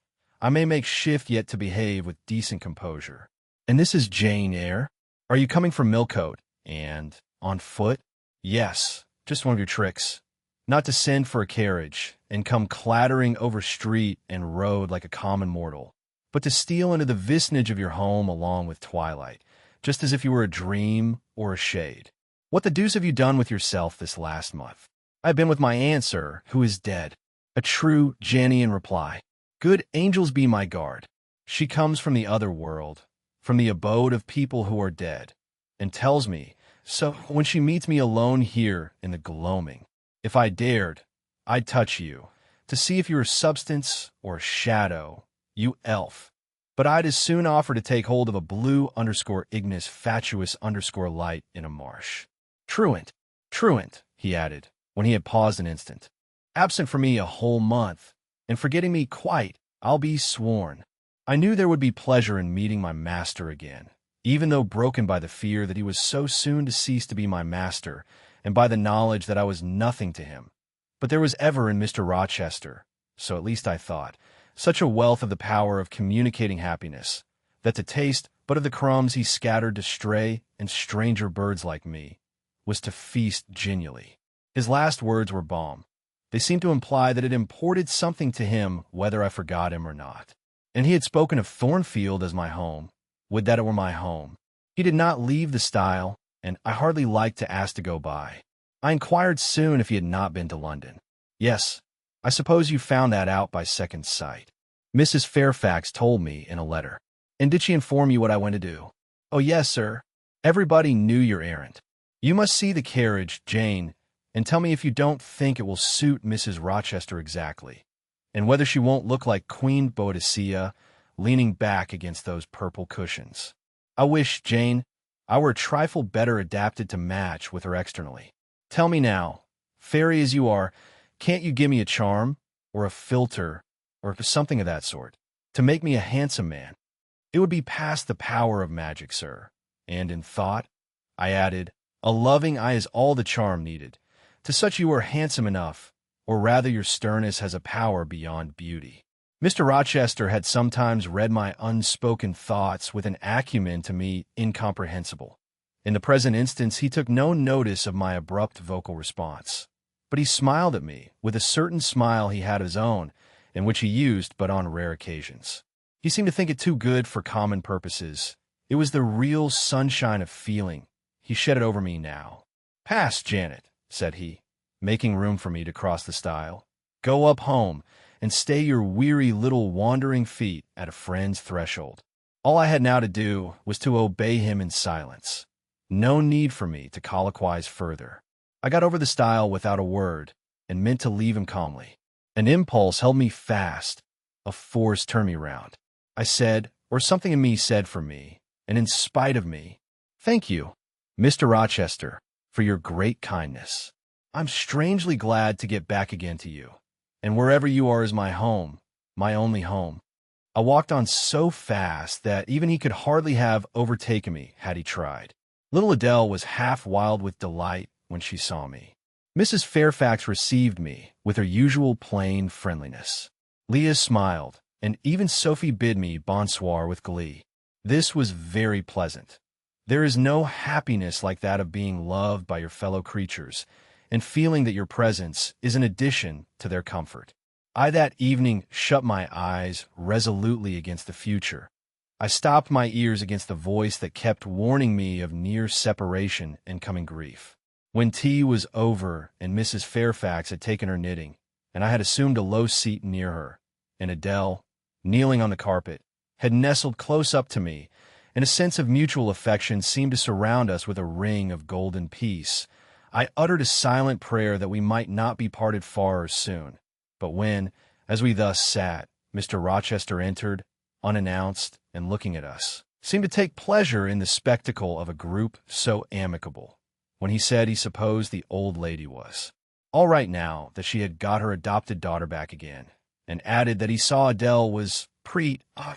I may make shift yet to behave with decent composure. And this is Jane Eyre? Are you coming from Millcote? And on foot? Yes, just one of your tricks. Not to send for a carriage, and come clattering over street and road like a common mortal, but to steal into the vicinage of your home along with twilight, just as if you were a dream or a shade. What the deuce have you done with yourself this last month? I have been with my aunt, sir, who is dead. A true Janian reply. Good angels be my guard. She comes from the other world, from the abode of people who are dead, and tells me, so when she meets me alone here in the gloaming, if I dared, I'd touch you, to see if you're a substance or a shadow, you elf. But I'd as soon offer to take hold of a blue_ignis fatuous_light in a marsh. Truant, truant, he added, when he had paused an instant. Absent from me a whole month, and forgetting me quite, I'll be sworn. I knew there would be pleasure in meeting my master again, even though broken by the fear that he was so soon to cease to be my master, and by the knowledge that I was nothing to him. But there was ever in Mr. Rochester, so at least I thought, such a wealth of the power of communicating happiness, that to taste but of the crumbs he scattered to stray and stranger birds like me, was to feast genially. His last words were balm. They seemed to imply that it imported something to him whether I forgot him or not. And he had spoken of Thornfield as my home. Would that it were my home. He did not leave the stile, and I hardly liked to ask to go by. I inquired soon if he had not been to London. Yes, I suppose you found that out by second sight. Mrs. Fairfax told me in a letter. And did she inform you what I went to do? Oh, yes, sir. Everybody knew your errand. You must see the carriage, Jane, and tell me if you don't think it will suit Mrs. Rochester exactly, and whether she won't look like Queen Boadicea leaning back against those purple cushions. I wish, Jane, I were a trifle better adapted to match with her externally. Tell me now, fairy as you are, can't you give me a charm, or a philter, or something of that sort, to make me a handsome man? It would be past the power of magic, sir. And in thought, I added, a loving eye is all the charm needed. To such you are handsome enough, or rather your sternness has a power beyond beauty. Mr. Rochester had sometimes read my unspoken thoughts with an acumen to me incomprehensible. In the present instance, he took no notice of my abrupt vocal response, but he smiled at me with a certain smile he had of his own, and which he used but on rare occasions. He seemed to think it too good for common purposes. It was the real sunshine of feeling. He shed it over me now. Pass, Janet, said he, making room for me to cross the stile. Go up home, and stay your weary little wandering feet at a friend's threshold. All I had now to do was to obey him in silence. No need for me to colloquize further. I got over the stile without a word, and meant to leave him calmly. An impulse held me fast. A force turned me round. I said, or something in me said for me, and in spite of me, thank you, Mr. Rochester, for your great kindness. I'm strangely glad to get back again to you, and wherever you are is my home, my only home. I walked on so fast that even he could hardly have overtaken me had he tried. Little Adele was half wild with delight when she saw me. Mrs. Fairfax received me with her usual plain friendliness. Leah smiled, and even Sophie bid me bonsoir with glee. This was very pleasant. There is no happiness like that of being loved by your fellow creatures, and feeling that your presence is an addition to their comfort. I that evening shut my eyes resolutely against the future. I stopped my ears against the voice that kept warning me of near separation and coming grief. When tea was over and Mrs. Fairfax had taken her knitting, and I had assumed a low seat near her, and Adele, kneeling on the carpet, had nestled close up to me, and a sense of mutual affection seemed to surround us with a ring of golden peace, I uttered a silent prayer that we might not be parted far or soon. But when, as we thus sat, Mr. Rochester entered, unannounced, and looking at us, seemed to take pleasure in the spectacle of a group so amicable, when he said he supposed the old lady was all right now that she had got her adopted daughter back again, and added that he saw Adele was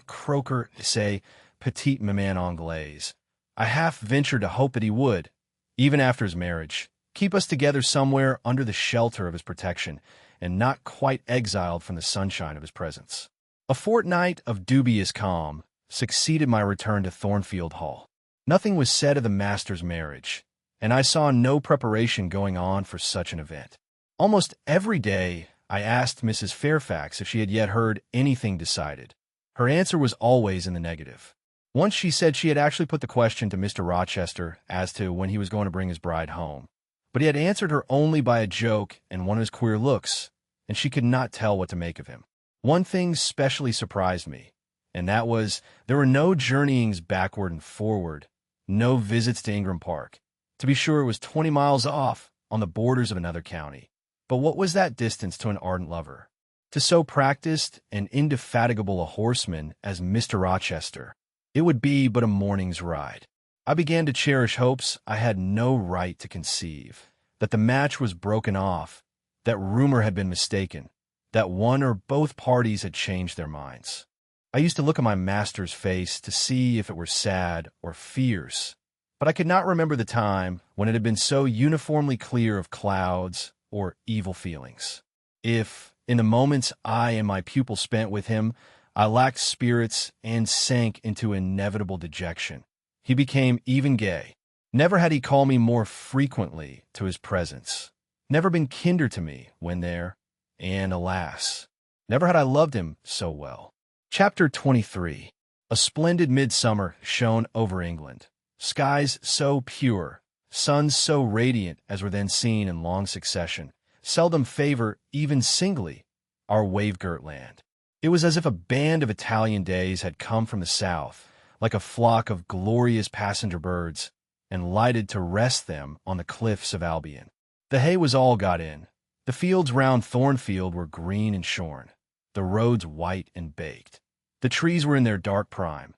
croquer, say, petite maman anglaise. I half ventured to hope that he would, even after his marriage, keep us together somewhere under the shelter of his protection, and not quite exiled from the sunshine of his presence. A fortnight of dubious calm succeeded my return to Thornfield Hall. Nothing was said of the master's marriage, and I saw no preparation going on for such an event. Almost every day I asked Mrs. Fairfax if she had yet heard anything decided. Her answer was always in the negative. Once she said she had actually put the question to Mr. Rochester as to when he was going to bring his bride home, but he had answered her only by a joke and one of his queer looks, and she could not tell what to make of him. One thing specially surprised me, and that was there were no journeyings backward and forward, no visits to Ingram Park. To be sure, it was 20 miles off, on the borders of another county. But what was that distance to an ardent lover? To so practiced and indefatigable a horseman as Mr. Rochester, it would be but a morning's ride. I began to cherish hopes I had no right to conceive, that the match was broken off, that rumor had been mistaken, that one or both parties had changed their minds. I used to look at my master's face to see if it were sad or fierce, but I could not remember the time when it had been so uniformly clear of clouds or evil feelings. If, in the moments I and my pupil spent with him, I lacked spirits and sank into inevitable dejection, he became even gay. Never had he called me more frequently to his presence, never been kinder to me when there, and alas, never had I loved him so well. Chapter 23. A splendid midsummer shone over England. Skies so pure, suns so radiant as were then seen in long succession, seldom favor, even singly, our wave-girt land. It was as if a band of Italian days had come from the south, like a flock of glorious passenger birds, and lighted to rest them on the cliffs of Albion. The hay was all got in. The fields round Thornfield were green and shorn, the roads white and baked. The trees were in their dark prime.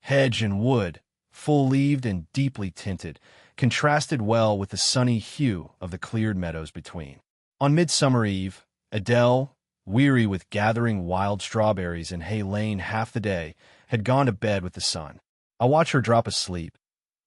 Hedge and wood, full-leaved and deeply tinted, contrasted well with the sunny hue of the cleared meadows between. On Midsummer Eve, Adele, weary with gathering wild strawberries in Hay Lane half the day, had gone to bed with the sun. I watched her drop asleep,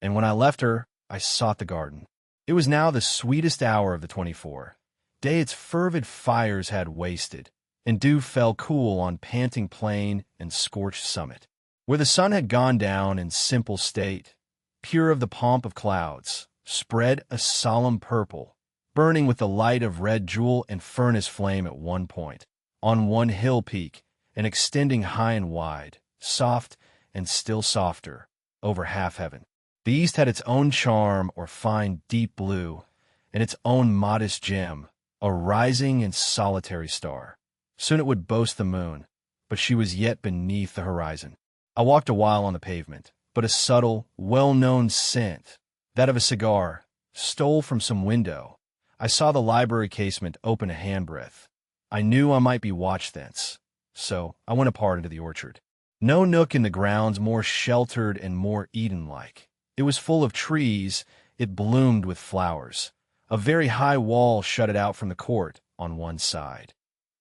and when I left her, I sought the garden. It was now the sweetest hour of the 24. Day its fervid fires had wasted, and dew fell cool on panting plain and scorched summit. Where the sun had gone down in simple state, pure of the pomp of clouds, spread a solemn purple, burning with the light of red jewel and furnace flame at one point, on one hill peak, and extending high and wide, soft and still softer, over half heaven. The east had its own charm or fine deep blue, and its own modest gem, a rising and solitary star. Soon it would boast the moon, but she was yet beneath the horizon. I walked a while on the pavement, but a subtle, well-known scent, that of a cigar, stole from some window. I saw the library casement open a handbreadth. I knew I might be watched thence, so I went apart into the orchard. No nook in the grounds more sheltered and more Eden-like. It was full of trees, it bloomed with flowers. A very high wall shut it out from the court on one side.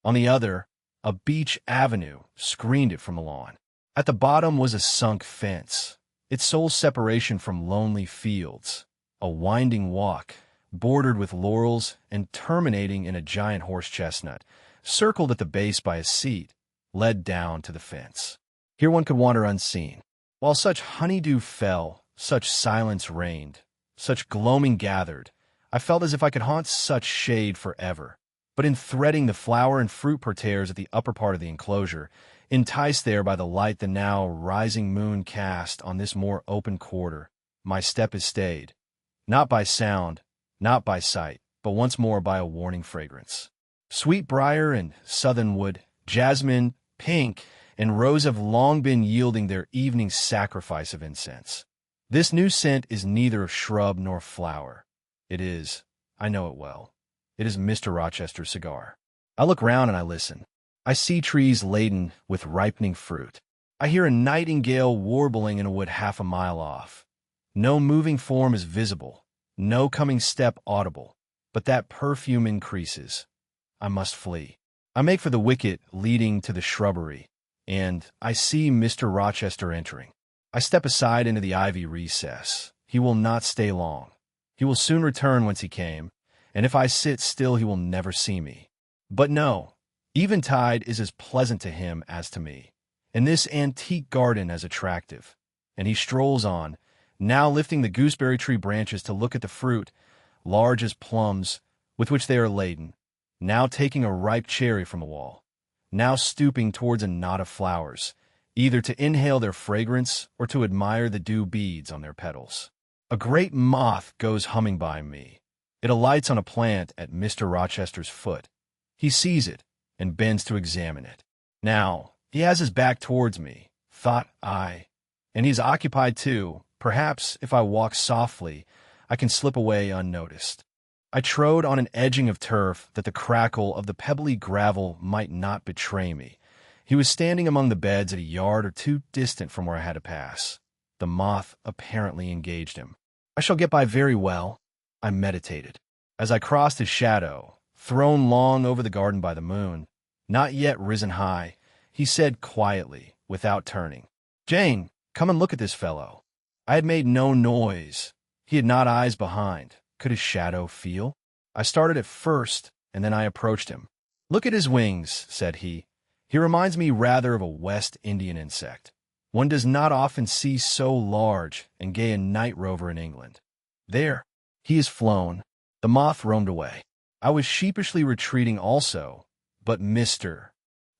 On the other, a beech avenue screened it from the lawn. At the bottom was a sunk fence, its sole separation from lonely fields, a winding walk, bordered with laurels and terminating in a giant horse chestnut, circled at the base by a seat, led down to the fence. Here one could wander unseen. While such honeydew fell, such silence reigned, such gloaming gathered, I felt as if I could haunt such shade forever. But in threading the flower and fruit parterres at the upper part of the enclosure, enticed there by the light the now rising moon cast on this more open quarter, my step is stayed, not by sound, not by sight, but once more by a warning fragrance. Sweetbriar and southernwood, jasmine, pink, and rose have long been yielding their evening sacrifice of incense. This new scent is neither of shrub nor flower. It is, I know it well, it is Mr. Rochester's cigar. I look round and I listen. I see trees laden with ripening fruit. I hear a nightingale warbling in a wood half a mile off. No moving form is visible, no coming step audible, but that perfume increases. I must flee. I make for the wicket leading to the shrubbery, and I see Mr. Rochester entering. I step aside into the ivy recess. He will not stay long. He will soon return whence he came, and if I sit still he will never see me. But no, eventide is as pleasant to him as to me, and this antique garden as attractive. And he strolls on, now lifting the gooseberry tree branches to look at the fruit, large as plums, with which they are laden, now taking a ripe cherry from a wall, now stooping towards a knot of flowers, either to inhale their fragrance or to admire the dew beads on their petals. A great moth goes humming by me. It alights on a plant at Mr. Rochester's foot. He sees it and bends to examine it. Now, he has his back towards me, thought I, and he is occupied too. Perhaps, if I walk softly, I can slip away unnoticed. I trode on an edging of turf that the crackle of the pebbly gravel might not betray me. He was standing among the beds at a yard or two distant from where I had to pass. The moth apparently engaged him. I shall get by very well, I meditated. As I crossed his shadow, thrown long over the garden by the moon, not yet risen high, he said quietly, without turning, "Jane, come and look at this fellow." I had made no noise. He had not eyes behind. Could his shadow feel? I started at first, and then I approached him. "Look at his wings," said he. "He reminds me rather of a West Indian insect. One does not often see so large and gay a night rover in England. There, he is flown." The moth roamed away. I was sheepishly retreating also, but Mr.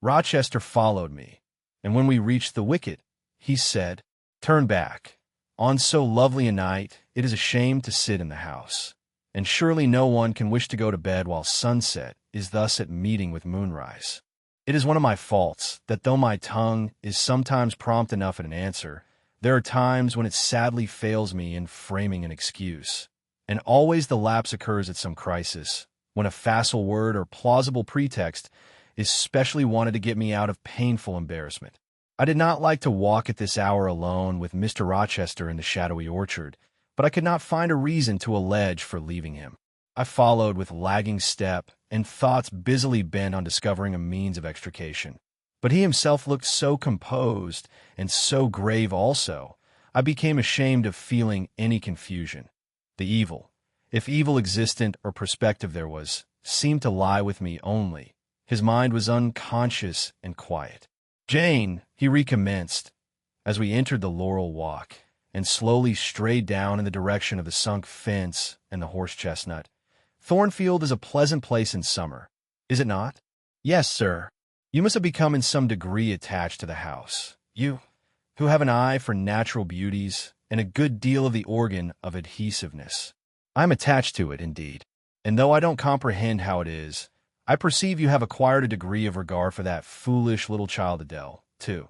Rochester followed me, and when we reached the wicket, he said, "Turn back. On so lovely a night, it is a shame to sit in the house, and surely no one can wish to go to bed while sunset is thus at meeting with moonrise. It is one of my faults that though my tongue is sometimes prompt enough at an answer, there are times when it sadly fails me in framing an excuse, and always the lapse occurs at some crisis, when a facile word or plausible pretext is specially wanted to get me out of painful embarrassment. I did not like to walk at this hour alone with Mr. Rochester in the shadowy orchard, but I could not find a reason to allege for leaving him. I followed with lagging step and thoughts busily bent on discovering a means of extrication. But he himself looked so composed and so grave also, I became ashamed of feeling any confusion. The evil, if evil existent or prospective there was, seemed to lie with me only. His mind was unconscious and quiet. "Jane," he recommenced, as we entered the laurel walk, and slowly strayed down in the direction of the sunk fence and the horse chestnut. "Thornfield is a pleasant place in summer, is it not?" "Yes, sir. You must have become in some degree attached to the house. You, who have an eye for natural beauties and a good deal of the organ of adhesiveness." "I am attached to it, indeed. And though I don't comprehend how it is, I perceive you have acquired a degree of regard for that foolish little child Adele, too,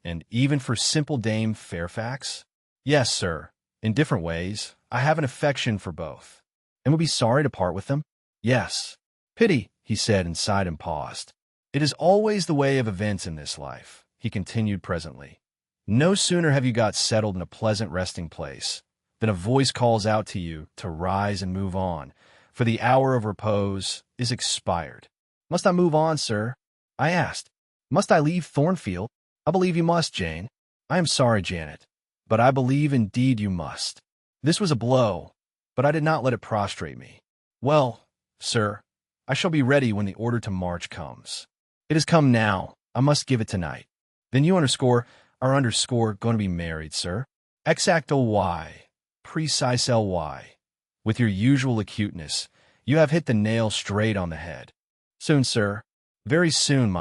and even for simple Dame Fairfax." "Yes, sir. In different ways, I have an affection for both." "And would be sorry to part with them?" "Yes." "Pity," he said, and sighed and paused. "It is always the way of events in this life," he continued presently. "No sooner have you got settled in a pleasant resting place than a voice calls out to you to rise and move on, for the hour of repose is expired." "Must I move on, sir?" I asked. "Must I leave Thornfield?" "I believe you must, Jane." "I am sorry, Janet. but I believe indeed you must. This was a blow, but I did not let it prostrate me. Well, sir, I shall be ready when the order to march comes. It has come now. I must give it tonight. Then you are going to be married, sir. Exacto y. Precise ly. With your usual acuteness, you have hit the nail straight on the head. Soon, sir. Very soon,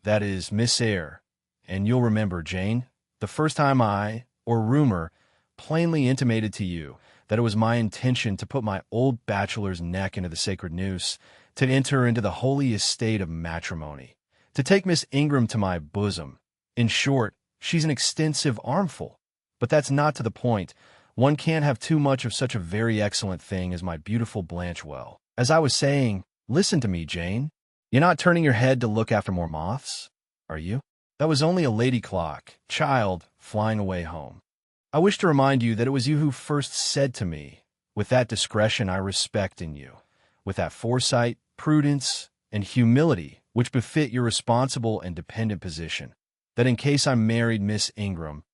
that is, Miss Eyre. And you'll remember, Jane, the first time or rumor, plainly intimated to you that it was my intention to put my old bachelor's neck into the sacred noose, to enter into the holy estate of matrimony, to take Miss Ingram to my bosom. In short, she's an extensive armful. But that's not to the point. One can't have too much of such a very excellent thing as my beautiful Blanchewell. As I was saying, listen to me, Jane. You're not turning your head to look after more moths, are you? That was only a lady clock, child, flying away home. I wish to remind you that it was you who first said to me, with that discretion I respect in you, with that foresight, prudence, and humility which befit your responsible and dependent position, that in case I married Miss Ingram,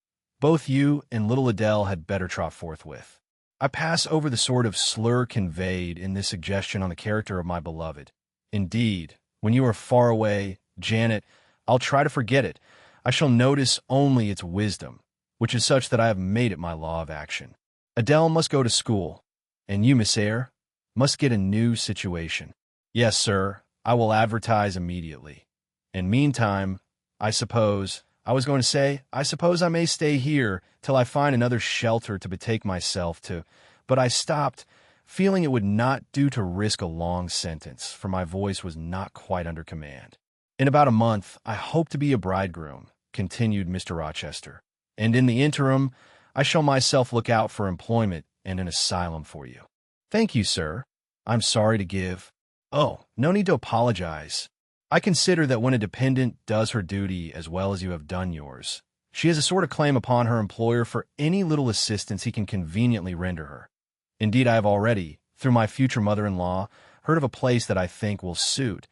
both you and little Adele had better trot forthwith. I pass over the sort of slur conveyed in this suggestion on the character of my beloved. Indeed, when you are far away, Janet, I'll try to forget it. I shall notice only its wisdom, which is such that I have made it my law of action. Adele must go to school, and you, Miss Eyre, must get a new situation. Yes, sir, I will advertise immediately. And meantime, I suppose I may stay here till I find another shelter to betake myself to, but I stopped, feeling it would not do to risk a long sentence, for my voice was not quite under command. In about a month, I hope to be a bridegroom, continued Mr. Rochester, and in the interim, I shall myself look out for employment and an asylum for you. Thank you, sir. I'm sorry to give. Oh, no need to apologize. I consider that when a dependent does her duty as well as you have done yours, she has a sort of claim upon her employer for any little assistance he can conveniently render her. Indeed, I have already, through my future mother-in-law, heard of a place that I think will suit.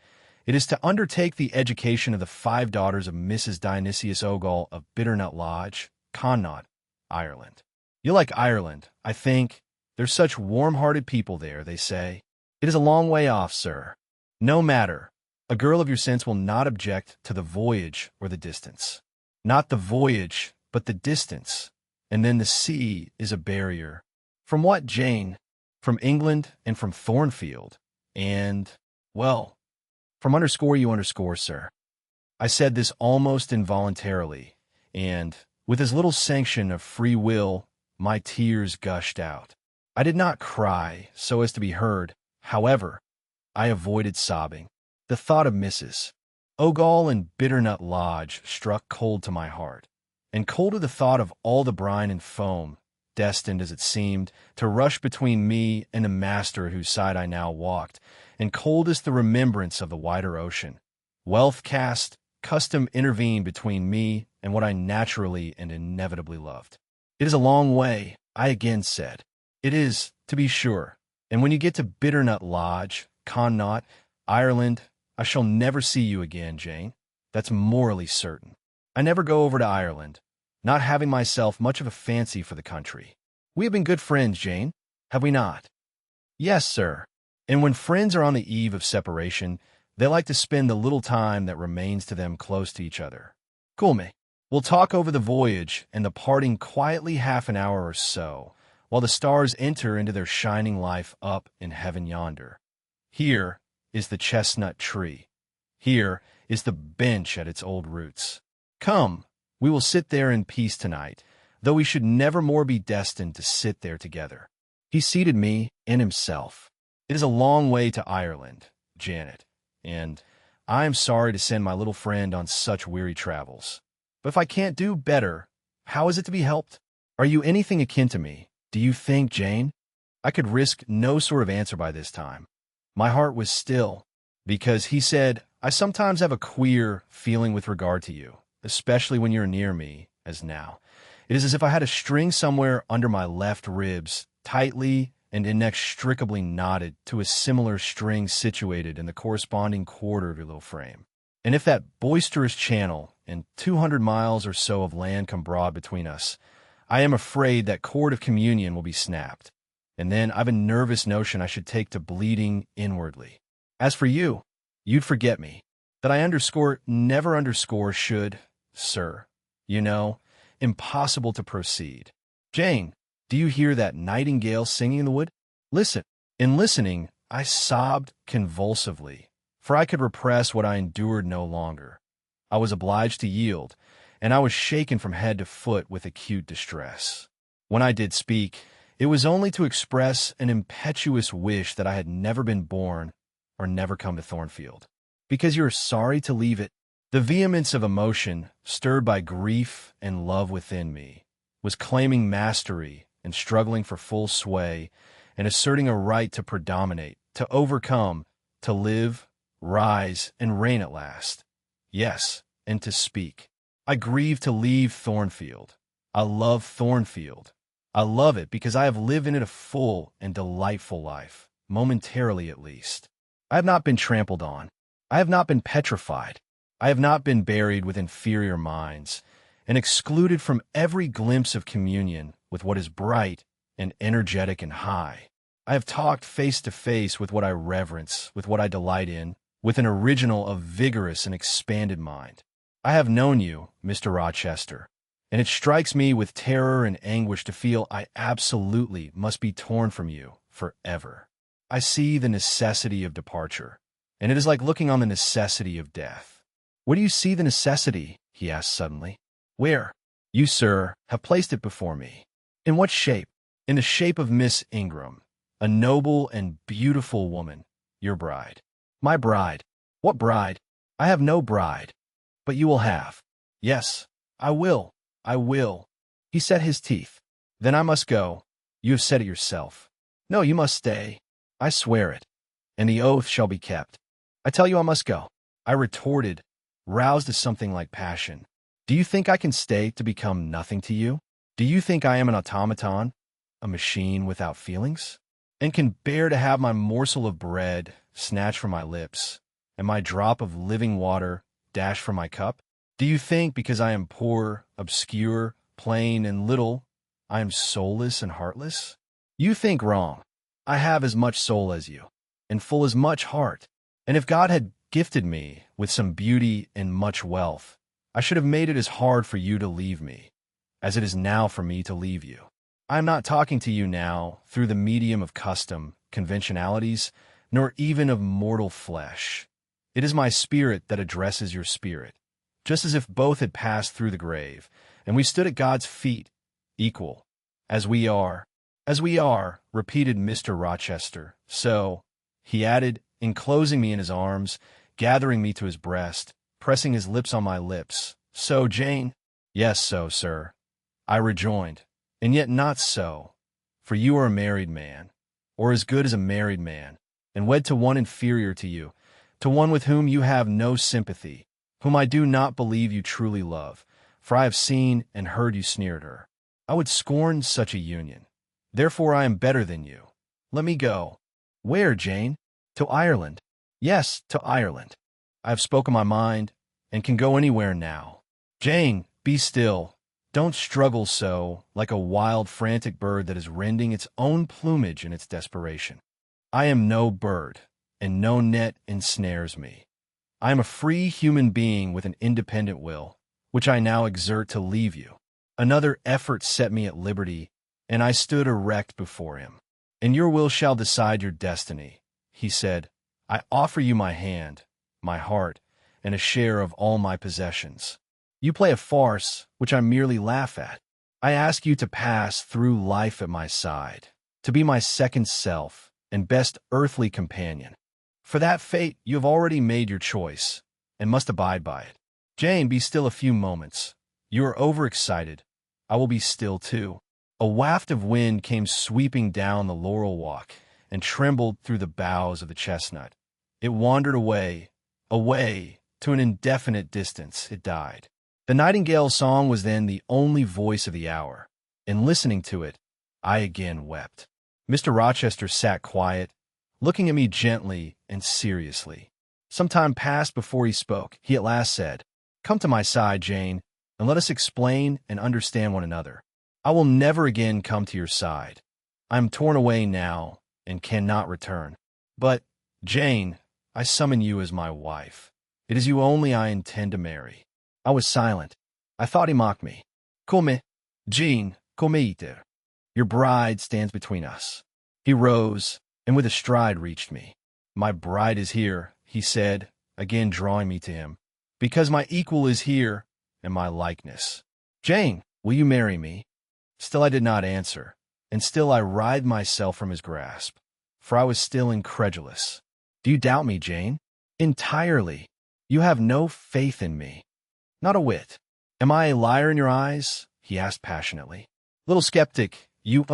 It is to undertake the education of the 5 daughters of Mrs. Dionysius Ogle of Bitternut Lodge, Connaught, Ireland. You'll like Ireland, I think. There's such warm-hearted people there, they say. It is a long way off, sir. No matter. A girl of your sense will not object to the voyage or the distance. Not the voyage, but the distance. And then the sea is a barrier. From what, Jane? From England and from Thornfield. And, well, from _you_, sir. I said this almost involuntarily, and, with as little sanction of free will, my tears gushed out. I did not cry so as to be heard. However, I avoided sobbing. The thought of Mrs. Ogle and Bitternut Lodge struck cold to my heart, and colder the thought of all the brine and foam, destined, as it seemed, to rush between me and the master at whose side I now walked, and coldest the remembrance of the wider ocean. Wealth cast, custom intervened between me and what I naturally and inevitably loved. It is a long way, I again said. It is, to be sure, and when you get to Bitternut Lodge, Connaught, Ireland, I shall never see you again, Jane. That's morally certain. I never go over to Ireland, not having myself much of a fancy for the country. We have been good friends, Jane, have we not? Yes, sir. And when friends are on the eve of separation, they like to spend the little time that remains to them close to each other. Come, we'll talk over the voyage and the parting quietly half an hour or so, while the stars enter into their shining life up in heaven yonder. Here is the chestnut tree. Here is the bench at its old roots. Come, we will sit there in peace tonight, though we should never more be destined to sit there together. He seated me and himself. It is a long way to Ireland, Janet, and I am sorry to send my little friend on such weary travels. But if I can't do better, how is it to be helped? Are you anything akin to me, do you think, Jane? I could risk no sort of answer by this time. My heart was still, because he said, I sometimes have a queer feeling with regard to you, especially when you're near me, as now. It is as if I had a string somewhere under my left ribs, tightly and inextricably knotted to a similar string situated in the corresponding quarter of your little frame. And if that boisterous channel and 200 miles or so of land come broad between us, I am afraid that cord of communion will be snapped, and then I've a nervous notion I should take to bleeding inwardly. As for you, you'd forget me. That I never should, sir. You know, impossible to proceed. Jane, do you hear that nightingale singing in the wood? Listen. In listening, I sobbed convulsively, for I could repress what I endured no longer. I was obliged to yield, and I was shaken from head to foot with acute distress. When I did speak, it was only to express an impetuous wish that I had never been born or never come to Thornfield. Because you are sorry to leave it. The vehemence of emotion, stirred by grief and love within me, was claiming mastery and struggling for full sway and asserting a right to predominate, to overcome, to live, rise, and reign at last. Yes, and to speak. I grieve to leave Thornfield. I love Thornfield. I love it because I have lived in it a full and delightful life, momentarily at least. I have not been trampled on. I have not been petrified. I have not been buried with inferior minds and excluded from every glimpse of communion with what is bright and energetic and high. I have talked face to face with what I reverence, with what I delight in, with an original of vigorous and expanded mind. I have known you, Mr. Rochester, and it strikes me with terror and anguish to feel I absolutely must be torn from you forever. I see the necessity of departure, and it is like looking on the necessity of death. Where do you see the necessity? He asked suddenly. Where? You, sir, have placed it before me. In what shape? In the shape of Miss Ingram, a noble and beautiful woman, your bride. My bride. What bride? I have no bride. But you will have. Yes, I will. I will. He set his teeth. Then I must go. You have said it yourself. No, you must stay. I swear it. And the oath shall be kept. I tell you I must go. I retorted, roused to something like passion. Do you think I can stay to become nothing to you? Do you think I am an automaton, a machine without feelings, and can bear to have my morsel of bread snatched from my lips, and my drop of living water dashed from my cup? Do you think because I am poor, obscure, plain, and little, I am soulless and heartless? You think wrong. I have as much soul as you, and full as much heart. And if God had gifted me with some beauty and much wealth, I should have made it as hard for you to leave me as it is now for me to leave you. I am not talking to you now through the medium of custom, conventionalities, nor even of mortal flesh. It is my spirit that addresses your spirit, just as if both had passed through the grave, and we stood at God's feet, equal. As we are, repeated Mr. Rochester. So, he added, enclosing me in his arms, gathering me to his breast, pressing his lips on my lips. So, Jane? Yes, so, sir. I rejoined, and yet not so, for you are a married man, or as good as a married man, and wed to one inferior to you, to one with whom you have no sympathy, whom I do not believe you truly love, for I have seen and heard you sneer at her. I would scorn such a union. Therefore I am better than you. Let me go. Where, Jane? To Ireland. Yes, to Ireland. I have spoken my mind, and can go anywhere now. Jane, be still. Don't struggle so, like a wild, frantic bird that is rending its own plumage in its desperation. I am no bird, and no net ensnares me. I am a free human being with an independent will, which I now exert to leave you. Another effort set me at liberty, and I stood erect before him. And your will shall decide your destiny, he said. I offer you my hand, my heart, and a share of all my possessions. You play a farce, which I merely laugh at. I ask you to pass through life at my side, to be my second self and best earthly companion. For that fate you have already made your choice, and must abide by it. Jane, be still a few moments. You are overexcited. I will be still too. A waft of wind came sweeping down the laurel walk and trembled through the boughs of the chestnut. It wandered away, away, to an indefinite distance. It died. The nightingale's song was then the only voice of the hour, and listening to it, I again wept. Mr. Rochester sat quiet, looking at me gently and seriously. Some time passed before he spoke. He at last said, "Come to my side, Jane, and let us explain and understand one another. I will never again come to your side. I am torn away now and cannot return. But, Jane, I summon you as my wife. It is you only I intend to marry. I was silent. I thought he mocked me. Come, Jean, come iter. Your bride stands between us. He rose, and with a stride reached me. My bride is here, he said, again drawing me to him, because my equal is here, and my likeness. Jane, will you marry me? Still I did not answer, and still I writhed myself from his grasp, for I was still incredulous. Do you doubt me, Jane? Entirely. You have no faith in me. Not a whit. Am I a liar in your eyes? He asked passionately. Little skeptic, you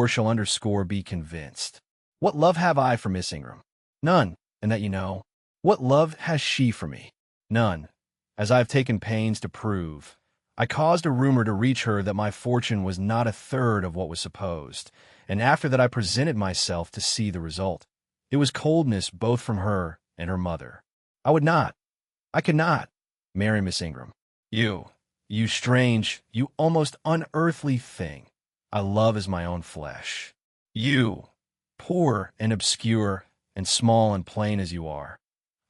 shall be convinced. What love have I for Miss Ingram? None, and that you know. What love has she for me? None, as I have taken pains to prove. I caused a rumor to reach her that my fortune was not a third of what was supposed, and after that I presented myself to see the result. It was coldness both from her and her mother. I could not, marry Miss Ingram. You strange, you almost unearthly thing, I love as my own flesh. You, poor and obscure and small and plain as you are,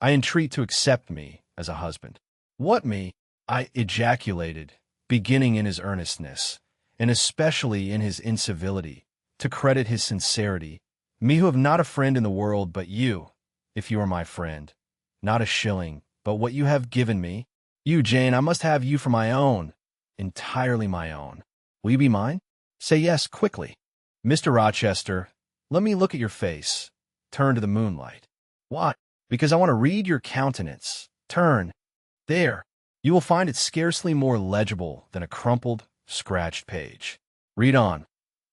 I entreat to accept me as a husband. What me? I ejaculated, beginning in his earnestness, and especially in his incivility, to credit his sincerity, me who have not a friend in the world but you, if you are my friend, not a shilling, but what you have given me. You, Jane, I must have you for my own, entirely my own. Will you be mine? Say yes, quickly. Mr. Rochester, let me look at your face. Turn to the moonlight. What? Because I want to read your countenance. Turn. There. You will find it scarcely more legible than a crumpled, scratched page. Read on.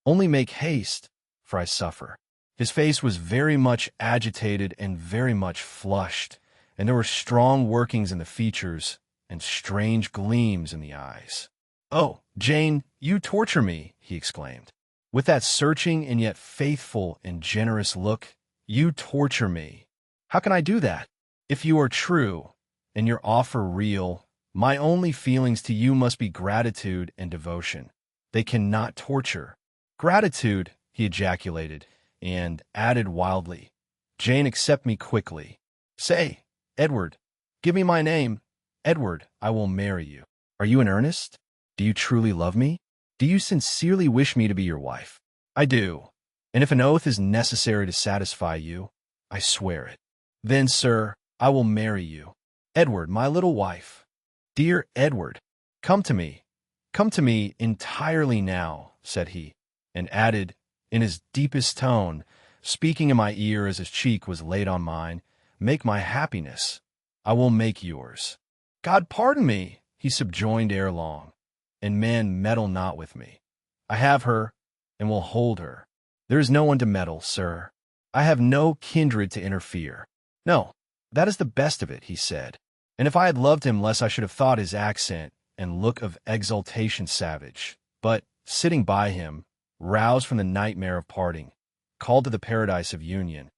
Only make haste, for I suffer. His face was very much agitated and very much flushed, and there were strong workings in the features and strange gleams in the eyes. Oh, Jane, you torture me, he exclaimed. With that searching and yet faithful and generous look, you torture me. How can I do that? If you are true, and your offer real, my only feelings to you must be gratitude and devotion. They cannot torture. Gratitude, he ejaculated, and added wildly, Jane, accept me quickly. Say, Edward, give me my name. Edward, I will marry you. Are you in earnest? Do you truly love me? Do you sincerely wish me to be your wife? I do. And if an oath is necessary to satisfy you, I swear it. Then, sir, I will marry you. Edward, my little wife. Dear Edward, come to me entirely now, said he, and added, in his deepest tone, speaking in my ear as his cheek was laid on mine, make my happiness. I will make yours. God pardon me, he subjoined ere long, and men meddle not with me. I have her, and will hold her. There is no one to meddle, sir. I have no kindred to interfere. No, that is the best of it, he said. And if I had loved him less, I should have thought his accent and look of exultation savage. But, sitting by him, roused from the nightmare of parting, called to the paradise of union,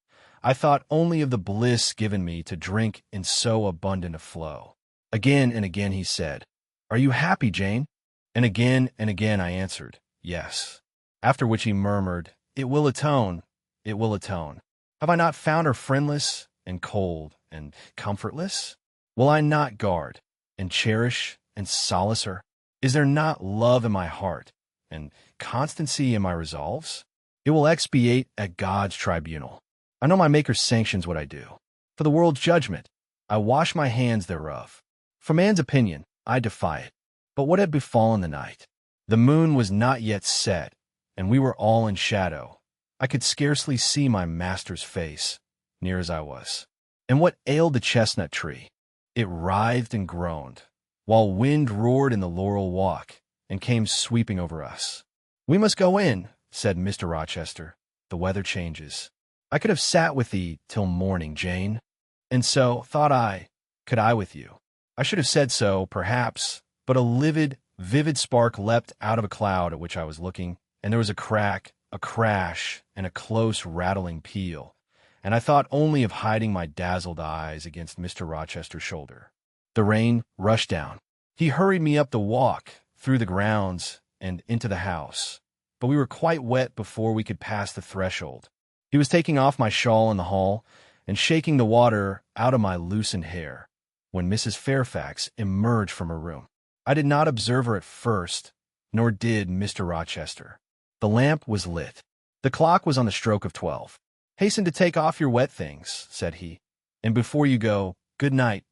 I thought only of the bliss given me to drink in so abundant a flow. Again and again he said, Are you happy, Jane? And again I answered, Yes. After which he murmured, It will atone, it will atone. Have I not found her friendless and cold and comfortless? Will I not guard and cherish and solace her? Is there not love in my heart and constancy in my resolves? It will expiate at God's tribunal. I know my Maker sanctions what I do. For the world's judgment, I wash my hands thereof. For man's opinion, I defy it. But what had befallen the night? The moon was not yet set, and we were all in shadow. I could scarcely see my master's face, near as I was. And what ailed the chestnut tree? It writhed and groaned, while wind roared in the laurel walk, and came sweeping over us. We must go in, said Mr. Rochester. The weather changes. I could have sat with thee till morning, Jane. And so, thought I, could I with you. I should have said so, perhaps, but a livid, vivid spark leapt out of a cloud at which I was looking, and there was a crack, a crash, and a close rattling peal, and I thought only of hiding my dazzled eyes against Mr. Rochester's shoulder. The rain rushed down. He hurried me up the walk, through the grounds, and into the house, but we were quite wet before we could pass the threshold. He was taking off my shawl in the hall and shaking the water out of my loosened hair when Mrs. Fairfax emerged from her room. I did not observe her at first, nor did Mr. Rochester. The lamp was lit. The clock was on the stroke of 12. "Hasten to take off your wet things," said he, "and before you go, good night,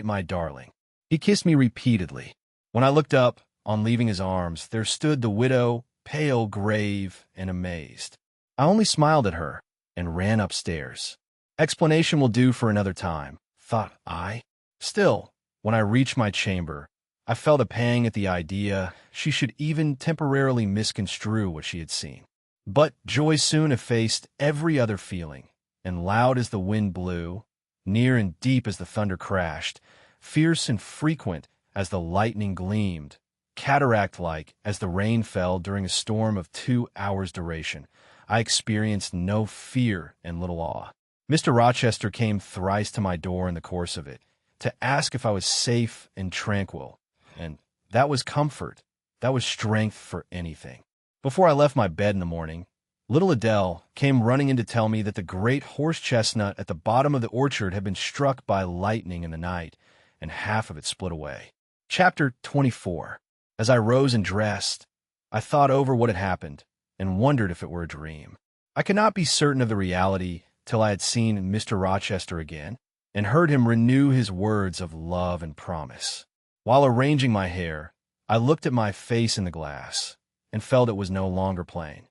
my darling." He kissed me repeatedly. When I looked up, on leaving his arms, there stood the widow, pale, grave, and amazed. I only smiled at her and ran upstairs. Explanation will do for another time, thought I. Still, when I reached my chamber, I felt a pang at the idea she should even temporarily misconstrue what she had seen. But joy soon effaced every other feeling, and loud as the wind blew, near and deep as the thunder crashed, fierce and frequent as the lightning gleamed, cataract-like as the rain fell during a storm of 2 hours' duration, I experienced no fear and little awe. Mr. Rochester came thrice to my door in the course of it, to ask if I was safe and tranquil, and that was comfort, that was strength for anything. Before I left my bed in the morning, little Adele came running in to tell me that the great horse-chestnut at the bottom of the orchard had been struck by lightning in the night, and half of it split away. Chapter 24. As I rose and dressed, I thought over what had happened, and wondered if it were a dream. I could not be certain of the reality till I had seen Mr. Rochester again, and heard him renew his words of love and promise. While arranging my hair, I looked at my face in the glass, and felt it was no longer plain.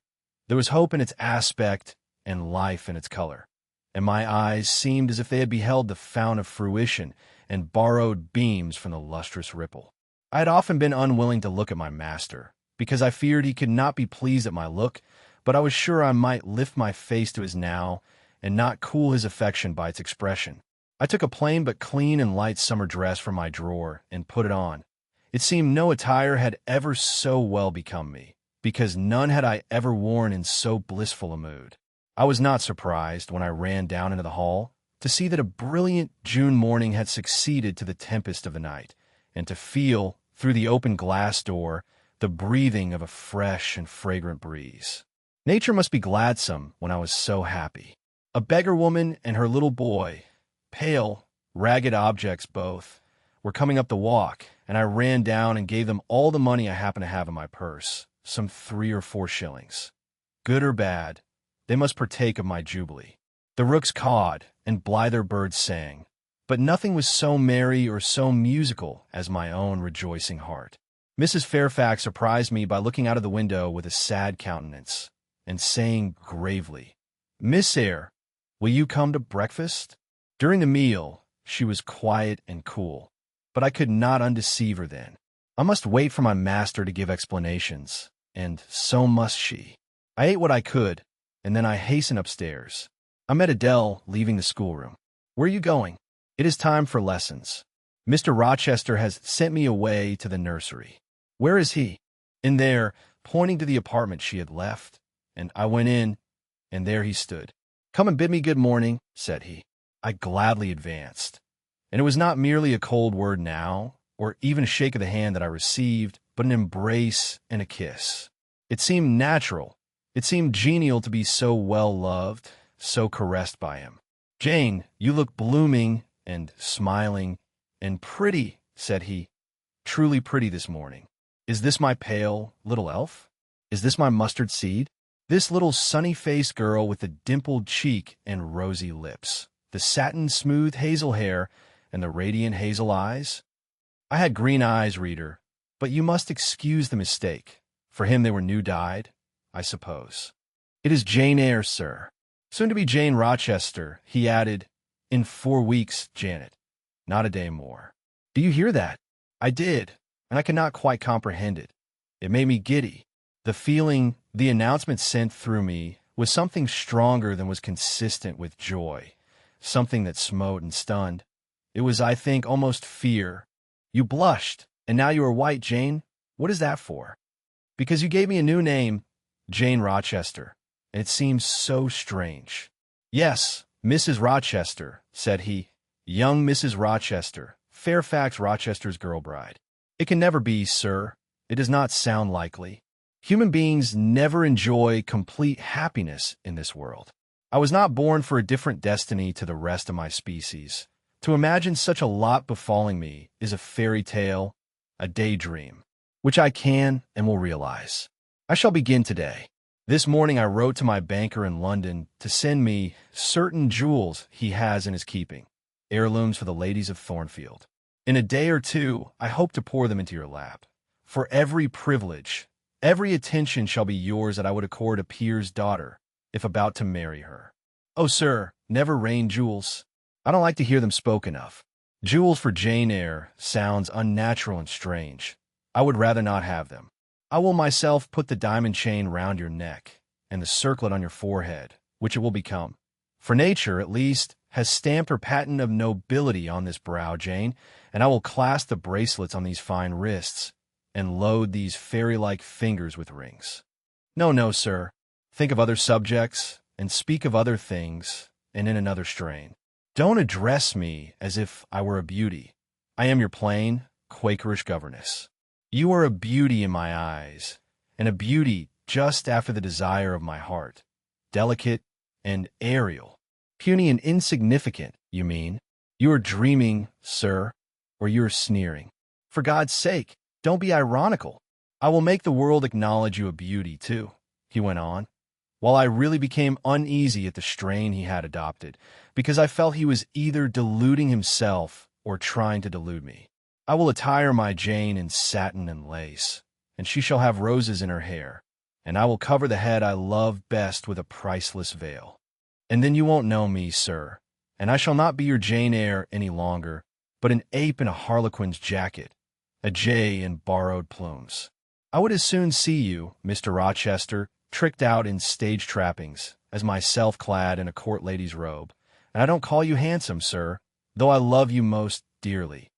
There was hope in its aspect and life in its color, and my eyes seemed as if they had beheld the fount of fruition and borrowed beams from the lustrous ripple. I had often been unwilling to look at my master, because I feared he could not be pleased at my look, but I was sure I might lift my face to his now and not cool his affection by its expression. I took a plain but clean and light summer dress from my drawer and put it on. It seemed no attire had ever so well become me, because none had I ever worn in so blissful a mood. I was not surprised, when I ran down into the hall, to see that a brilliant June morning had succeeded to the tempest of the night, and to feel, through the open glass door, the breathing of a fresh and fragrant breeze. Nature must be gladsome when I was so happy. A beggar woman and her little boy, pale, ragged objects both, were coming up the walk, and I ran down and gave them all the money I happened to have in my purse, some 3 or 4 shillings. Good or bad, they must partake of my jubilee. The rooks cawed, and blither birds sang, but nothing was so merry or so musical as my own rejoicing heart. Mrs. Fairfax surprised me by looking out of the window with a sad countenance, and saying gravely, "Miss Eyre, will you come to breakfast?" During the meal, she was quiet and cool, but I could not undeceive her then. I must wait for my master to give explanations, and so must she. I ate what I could, and then I hastened upstairs. I met Adele leaving the schoolroom. "Where are you going?" "It is time for lessons. Mr. Rochester has sent me away to the nursery." "Where is he?" "In there," pointing to the apartment she had left, and I went in, and there he stood. "Come and bid me good morning," said he. I gladly advanced, and it was not merely a cold word now, or even a shake of the hand that I received, but an embrace and a kiss. It seemed natural, it seemed genial to be so well loved, so caressed by him. "Jane, you look blooming and smiling and pretty," said he, "truly pretty this morning. Is this my pale little elf? Is this my mustard seed? This little sunny-faced girl with the dimpled cheek and rosy lips, the satin-smooth hazel hair, and the radiant hazel eyes? I had green eyes, reader, but you must excuse the mistake. For him they were new-dyed, I suppose. It is Jane Eyre, sir. Soon to be Jane Rochester," he added. "In 4 weeks, Janet. Not a day more." Do you hear that? I did, and I could not quite comprehend it. It made me giddy. The feeling the announcement sent through me was something stronger than was consistent with joy, something that smote and stunned. It was, I think, almost fear. "You blushed, and now you are white, Jane. What is that for?" "Because you gave me a new name, Jane Rochester, and it seems so strange." "Yes, Mrs. Rochester," said he, "young Mrs. Rochester, Fairfax Rochester's girl bride." "It can never be, sir. It does not sound likely. Human beings never enjoy complete happiness in this world. I was not born for a different destiny to the rest of my species. To imagine such a lot befalling me is a fairy tale, a daydream, which I can and will realize. I shall begin today. This morning I wrote to my banker in London to send me certain jewels he has in his keeping, heirlooms for the ladies of Thornfield. In a day or two, I hope to pour them into your lap. For every privilege, every attention shall be yours that I would accord a peer's daughter, if about to marry her. Oh, sir, never rain jewels. I don't like to hear them spoken of. Jewels for Jane Eyre sounds unnatural and strange. I would rather not have them. I will myself put the diamond chain round your neck, and the circlet on your forehead, which it will become. For nature, at least, has stamped her patent of nobility on this brow, Jane, and I will clasp the bracelets on these fine wrists, and load these fairy-like fingers with rings. No, no, sir. Think of other subjects, and speak of other things, and in another strain. Don't address me as if I were a beauty. I am your plain, Quakerish governess. You are a beauty in my eyes, and a beauty just after the desire of my heart. Delicate and aerial. Puny and insignificant, you mean? You are dreaming, sir, or you are sneering. For God's sake, don't be ironical. I will make the world acknowledge you a beauty, too, he went on, while I really became uneasy at the strain he had adopted, because I felt he was either deluding himself or trying to delude me. I will attire my Jane in satin and lace, and she shall have roses in her hair, and I will cover the head I love best with a priceless veil. And then you won't know me, sir, and I shall not be your Jane Eyre any longer, but an ape in a harlequin's jacket, a jay in borrowed plumes. I would as soon see you, Mr. Rochester, tricked out in stage trappings, as myself clad in a court lady's robe. And I don't call you handsome, sir, though I love you most dearly.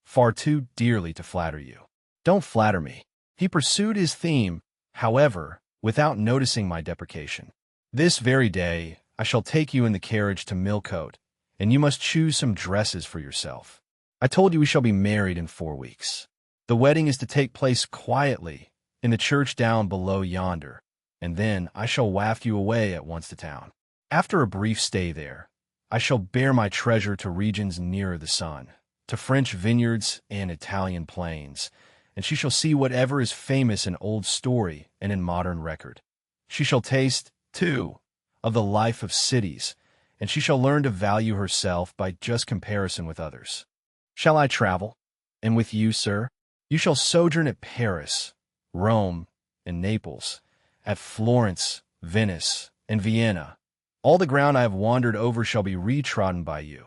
Far too dearly to flatter you. Don't flatter me. He pursued his theme, however, without noticing my deprecation. This very day I shall take you in the carriage to Millcote, and you must choose some dresses for yourself. I told you we shall be married in 4 weeks. The wedding is to take place quietly, in the church down below yonder, and then I shall waft you away at once to town. After a brief stay there, I shall bear my treasure to regions nearer the sun, to French vineyards and Italian plains, and she shall see whatever is famous in old story and in modern record. She shall taste, too, of the life of cities, and she shall learn to value herself by just comparison with others. Shall I travel? And with you, sir? You shall sojourn at Paris, Rome, and Naples, at Florence, Venice, and Vienna. All the ground I have wandered over shall be retrodden by you.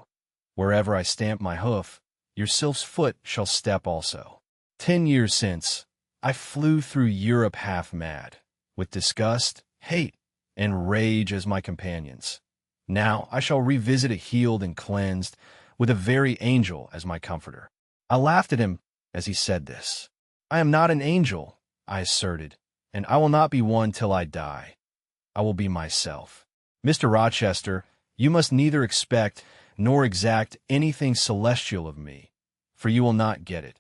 Wherever I stamp my hoof, your sylph's foot shall step also. 10 years since, I flew through Europe half mad, with disgust, hate, and rage as my companions. Now I shall revisit it healed and cleansed, with a very angel as my comforter. I laughed at him as he said this. I am not an angel, I asserted, and I will not be one till I die. I will be myself. Mr. Rochester, you must neither expect nor exact anything celestial of me, for you will not get it,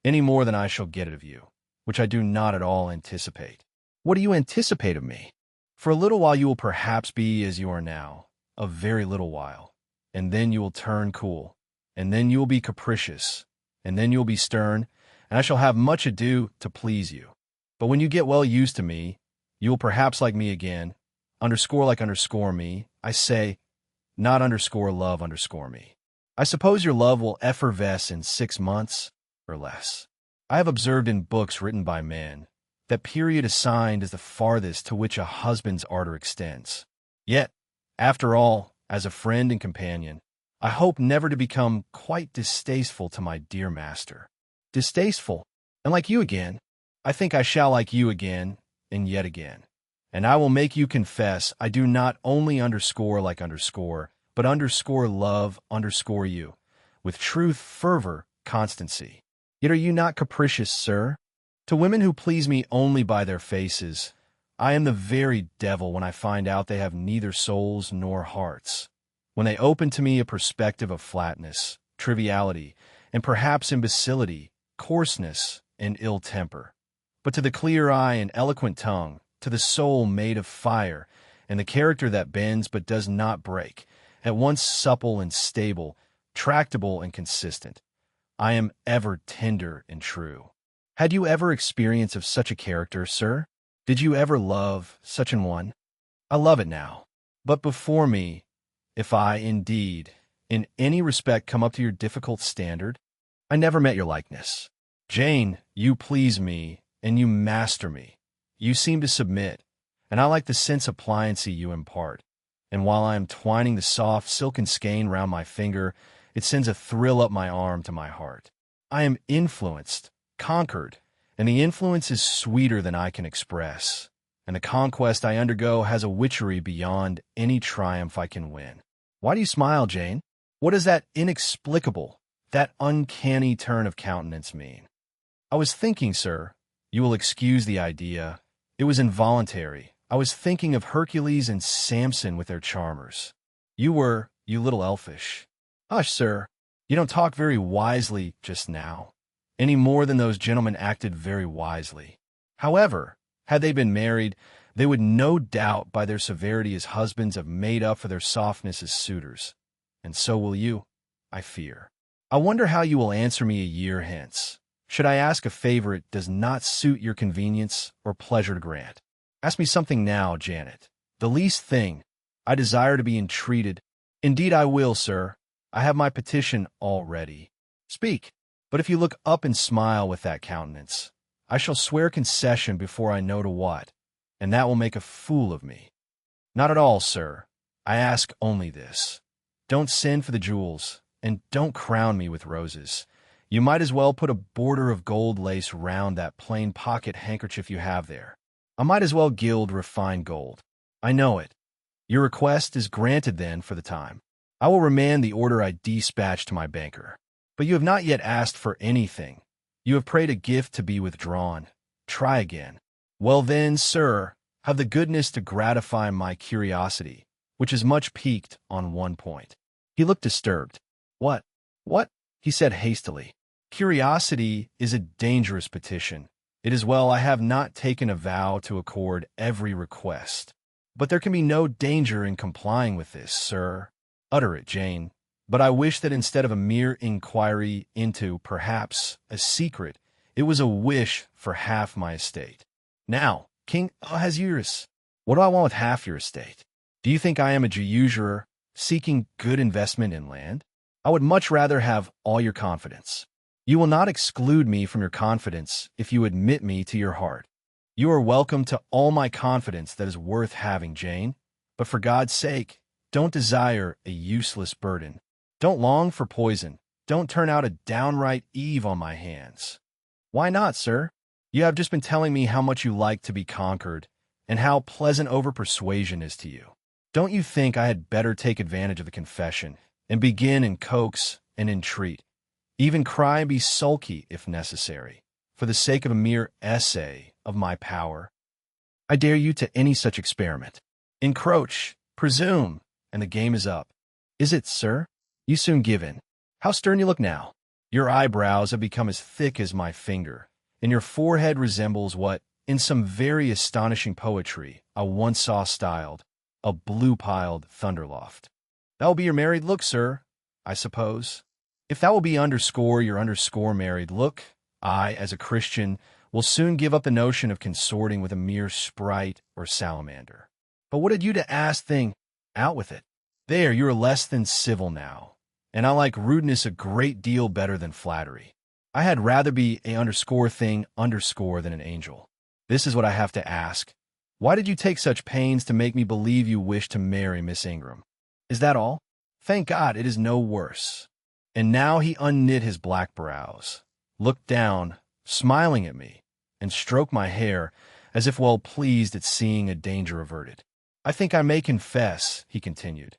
any more than I shall get it of you, which I do not at all anticipate. What do you anticipate of me? For a little while you will perhaps be as you are now, a very little while, and then you will turn cool, and then you will be capricious, and then you will be stern, and I shall have much ado to please you. But when you get well used to me, you will perhaps like me again, underscore like underscore me, I say, not underscore love underscore me. I suppose your love will effervesce in 6 months or less. I have observed in books written by men that period assigned is the farthest to which a husband's ardor extends. Yet, after all, as a friend and companion, I hope never to become quite distasteful to my dear master. Distasteful, and like you again. I think I shall like you again, and yet again. And I will make you confess I do not only underscore like underscore, but underscore love underscore you, with truth, fervor, constancy. Yet are you not capricious, sir? To women who please me only by their faces, I am the very devil when I find out they have neither souls nor hearts. When they open to me a perspective of flatness, triviality, and perhaps imbecility, coarseness, and ill temper. but to the clear eye and eloquent tongue, to the soul made of fire, and the character that bends but does not break, at once supple and stable, tractable and consistent, I am ever tender and true. Had you ever experience of such a character, sir? Did you ever love such an one? I love it now. But before me, if I, indeed, in any respect come up to your difficult standard, I never met your likeness. Jane, you please me, and you master me. You seem to submit, and I like the sense of pliancy you impart. And while I am twining the soft silken skein round my finger, it sends a thrill up my arm to my heart. I am influenced, conquered, and the influence is sweeter than I can express. And the conquest I undergo has a witchery beyond any triumph I can win. Why do you smile, Jane? What does that inexplicable, that uncanny turn of countenance mean? I was thinking, sir, you will excuse the idea. It was involuntary. I was thinking of Hercules and Samson with their charmers. You little elfish. Hush, sir. You don't talk very wisely just now, any more than those gentlemen acted very wisely. However, had they been married, they would no doubt by their severity as husbands have made up for their softness as suitors. And so will you, I fear. I wonder how you will answer me a year hence. Should I ask a favor it does not suit your convenience or pleasure to grant? Ask me something now, Janet. The least thing. I desire to be entreated. Indeed I will, sir. I have my petition all ready. Speak. But if you look up and smile with that countenance, I shall swear concession before I know to what, and that will make a fool of me. Not at all, sir. I ask only this. Don't send for the jewels, and don't crown me with roses. You might as well put a border of gold lace round that plain pocket handkerchief you have there. I might as well gild refined gold. I know it. Your request is granted then for the time. I will remand the order I dispatched to my banker. But you have not yet asked for anything. You have prayed a gift to be withdrawn. Try again. Well then, sir, have the goodness to gratify my curiosity, which is much piqued on one point. He looked disturbed. What? He said hastily. Curiosity is a dangerous petition. It is well I have not taken a vow to accord every request. But there can be no danger in complying with this, sir. Utter it, Jane. But I wish that instead of a mere inquiry into, perhaps, a secret, it was a wish for half my estate. Now, King Ahasuerus, what do I want with half your estate? Do you think I am a usurer seeking good investment in land? I would much rather have all your confidence. You will not exclude me from your confidence if you admit me to your heart. You are welcome to all my confidence that is worth having, Jane. But for God's sake, don't desire a useless burden. Don't long for poison. Don't turn out a downright Eve on my hands. Why not, sir? You have just been telling me how much you like to be conquered, and how pleasant over-persuasion is to you. Don't you think I had better take advantage of the confession, and begin and coax and entreat, even cry and be sulky if necessary, for the sake of a mere essay of my power? I dare you to any such experiment. Encroach, presume, and the game is up. Is it, sir? You soon give in. How stern you look now. Your eyebrows have become as thick as my finger, and your forehead resembles what, in some very astonishing poetry, I once saw styled a blue-piled thunderloft. That will be your married look, sir, I suppose. If that will be your underscore married look, I, as a Christian, will soon give up the notion of consorting with a mere sprite or salamander. But what had you to ask thing? Out with it. There, you are less than civil now, and I like rudeness a great deal better than flattery. I had rather be a underscore thing underscore than an angel. This is what I have to ask. Why did you take such pains to make me believe you wished to marry Miss Ingram? Is that all? Thank God it is no worse. And now he unknit his black brows, looked down, smiling at me, and stroked my hair, as if well pleased at seeing a danger averted. I think I may confess, he continued,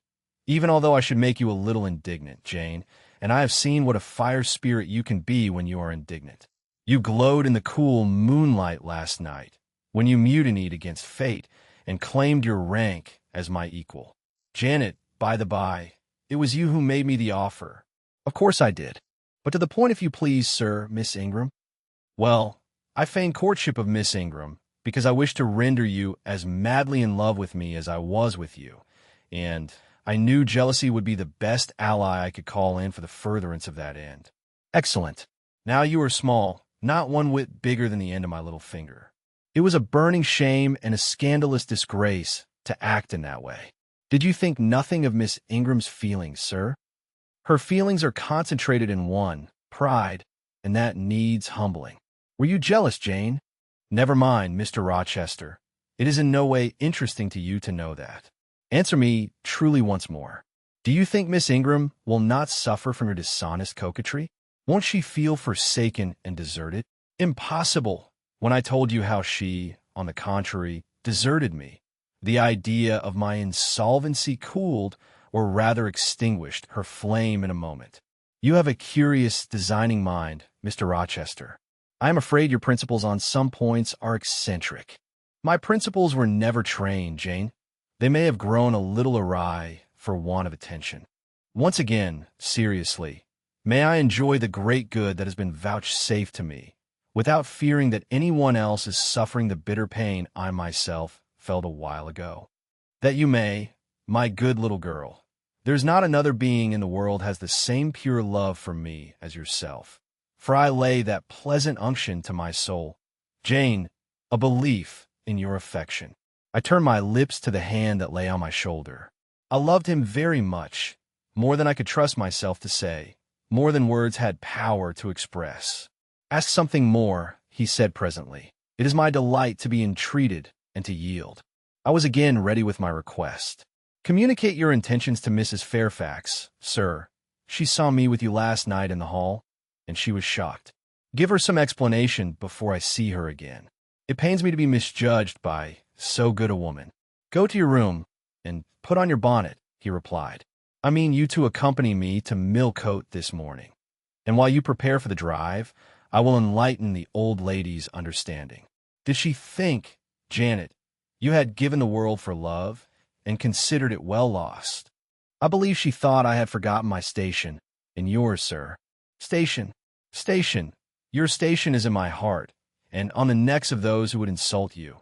even although I should make you a little indignant, Jane, and I have seen what a fire spirit you can be when you are indignant. You glowed in the cool moonlight last night, when you mutinied against fate and claimed your rank as my equal. Janet, by the by, it was you who made me the offer. Of course I did. But to the point, if you please, sir, Miss Ingram. Well, I feigned courtship of Miss Ingram because I wished to render you as madly in love with me as I was with you, and I knew jealousy would be the best ally I could call in for the furtherance of that end. Excellent. Now you are small, not one whit bigger than the end of my little finger. It was a burning shame and a scandalous disgrace to act in that way. Did you think nothing of Miss Ingram's feelings, sir? Her feelings are concentrated in one, pride, and that needs humbling. Were you jealous, Jane? Never mind, Mr. Rochester. It is in no way interesting to you to know that. Answer me truly once more. Do you think Miss Ingram will not suffer from your dishonest coquetry? Won't she feel forsaken and deserted? Impossible, when I told you how she, on the contrary, deserted me. The idea of my insolvency cooled, or rather extinguished, her flame in a moment. You have a curious, designing mind, Mr. Rochester. I am afraid your principles on some points are eccentric. My principles were never trained, Jane. They may have grown a little awry for want of attention. Once again, seriously, may I enjoy the great good that has been vouchsafed to me, without fearing that anyone else is suffering the bitter pain I myself felt a while ago. That you may, my good little girl. There is not another being in the world has the same pure love for me as yourself, for I lay that pleasant unction to my soul, Jane, a belief in your affection. I turned my lips to the hand that lay on my shoulder. I loved him very much, more than I could trust myself to say, more than words had power to express. Ask something more, he said presently. It is my delight to be entreated and to yield. I was again ready with my request. Communicate your intentions to Mrs. Fairfax, sir. She saw me with you last night in the hall, and she was shocked. Give her some explanation before I see her again. It pains me to be misjudged by so good a woman. Go to your room and put on your bonnet, he replied. I mean you to accompany me to Millcote this morning. And while you prepare for the drive, I will enlighten the old lady's understanding. Did she think, Janet, you had given the world for love and considered it well lost? I believe she thought I had forgotten my station, and yours, sir. Station, station, your station is in my heart, and on the necks of those who would insult you.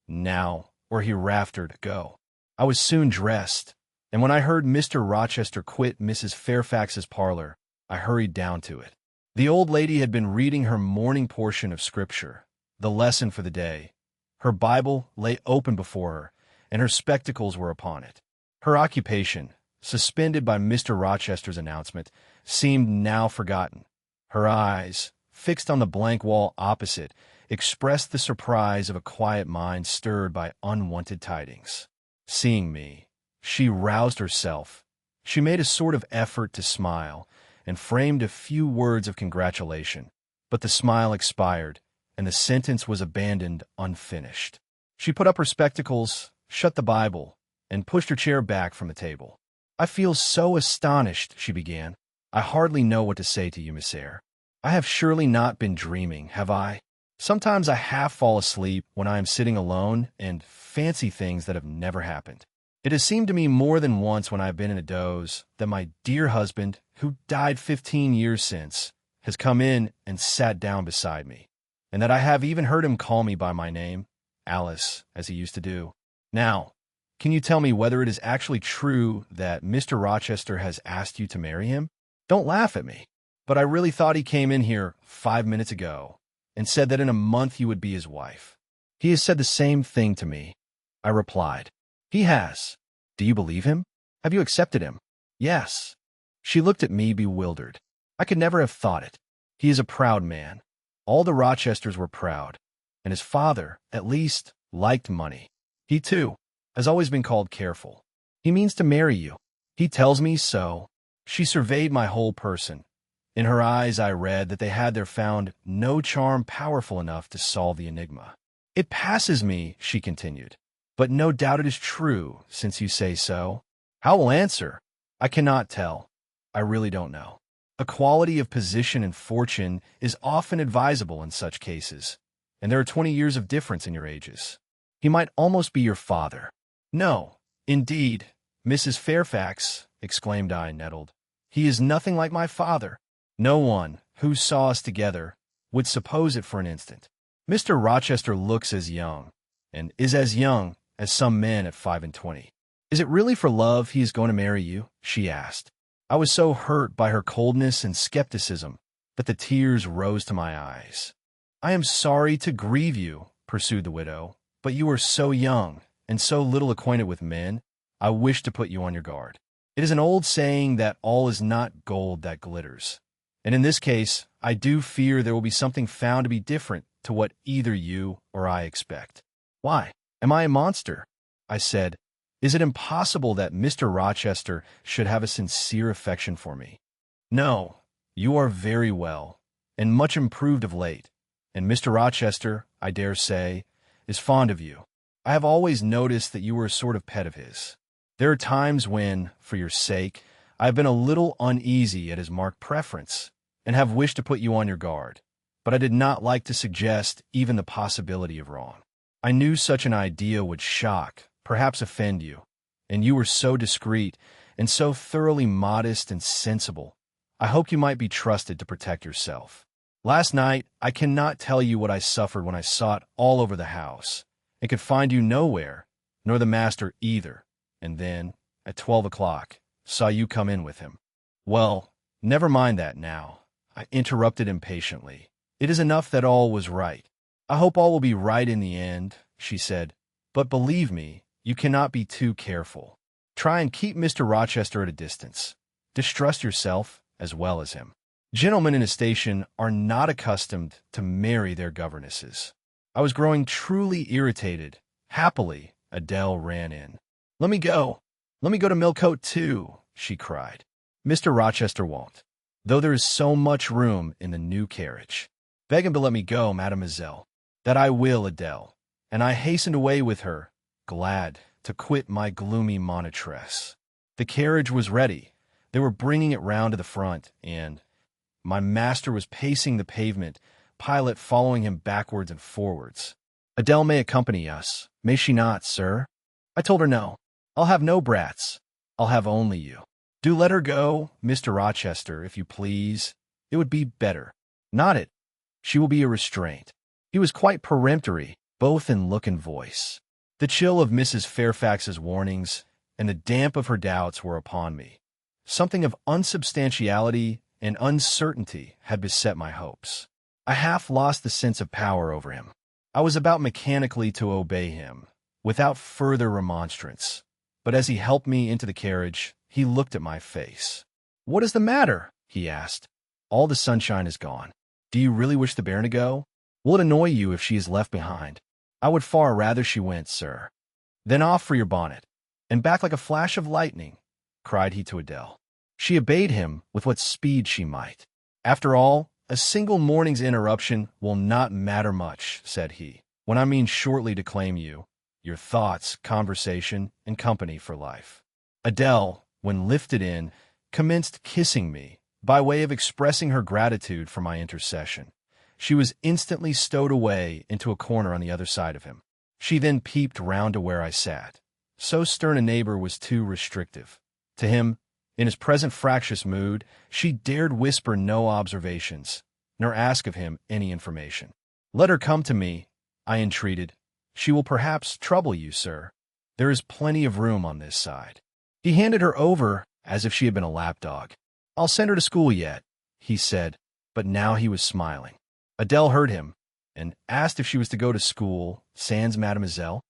Now, or hereafter, to go. I was soon dressed, and when I heard Mr. Rochester quit Mrs. Fairfax's parlor, I hurried down to it. The old lady had been reading her morning portion of Scripture, the lesson for the day. Her Bible lay open before her, and her spectacles were upon it. Her occupation, suspended by Mr. Rochester's announcement, seemed now forgotten. Her eyes, fixed on the blank wall opposite, expressed the surprise of a quiet mind stirred by unwanted tidings. Seeing me, she roused herself. She made a sort of effort to smile, and framed a few words of congratulation, but the smile expired, and the sentence was abandoned unfinished. She put up her spectacles, shut the Bible, and pushed her chair back from the table. I feel so astonished, she began. I hardly know what to say to you, Miss Eyre. I have surely not been dreaming, have I? Sometimes I half fall asleep when I am sitting alone and fancy things that have never happened. It has seemed to me more than once when I have been in a doze that my dear husband, who died 15 years since, has come in and sat down beside me, and that I have even heard him call me by my name, Alice, as he used to do. Now, can you tell me whether it is actually true that Mr. Rochester has asked you to marry him? Don't laugh at me, but I really thought he came in here 5 minutes ago and said that in a month you would be his wife. He has said the same thing to me, I replied. He has. Do you believe him? Have you accepted him? Yes. She looked at me bewildered. I could never have thought it. He is a proud man. All the Rochesters were proud, and his father, at least, liked money. He, too, has always been called careful. He means to marry you. He tells me so. She surveyed my whole person. In her eyes I read that they had there found no charm powerful enough to solve the enigma. It passes me, she continued, but no doubt it is true, since you say so. How will answer? I cannot tell. I really don't know. Equality of position and fortune is often advisable in such cases, and there are 20 years of difference in your ages. He might almost be your father. No, indeed, Mrs. Fairfax, exclaimed I, nettled. He is nothing like my father. No one, who saw us together, would suppose it for an instant. Mr. Rochester looks as young, and is as young as some men at 25. Is it really for love he is going to marry you? She asked. I was so hurt by her coldness and skepticism that the tears rose to my eyes. I am sorry to grieve you, pursued the widow, but you are so young and so little acquainted with men, I wish to put you on your guard. It is an old saying that all is not gold that glitters. And in this case, I do fear there will be something found to be different to what either you or I expect. Why? Am I a monster? I said. Is it impossible that Mr. Rochester should have a sincere affection for me? No, you are very well, and much improved of late, and Mr. Rochester, I dare say, is fond of you. I have always noticed that you were a sort of pet of his. There are times when, for your sake, I have been a little uneasy at his marked preference, and have wished to put you on your guard, but I did not like to suggest even the possibility of wrong. I knew such an idea would shock, perhaps offend you, and you were so discreet and so thoroughly modest and sensible. I hoped you might be trusted to protect yourself. Last night, I cannot tell you what I suffered when I sought all over the house, and could find you nowhere, nor the master either, and then, at 12 o'clock, saw you come in with him. Well, never mind that now, I interrupted impatiently. It is enough that all was right. I hope all will be right in the end, she said, but believe me, you cannot be too careful. Try and keep Mr. Rochester at a distance. Distrust yourself as well as him. Gentlemen in a station are not accustomed to marry their governesses. I was growing truly irritated. Happily, Adele ran in. Let me go. Let me go to Millcote too, she cried. Mr. Rochester won't, though there is so much room in the new carriage. Beg him to let me go, mademoiselle. That I will, Adele. And I hastened away with her, glad to quit my gloomy monitress. The carriage was ready. They were bringing it round to the front, and my master was pacing the pavement, Pilot following him backwards and forwards. Adele may accompany us, may she not, sir? I told her no. I'll have no brats. I'll have only you. Do let her go, Mr. Rochester, if you please. It would be better. Not it. She will be a restraint. He was quite peremptory, both in look and voice. The chill of Mrs. Fairfax's warnings and the damp of her doubts were upon me. Something of unsubstantiality and uncertainty had beset my hopes. I half lost the sense of power over him. I was about mechanically to obey him, without further remonstrance. But as he helped me into the carriage, he looked at my face. "What is the matter?" he asked. "All the sunshine is gone. Do you really wish the bairn to go? Will it annoy you if she is left behind? I would far rather she went, sir." "Then off for your bonnet, and back like a flash of lightning," cried he to Adele. She obeyed him with what speed she might. "After all, a single morning's interruption will not matter much," said he, "when I mean shortly to claim you, your thoughts, conversation, and company for life." Adele, when lifted in, commenced kissing me, by way of expressing her gratitude for my intercession. She was instantly stowed away into a corner on the other side of him. She then peeped round to where I sat. So stern a neighbor was too restrictive. To him, in his present fractious mood, she dared whisper no observations, nor ask of him any information. "Let her come to me," I entreated. "She will perhaps trouble you, sir. There is plenty of room on this side." He handed her over as if she had been a lapdog. "I'll send her to school yet," he said, but now he was smiling. Adele heard him, and asked if she was to go to school, sans mademoiselle.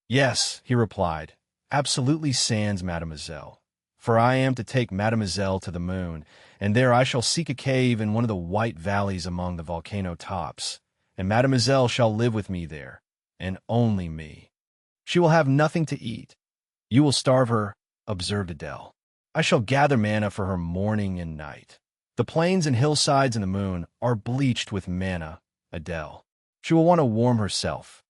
"Yes," he replied, "absolutely sans mademoiselle. For I am to take mademoiselle to the moon, and there I shall seek a cave in one of the white valleys among the volcano tops, and mademoiselle shall live with me there, and only me. She will have nothing to eat." "You will starve her," observed Adele. "I shall gather manna for her morning and night. The plains and hillsides in the moon are bleached with manna, Adele. She will want to warm herself.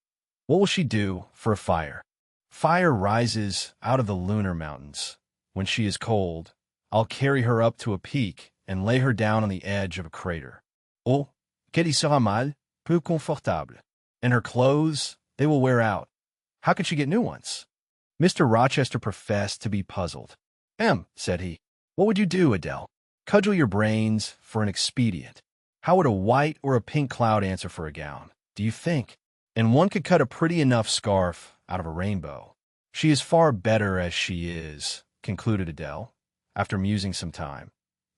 What will she do for a fire? Fire rises out of the lunar mountains. When she is cold, I'll carry her up to a peak and lay her down on the edge of a crater. Oh, qu'elle y sera mal, peu confortable. And her clothes, they will wear out. How can she get new ones?" Mr. Rochester professed to be puzzled. Said he. "What would you do, Adele? Cudgel your brains for an expedient. How would a white or a pink cloud answer for a gown? do you think? And one could cut a pretty enough scarf out of a rainbow. She is far better as she is, concluded Adele, after musing some time.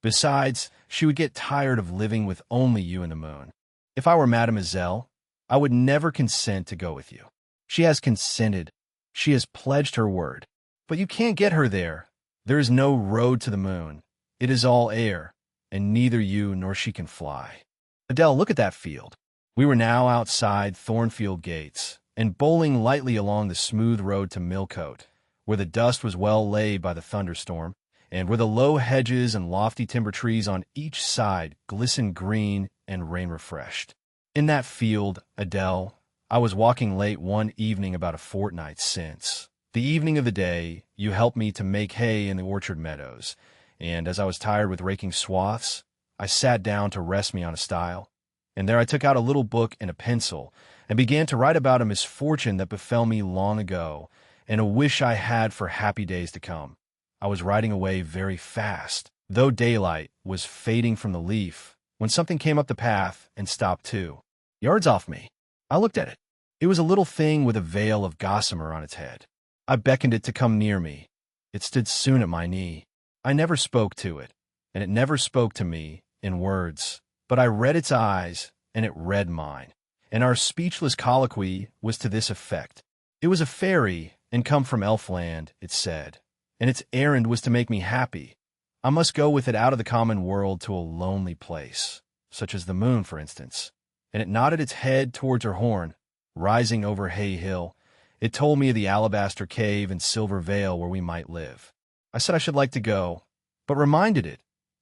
Besides, she would get tired of living with only you and the moon. If I were Mademoiselle, I would never consent to go with you. She has consented. She has pledged her word. But you can't get her there. There is no road to the moon. It is all air, and neither you nor she can fly. Adele, look at that field. We were now outside Thornfield Gates, and bowling lightly along the smooth road to Millcote, where the dust was well laid by the thunderstorm, and where the low hedges and lofty timber trees on each side glistened green and rain-refreshed. In that field, Adele, I was walking late one evening about a fortnight since. The evening of the day you helped me to make hay in the orchard meadows, and as I was tired with raking swaths, I sat down to rest me on a stile, and there I took out a little book and a pencil, and began to write about a misfortune that befell me long ago, and a wish I had for happy days to come. I was riding away very fast, though daylight was fading from the leaf, when something came up the path and stopped 2 yards off me. I looked at it. It was a little thing with a veil of gossamer on its head. I beckoned it to come near me. It stood soon at my knee. I never spoke to it, and it never spoke to me in words, but I read its eyes, and it read mine, and our speechless colloquy was to this effect. It was a fairy, and come from Elfland, it said, and its errand was to make me happy. I must go with it out of the common world to a lonely place, such as the moon, for instance. And it nodded its head towards her horn, rising over Hay Hill. It told me of the alabaster cave and silver vale where we might live. I said I should like to go, but reminded it,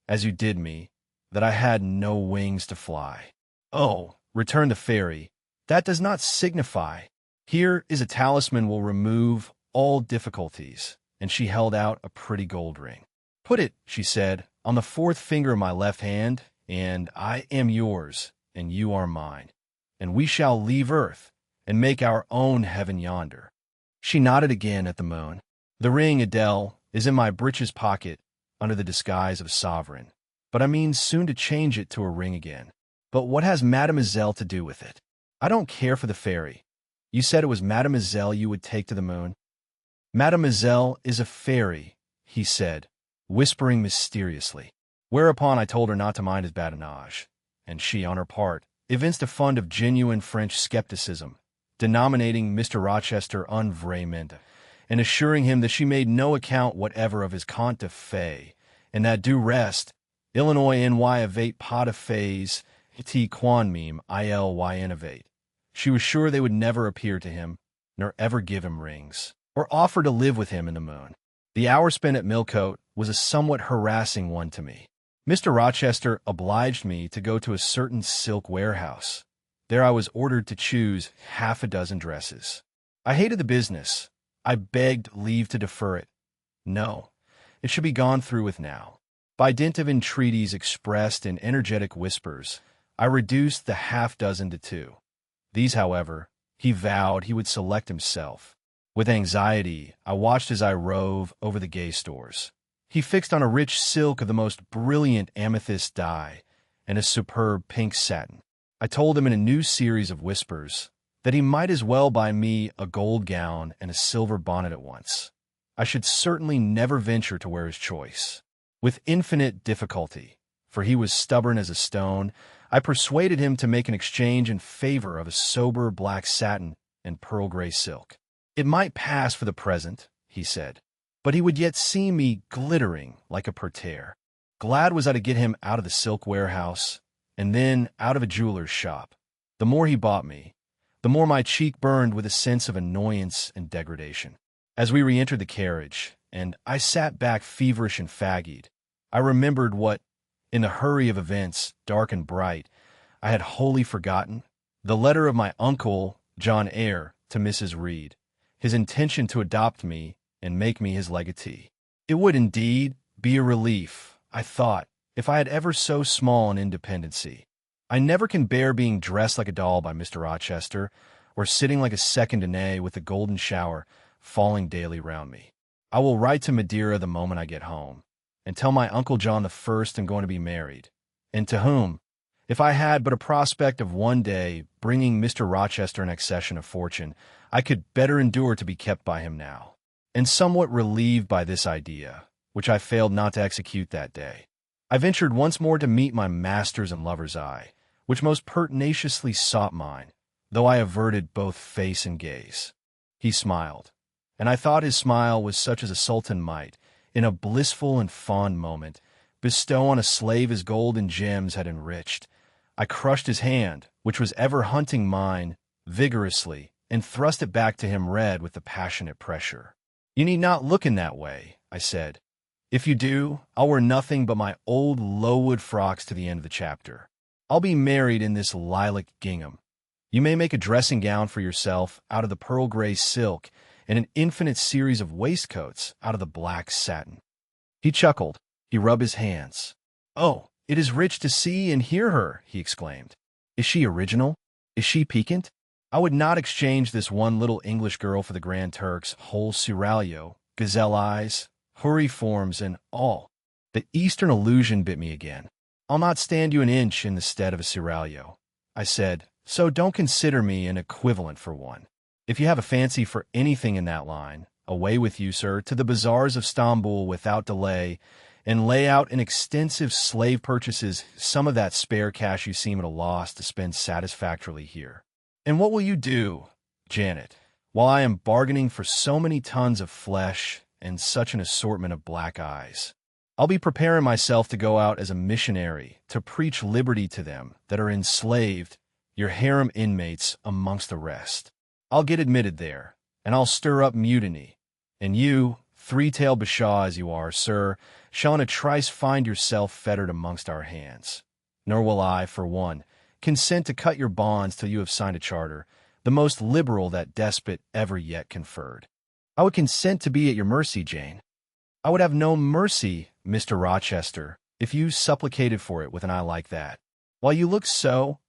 as you did me, that I had no wings to fly. Oh, returned the fairy, that does not signify. Here is a talisman will remove all difficulties. And she held out a pretty gold ring. Put it, she said, on the 4th finger of my left hand, and I am yours, and you are mine. And we shall leave earth, and make our own heaven yonder. She nodded again at the moon. The ring, Adele, is in my breeches pocket, under the disguise of sovereign. But I mean soon to change it to a ring again. But what has Mademoiselle to do with it? I don't care for the fairy. You said it was Mademoiselle you would take to the moon. Mademoiselle is a fairy, he said, whispering mysteriously. Whereupon I told her not to mind his badinage, and she, on her part, evinced a fund of genuine French skepticism, denominating Mr. Rochester un vrai mente, and assuring him that she made no account whatever of his conte de fées, and that du reste, Illinois ny avate pas de fées, et quan meme il y innovate. She was sure they would never appear to him, nor ever give him rings, or offer to live with him in the moon. The hour spent at Millcote was a somewhat harassing one to me. Mr. Rochester obliged me to go to a certain silk warehouse. There I was ordered to choose 6 dresses. I hated the business. I begged leave to defer it. No, it should be gone through with now. By dint of entreaties expressed in energetic whispers, I reduced the 6 to 2. These, however, he vowed he would select himself. With anxiety, I watched as I rove over the gay stores. He fixed on a rich silk of the most brilliant amethyst dye and a superb pink satin. I told him in a new series of whispers that he might as well buy me a gold gown and a silver bonnet at once. I should certainly never venture to wear his choice. With infinite difficulty, for he was stubborn as a stone, I persuaded him to make an exchange in favor of a sober black satin and pearl gray silk. It might pass for the present, he said, but he would yet see me glittering like a parterre. Glad was I to get him out of the silk warehouse, and then out of a jeweler's shop. The more he bought me, the more my cheek burned with a sense of annoyance and degradation. As we re-entered the carriage, and I sat back feverish and fagged, I remembered what, in the hurry of events, dark and bright, I had wholly forgotten: the letter of my uncle, John Eyre, to Mrs. Reed, his intention to adopt me and make me his legatee. It would indeed be a relief, I thought, if I had ever so small an independency. I never can bear being dressed like a doll by Mr. Rochester, or sitting like a second Danae with the golden shower falling daily round me. I will write to Madeira the moment I get home, and tell my Uncle John the First I'm going to be married. And to whom? If I had but a prospect of one day bringing Mr. Rochester an accession of fortune, I could better endure to be kept by him now. And somewhat relieved by this idea, which I failed not to execute that day, I ventured once more to meet my master's and lover's eye, which most pertinaciously sought mine, though I averted both face and gaze. He smiled, and I thought his smile was such as a sultan might, in a blissful and fond moment, bestow on a slave his gold and gems had enriched. I crushed his hand, which was ever hunting mine, vigorously, and thrust it back to him red with the passionate pressure. "You need not look in that way," I said. "If you do, I'll wear nothing but my old Lowood frocks to the end of the chapter. I'll be married in this lilac gingham. You may make a dressing gown for yourself out of the pearl gray silk and an infinite series of waistcoats out of the black satin." He chuckled. He rubbed his hands. "Oh, it is rich to see and hear her," he exclaimed. "Is she original? Is she piquant? I would not exchange this one little English girl for the Grand Turk's whole seraglio, gazelle eyes, houri forms, and all." The Eastern illusion bit me again. "I'll not stand you an inch in the stead of a seraglio," I said, "so don't consider me an equivalent for one. If you have a fancy for anything in that line, away with you, sir, to the bazaars of Stamboul without delay, and lay out in extensive slave purchases some of that spare cash you seem at a loss to spend satisfactorily here. And what will you do, Janet, while I am bargaining for so many tons of flesh and such an assortment of black eyes? I'll be preparing myself to go out as a missionary to preach liberty to them that are enslaved, your harem inmates amongst the rest. I'll get admitted there, and I'll stir up mutiny, and you, three-tailed bashaw as you are, sir, shall in a trice find yourself fettered amongst our hands. Nor will I, for one, consent to cut your bonds till you have signed a charter, the most liberal that despot ever yet conferred. I would consent to be at your mercy, Jane. I would have no mercy, Mr. Rochester, if you supplicated for it with an eye like that. While you look so,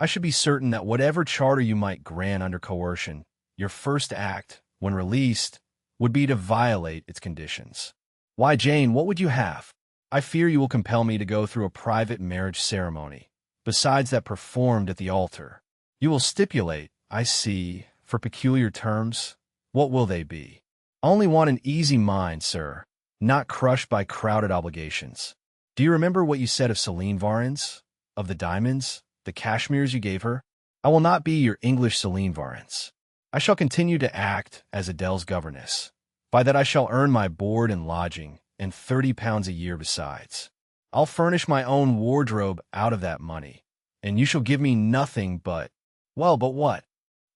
I should be certain that whatever charter you might grant under coercion, your first act, when released, would be to violate its conditions. Why, Jane, what would you have? I fear you will compel me to go through a private marriage ceremony, besides that performed at the altar. You will stipulate, I see, for peculiar terms. What will they be? I only want an easy mind, sir, not crushed by crowded obligations. Do you remember what you said of Celine Varens? Of the diamonds, the cashmeres you gave her? I will not be your English Celine Varens. I shall continue to act as Adele's governess. By that I shall earn my board and lodging, and £30 a year besides. I'll furnish my own wardrobe out of that money, and you shall give me nothing but, well, but what?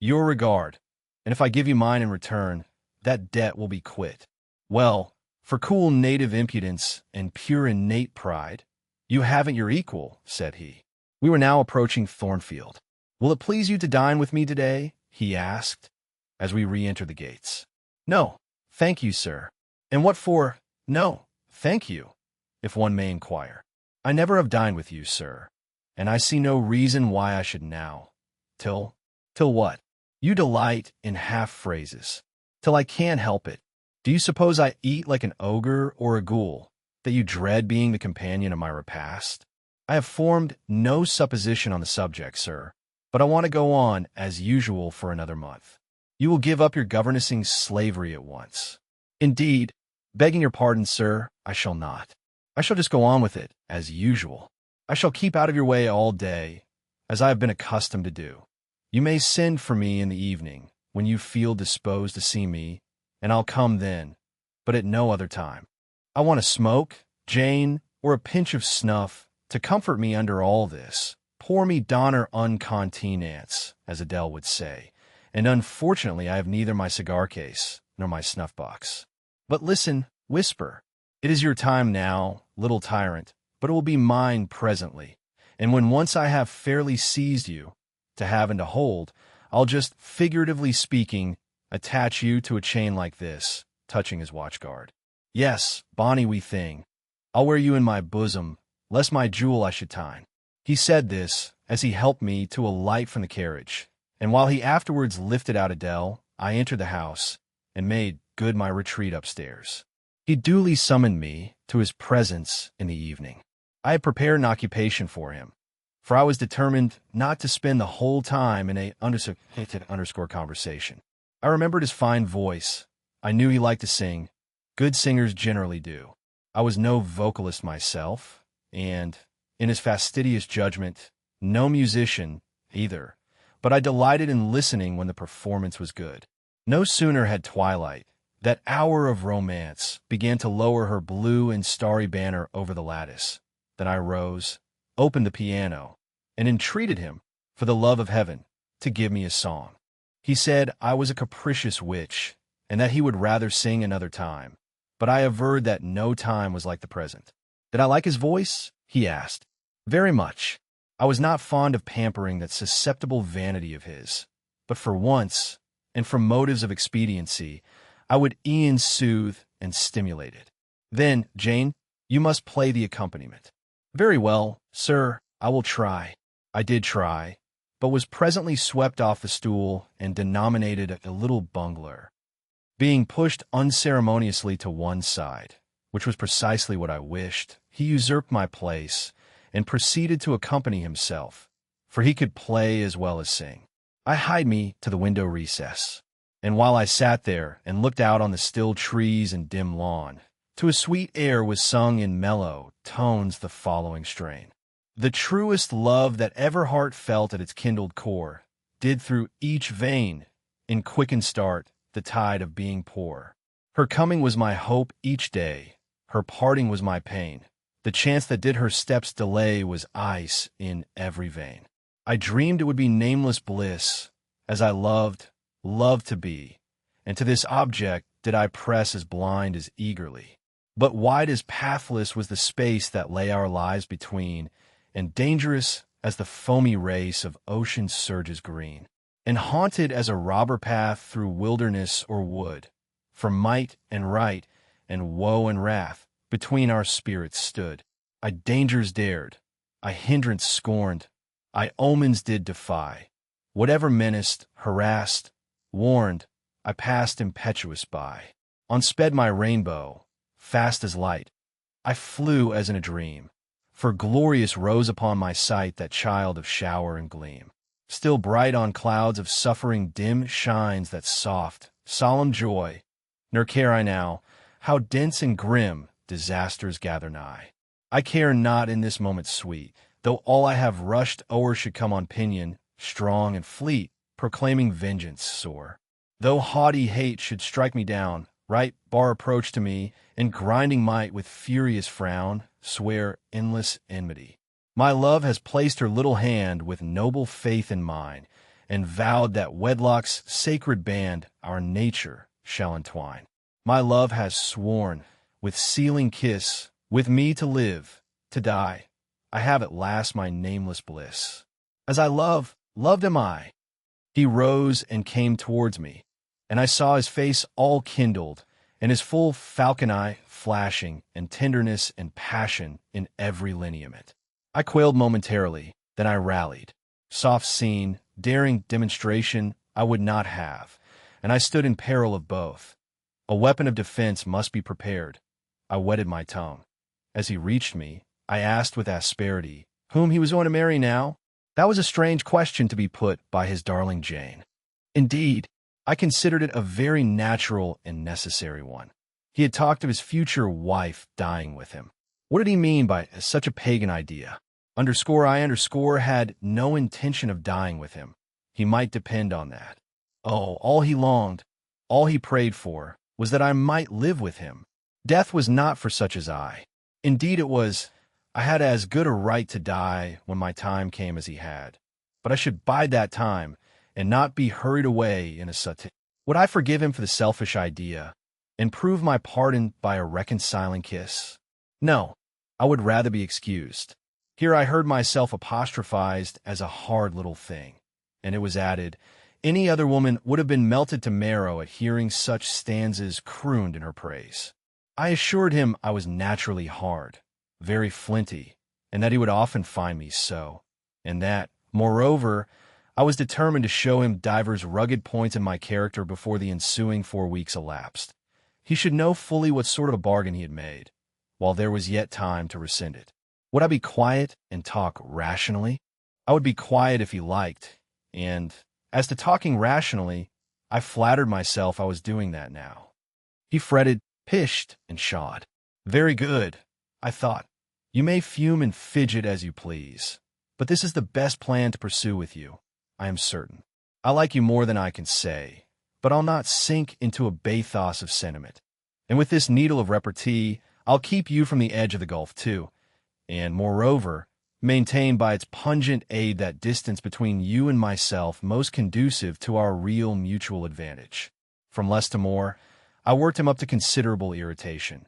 Your regard, and if I give you mine in return, that debt will be quit. Well, for cool native impudence and pure innate pride, you haven't your equal, said he. We were now approaching Thornfield. Will it please you to dine with me today? He asked, as we re-entered the gates. No, thank you, sir. And what for? No, thank you, if one may inquire. I never have dined with you, sir, and I see no reason why I should now. Till what? You delight in half-phrases. Till I can't help it. Do you suppose I eat like an ogre or a ghoul, that you dread being the companion of my repast? I have formed no supposition on the subject, sir, but I want to go on as usual for another month. You will give up your governessing slavery at once. Indeed, begging your pardon, sir, I shall not. I shall just go on with it, as usual. I shall keep out of your way all day, as I have been accustomed to do. You may send for me in the evening, when you feel disposed to see me, and I'll come then, but at no other time. I want a smoke, Jane, or a pinch of snuff, to comfort me under all this. Pour me donner uncontinence, as Adele would say, and unfortunately I have neither my cigar case nor my snuff-box. But listen, whisper. It is your time now, little tyrant, but it will be mine presently, and when once I have fairly seized you, to have and to hold, I'll just, figuratively speaking, attach you to a chain like this, touching his watch-guard. Yes, bonny wee thing, I'll wear you in my bosom, lest my jewel I should tine. He said this as he helped me to alight from the carriage, and while he afterwards lifted out Adele, I entered the house and made good my retreat upstairs. He duly summoned me to his presence in the evening. I had prepared an occupation for him, for I was determined not to spend the whole time in a underscore conversation. I remembered his fine voice. I knew he liked to sing. Good singers generally do. I was no vocalist myself, and, in his fastidious judgment, no musician either, but I delighted in listening when the performance was good. No sooner had twilight, that hour of romance, began to lower her blue and starry banner over the lattice, than I rose, opened the piano, and entreated him, for the love of heaven, to give me a song. He said I was a capricious witch, and that he would rather sing another time, but I averred that no time was like the present. Did I like his voice? He asked. Very much. I was not fond of pampering that susceptible vanity of his, but for once, and from motives of expediency, I would e'en soothe and stimulate it. Then, Jane, you must play the accompaniment. Very well, sir, I will try. I did try, but was presently swept off the stool and denominated a little bungler. Being pushed unceremoniously to one side, which was precisely what I wished, he usurped my place and proceeded to accompany himself, for he could play as well as sing. I hied me to the window recess, and while I sat there and looked out on the still trees and dim lawn, to a sweet air was sung in mellow tones the following strain. The truest love that ever heart felt at its kindled core did through each vein, in quickened start, the tide of being pour. Her coming was my hope each day, her parting was my pain. The chance that did her steps delay was ice in every vein. I dreamed it would be nameless bliss, as I loved to be, and to this object did I press as blind as eagerly. But wide as pathless was the space that lay our lives between, and dangerous as the foamy race of ocean surges green, and haunted as a robber path through wilderness or wood. For might and right, and woe and wrath, between our spirits stood. I dangers dared, I hindrance scorned, I omens did defy. Whatever menaced, harassed, warned, I passed impetuous by. On sped my rainbow, fast as light. I flew as in a dream, for glorious rose upon my sight that child of shower and gleam. Still bright on clouds of suffering dim shines that soft, solemn joy, nor care I now how dense and grim disasters gather nigh. I care not in this moment sweet, though all I have rushed o'er should come on pinion, strong and fleet, proclaiming vengeance sore. Though haughty hate should strike me down, right bar approach to me, and grinding might with furious frown swear endless enmity. My love has placed her little hand with noble faith in mine, and vowed that wedlock's sacred band our nature shall entwine. My love has sworn, with sealing kiss, with me to live, to die. I have at last my nameless bliss. As I loved am I. He rose and came towards me, and I saw his face all kindled, and his full falcon eye flashing, and tenderness and passion in every lineament. I quailed momentarily, then I rallied. Soft scene, daring demonstration I would not have, and I stood in peril of both. A weapon of defense must be prepared. I wetted my tongue. As he reached me, I asked with asperity, whom he was going to marry now? That was a strange question to be put by his darling Jane. Indeed, I considered it a very natural and necessary one. He had talked of his future wife dying with him. What did he mean by such a pagan idea? I had no intention of dying with him. He might depend on that. Oh, all he longed, all he prayed for, was that I might live with him. Death was not for such as I. Indeed it was. I had as good a right to die when my time came as he had. But I should bide that time, and not be hurried away in a sudden. Would I forgive him for the selfish idea, and prove my pardon by a reconciling kiss? No, I would rather be excused. Here I heard myself apostrophized as a hard little thing, and it was added, any other woman would have been melted to marrow at hearing such stanzas crooned in her praise. I assured him I was naturally hard, very flinty, and that he would often find me so, and that, moreover, I was determined to show him divers rugged points in my character before the ensuing 4 weeks elapsed. He should know fully what sort of a bargain he had made, while there was yet time to rescind it. Would I be quiet and talk rationally? I would be quiet if he liked, and as to talking rationally, I flattered myself I was doing that now. He fretted, pished, and pshawed. Very good, I thought. You may fume and fidget as you please, but this is the best plan to pursue with you, I am certain. I like you more than I can say, but I'll not sink into a bathos of sentiment. And with this needle of repartee, I'll keep you from the edge of the gulf too, and moreover, maintain by its pungent aid that distance between you and myself most conducive to our real mutual advantage. From less to more, I worked him up to considerable irritation.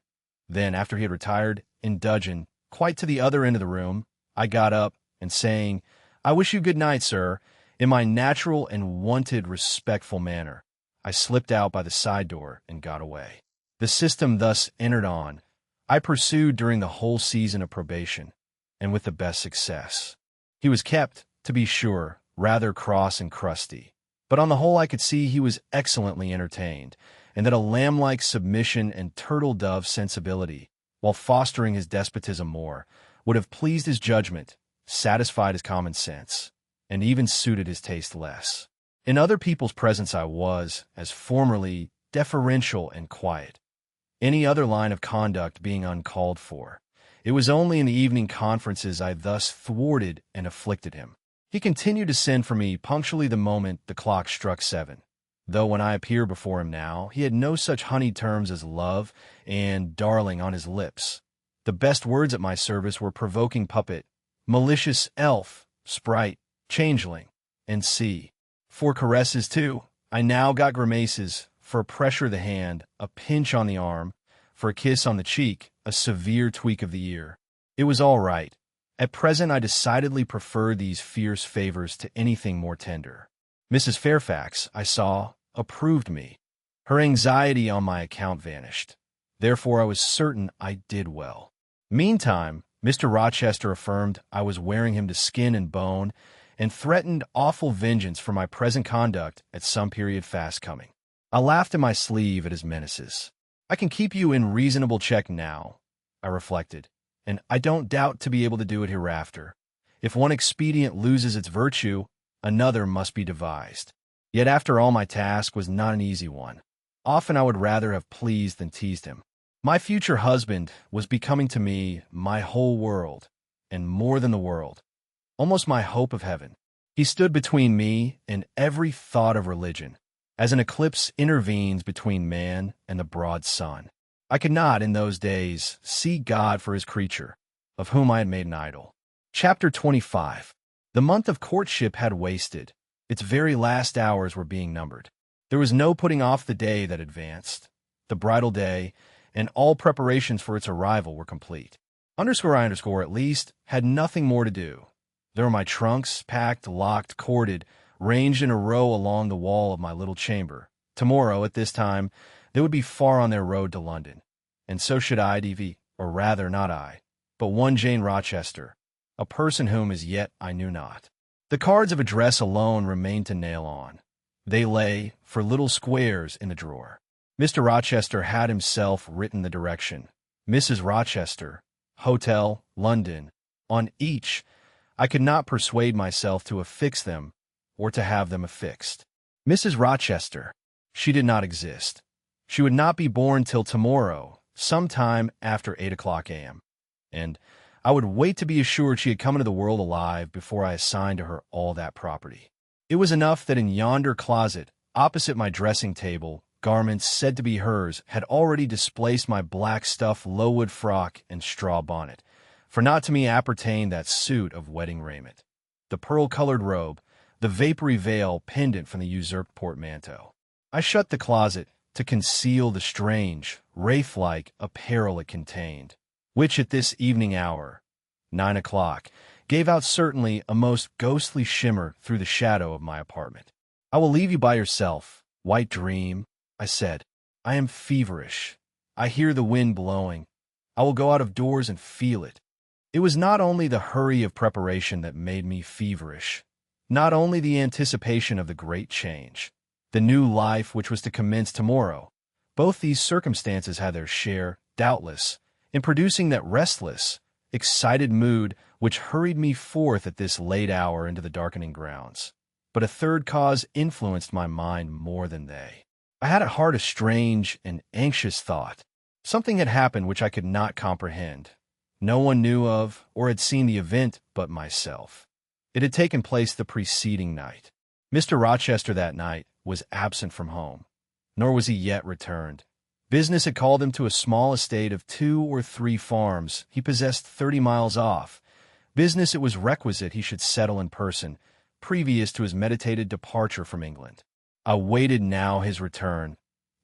Then, after he had retired, in dudgeon, quite to the other end of the room, I got up, and saying, "I wish you good night, sir," in my natural and wonted respectful manner, I slipped out by the side door and got away. The system thus entered on, I pursued during the whole season of probation, and with the best success. He was kept, to be sure, rather cross and crusty, but on the whole I could see he was excellently entertained, and that a lamb-like submission and turtle-dove sensibility, while fostering his despotism more, would have pleased his judgment, satisfied his common sense, and even suited his taste less. In other people's presence I was, as formerly, deferential and quiet, any other line of conduct being uncalled for. It was only in the evening conferences I thus thwarted and afflicted him. He continued to send for me punctually the moment the clock struck 7, though when I appear before him now, he had no such honeyed terms as love and darling on his lips. The best words at my service were provoking puppet, malicious elf, sprite, changeling, and sea. For caresses, too, I now got grimaces, for a pressure of the hand, a pinch on the arm, for a kiss on the cheek, a severe tweak of the ear. It was all right. At present I decidedly preferred these fierce favors to anything more tender. Mrs. Fairfax, I saw, approved me. Her anxiety on my account vanished. Therefore I was certain I did well. Meantime, Mr. Rochester affirmed I was wearing him to skin and bone, and threatened awful vengeance for my present conduct at some period fast coming. I laughed in my sleeve at his menaces. I can keep you in reasonable check now, I reflected, and I don't doubt to be able to do it hereafter. If one expedient loses its virtue, another must be devised. Yet after all, my task was not an easy one. Often I would rather have pleased than teased him. My future husband was becoming to me my whole world, and more than the world, almost my hope of heaven. He stood between me and every thought of religion, as an eclipse intervenes between man and the broad sun. I could not, in those days, see God for his creature, of whom I had made an idol. Chapter 25. The month of courtship had wasted. Its very last hours were being numbered. There was no putting off the day that advanced. The bridal day, and all preparations for its arrival were complete. I, at least, had nothing more to do. There were my trunks, packed, locked, corded, ranged in a row along the wall of my little chamber. Tomorrow, at this time, they would be far on their road to London, and so should I, D.V., or rather not I, but one Jane Rochester, a person whom as yet I knew not. The cards of address alone remained to nail on. They lay, for little squares, in the drawer. Mr. Rochester had himself written the direction. Mrs. Rochester, Hotel, London. On each, I could not persuade myself to affix them or to have them affixed. Mrs. Rochester, she did not exist. She would not be born till tomorrow, sometime after 8 o'clock a.m., and I would wait to be assured she had come into the world alive before I assigned to her all that property. It was enough that in yonder closet, opposite my dressing table, garments said to be hers had already displaced my black stuff Lowood frock and straw bonnet, for not to me appertained that suit of wedding raiment, the pearl-colored robe, the vapory veil pendant from the usurped portmanteau. I shut the closet to conceal the strange, wraith-like apparel it contained, which at this evening hour, 9 o'clock, gave out certainly a most ghostly shimmer through the shadow of my apartment. "I will leave you by yourself, white dream," I said. "I am feverish. I hear the wind blowing. I will go out of doors and feel it." It was not only the hurry of preparation that made me feverish, not only the anticipation of the great change, the new life which was to commence tomorrow. Both these circumstances had their share, doubtless, in producing that restless, excited mood which hurried me forth at this late hour into the darkening grounds. But a third cause influenced my mind more than they. I had at heart a strange and anxious thought. Something had happened which I could not comprehend. No one knew of or had seen the event but myself. It had taken place the preceding night. Mr. Rochester that night was absent from home, nor was he yet returned. Business had called him to a small estate of 2 or 3 farms he possessed 30 miles off. Business it was requisite he should settle in person, previous to his meditated departure from England. I waited now his return,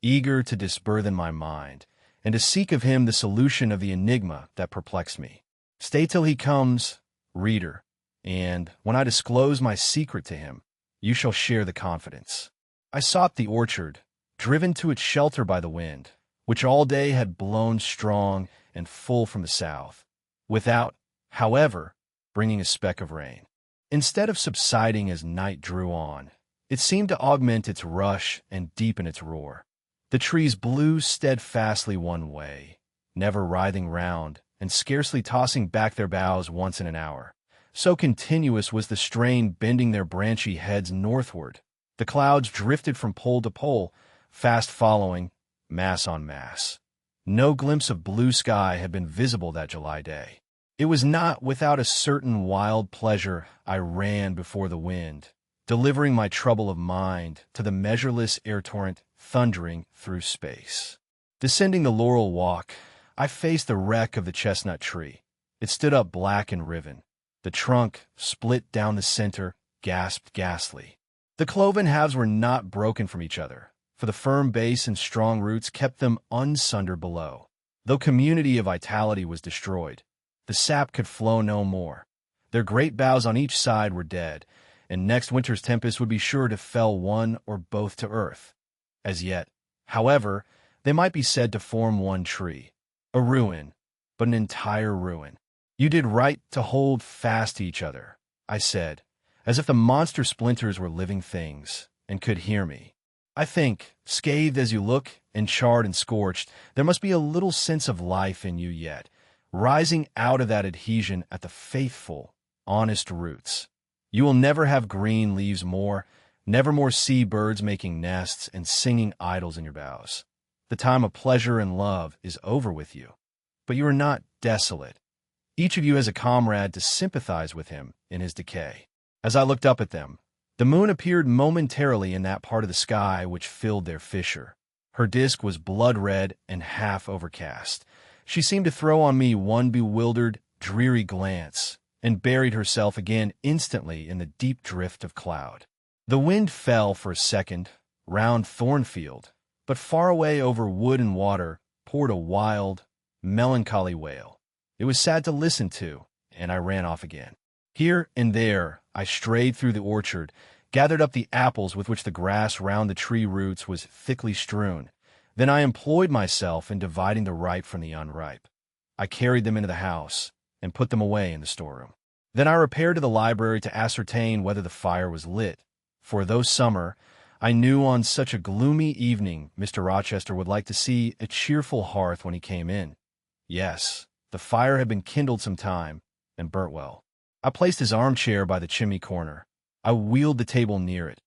eager to disburthen my mind, and to seek of him the solution of the enigma that perplexed me. Stay till he comes, reader, and, when I disclose my secret to him, you shall share the confidence. I sought the orchard, driven to its shelter by the wind, which all day had blown strong and full from the south, without, however, bringing a speck of rain. Instead of subsiding as night drew on, it seemed to augment its rush and deepen its roar. The trees blew steadfastly one way, never writhing round, and scarcely tossing back their boughs once in an hour. So continuous was the strain bending their branchy heads northward. The clouds drifted from pole to pole, fast following, mass on mass. No glimpse of blue sky had been visible that July day. It was not without a certain wild pleasure I ran before the wind, delivering my trouble of mind to the measureless air torrent thundering through space. Descending the laurel walk, I faced the wreck of the chestnut tree. It stood up black and riven. The trunk, split down the center, gasped ghastly. The cloven halves were not broken from each other, for the firm base and strong roots kept them unsundered below. Though community of vitality was destroyed, the sap could flow no more. Their great boughs on each side were dead, and next winter's tempest would be sure to fell one or both to earth. As yet, however, they might be said to form one tree, a ruin, but an entire ruin. You did right to hold fast to each other, I said, as if the monster splinters were living things, and could hear me. I think, scathed as you look, and charred and scorched, there must be a little sense of life in you yet, rising out of that adhesion at the faithful, honest roots. You will never have green leaves more, never more see birds making nests and singing idols in your boughs. The time of pleasure and love is over with you, but you are not desolate. Each of you has a comrade to sympathize with him in his decay. As I looked up at them, the moon appeared momentarily in that part of the sky which filled their fissure. Her disk was blood-red and half overcast. She seemed to throw on me one bewildered, dreary glance, and buried herself again instantly in the deep drift of cloud. The wind fell for a second, round Thornfield, but far away over wood and water poured a wild, melancholy wail. It was sad to listen to, and I ran off again. Here and there I strayed through the orchard, gathered up the apples with which the grass round the tree roots was thickly strewn. Then I employed myself in dividing the ripe from the unripe. I carried them into the house and put them away in the storeroom. Then I repaired to the library to ascertain whether the fire was lit, for though summer, I knew on such a gloomy evening Mr. Rochester would like to see a cheerful hearth when he came in. Yes, the fire had been kindled some time, and burnt well. I placed his armchair by the chimney corner. I wheeled the table near it.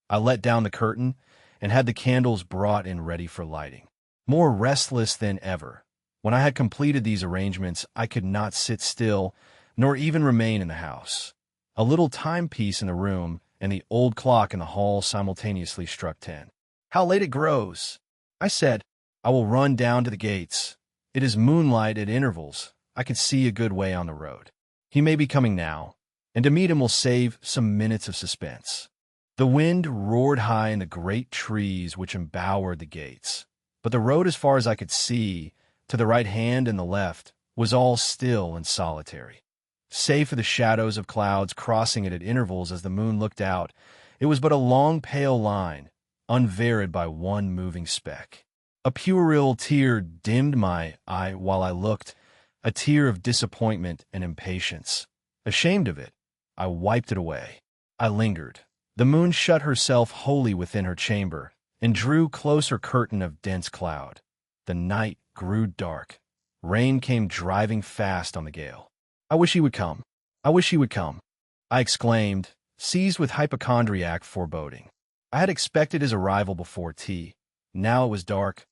I let down the curtain, and had the candles brought in ready for lighting. More restless than ever, when I had completed these arrangements, I could not sit still, nor even remain in the house. A little timepiece in the room and the old clock in the hall simultaneously struck 10. "How late it grows!" I said. "I will run down to the gates. It is moonlight at intervals. I can see a good way on the road. He may be coming now, and to meet him will save some minutes of suspense." The wind roared high in the great trees which embowered the gates, but the road, as far as I could see, to the right hand and the left, was all still and solitary. Save for the shadows of clouds crossing it at intervals as the moon looked out, it was but a long pale line, unvaried by one moving speck. A puerile tear dimmed my eye while I looked, a tear of disappointment and impatience. Ashamed of it, I wiped it away. I lingered. The moon shut herself wholly within her chamber, and drew close her curtain of dense cloud. The night grew dark. Rain came driving fast on the gale. I wish he would come. I wish he would come, I exclaimed, seized with hypochondriac foreboding. I had expected his arrival before tea. Now it was dark.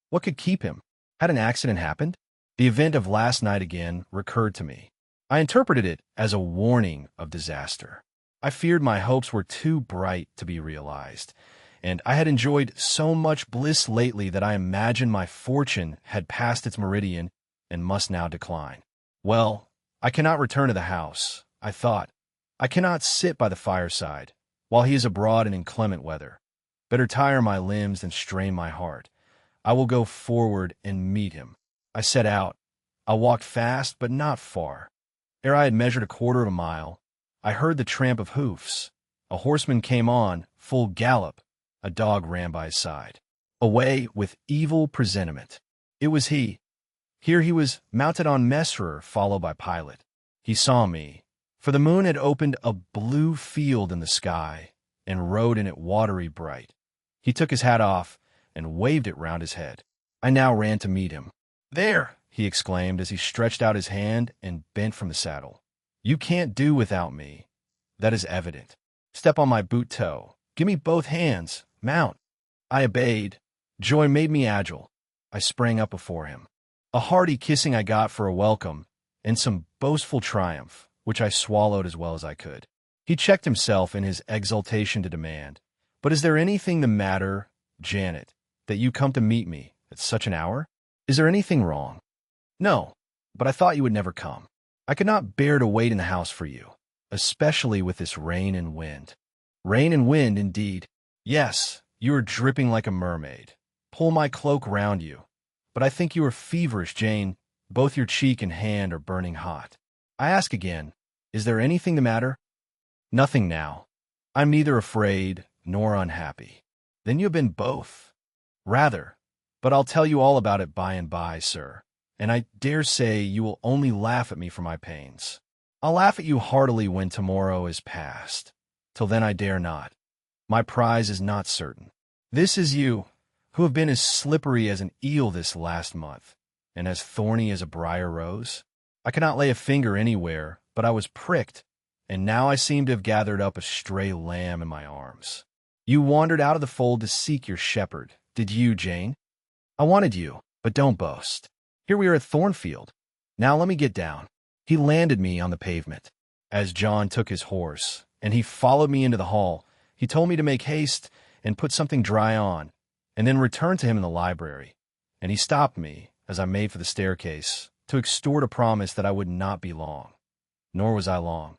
What could keep him? Had an accident happened? The event of last night again recurred to me. I interpreted it as a warning of disaster. I feared my hopes were too bright to be realized, and I had enjoyed so much bliss lately that I imagined my fortune had passed its meridian and must now decline. Well, I cannot return to the house, I thought. I cannot sit by the fireside while he is abroad in inclement weather. Better tire my limbs than strain my heart. I will go forward and meet him. I set out. I walked fast, but not far. Ere I had measured a quarter of a mile, I heard the tramp of hoofs. A horseman came on, full gallop. A dog ran by his side. Away with evil presentiment. It was he. Here he was, mounted on Messerer, followed by Pilate. He saw me, for the moon had opened a blue field in the sky and rode in it watery bright. He took his hat off and waved it round his head. I now ran to meet him. "There!" he exclaimed as he stretched out his hand and bent from the saddle. "You can't do without me. That is evident. Step on my boot toe. Give me both hands. Mount." I obeyed. Joy made me agile. I sprang up before him. A hearty kissing I got for a welcome, and some boastful triumph, which I swallowed as well as I could. He checked himself in his exultation to demand, "But is there anything the matter, Janet, that you come to meet me at such an hour? Is there anything wrong?" "No, but I thought you would never come. I could not bear to wait in the house for you, especially with this rain and wind." "Rain and wind, indeed. Yes, you are dripping like a mermaid. Pull my cloak round you. But I think you are feverish, Jane. Both your cheek and hand are burning hot. I ask again, is there anything the matter?" "Nothing now. I'm neither afraid nor unhappy." "Then you have been both." "Rather. But I'll tell you all about it by and by, sir. And I dare say you will only laugh at me for my pains. I'll laugh at you heartily when tomorrow is past. Till then I dare not. My prize is not certain. This is you, who have been as slippery as an eel this last month, and as thorny as a briar rose. I cannot lay a finger anywhere, but I was pricked, and now I seem to have gathered up a stray lamb in my arms. You wandered out of the fold to seek your shepherd, did you, Jane? I wanted you, but don't boast. Here we are at Thornfield. Now let me get down." He landed me on the pavement. As John took his horse, and he followed me into the hall, he told me to make haste and put something dry on, and then return to him in the library. And he stopped me, as I made for the staircase, to extort a promise that I would not be long. Nor was I long.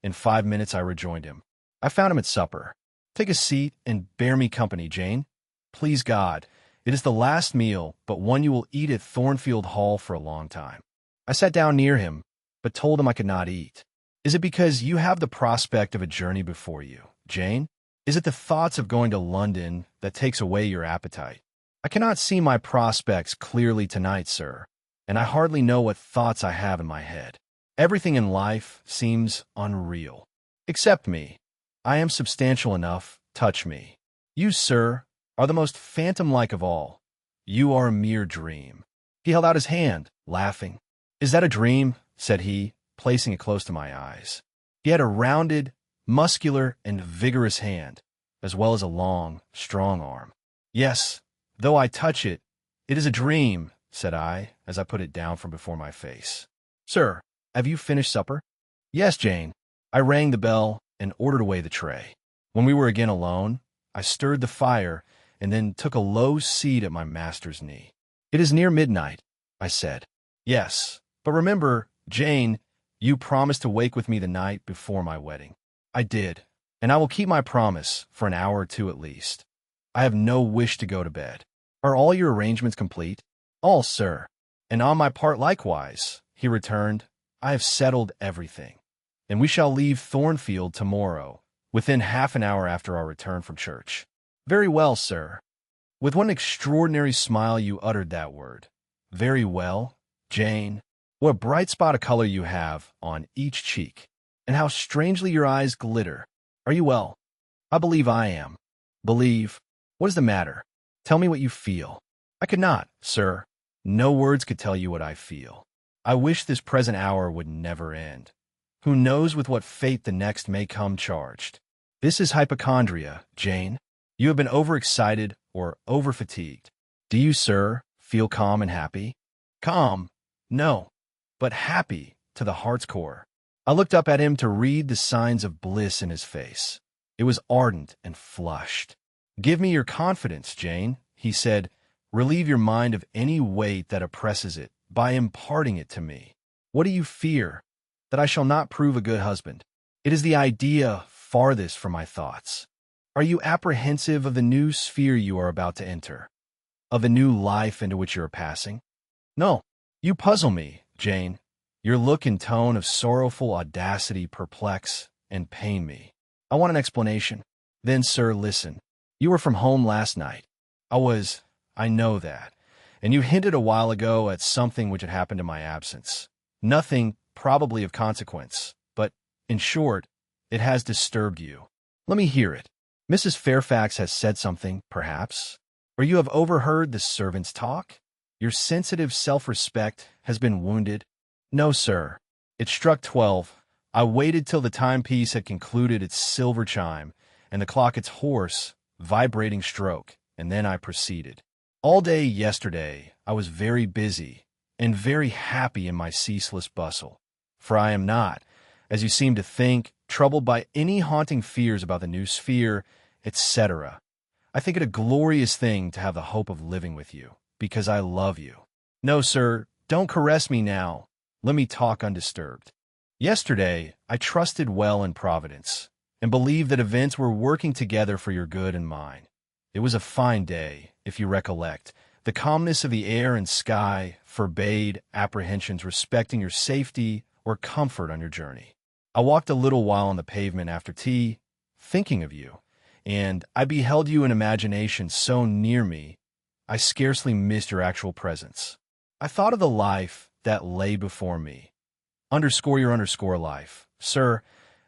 In 5 minutes I rejoined him. I found him at supper. "Take a seat and bear me company, Jane. Please God, it is the last meal, but one you will eat at Thornfield Hall for a long time." I sat down near him, but told him I could not eat. "Is it because you have the prospect of a journey before you, Jane? Is it the thoughts of going to London that takes away your appetite?" "I cannot see my prospects clearly tonight, sir, and I hardly know what thoughts I have in my head. Everything in life seems unreal. Except me. I am substantial enough. Touch me. You, sir, are the most phantom-like of all. You are a mere dream." He held out his hand, laughing. "Is that a dream?" said he, placing it close to my eyes. He had a rounded, muscular, and vigorous hand, as well as a long, strong arm. "Yes, though I touch it, it is a dream," said I, as I put it down from before my face. "Sir, have you finished supper?" "Yes, Jane." I rang the bell and ordered away the tray. When we were again alone, I stirred the fire and then took a low seat at my master's knee. "It is near midnight," I said. "Yes, but remember, Jane, you promised to wake with me the night before my wedding." "I did, and I will keep my promise for an hour or two at least. I have no wish to go to bed. Are all your arrangements complete?" "All, sir. And on my part likewise," he returned. "I have settled everything, and we shall leave Thornfield tomorrow, within half an hour after our return from church." "Very well, sir." With what an extraordinary smile you uttered that word. "Very well, Jane. What a bright spot of color you have on each cheek, and how strangely your eyes glitter. Are you well?" "I believe I am." "Believe? What is the matter? Tell me what you feel." "I could not, sir. No words could tell you what I feel. I wish this present hour would never end. Who knows with what fate the next may come charged? This is hypochondria, Jane. You have been overexcited or overfatigued. Do you, sir, feel calm and happy? Calm? No, but happy to the heart's core. I looked up at him to read the signs of bliss in his face. It was ardent and flushed. Give me your confidence, Jane, he said. Relieve your mind of any weight that oppresses it by imparting it to me. What do you fear? That I shall not prove a good husband. It is the idea farthest from my thoughts. Are you apprehensive of the new sphere you are about to enter? Of the new life into which you are passing? No, you puzzle me, Jane. Your look and tone of sorrowful audacity perplex and pain me. I want an explanation. Then, sir, listen. You were from home last night. I know that. And you hinted a while ago at something which had happened in my absence. Nothing probably of consequence, but, in short, it has disturbed you. Let me hear it. Mrs. Fairfax has said something, perhaps? Or you have overheard the servants' talk? Your sensitive self-respect has been wounded? No, sir. It struck 12. I waited till the timepiece had concluded its silver chime, and the clock its hoarse, vibrating stroke, and then I proceeded. All day yesterday I was very busy, and very happy in my ceaseless bustle. For I am not, as you seem to think, troubled by any haunting fears about the new sphere, etc. I think it a glorious thing to have the hope of living with you, because I love you. No, sir, don't caress me now. Let me talk undisturbed. Yesterday I trusted well in Providence, and believed that events were working together for your good and mine. It was a fine day, if you recollect. The calmness of the air and sky forbade apprehensions respecting your safety or comfort on your journey. I walked a little while on the pavement after tea, thinking of you, and I beheld you in imagination so near me, I scarcely missed your actual presence. I thought of the life that lay before me. Underscore your underscore life, sir,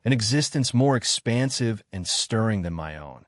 an existence more expansive and stirring than my own.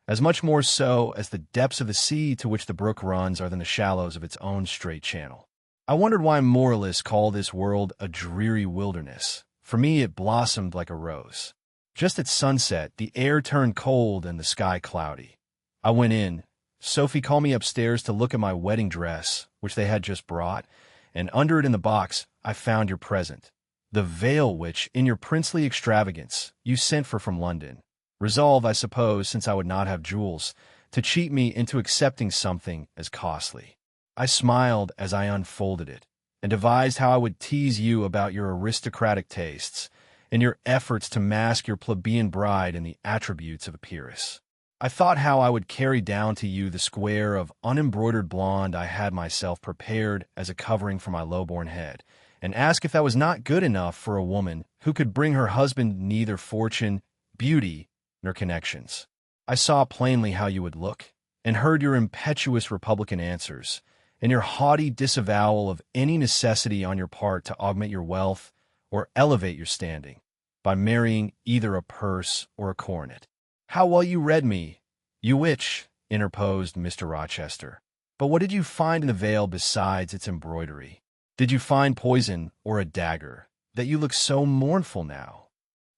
As much more so as the depths of the sea to which the brook runs are than the shallows of its own straight channel. I wondered why moralists call this world a dreary wilderness. For me, it blossomed like a rose. Just at sunset, the air turned cold and the sky cloudy. I went in. Sophie called me upstairs to look at my wedding dress, which they had just brought, and under it in the box I found your present, the veil which, in your princely extravagance, you sent for from London. Resolve, I suppose, since I would not have jewels, to cheat me into accepting something as costly. I smiled as I unfolded it, and devised how I would tease you about your aristocratic tastes, and your efforts to mask your plebeian bride in the attributes of a peeress. I thought how I would carry down to you the square of unembroidered blonde I had myself prepared as a covering for my low-born head, and ask if that was not good enough for a woman who could bring her husband neither fortune, beauty, nor connections. I saw plainly how you would look, and heard your impetuous Republican answers, and your haughty disavowal of any necessity on your part to augment your wealth or elevate your standing by marrying either a purse or a coronet. How well you read me, you witch, interposed Mr. Rochester. But what did you find in the veil besides its embroidery? Did you find poison or a dagger, that you look so mournful now?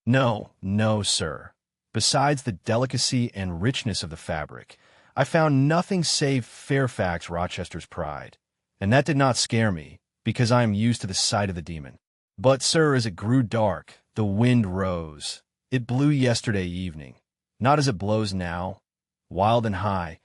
No, no, sir. Besides the delicacy and richness of the fabric, I found nothing save Fairfax Rochester's pride, and that did not scare me, because I am used to the sight of the demon. But, sir, as it grew dark, the wind rose. It blew yesterday evening, not as it blows now, wild and high,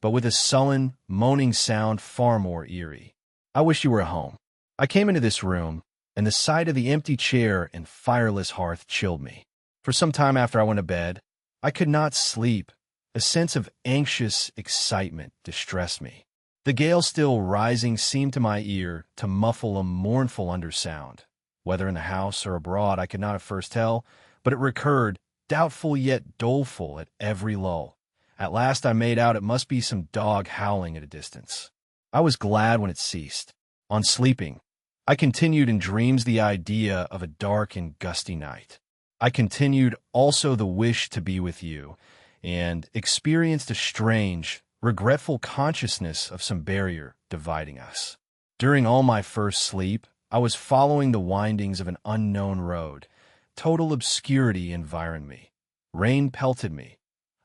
but with a sullen, moaning sound far more eerie. I wish you were at home. I came into this room, and the sight of the empty chair and fireless hearth chilled me. For some time after I went to bed, I could not sleep. A sense of anxious excitement distressed me. The gale still rising seemed to my ear to muffle a mournful undersound. Whether in the house or abroad I could not at first tell, but it recurred, doubtful yet doleful at every lull. At last I made out it must be some dog howling at a distance. I was glad when it ceased. On sleeping, I continued in dreams the idea of a dark and gusty night. I continued also the wish to be with you, and experienced a strange, regretful consciousness of some barrier dividing us. During all my first sleep, I was following the windings of an unknown road, Total obscurity environed me. Rain pelted me.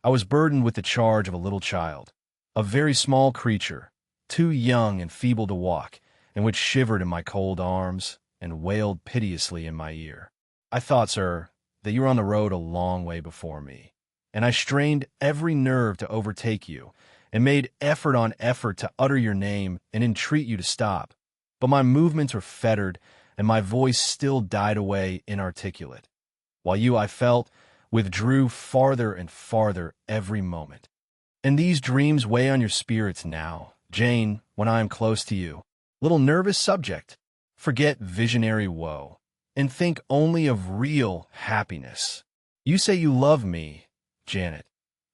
I was burdened with the charge of a little child, a very small creature, too young and feeble to walk, and which shivered in my cold arms and wailed piteously in my ear. I thought, sir, that you were on the road a long way before me, and I strained every nerve to overtake you, and made effort on effort to utter your name and entreat you to stop. But my movements were fettered, and my voice still died away inarticulate, while you, I felt, withdrew farther and farther every moment. And these dreams weigh on your spirits now, Jane, when I am close to you. Little nervous subject, forget visionary woe, and think only of real happiness. You say you love me, Janet.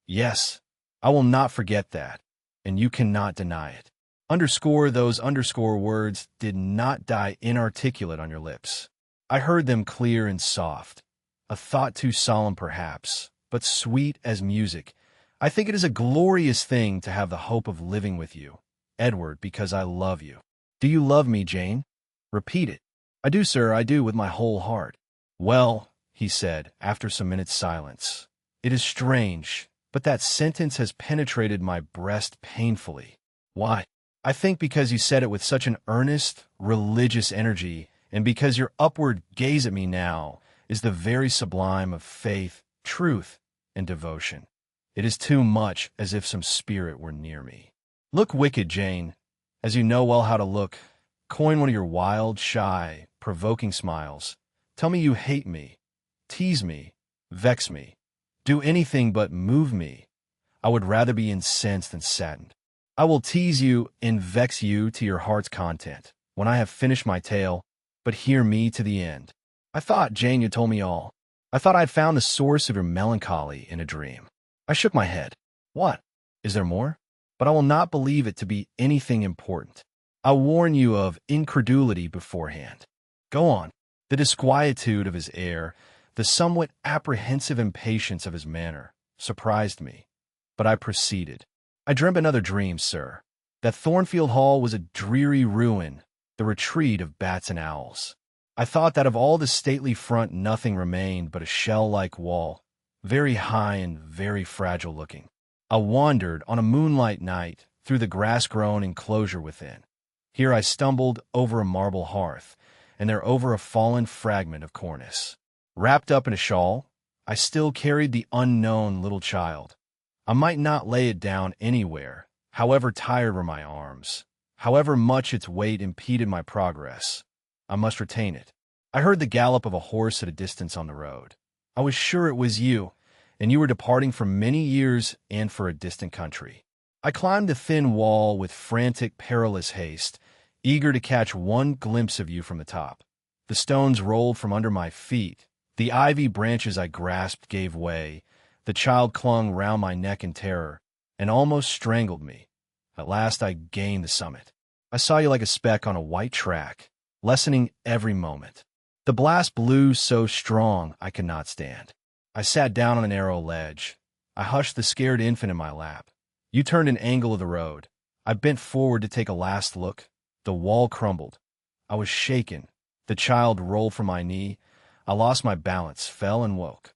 Yes, I will not forget that, and you cannot deny it. Those words did not die inarticulate on your lips. I heard them clear and soft, a thought too solemn perhaps, but sweet as music. I think it is a glorious thing to have the hope of living with you, Edward, because I love you. Do you love me, Jane? Repeat it. I do, sir, I do, with my whole heart. Well, he said, after some minutes' silence, it is strange, but that sentence has penetrated my breast painfully. Why? I think because you said it with such an earnest, religious energy, and because your upward gaze at me now is the very sublime of faith, truth, and devotion. It is too much as if some spirit were near me. Look wicked, Jane, as you know well how to look. Coin one of your wild, shy, provoking smiles. Tell me you hate me. Tease me. Vex me. Do anything but move me. I would rather be incensed than saddened. I will tease you and vex you to your heart's content when I have finished my tale, but hear me to the end. I thought, Jane, you told me all. I thought I had found the source of your melancholy in a dream. I shook my head. What? Is there more? But I will not believe it to be anything important. I warn you of incredulity beforehand. Go on. The disquietude of his air, the somewhat apprehensive impatience of his manner, surprised me. But I proceeded. I dreamt another dream, sir. That Thornfield Hall was a dreary ruin, the retreat of bats and owls. I thought that of all the stately front nothing remained but a shell-like wall, very high and very fragile-looking. I wandered on a moonlight night through the grass-grown enclosure within. Here I stumbled over a marble hearth, and there over a fallen fragment of cornice. Wrapped up in a shawl, I still carried the unknown little child. I might not lay it down anywhere, however tired were my arms, however much its weight impeded my progress. I must retain it. I heard the gallop of a horse at a distance on the road. I was sure it was you, and you were departing for many years and for a distant country. I climbed the thin wall with frantic, perilous haste, eager to catch one glimpse of you from the top. The stones rolled from under my feet. The ivy branches I grasped gave way. The child clung round my neck in terror, and almost strangled me. At last I gained the summit. I saw you like a speck on a white track, lessening every moment. The blast blew so strong I could not stand. I sat down on a narrow ledge. I hushed the scared infant in my lap. You turned an angle of the road. I bent forward to take a last look. The wall crumbled. I was shaken. The child rolled from my knee. I lost my balance, fell, and woke.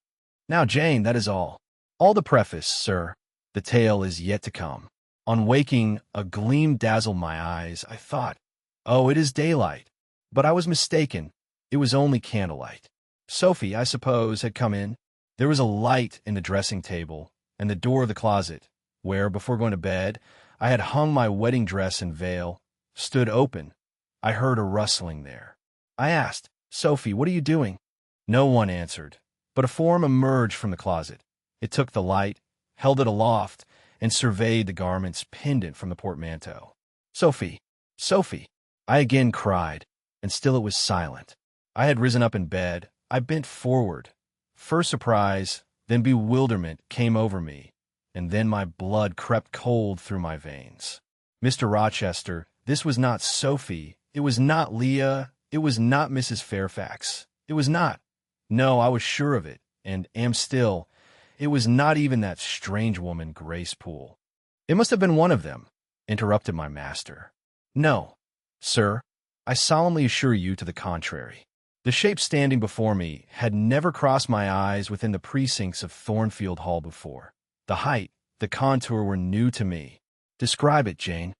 Now, Jane, that is all. All the preface, sir. The tale is yet to come. On waking, a gleam dazzled my eyes. I thought, oh, it is daylight. But I was mistaken. It was only candlelight. Sophie, I suppose, had come in. There was a light in the dressing table and the door of the closet, where, before going to bed, I had hung my wedding dress and veil, stood open. I heard a rustling there. I asked, Sophie, what are you doing? No one answered, but a form emerged from the closet. It took the light, held it aloft, and surveyed the garments pendant from the portmanteau. Sophie, Sophie, I again cried, and still it was silent. I had risen up in bed. I bent forward. First surprise, then bewilderment came over me, and then my blood crept cold through my veins. Mr. Rochester, this was not Sophie. It was not Leah. It was not Mrs. Fairfax. It was not. No, I was sure of it, and am still. It was not even that strange woman, Grace Poole. It must have been one of them, interrupted my master. No, sir, I solemnly assure you to the contrary. The shape standing before me had never crossed my eyes within the precincts of Thornfield Hall before. The height, the contour were new to me. Describe it, Jane.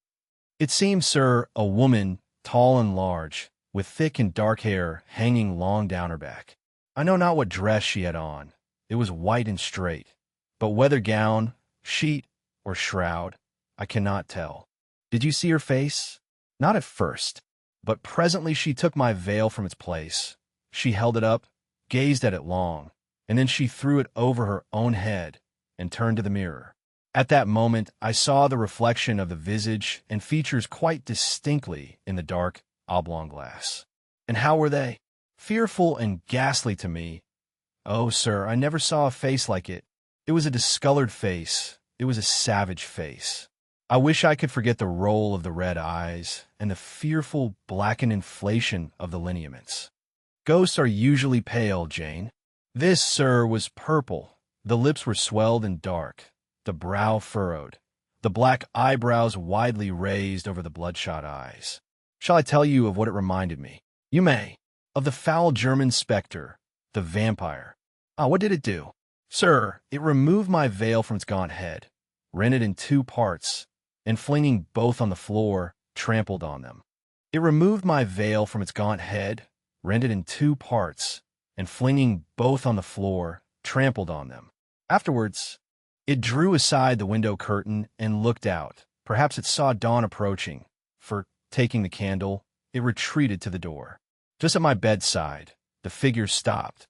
It seemed, sir, a woman, tall and large, with thick and dark hair hanging long down her back. I know not what dress she had on. It was white and straight, but whether gown, sheet, or shroud, I cannot tell. Did you see her face? Not at first, but presently she took my veil from its place. She held it up, gazed at it long, and then she threw it over her own head and turned to the mirror. At that moment, I saw the reflection of the visage and features quite distinctly in the dark, oblong glass. And how were they? Fearful and ghastly to me. Oh, sir, I never saw a face like it. It was a discolored face. It was a savage face. I wish I could forget the roll of the red eyes and the fearful blackened inflation of the lineaments. Ghosts are usually pale, Jane. This, sir, was purple. The lips were swelled and dark, the brow furrowed, the black eyebrows widely raised over the bloodshot eyes. Shall I tell you of what it reminded me? You may. Of the foul German spectre, the vampire. Ah, what did it do? Sir, it removed my veil from its gaunt head, rent it in two parts, and flinging both on the floor, trampled on them. It removed my veil from its gaunt head, rent it in two parts, and flinging both on the floor, trampled on them. Afterwards, it drew aside the window curtain and looked out. Perhaps it saw dawn approaching, for, taking the candle, it retreated to the door. Just at my bedside, the figure stopped.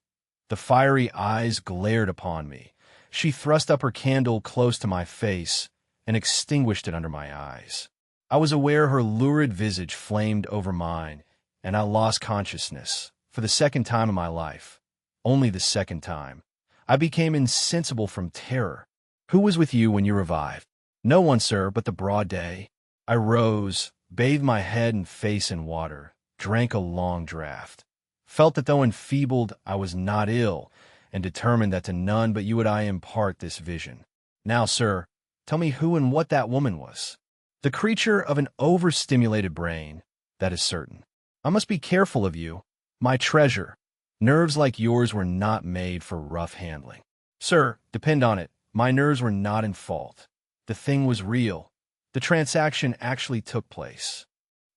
The fiery eyes glared upon me. She thrust up her candle close to my face and extinguished it under my eyes. I was aware her lurid visage flamed over mine, and I lost consciousness for the second time in my life. Only the second time. I became insensible from terror. Who was with you when you revived? No one, sir, but the broad day. I rose, bathed my head and face in water, drank a long draught, felt that though enfeebled, I was not ill, and determined that to none but you would I impart this vision. Now, sir, tell me who and what that woman was. The creature of an overstimulated brain, that is certain. I must be careful of you, my treasure. Nerves like yours were not made for rough handling. Sir, depend on it, my nerves were not in fault. The thing was real. The transaction actually took place.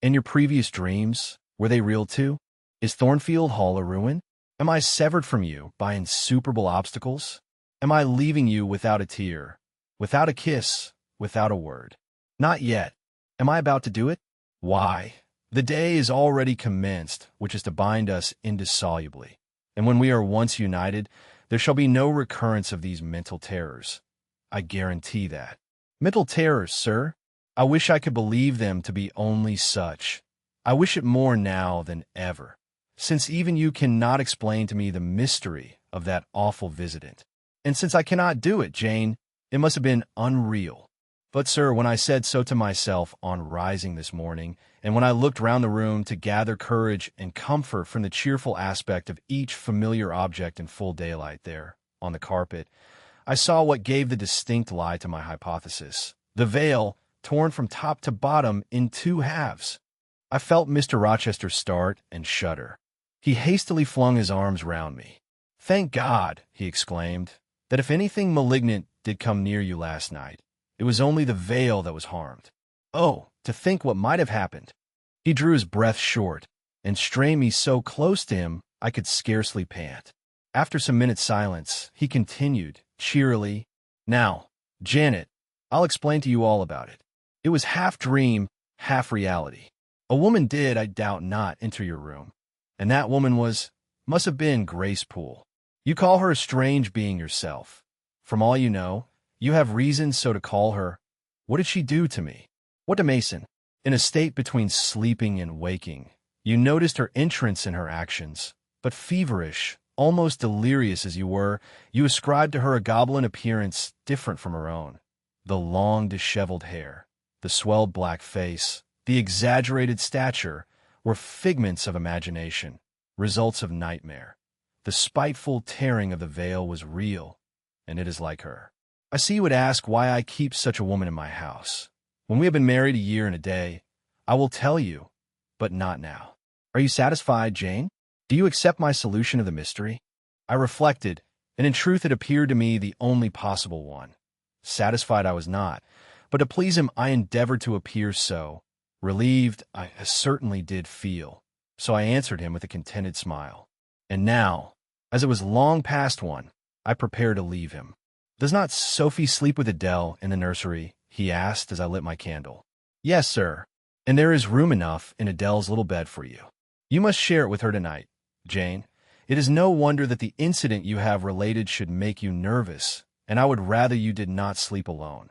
And your previous dreams, were they real too? Is Thornfield Hall a ruin? Am I severed from you by insuperable obstacles? Am I leaving you without a tear, without a kiss, without a word? Not yet. Am I about to do it? Why, the day is already commenced, which is to bind us indissolubly. And when we are once united, there shall be no recurrence of these mental terrors. I guarantee that. Mental terrors, sir? I wish I could believe them to be only such. I wish it more now than ever, since even you cannot explain to me the mystery of that awful visitant. And since I cannot do it, Jane, it must have been unreal. But, sir, when I said so to myself on rising this morning, and when I looked round the room to gather courage and comfort from the cheerful aspect of each familiar object in full daylight there, on the carpet, I saw what gave the distinct lie to my hypothesis. The veil, torn from top to bottom in two halves. I felt Mr. Rochester start and shudder. He hastily flung his arms round me. "Thank God," he exclaimed, "that if anything malignant did come near you last night, it was only the veil that was harmed. Oh, to think what might have happened!" He drew his breath short, and strained me so close to him I could scarcely pant. After some minutes' silence, he continued, cheerily, "Now, Janet, I'll explain to you all about it. It was half dream, half reality. A woman did, I doubt not, enter your room, and that woman must have been Grace Poole. You call her a strange being yourself. From all you know, you have reasons so to call her. What did she do to me? What to Mason? In a state between sleeping and waking, you noticed her entrance in her actions, but feverish, almost delirious as you were, you ascribed to her a goblin appearance different from her own. The long, disheveled hair, the swelled black face, the exaggerated stature were figments of imagination, results of nightmare. The spiteful tearing of the veil was real, and it is like her. I see you would ask why I keep such a woman in my house. When we have been married a year and a day, I will tell you, but not now. Are you satisfied, Jane? Do you accept my solution of the mystery? I reflected, and in truth it appeared to me the only possible one. Satisfied I was not, but to please him I endeavored to appear so. Relieved I certainly did feel, so I answered him with a contented smile. And now, as it was long past 1, I prepared to leave him. Does not Sophie sleep with Adele in the nursery? He asked as I lit my candle. Yes, sir, and there is room enough in Adele's little bed for you. You must share it with her tonight, Jane. It is no wonder that the incident you have related should make you nervous, and I would rather you did not sleep alone.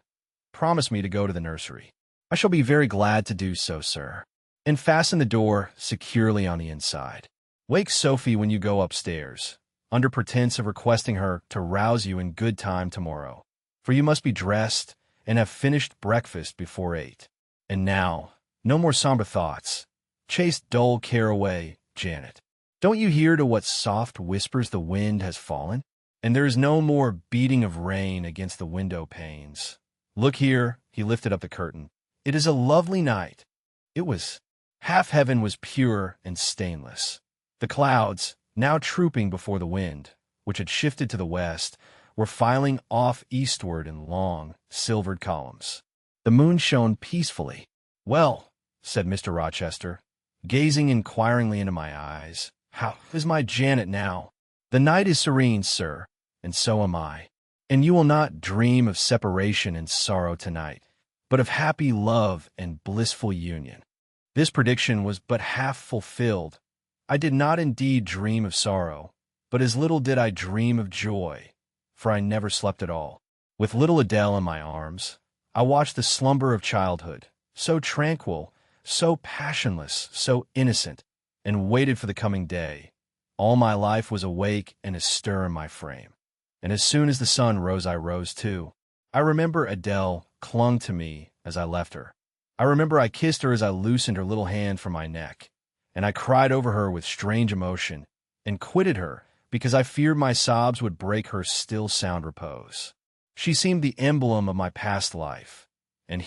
Promise me to go to the nursery. I shall be very glad to do so, sir. And fasten the door securely on the inside. Wake Sophie when you go upstairs, under pretense of requesting her to rouse you in good time tomorrow, for you must be dressed and have finished breakfast before 8. And now, no more somber thoughts. Chase dull care away, Janet. Don't you hear to what soft whispers the wind has fallen? And there is no more beating of rain against the window panes. Look here, he lifted up the curtain. It is a lovely night. It was. Half heaven was pure and stainless. The clouds, now trooping before the wind, which had shifted to the west, were filing off eastward in long, silvered columns. The moon shone peacefully. Well, said Mr. Rochester, gazing inquiringly into my eyes, how is my Janet now? The night is serene, sir, and so am I. And you will not dream of separation and sorrow tonight, but of happy love and blissful union. This prediction was but half fulfilled. I did not indeed dream of sorrow, but as little did I dream of joy, for I never slept at all. With little Adele in my arms, I watched the slumber of childhood, so tranquil, so passionless, so innocent, and waited for the coming day. All my life was awake and astir in my frame. And as soon as the sun rose, I rose too. I remember Adele clung to me as I left her. I remember I kissed her as I loosened her little hand from my neck, and I cried over her with strange emotion, and quitted her because I feared my sobs would break her still sound repose. She seemed the emblem of my past life, and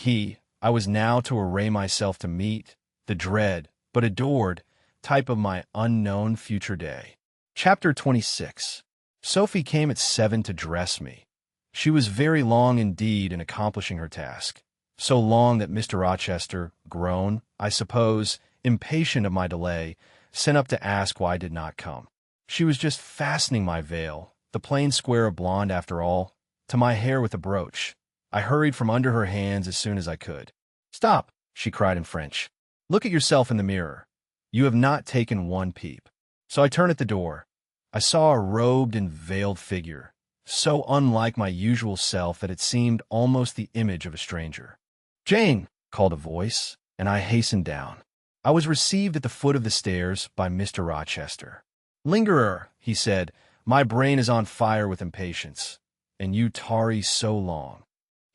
I was now to array myself to meet the dread, but adored, type of my unknown future day. Chapter 26. Sophie came at 7 to dress me. She was very long indeed in accomplishing her task, so long that Mr. Rochester, grown, I suppose, impatient of my delay, sent up to ask why I did not come. She was just fastening my veil, the plain square of blonde after all, to my hair with a brooch. I hurried from under her hands as soon as I could. Stop, she cried in French. Look at yourself in the mirror. You have not taken one peep. So I turned at the door. I saw a robed and veiled figure, so unlike my usual self that it seemed almost the image of a stranger. Jane, called a voice, and I hastened down. I was received at the foot of the stairs by Mr. Rochester. Lingerer, he said, my brain is on fire with impatience, and you tarry so long.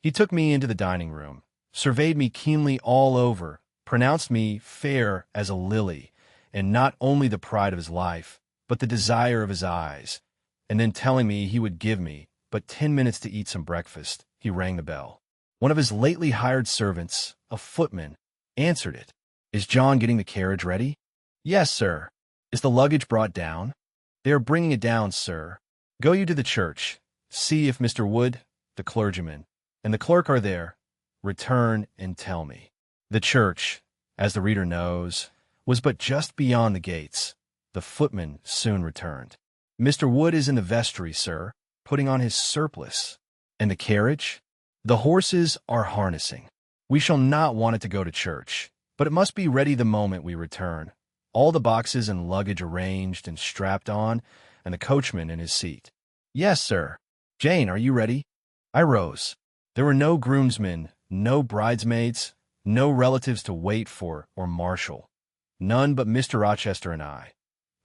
He took me into the dining room, surveyed me keenly all over, pronounced me fair as a lily, and not only the pride of his life, but the desire of his eyes, and then telling me he would give me but 10 minutes to eat some breakfast, he rang the bell. One of his lately hired servants, a footman, answered it. Is John getting the carriage ready? Yes, sir. Is the luggage brought down? They are bringing it down, sir. Go you to the church. See if Mr. Wood, the clergyman, and the clerk are there. Return and tell me. The church, as the reader knows, was but just beyond the gates. The footman soon returned. Mr. Wood is in the vestry, sir, putting on his surplice. And the carriage? The horses are harnessing. We shall not want it to go to church, but it must be ready the moment we return. All the boxes and luggage arranged and strapped on, and the coachman in his seat. Yes, sir. Jane, are you ready? I rose. There were no groomsmen, no bridesmaids, no relatives to wait for or marshal. None but Mr. Rochester and I.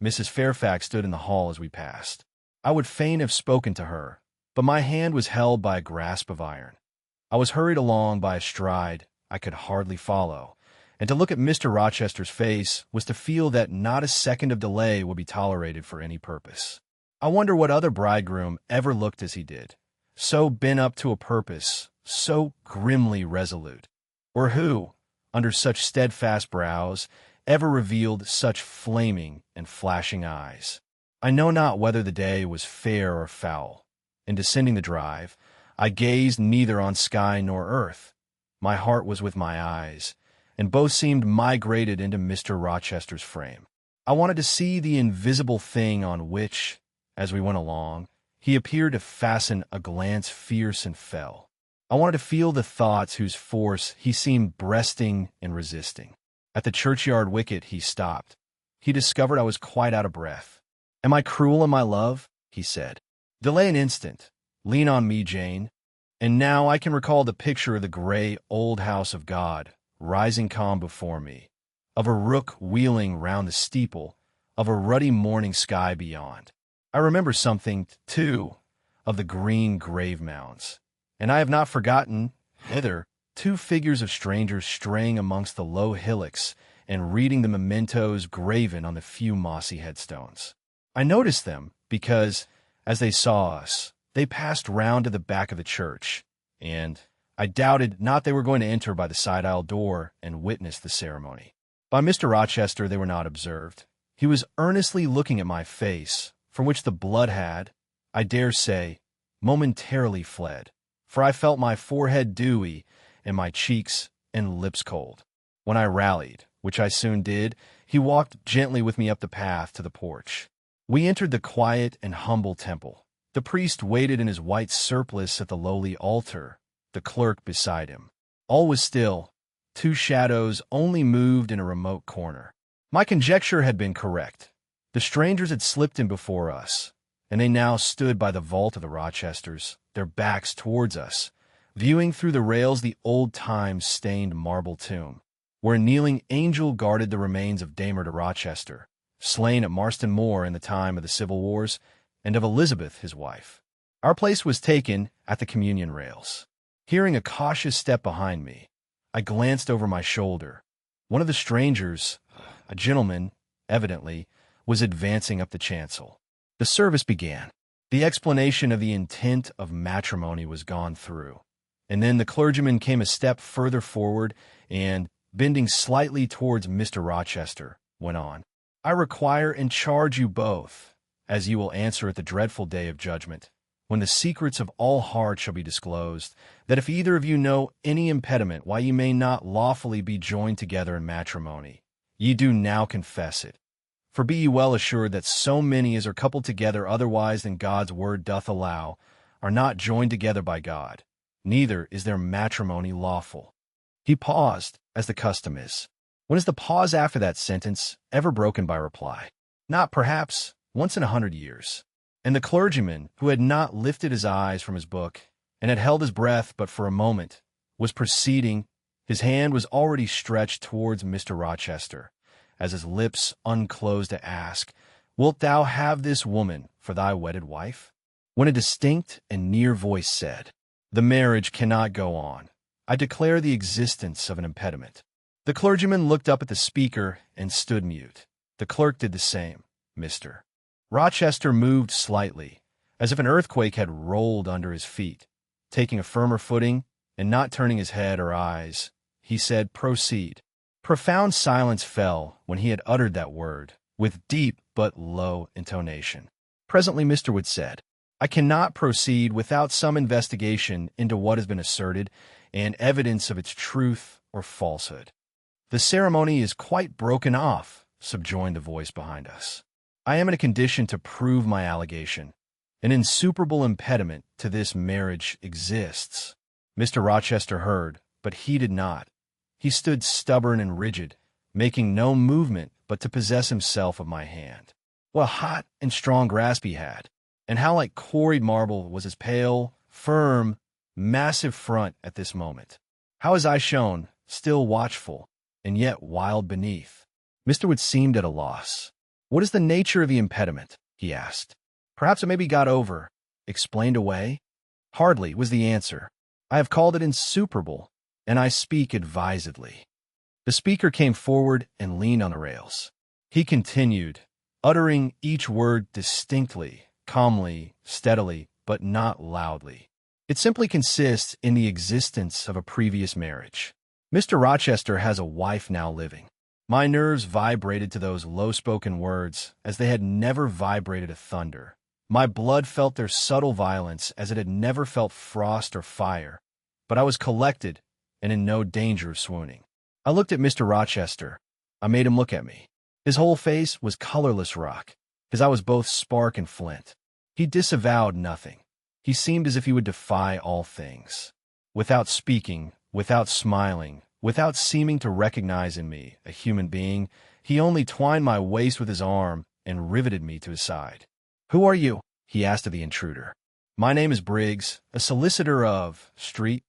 Mrs. Fairfax stood in the hall as we passed. I would fain have spoken to her, but my hand was held by a grasp of iron. I was hurried along by a stride I could hardly follow, and to look at Mr. Rochester's face was to feel that not a second of delay would be tolerated for any purpose. I wonder what other bridegroom ever looked as he did, so bent up to a purpose, so grimly resolute, or who, under such steadfast brows ever revealed such flaming and flashing eyes. I know not whether the day was fair or foul. In descending the drive, I gazed neither on sky nor earth. My heart was with my eyes, and both seemed migrated into Mr. Rochester's frame. I wanted to see the invisible thing on which, as we went along, he appeared to fasten a glance fierce and fell. I wanted to feel the thoughts whose force he seemed breasting and resisting. At the churchyard wicket he stopped. He discovered I was quite out of breath. "Am I cruel in my love?" he said. "Delay an instant. Lean on me, Jane." And now I can recall the picture of the gray old house of God, rising calm before me, of a rook wheeling round the steeple, of a ruddy morning sky beyond. I remember something, too, of the green grave mounds, and I have not forgotten, hither, 2 figures of strangers straying amongst the low hillocks and reading the mementos graven on the few mossy headstones. I noticed them because, as they saw us, they passed round to the back of the church, and I doubted not they were going to enter by the side aisle door and witness the ceremony. By Mr. Rochester they were not observed. He was earnestly looking at my face, from which the blood had, I dare say, momentarily fled, for I felt my forehead dewy and my cheeks and lips cold. When I rallied, which I soon did, he walked gently with me up the path to the porch. We entered the quiet and humble temple. The priest waited in his white surplice at the lowly altar, the clerk beside him. All was still. 2 shadows only moved in a remote corner. My conjecture had been correct. The strangers had slipped in before us, and they now stood by the vault of the Rochesters, their backs towards us, viewing through the rails the old-time stained marble tomb, where a kneeling angel guarded the remains of Damer de Rochester, slain at Marston Moor in the time of the Civil Wars, and of Elizabeth, his wife. Our place was taken at the communion rails. Hearing a cautious step behind me, I glanced over my shoulder. One of the strangers, a gentleman, evidently, was advancing up the chancel. The service began. The explanation of the intent of matrimony was gone through, and then the clergyman came a step further forward and, bending slightly towards Mr. Rochester, went on. "I require and charge you both, as you will answer at the dreadful day of judgment, when the secrets of all hearts shall be disclosed, that if either of you know any impediment why ye may not lawfully be joined together in matrimony, ye do now confess it. For be ye well assured that so many as are coupled together otherwise than God's word doth allow are not joined together by God, neither is their matrimony lawful." He paused, as the custom is. When is the pause after that sentence ever broken by reply? Not, perhaps, once in 100 years. And the clergyman, who had not lifted his eyes from his book, and had held his breath but for a moment, was proceeding. His hand was already stretched towards Mr. Rochester, as his lips unclosed to ask, "Wilt thou have this woman for thy wedded wife?" When a distinct and near voice said, "The marriage cannot go on. I declare the existence of an impediment." The clergyman looked up at the speaker and stood mute. The clerk did the same. Mr. Rochester moved slightly, as if an earthquake had rolled under his feet. Taking a firmer footing, and not turning his head or eyes, he said, "Proceed." Profound silence fell when he had uttered that word, with deep but low intonation. Presently Mr. Wood said, "I cannot proceed without some investigation into what has been asserted, and evidence of its truth or falsehood." "The ceremony is quite broken off," subjoined the voice behind us. "I am in a condition to prove my allegation. An insuperable impediment to this marriage exists." Mr. Rochester heard, but heeded not. He stood stubborn and rigid, making no movement but to possess himself of my hand. What a hot and strong grasp he had, and how like quarried marble was his pale, firm, massive front at this moment. How his eye shone, still watchful, and yet wild beneath. Mr. Wood seemed at a loss. "What is the nature of the impediment?" he asked. "Perhaps it may be got over, explained away?" "Hardly," was the answer. "I have called it insuperable, and I speak advisedly." The speaker came forward and leaned on the rails. He continued, uttering each word distinctly, calmly, steadily, but not loudly. "It simply consists in the existence of a previous marriage. Mr. Rochester has a wife now living. My nerves vibrated to those low-spoken words as they had never vibrated to thunder. My blood felt their subtle violence as it had never felt frost or fire, but I was collected and in no danger of swooning. I looked at Mr. Rochester. I made him look at me. His whole face was colorless rock. His eye was both spark and flint. He disavowed nothing. He seemed as if he would defy all things. Without speaking, without smiling, without seeming to recognize in me a human being, he only twined my waist with his arm and riveted me to his side. "Who are you?" he asked of the intruder. "My name is Briggs, a solicitor of Street,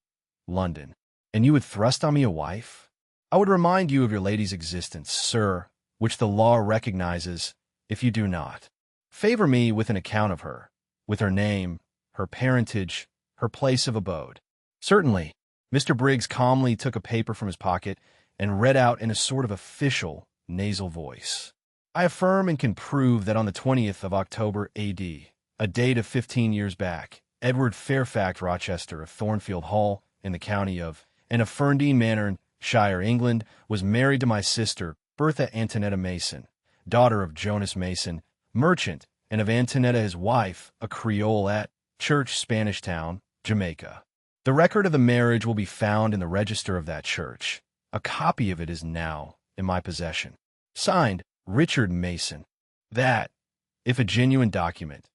London. And you would thrust on me a wife? I would remind you of your lady's existence, sir, which the law recognizes, if you do not. Favor me with an account of her, with her name, her parentage, her place of abode." "Certainly." Mr. Briggs calmly took a paper from his pocket and read out in a sort of official, nasal voice. "I affirm and can prove that on the 20th of October, A.D., a date of 15 years back, Edward Fairfax Rochester of Thornfield Hall, in the county of, and of Ferndean Manor, Shire, England, was married to my sister, Bertha Antonetta Mason, daughter of Jonas Mason, merchant, and of Antonetta his wife, a Creole at Church, Spanish Town, Jamaica. The record of the marriage will be found in the register of that church. A copy of it is now in my possession. Signed, Richard Mason. That, if a genuine document,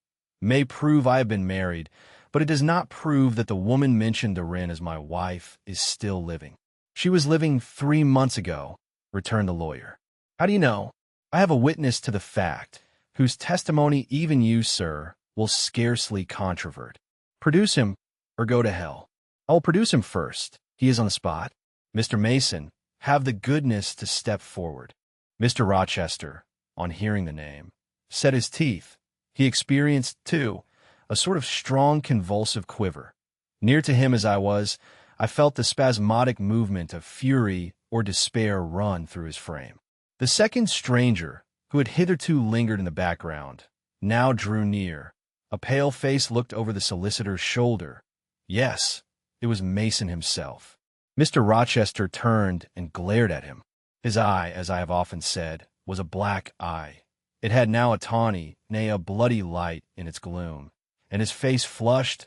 may prove I have been married, but it does not prove that the woman mentioned therein as my wife is still living." "She was living 3 months ago," returned the lawyer. "How do you know?" "I have a witness to the fact, whose testimony even you, sir, will scarcely controvert. Produce him, or go to hell." "I will produce him first. He is on the spot." "Mr. Mason, have the goodness to step forward." Mr. Rochester, on hearing the name, set his teeth. He experienced, too, a sort of strong convulsive quiver. Near to him as I was, I felt the spasmodic movement of fury or despair run through his frame. The second stranger, who had hitherto lingered in the background, now drew near. A pale face looked over the solicitor's shoulder. Yes, it was Mason himself. Mr. Rochester turned and glared at him. His eye, as I have often said, was a black eye. It had now a tawny, nay, a bloody light in its gloom, and his face flushed,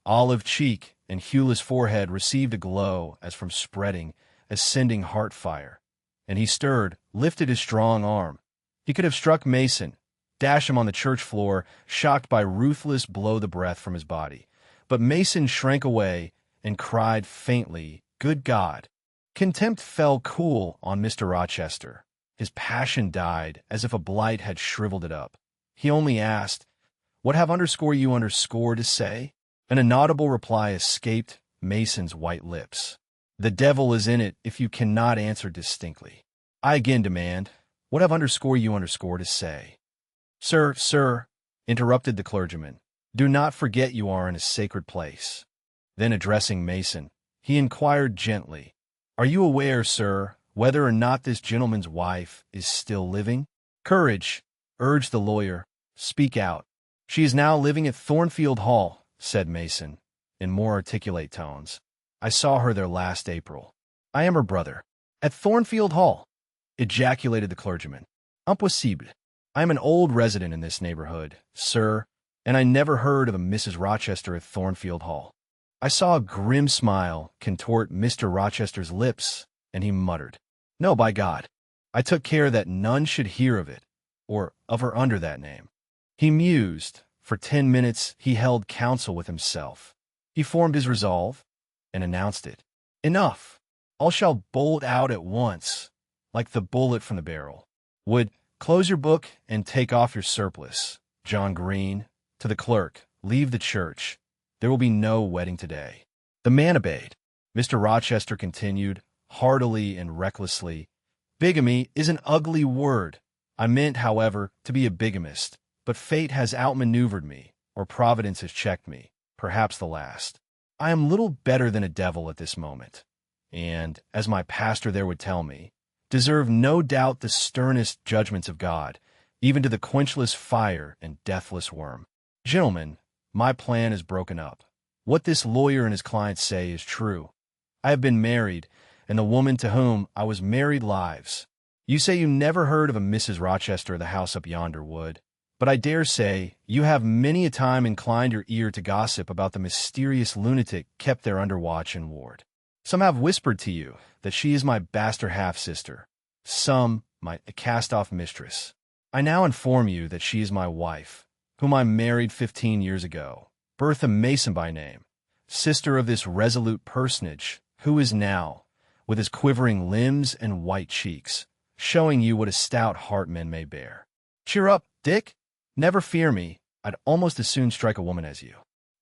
olive cheek and hueless forehead received a glow as from spreading, ascending heart fire, and he stirred, lifted his strong arm. He could have struck Mason, dashed him on the church floor, shocked by ruthless blow-the-breath from his body. But Mason shrank away and cried faintly, "Good God!" Contempt fell cool on Mr. Rochester. His passion died as if a blight had shriveled it up. He only asked, "What have _you_ to say?" An inaudible reply escaped Mason's white lips. "The devil is in it if you cannot answer distinctly. I again demand, what have _you_ to say?" Sir," interrupted the clergyman, "do not forget you are in a sacred place." Then addressing Mason, he inquired gently, "Are you aware, sir, whether or not this gentleman's wife is still living?" "Courage," urged the lawyer. "Speak out." "She is now living at Thornfield Hall," said Mason, in more articulate tones. "I saw her there last April. I am her brother." "At Thornfield Hall!" ejaculated the clergyman. "Impossible. I am an old resident in this neighborhood, sir, and I never heard of a Mrs. Rochester at Thornfield Hall." I saw a grim smile contort Mr. Rochester's lips, and he muttered, "No, by God. I took care that none should hear of it, or of her under that name." He mused. For 10 minutes he held counsel with himself. He formed his resolve, and announced it. "Enough. All shall bolt out at once, like the bullet from the barrel. Would close your book and take off your surplice. John Green, to the clerk, leave the church. There will be no wedding today." The man obeyed. Mr. Rochester continued, heartily and recklessly, "Bigamy is an ugly word. I meant, however, to be a bigamist, but fate has outmaneuvered me, or Providence has checked me, perhaps the last. I am little better than a devil at this moment, and, as my pastor there would tell me, deserve no doubt the sternest judgments of God, even to the quenchless fire and deathless worm. Gentlemen, my plan is broken up. What this lawyer and his client say is true. I have been married, and the woman to whom I was married lives. You say you never heard of a Mrs. Rochester of the house up yonder, Wood, but I dare say you have many a time inclined your ear to gossip about the mysterious lunatic kept there under watch and ward. Some have whispered to you that she is my bastard half-sister, some my cast-off mistress. I now inform you that she is my wife, whom I married 15 years ago, Bertha Mason by name, sister of this resolute personage, who is now, with his quivering limbs and white cheeks, showing you what a stout heart men may bear. Cheer up, Dick. Never fear me. I'd almost as soon strike a woman as you.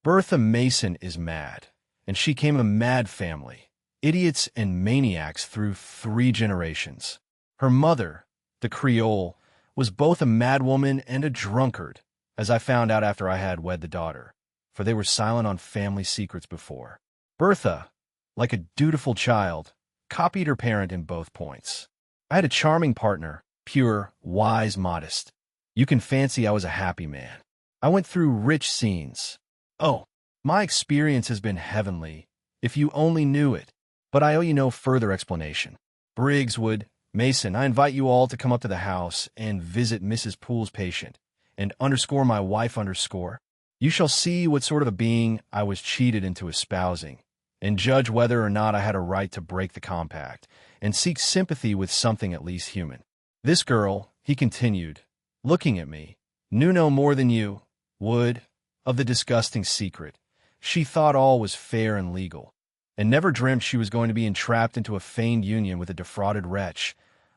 Bertha Mason is mad, and she came of a mad family, idiots and maniacs through 3 generations. Her mother, the Creole, was both a madwoman and a drunkard, as I found out after I had wed the daughter, for they were silent on family secrets before. Bertha, like a dutiful child, copied her parent in both points. I had a charming partner, pure, wise, modest. You can fancy I was a happy man. I went through rich scenes. Oh, my experience has been heavenly, if you only knew it. But I owe you no further explanation. Briggs, Wood, Mason, I invite you all to come up to the house and visit Mrs. Poole's patient, and underscore my wife underscore. You shall see what sort of a being I was cheated into espousing, and judge whether or not I had a right to break the compact, and seek sympathy with something at least human. This girl, he continued, looking at me, knew no more than you, Wood, of the disgusting secret. She thought all was fair and legal, and never dreamt she was going to be entrapped into a feigned union with a defrauded wretch,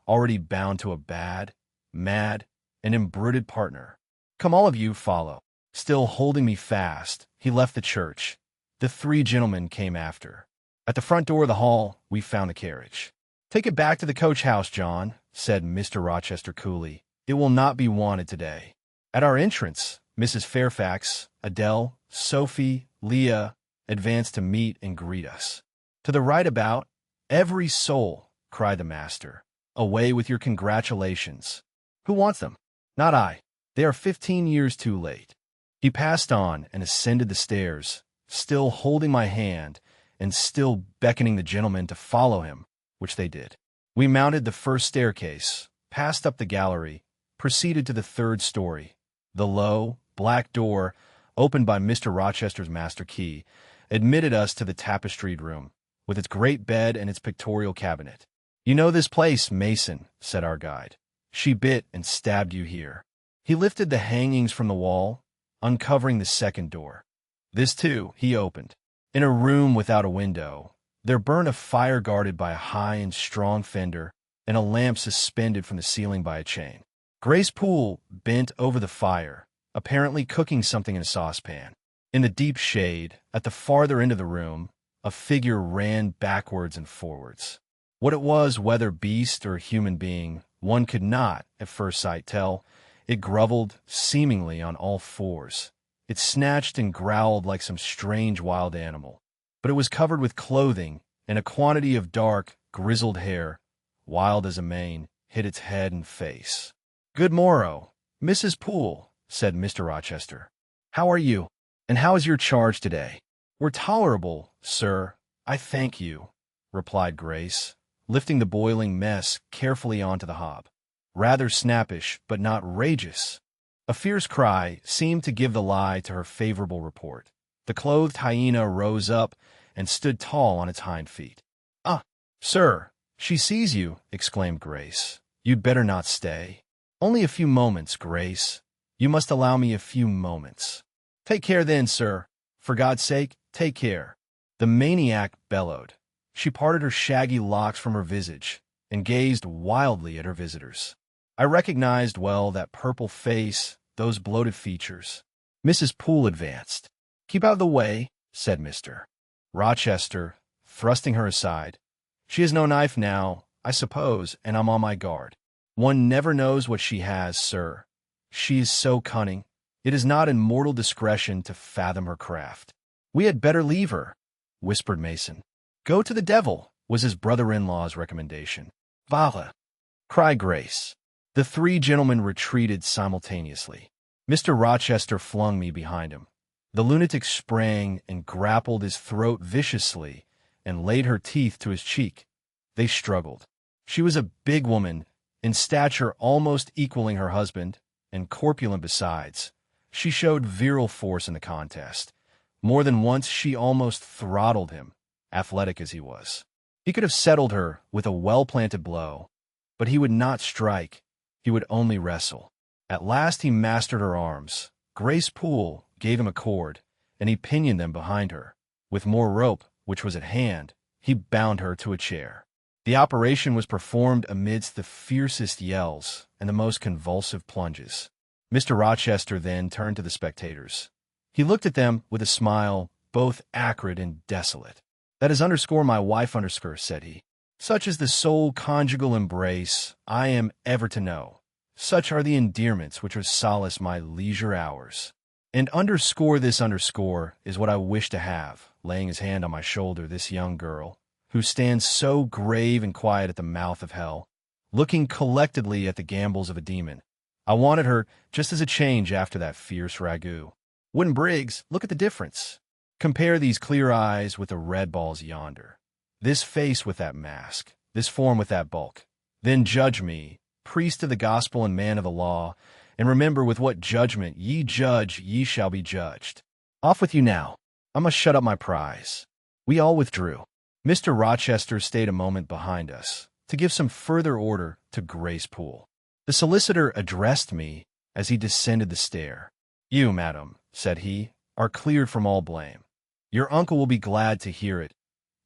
already bound to a bad, mad, and embruted partner. Come all of you, follow. Still holding me fast, he left the church. The 3 gentlemen came after. At the front door of the hall, we found a carriage. Take it back to the coach-house, John, said Mr. Rochester coolly. It will not be wanted today. At our entrance, Mrs. Fairfax, Adele, Sophie, Leah advanced to meet and greet us. To the right about, every soul, cried the master. Away with your congratulations. Who wants them? Not I. They are 15 years too late. He passed on and ascended the stairs, still holding my hand and still beckoning the gentlemen to follow him, which they did. We mounted the first staircase, passed up the gallery, proceeded to the 3rd story. The low, black door, opened by Mr. Rochester's master key, admitted us to the tapestried room, with its great bed and its pictorial cabinet. You know this place, Mason, said our guide. She bit and stabbed you here. He lifted the hangings from the wall, uncovering the 2nd door. This, too, he opened. In a room without a window, there burned a fire guarded by a high and strong fender, and a lamp suspended from the ceiling by a chain. Grace Poole bent over the fire, apparently cooking something in a saucepan. In the deep shade, at the farther end of the room, a figure ran backwards and forwards. What it was, whether beast or human being, one could not, at first sight, tell. It groveled, seemingly, on all 4s. It snatched and growled like some strange wild animal. But it was covered with clothing, and a quantity of dark, grizzled hair, wild as a mane, hid its head and face. Good morrow, Mrs. Poole, said Mr. Rochester. How are you? And how is your charge today? We're tolerable, sir, I thank you, replied Grace, lifting the boiling mess carefully onto the hob. Rather snappish, but not rageous. A fierce cry seemed to give the lie to her favorable report. The clothed hyena rose up and stood tall on its hind feet. Ah, sir, she sees you, exclaimed Grace. You'd better not stay. Only a few moments, Grace. You must allow me a few moments. Take care then, sir. For God's sake, take care. The maniac bellowed. She parted her shaggy locks from her visage and gazed wildly at her visitors. I recognized well that purple face, those bloated features. Mrs. Poole advanced. Keep out of the way, said Mr. Rochester, thrusting her aside. She has no knife now, I suppose, and I'm on my guard. One never knows what she has, sir. She is so cunning. It is not in mortal discretion to fathom her craft. We had better leave her, whispered Mason. Go to the devil, was his brother-in-law's recommendation. Vale, cried Grace. The 3 gentlemen retreated simultaneously. Mr. Rochester flung me behind him. The lunatic sprang and grappled his throat viciously and laid her teeth to his cheek. They struggled. She was a big woman, In stature almost equaling her husband, and corpulent besides, she showed virile force in the contest. More than once she almost throttled him, athletic as he was. He could have settled her with a well-planted blow, but he would not strike, he would only wrestle. At last he mastered her arms. Grace Poole gave him a cord, and he pinioned them behind her. With more rope, which was at hand, he bound her to a chair. The operation was performed amidst the fiercest yells and the most convulsive plunges. Mr. Rochester then turned to the spectators. He looked at them with a smile both acrid and desolate. "That is underscore my wife underscore," said he. "Such is the sole conjugal embrace I am ever to know. Such are the endearments which solace my leisure hours. And underscore this underscore is what I wish to have," laying his hand on my shoulder, "this young girl, who stands so grave and quiet at the mouth of hell, looking collectedly at the gambols of a demon. I wanted her just as a change after that fierce ragout. Wouldn't Briggs, look at the difference. Compare these clear eyes with the red balls yonder, this face with that mask, this form with that bulk. Then judge me, priest of the gospel and man of the law, and remember with what judgment ye judge ye shall be judged. Off with you now. I must shut up my prize." We all withdrew. Mr. Rochester stayed a moment behind us to give some further order to Grace Poole. The solicitor addressed me as he descended the stair. "You, madam," said he, "are cleared from all blame. Your uncle will be glad to hear it,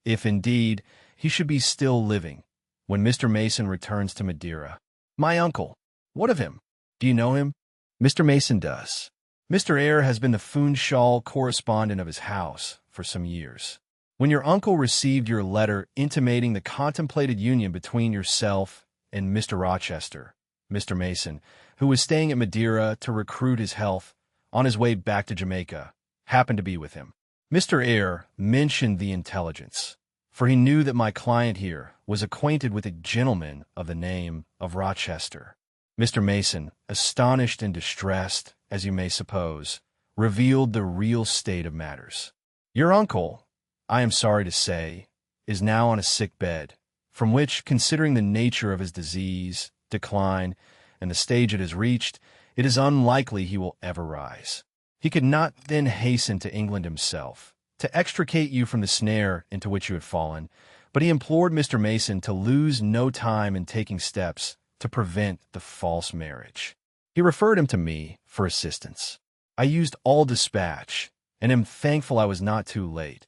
if indeed he should be still living, when Mr. Mason returns to Madeira." "My uncle? What of him? Do you know him?" "Mr. Mason does. Mr. Eyre has been the Funchal correspondent of his house for some years. When your uncle received your letter intimating the contemplated union between yourself and Mr. Rochester, Mr. Mason, who was staying at Madeira to recruit his health on his way back to Jamaica, happened to be with him. Mr. Eyre mentioned the intelligence, for he knew that my client here was acquainted with a gentleman of the name of Rochester. Mr. Mason, astonished and distressed, as you may suppose, revealed the real state of matters. Your uncle, I am sorry to say, is now on a sick bed, from which, considering the nature of his disease, decline, and the stage it has reached, it is unlikely he will ever rise. He could not then hasten to England himself, to extricate you from the snare into which you had fallen, but he implored Mr. Mason to lose no time in taking steps to prevent the false marriage. He referred him to me for assistance. I used all dispatch, and am thankful I was not too late,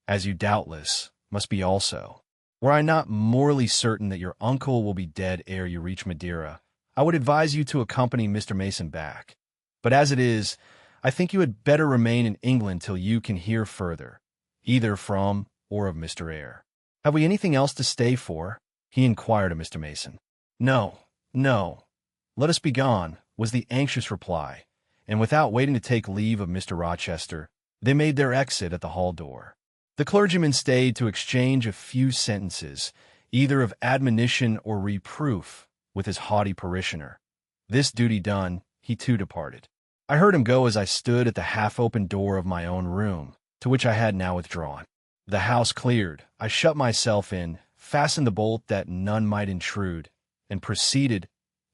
as you doubtless must be also. Were I not morally certain that your uncle will be dead ere you reach Madeira, I would advise you to accompany Mr. Mason back. But as it is, I think you had better remain in England till you can hear further, either from or of Mr. Eyre." "Have we anything else to stay for?" he inquired of Mr. Mason. "No, no. Let us be gone," was the anxious reply, and without waiting to take leave of Mr. Rochester, they made their exit at the hall door. The clergyman stayed to exchange a few sentences, either of admonition or reproof, with his haughty parishioner. This duty done, he too departed. I heard him go as I stood at the half-open door of my own room, to which I had now withdrawn. The house cleared, I shut myself in, fastened the bolt that none might intrude, and proceeded,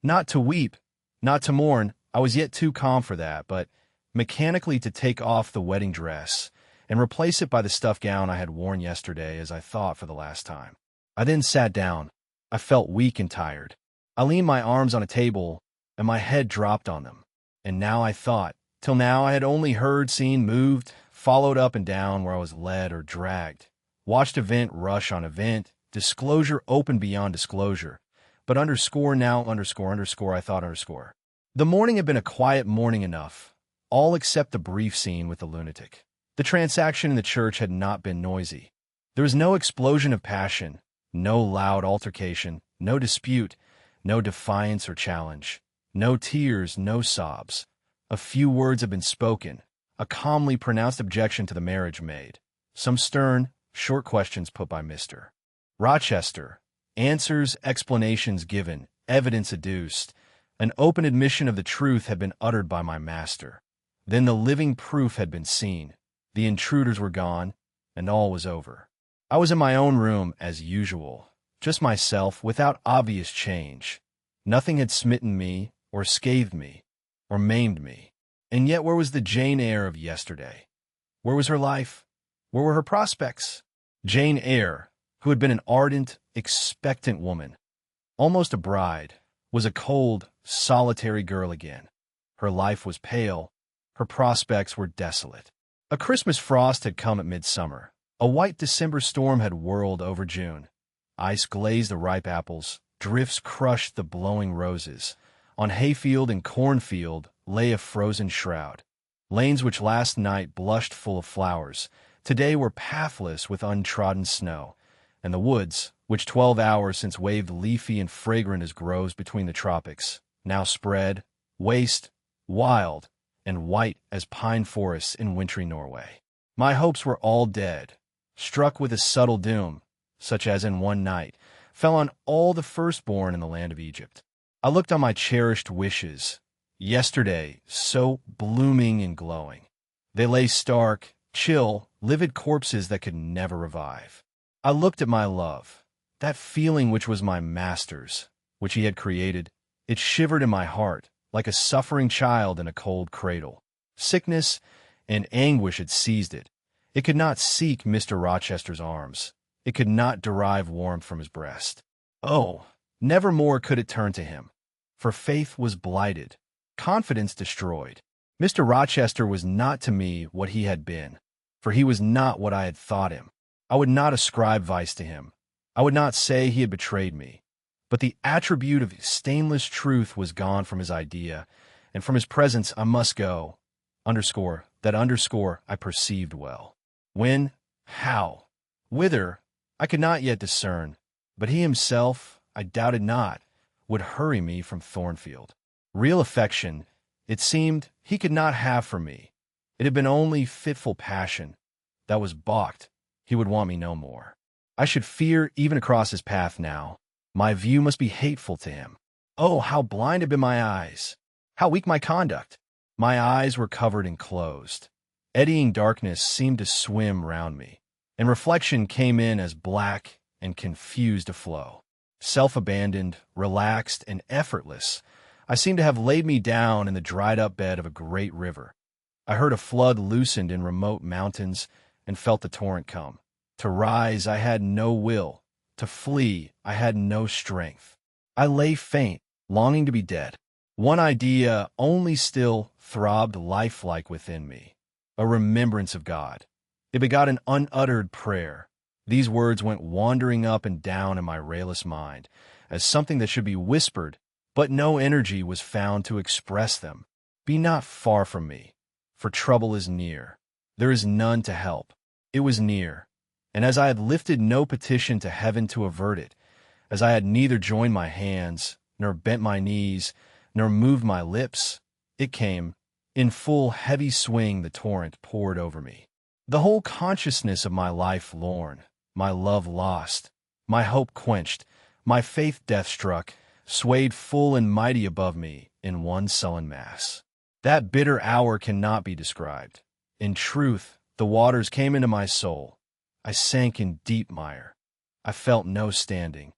not to weep, not to mourn, I was yet too calm for that, but mechanically to take off the wedding dress and replace it by the stuff gown I had worn yesterday, as I thought, for the last time. I then sat down. I felt weak and tired. I leaned my arms on a table, and my head dropped on them. And now I thought, till now I had only heard, seen, moved, followed up and down where I was led or dragged, watched event rush on event, disclosure open beyond disclosure, but underscore now underscore underscore I thought underscore. The morning had been a quiet morning enough, all except the brief scene with the lunatic. The transaction in the church had not been noisy. There was no explosion of passion, no loud altercation, no dispute, no defiance or challenge. No tears, no sobs. A few words had been spoken, a calmly pronounced objection to the marriage made, some stern, short questions put by Mr. Rochester, answers, explanations given, evidence adduced, an open admission of the truth had been uttered by my master. Then the living proof had been seen, the intruders were gone, and all was over. I was in my own room as usual, just myself, without obvious change. Nothing had smitten me, or scathed me, or maimed me. And yet where was the Jane Eyre of yesterday? Where was her life? Where were her prospects? Jane Eyre, who had been an ardent, expectant woman, almost a bride, was a cold, solitary girl again. Her life was pale. Her prospects were desolate. A Christmas frost had come at midsummer. A white December storm had whirled over June. Ice glazed the ripe apples. Drifts crushed the blowing roses. On hayfield and cornfield lay a frozen shroud. Lanes which last night blushed full of flowers, today were pathless with untrodden snow, and the woods, which 12 hours since waved leafy and fragrant as groves between the tropics, now spread, waste, wild, and white as pine forests in wintry Norway. My hopes were all dead, struck with a subtle doom, such as in one night fell on all the firstborn in the land of Egypt. I looked on my cherished wishes, yesterday so blooming and glowing. They lay stark, chill, livid corpses that could never revive. I looked at my love, that feeling which was my master's, which he had created. It shivered in my heart, like a suffering child in a cold cradle. Sickness and anguish had seized it. It could not seek Mr. Rochester's arms. It could not derive warmth from his breast. Oh, never more could it turn to him. For faith was blighted, confidence destroyed. Mr. Rochester was not to me what he had been, for he was not what I had thought him. I would not ascribe vice to him. I would not say he had betrayed me. But the attribute of stainless truth was gone from his idea, and from his presence I must go. That I perceived well. When? How? Whither? I could not yet discern, but he himself, I doubted not, would hurry me from Thornfield. Real affection, it seemed, he could not have for me. It had been only fitful passion. That was balked. He would want me no more. I should fear even across his path now. My view must be hateful to him. Oh, how blind had been my eyes! How weak my conduct! My eyes were covered and closed. Eddying darkness seemed to swim round me, and reflection came in as black and confused a flow. Self-abandoned, relaxed, and effortless, I seemed to have laid me down in the dried-up bed of a great river. I heard a flood loosened in remote mountains and felt the torrent come. To rise I had no will. To flee I had no strength. I lay faint, longing to be dead. One idea only still throbbed lifelike within me, a remembrance of God. It begot an unuttered prayer. These words went wandering up and down in my rayless mind, as something that should be whispered, but no energy was found to express them. Be not far from me, for trouble is near. There is none to help. It was near, and as I had lifted no petition to heaven to avert it, as I had neither joined my hands, nor bent my knees, nor moved my lips, it came. In full heavy swing the torrent poured over me. The whole consciousness of my life lorn, my love lost, my hope quenched, my faith death-struck, swayed full and mighty above me in one sullen mass. That bitter hour cannot be described. In truth, the waters came into my soul. I sank in deep mire. I felt no standing.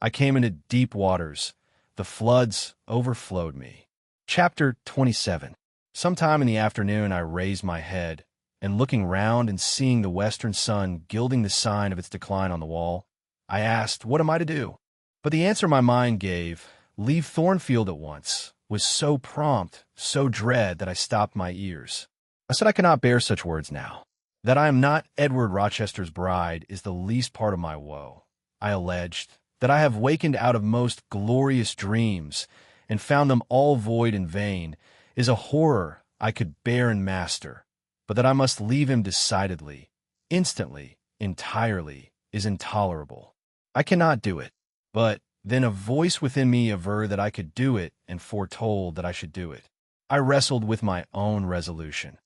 I came into deep waters. The floods overflowed me. Chapter 27. Sometime in the afternoon I raised my head, and looking round and seeing the western sun gilding the sign of its decline on the wall, I asked, what am I to do? But the answer my mind gave, leave Thornfield at once, was so prompt, so dread that I stopped my ears. I said I cannot bear such words now. That I am not Edward Rochester's bride is the least part of my woe. I alleged that I have wakened out of most glorious dreams, and found them all void and vain, is a horror I could bear and master, but that I must leave him decidedly, instantly, entirely, is intolerable. I cannot do it. But then a voice within me averred that I could do it and foretold that I should do it. I wrestled with my own resolution.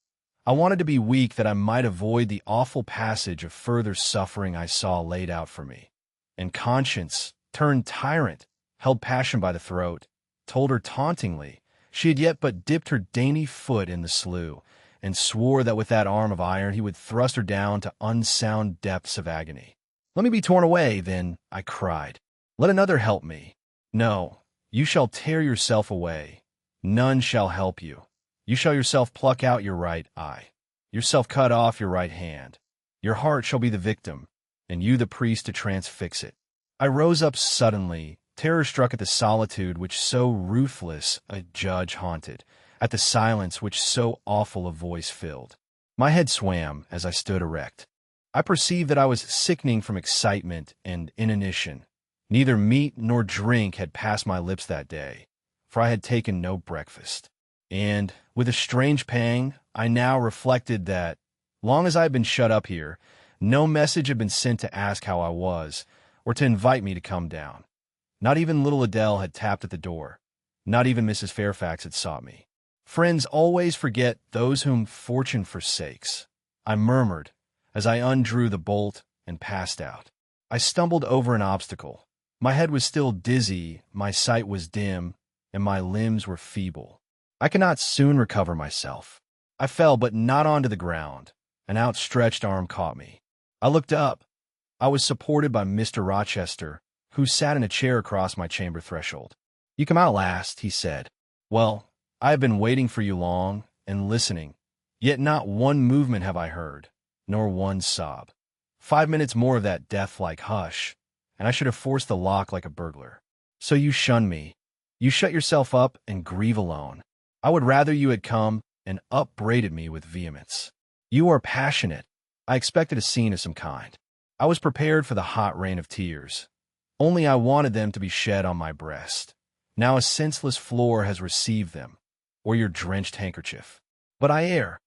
I wanted to be weak that I might avoid the awful passage of further suffering I saw laid out for me. And conscience, turned tyrant, held passion by the throat, told her tauntingly she had yet but dipped her dainty foot in the slough, and swore that with that arm of iron he would thrust her down to unsound depths of agony. Let me be torn away, then, I cried. Let another help me. No, You shall tear yourself away. None shall help you. You shall yourself pluck out your right eye, yourself cut off your right hand. Your heart shall be the victim, and you the priest to transfix it. I rose up suddenly, terror-struck at the solitude which so ruthless a judge haunted, at the silence which so awful a voice filled. My head swam as I stood erect. I perceived that I was sickening from excitement and inanition. Neither meat nor drink had passed my lips that day, for I had taken no breakfast. And, with a strange pang, I now reflected that, long as I had been shut up here, no message had been sent to ask how I was, or to invite me to come down. Not even little Adele had tapped at the door. Not even Mrs. Fairfax had sought me. Friends always forget those whom fortune forsakes, I murmured, as I undrew the bolt and passed out. I stumbled over an obstacle. My head was still dizzy, my sight was dim, and my limbs were feeble. I could not soon recover myself. I fell, but not onto the ground. An outstretched arm caught me. I looked up. I was supported by Mr. Rochester, who sat in a chair across my chamber threshold. "You come out last," he said. "Well, I have been waiting for you long, and listening, yet not one movement have I heard, nor one sob. 5 minutes more of that death-like hush, and I should have forced the lock like a burglar. So you shun me. You shut yourself up and grieve alone. I would rather you had come and upbraided me with vehemence. You are passionate. I expected a scene of some kind. I was prepared for the hot rain of tears. Only I wanted them to be shed on my breast. Now a senseless floor has received them, or your drenched handkerchief. But Eyre,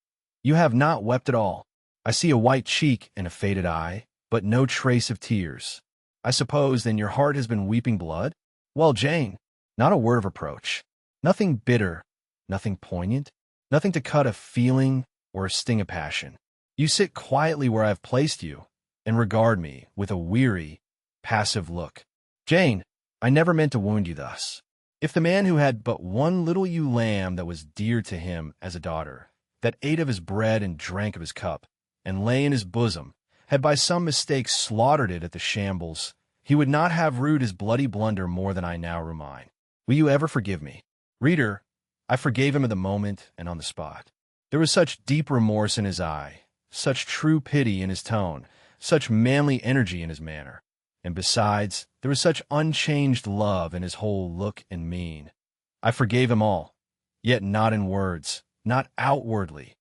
you have not wept at all. I see a white cheek and a faded eye, but no trace of tears. I suppose then your heart has been weeping blood? Well, Jane, not a word of reproach. Nothing bitter, nothing poignant, nothing to cut a feeling or sting a passion. You sit quietly where I have placed you, and regard me with a weary, passive look. Jane, I never meant to wound you thus. If the man who had but one little ewe lamb that was dear to him as a daughter, that ate of his bread and drank of his cup, and lay in his bosom, had by some mistake slaughtered it at the shambles, he would not have rued his bloody blunder more than I now rue mine. Will you ever forgive me? Reader, I forgave him at the moment and on the spot. There was such deep remorse in his eye, such true pity in his tone, such manly energy in his manner. And besides, there was such unchanged love in his whole look and mien. I forgave him all, yet not in words, not outwardly,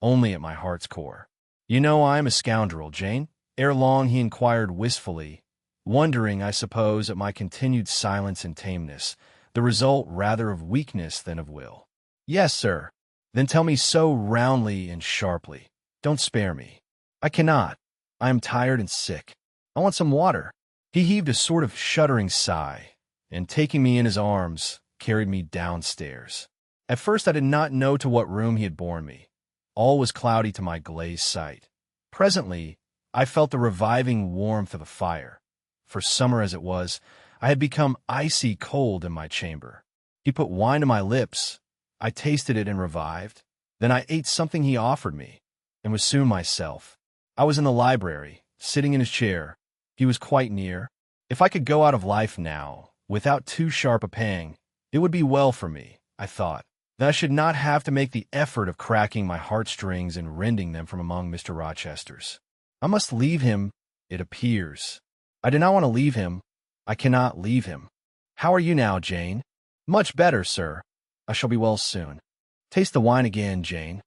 only at my heart's core. You know I am a scoundrel, Jane. Ere long he inquired wistfully, wondering, I suppose, at my continued silence and tameness, the result rather of weakness than of will. Yes, sir. Then tell me so roundly and sharply. Don't spare me. I cannot. I am tired and sick. I want some water. He heaved a sort of shuddering sigh, and taking me in his arms, carried me downstairs. At first I did not know to what room he had borne me. All was cloudy to my glazed sight. Presently, I felt the reviving warmth of a fire. For summer as it was, I had become icy cold in my chamber. He put wine to my lips. I tasted it and revived. Then I ate something he offered me, and was soon myself. I was in the library, sitting in his chair. He was quite near. If I could go out of life now, without too sharp a pang, it would be well for me, I thought. Then I should not have to make the effort of cracking my heartstrings and rending them from among Mr. Rochester's. I must leave him, it appears. I do not want to leave him. I cannot leave him. How are you now, Jane? Much better, sir. I shall be well soon. Taste the wine again, Jane.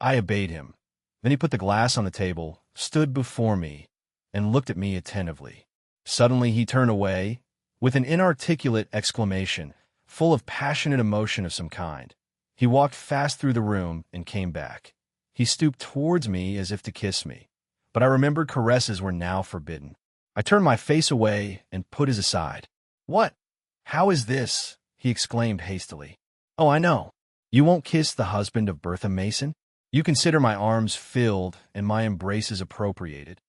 I obeyed him. Then he put the glass on the table, stood before me, and looked at me attentively. Suddenly he turned away, with an inarticulate exclamation, full of passionate emotion of some kind. He walked fast through the room and came back. He stooped towards me as if to kiss me, but I remembered caresses were now forbidden. I turned my face away and put his aside. What? How is this? He exclaimed hastily. Oh, I know. You won't kiss the husband of Bertha Mason? You consider my arms filled and my embraces appropriated.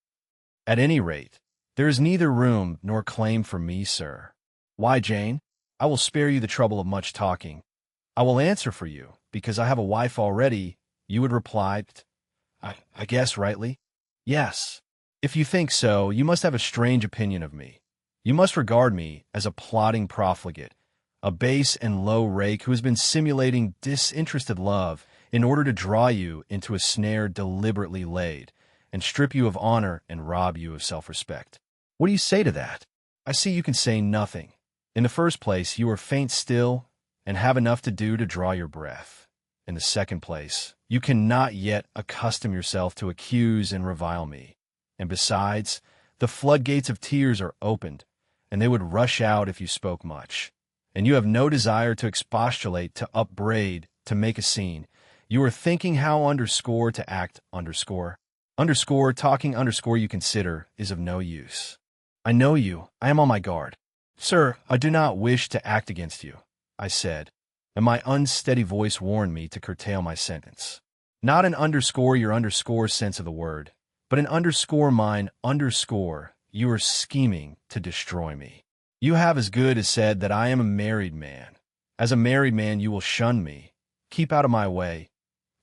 At any rate, there is neither room nor claim for me, sir. Why, Jane? I will spare you the trouble of much talking. I will answer for you, because I have a wife already. You would reply, I guess rightly? Yes. If you think so, you must have a strange opinion of me. You must regard me as a plodding profligate, a base and low rake who has been simulating disinterested love in order to draw you into a snare deliberately laid and strip you of honor and rob you of self-respect. What do you say to that? I see you can say nothing. In the first place, you are faint still and have enough to do to draw your breath. In the second place, you cannot yet accustom yourself to accuse and revile me. And besides, the floodgates of tears are opened, and they would rush out if you spoke much. And you have no desire to expostulate, to upbraid, to make a scene. You are thinking how underscore to act underscore. Underscore, talking underscore you consider is of no use. I know you. I am on my guard. Sir, I do not wish to act against you, I said, and my unsteady voice warned me to curtail my sentence. Not an underscore your underscore sense of the word, but an underscore mine underscore you are scheming to destroy me. You have as good as said that I am a married man. As a married man you will shun me, keep out of my way.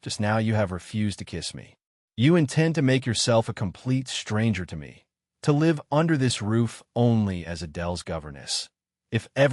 Just now you have refused to kiss me. You intend to make yourself a complete stranger to me, to live under this roof only as Adele's governess. If ever